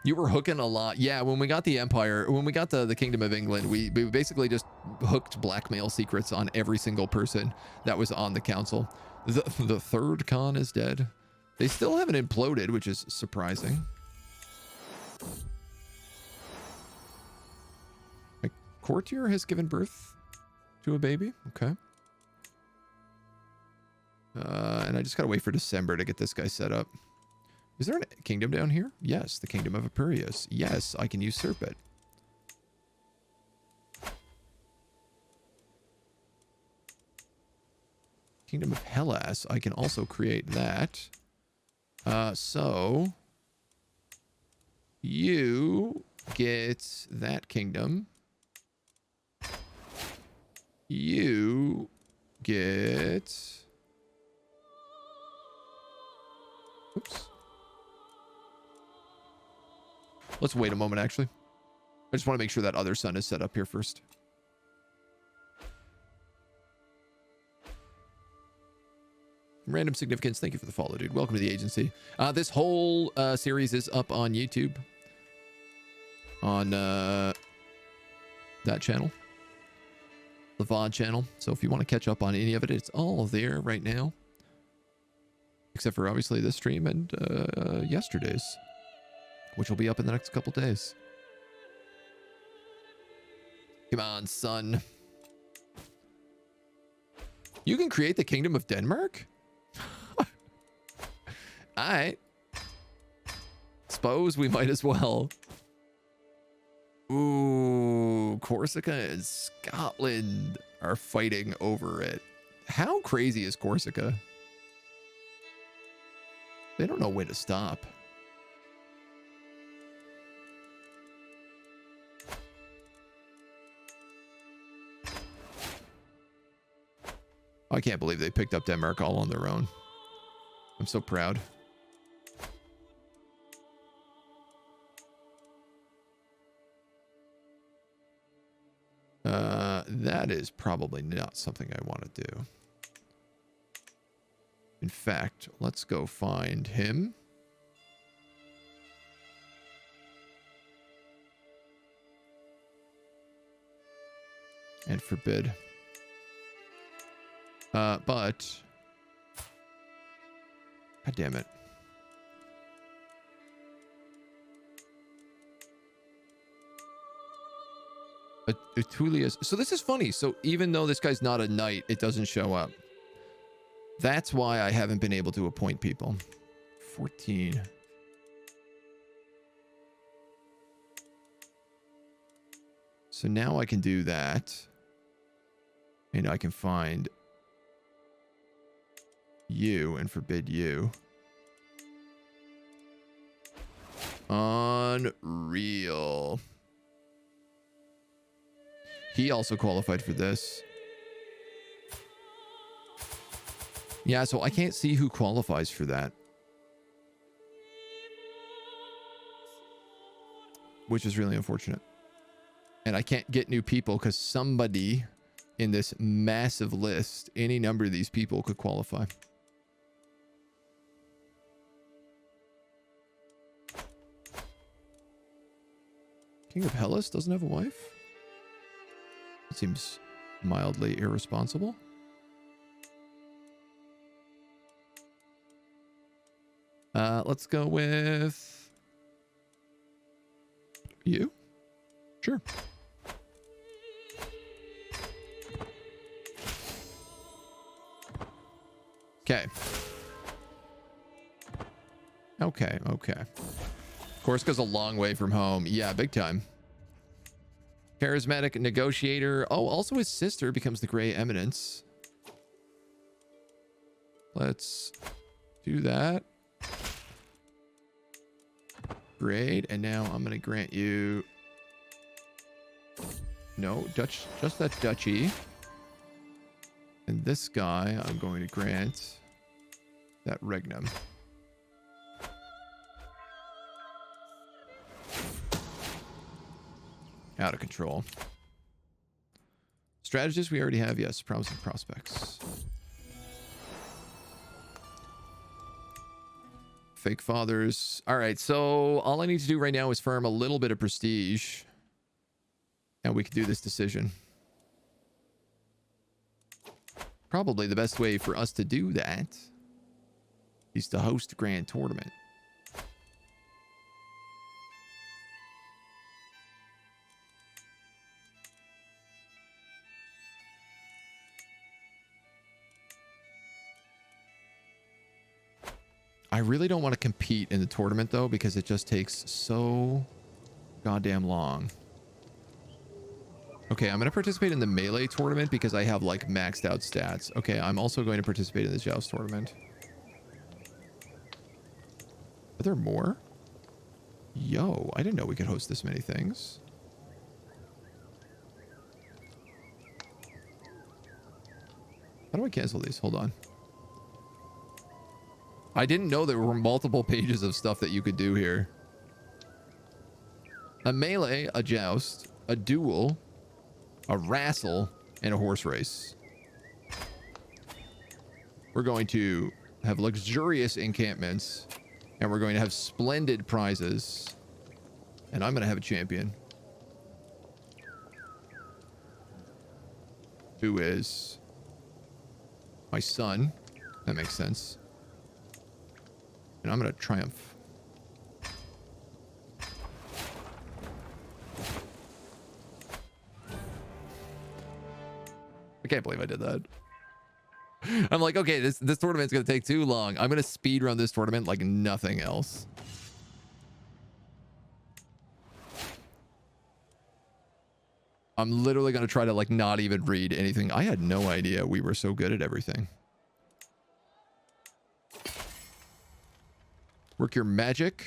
S1: You were hooking a lot. Yeah, when we got the Empire, when we got the Kingdom of England, we basically just hooked blackmail secrets on every single person that was on the council. The third Khan is dead. They still haven't imploded, which is surprising. My courtier has given birth to a baby. Okay. And I just gotta wait for December to get this guy set up. Is there a kingdom down here? Yes, the Kingdom of Epirus. Yes, I can usurp it. Kingdom of Hellas. I can also create that. So you get that kingdom. You get... Oops. Let's wait a moment, actually. I just want to make sure that other son is set up here first. Random Significance, thank you for the follow, dude. Welcome to the agency. This whole series is up on YouTube. On that channel. The VOD channel. So if you want to catch up on any of it, it's all there right now. Except for, obviously, this stream and yesterday's, which will be up in the next couple days. Come on, son. You can create the Kingdom of Denmark? Alright. Suppose we might as well. Ooh, Corsica and Scotland are fighting over it. How crazy is Corsica? They don't know when to stop. I can't believe they picked up Denmark all on their own. I'm so proud. That is probably not something I want to do. In fact, let's go find him. and forbid. But God damn it. Aetulius. So this is funny. So even though this guy's not a knight, it doesn't show up. That's why I haven't been able to appoint people. 14. So now I can do that. And I can find you and forbid you. Unreal. He also qualified for this. Yeah, so I can't see who qualifies for that. Which is really unfortunate. And I can't get new people because somebody in this massive list, any number of these people could qualify. King of Hellas doesn't have a wife? It seems mildly irresponsible. Let's go with you. Sure. Okay. Okay. Corsica's a long way from home. Yeah, big time. Charismatic negotiator. Oh, also his sister becomes the Grey Eminence. Let's do that. Great. And now I'm going to grant you... No, Dutch, just that duchy. And this guy, I'm going to grant that regnum. Out of control. Strategists we already have, yes. Promising prospects. Fake fathers. All right, so all I need to do right now is farm a little bit of prestige. And we can do this decision. Probably the best way for us to do that is to host a grand tournament. I really don't want to compete in the tournament, though, because it just takes so goddamn long. Okay, I'm going to participate in the melee tournament because I have, like, maxed out stats. Okay, I'm also going to participate in the joust tournament. Are there more? Yo, I didn't know we could host this many things. How do I cancel these? Hold on. I didn't know there were multiple pages of stuff that you could do here. A melee, a joust, a duel, a wrestle, and a horse race. We're going to have luxurious encampments, and we're going to have splendid prizes, and I'm going to have a champion. Who is my son. That makes sense. And I'm going to triumph. I can't believe I did that. I'm like, okay, this tournament's going to take too long. I'm going to speed run this tournament like nothing else. I'm literally going to try to like not even read anything. I had no idea we were so good at everything. Work your magic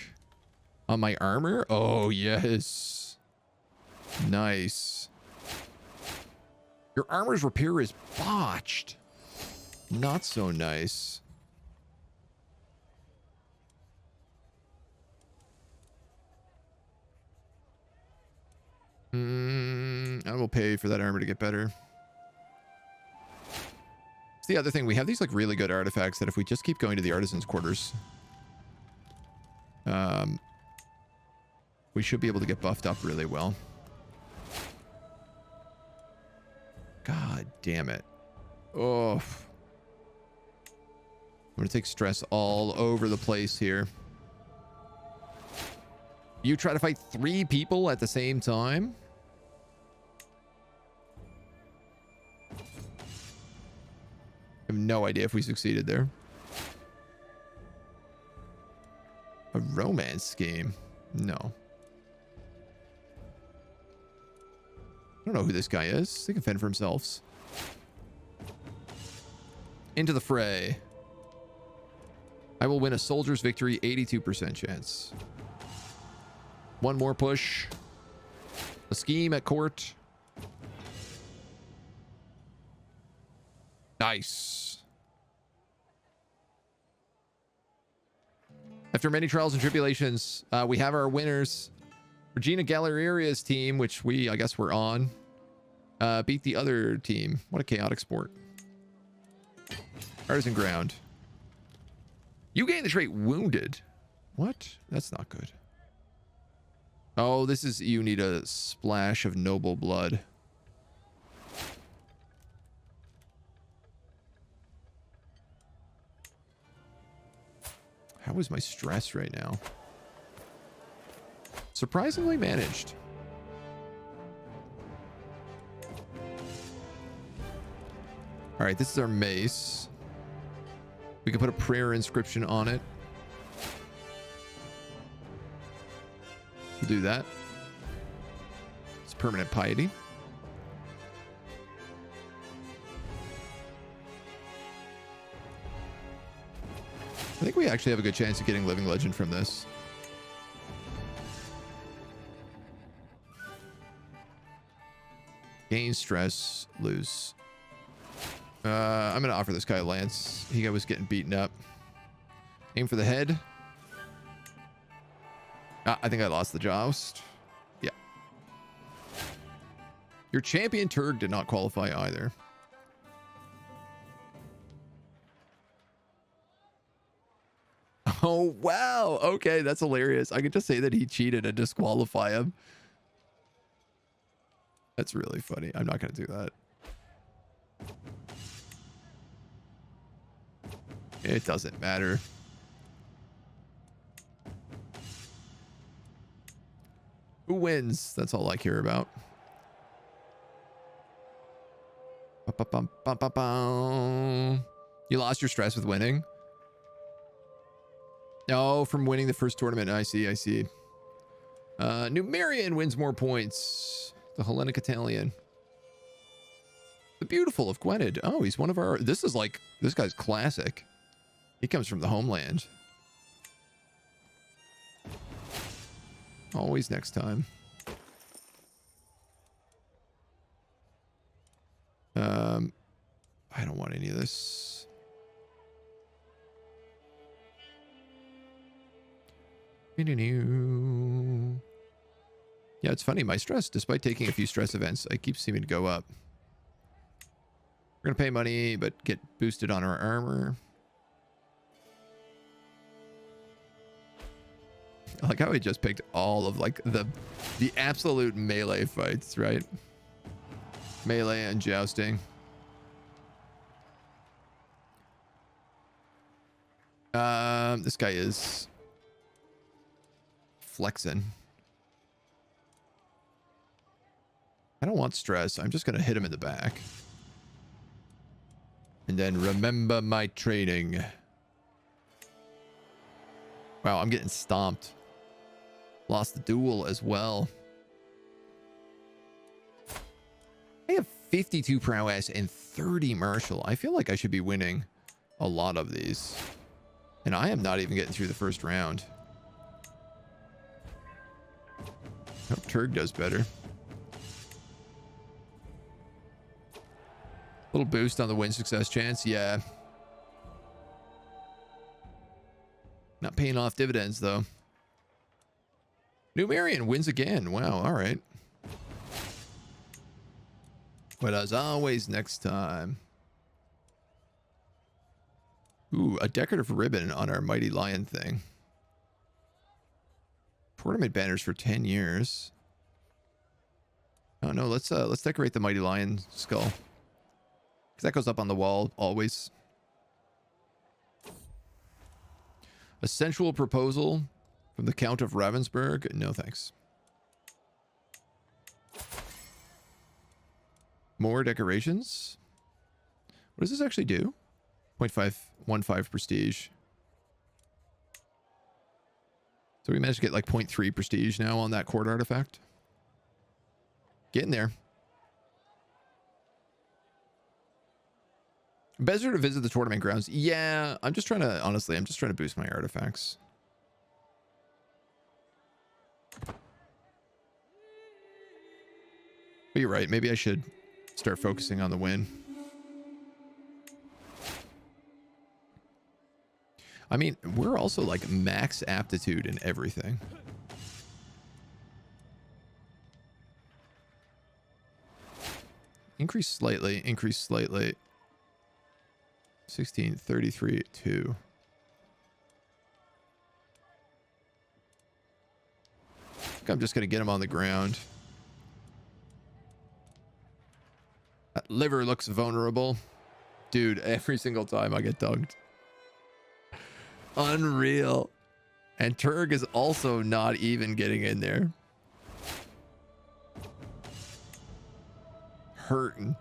S1: on my armor. Oh, yes. Nice. Your armor's repair is botched. Not so nice. I will pay for that armor to get better. It's the other thing. We have these like really good artifacts that if we just keep going to the artisan's quarters, we should be able to get buffed up really well. God damn it. Oh. I'm going to take stress all over the place here. You try to fight 3 people at the same time? I have no idea if we succeeded there. A romance scheme? No. I don't know who this guy is. They can fend for themselves. Into the fray. I will win a soldier's victory, 82% chance. One more push. A scheme at court. Nice. After many trials and tribulations, we have our winners. Regina Galeria's team, which I guess we're on, beat the other team. What a chaotic sport. Artisan ground. You gain the trait wounded. What? That's not good. Oh, this is, you need a splash of noble blood. How is my stress right now? Surprisingly managed. All right, this is our mace. We can put a prayer inscription on it. We'll do that. It's permanent piety. I think we actually have a good chance of getting Living Legend from this. Gain stress, lose. I'm going to offer this guy a lance. He was getting beaten up. Aim for the head. I think I lost the joust. Yeah. Your champion Turg did not qualify either. Oh, wow. Okay, that's hilarious. I could just say that he cheated and disqualify him. That's really funny. I'm not going to do that. It doesn't matter. Who wins? That's all I care about. You lost your stress with winning? Oh, from winning the first tournament. I see, I see. Numerian wins more points. The Hellenic Italian. The Beautiful of Gwynedd. Oh, he's one of our... This is like... This guy's classic. He comes from the homeland. Always next time. I don't want any of this. Yeah, it's funny. My stress, despite taking a few stress events, I keep seeming to go up. We're going to pay money, but get boosted on our armor. I like how he just picked all of like the absolute melee fights, right? Melee and jousting. This guy is flexing. I don't want stress. I'm just going to hit him in the back. And then remember my training. Wow, I'm getting stomped. Lost the duel as well. I have 52 prowess and 30 martial. I feel like I should be winning a lot of these. And I am not even getting through the first round. Hope Turg does better. Little boost on the win success chance. Yeah. Not paying off dividends, though. Numerian wins again. Wow. All right. But as always, next time. Ooh, a decorative ribbon on our Mighty Lion thing. Tournament banners for 10 years. Oh, no. Let's decorate the Mighty Lion skull. Because that goes up on the wall always. A sensual proposal from the Count of Ravensburg. No thanks. More decorations. What does this actually do? 0.515 prestige. So we managed to get like 0.3 prestige now on that court artifact. Getting there. Better to visit the tournament grounds. Yeah, I'm just trying to, honestly, I'm just trying to boost my artifacts. But you're right. Maybe I should start focusing on the win. I mean, we're also like max aptitude in everything. Increase slightly, increase slightly. 16, 33, 2. I think I'm just going to get him on the ground. That liver looks vulnerable. Dude, every single time I get dunked. Unreal. And Turg is also not even getting in there. Hurting.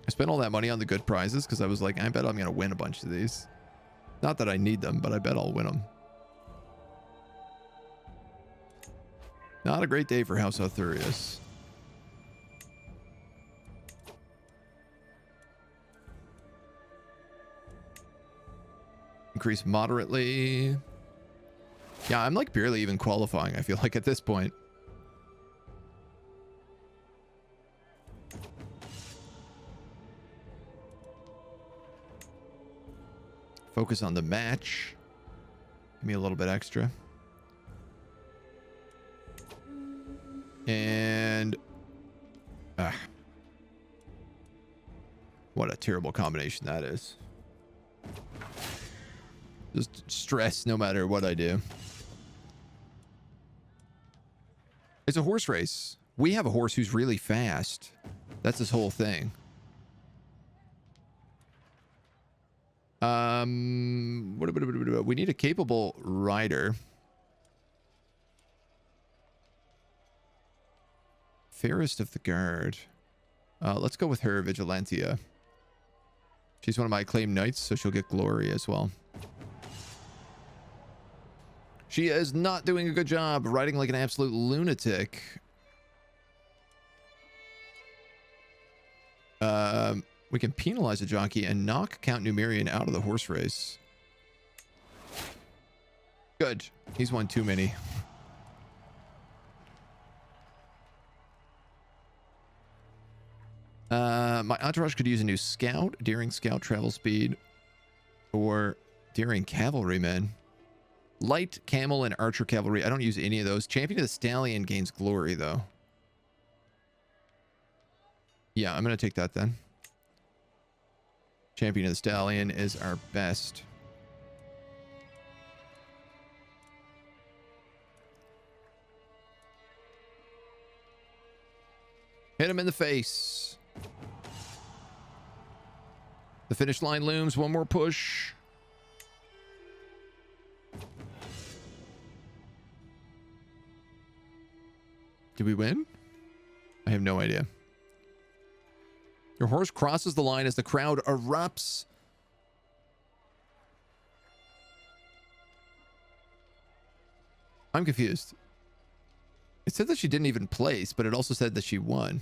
S1: I spent all that money on the good prizes because I was like, I bet I'm going to win a bunch of these. Not that I need them, but I bet I'll win them. Not a great day for House Arthurius. Increase moderately. Yeah, I'm like barely even qualifying, I feel like, at this point. Focus on the match. Give me a little bit extra. And... what a terrible combination that is. Just stress no matter what I do. It's a horse race. We have a horse who's really fast. That's this whole thing. We need a capable rider. Fairest of the guard. Let's go with her, Vigilantia. She's one of my acclaimed knights, so she'll get glory as well. She is not doing a good job riding like an absolute lunatic. We can penalize a jockey and knock Count Numerian out of the horse race. Good. He's won too many. My entourage could use a new scout, daring scout travel speed, or daring cavalryman. Light, camel, and archer cavalry. I don't use any of those. Champion of the Stallion gains glory, though. Yeah, I'm going to take that then. Champion of the Stallion is our best. Hit him in the face. The finish line looms. One more push. Did we win? I have no idea. Your horse crosses the line as the crowd erupts. I'm confused. It said that she didn't even place, but it also said that she won.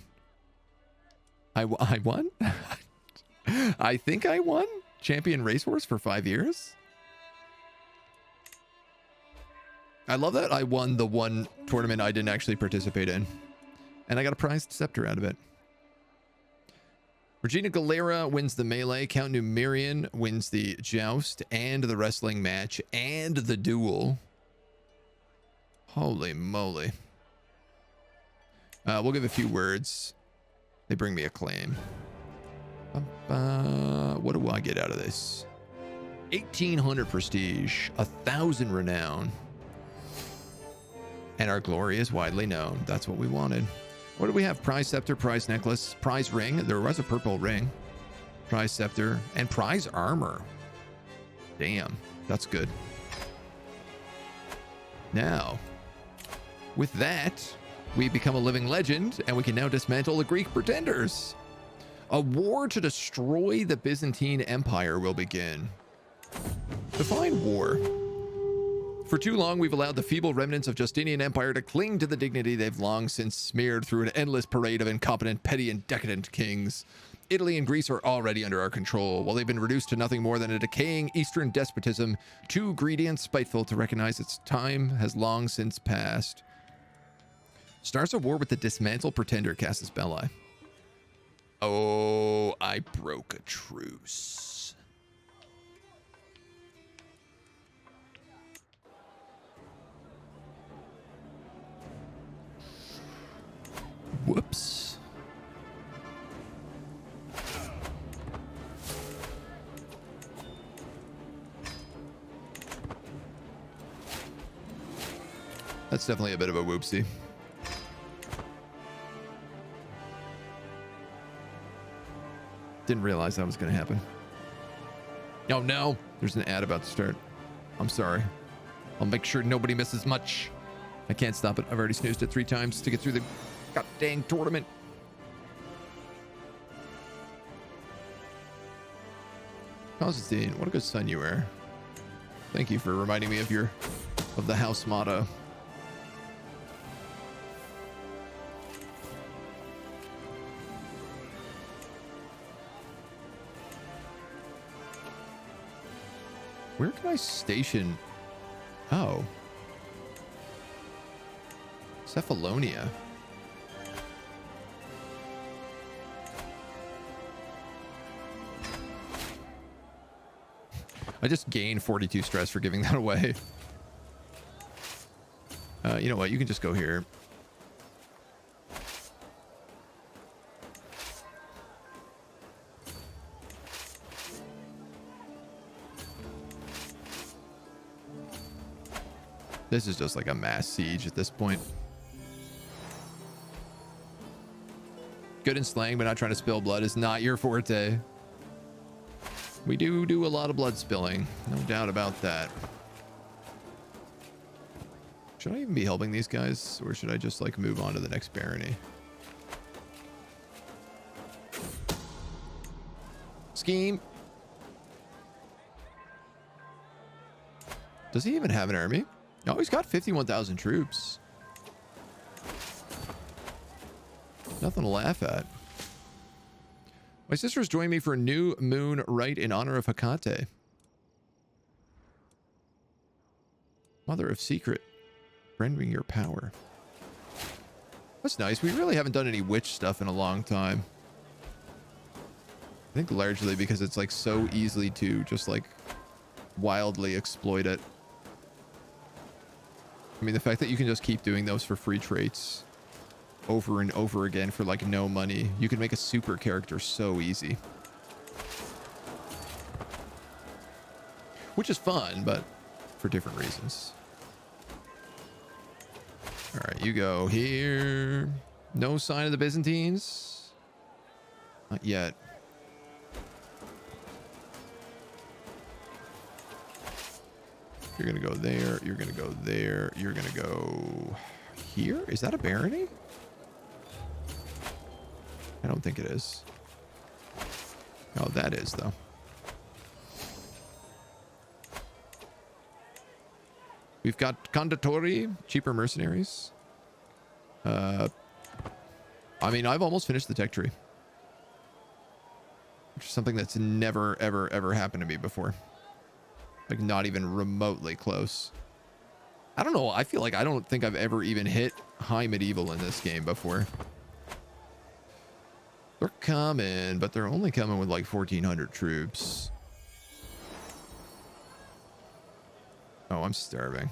S1: I won? I think I won? Champion racehorse for 5 years? I love that I won the one tournament I didn't actually participate in. And I got a prized scepter out of it. Regina Galera wins the melee. Count Numerian wins the joust and the wrestling match and the duel. Holy moly. We'll give a few words. They bring me acclaim. What do I get out of this? 1,800 prestige, 1,000 renown. And our glory is widely known. That's what we wanted. What do we have? Prize scepter, prize necklace, prize ring. There was a purple ring. Prize scepter and prize armor. Damn, that's good. Now, with that, we become a living legend, and we can now dismantle the Greek pretenders. A war to destroy the Byzantine Empire will begin. Define war. For too long, we've allowed the feeble remnants of Justinian Empire to cling to the dignity they've long since smeared through an endless parade of incompetent, petty, and decadent kings. Italy and Greece are already under our control, while they've been reduced to nothing more than a decaying Eastern despotism, too greedy and spiteful to recognize its time has long since passed. Starts a war with the dismantled pretender, Casus Belli. Oh, I broke a truce. Whoops. That's definitely a bit of a whoopsie. Didn't realize that was going to happen. Oh no, there's an ad about to start. I'm sorry. I'll make sure nobody misses much. I can't stop it. I've already snoozed it 3 times to get through the god dang tournament. Constantine, what a good son you are. Thank you for reminding me of the house motto. Where can I station? Oh. Cephalonia. I just gained 42 stress for giving that away. You know what? You can just go here. This is just like a mass siege at this point. Good in slaying, but not trying to spill blood is not your forte. We do a lot of blood spilling. No doubt about that. Should I even be helping these guys? Or should I just like move on to the next barony? Scheme. Does he even have an army? Oh, he's got 51,000 troops. Nothing to laugh at. My sisters joined me for a new moon rite in honor of Hecate. Mother of secret, rendering your power. That's nice. We really haven't done any witch stuff in a long time. I think largely because it's like so easily to just like wildly exploit it. I mean, the fact that you can just keep doing those for free traits over and over again for like no money. You can make a super character so easy. Which is fun, but for different reasons. All right, you go here. No sign of the Byzantines? Not yet. You're gonna go there, you're gonna go there, you're gonna go here? Is that a barony? I don't think it is. Oh, that is though. We've got Conditori, cheaper mercenaries. I mean, I've almost finished the tech tree. Which is something that's never, ever, ever happened to me before. Like, not even remotely close. I don't know. I feel like I don't think I've ever even hit high medieval in this game before. They're coming, but they're only coming with like 1,400 troops. Oh, I'm starving.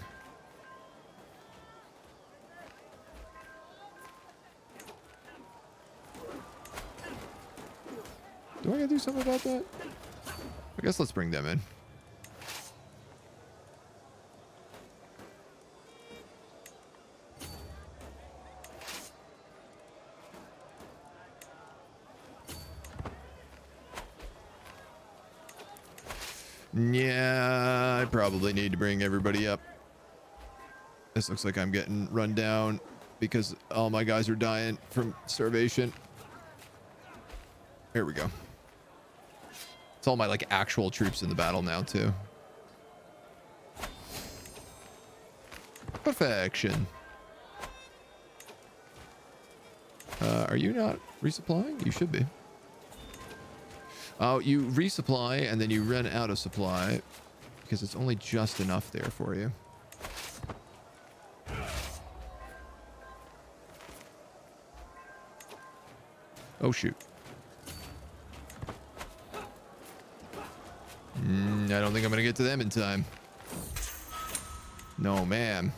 S1: Do I gotta do something about that? I guess let's bring them in. Yeah, I probably need to bring everybody up. This looks like I'm getting run down because all my guys are dying from starvation. Here we go. It's all my like actual troops in the battle now too. Perfection. Are you not resupplying? You should be. Oh, you resupply and then you run out of supply because it's only just enough there for you. Oh, shoot. I don't think I'm going to get to them in time. No, man.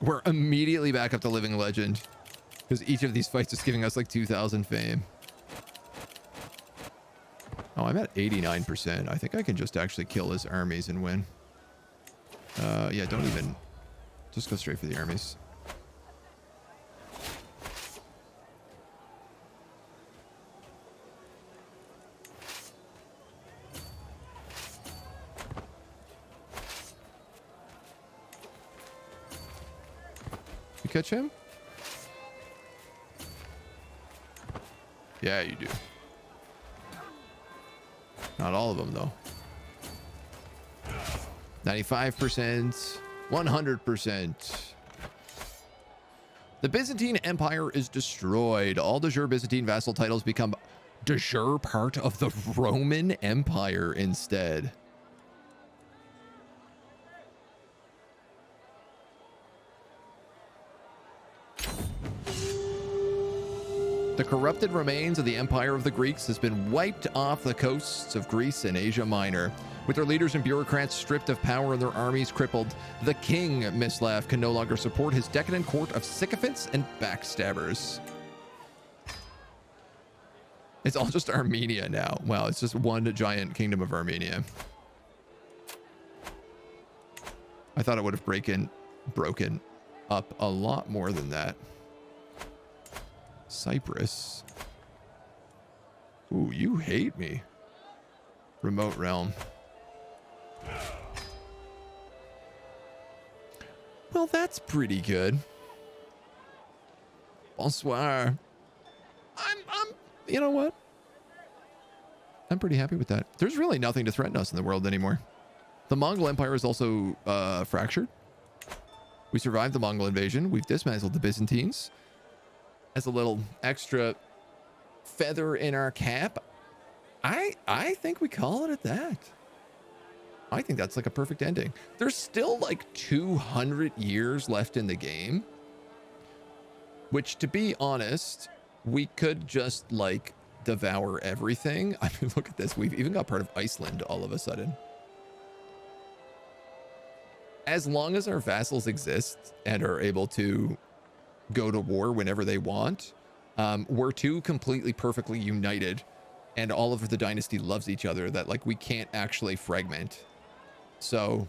S1: We're immediately back up to Living Legend because each of these fights is giving us like 2,000 fame. Oh, I'm at 89%. I think I can just actually kill his armies and win. Yeah, don't even... Just go straight for the armies. You catch him? Yeah, you do. Not all of them, though. 95%, 100%. The Byzantine Empire is destroyed. All de jure Byzantine vassal titles become de jure part of the Roman Empire instead. The corrupted remains of the Empire of the Greeks has been wiped off the coasts of Greece and Asia Minor. With their leaders and bureaucrats stripped of power and their armies crippled, the king, Mislav, can no longer support his decadent court of sycophants and backstabbers. It's all just Armenia now. Wow, it's just one giant kingdom of Armenia. I thought it would have broken up a lot more than that. Cyprus. Ooh, you hate me. Remote realm. Well, that's pretty good. Bonsoir. I'm you know what? I'm pretty happy with that. There's really nothing to threaten us in the world anymore. The Mongol Empire is also fractured. We survived the Mongol invasion. We've dismantled the Byzantines. As a little extra feather in our cap, I think we call it at that. I think that's like a perfect ending. There's still like 200 years left in the game, which, to be honest, we could just like devour everything. I mean, look at this. We've even got part of Iceland all of a sudden. As long as our vassals exist and are able to go to war whenever they want, we're two completely perfectly united, and all of the dynasty loves each other, that like we can't actually fragment. So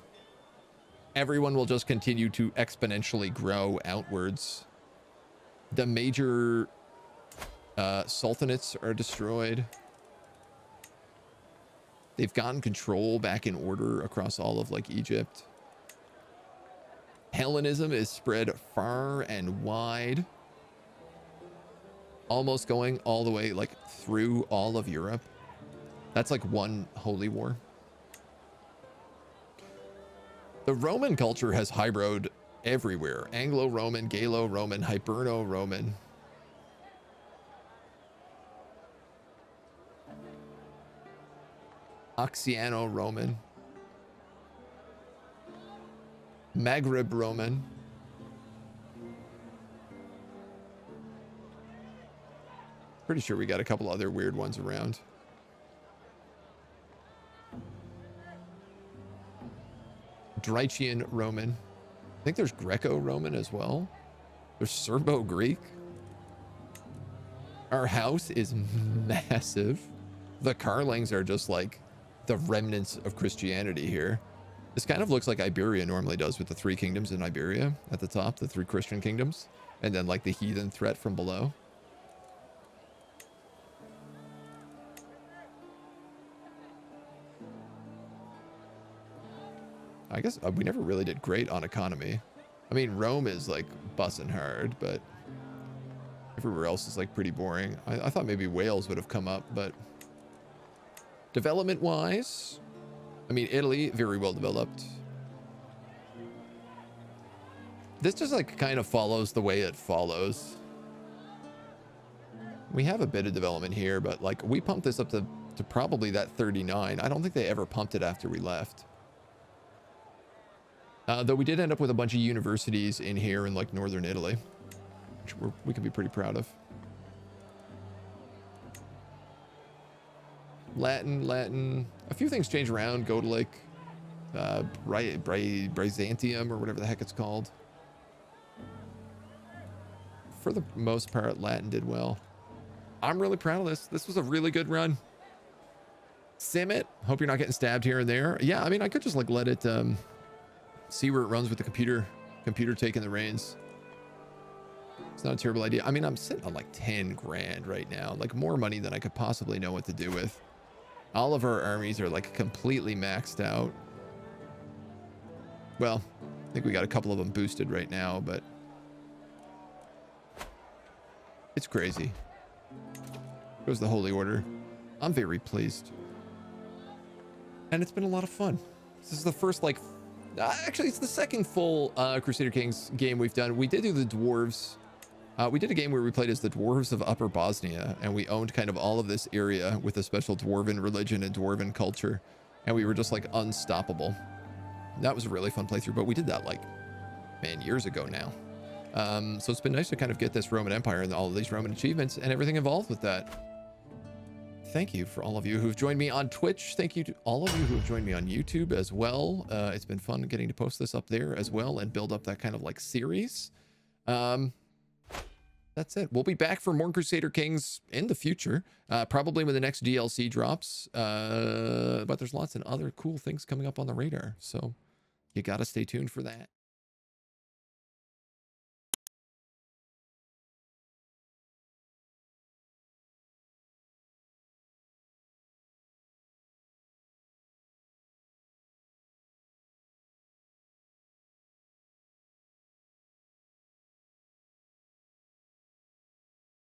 S1: everyone will just continue to exponentially grow outwards. The major sultanates are destroyed. They've gotten control back in order across all of like Egypt. Hellenism is spread far and wide, almost going all the way like through all of Europe. That's like one holy war. The Roman culture has hybrid everywhere. Anglo-Roman, Galo-Roman, Hiberno-Roman. Oxiano-Roman. Maghreb Roman. Pretty sure we got a couple other weird ones around. Dacian Roman. I think there's Greco-Roman as well. There's Serbo-Greek. Our house is massive. The Carlings are just like the remnants of Christianity here. This kind of looks like Iberia normally does, with the three kingdoms in Iberia at the top, the three Christian kingdoms, and then like the heathen threat from below. I guess we never really did great on economy. I mean, Rome is like bussing hard, but everywhere else is like pretty boring. I thought maybe Wales would have come up, but development wise, I mean, Italy, very well developed. This just like kind of follows the way it follows. We have a bit of development here, but like we pumped this up to probably that 39. I don't think they ever pumped it after we left. Though we did end up with a bunch of universities in here in like northern Italy, which we can be pretty proud of. Latin. A few things change around. Go to like Byzantium or whatever the heck it's called. For the most part, Latin did well. I'm really proud of this. This was a really good run. Sim it. Hope you're not getting stabbed here and there. Yeah, I mean, I could just like let it see where it runs with the computer taking the reins. It's not a terrible idea. I mean, I'm sitting on like 10 grand right now, like more money than I could possibly know what to do with. All of our armies are like completely maxed out. Well, I think we got a couple of them boosted right now, but it's crazy. Goes the Holy Order. I'm very pleased. And it's been a lot of fun. This is the first, like, actually, it's the second full Crusader Kings game we've done. We did do the dwarves. We did a game where we played as the dwarves of Upper Bosnia, and we owned kind of all of this area with a special dwarven religion and dwarven culture, and we were just like unstoppable. That was a really fun playthrough, but we did that like, man, years ago now. So it's been nice to kind of get this Roman Empire and all of these Roman achievements and everything involved with that. Thank you for all of you who've joined me on Twitch. Thank you to all of you who have joined me on YouTube as well. It's been fun getting to post this up there as well and build up that kind of like series. That's it. We'll be back for more Crusader Kings in the future, probably when the next DLC drops. But there's lots of other cool things coming up on the radar, so you got to stay tuned for that.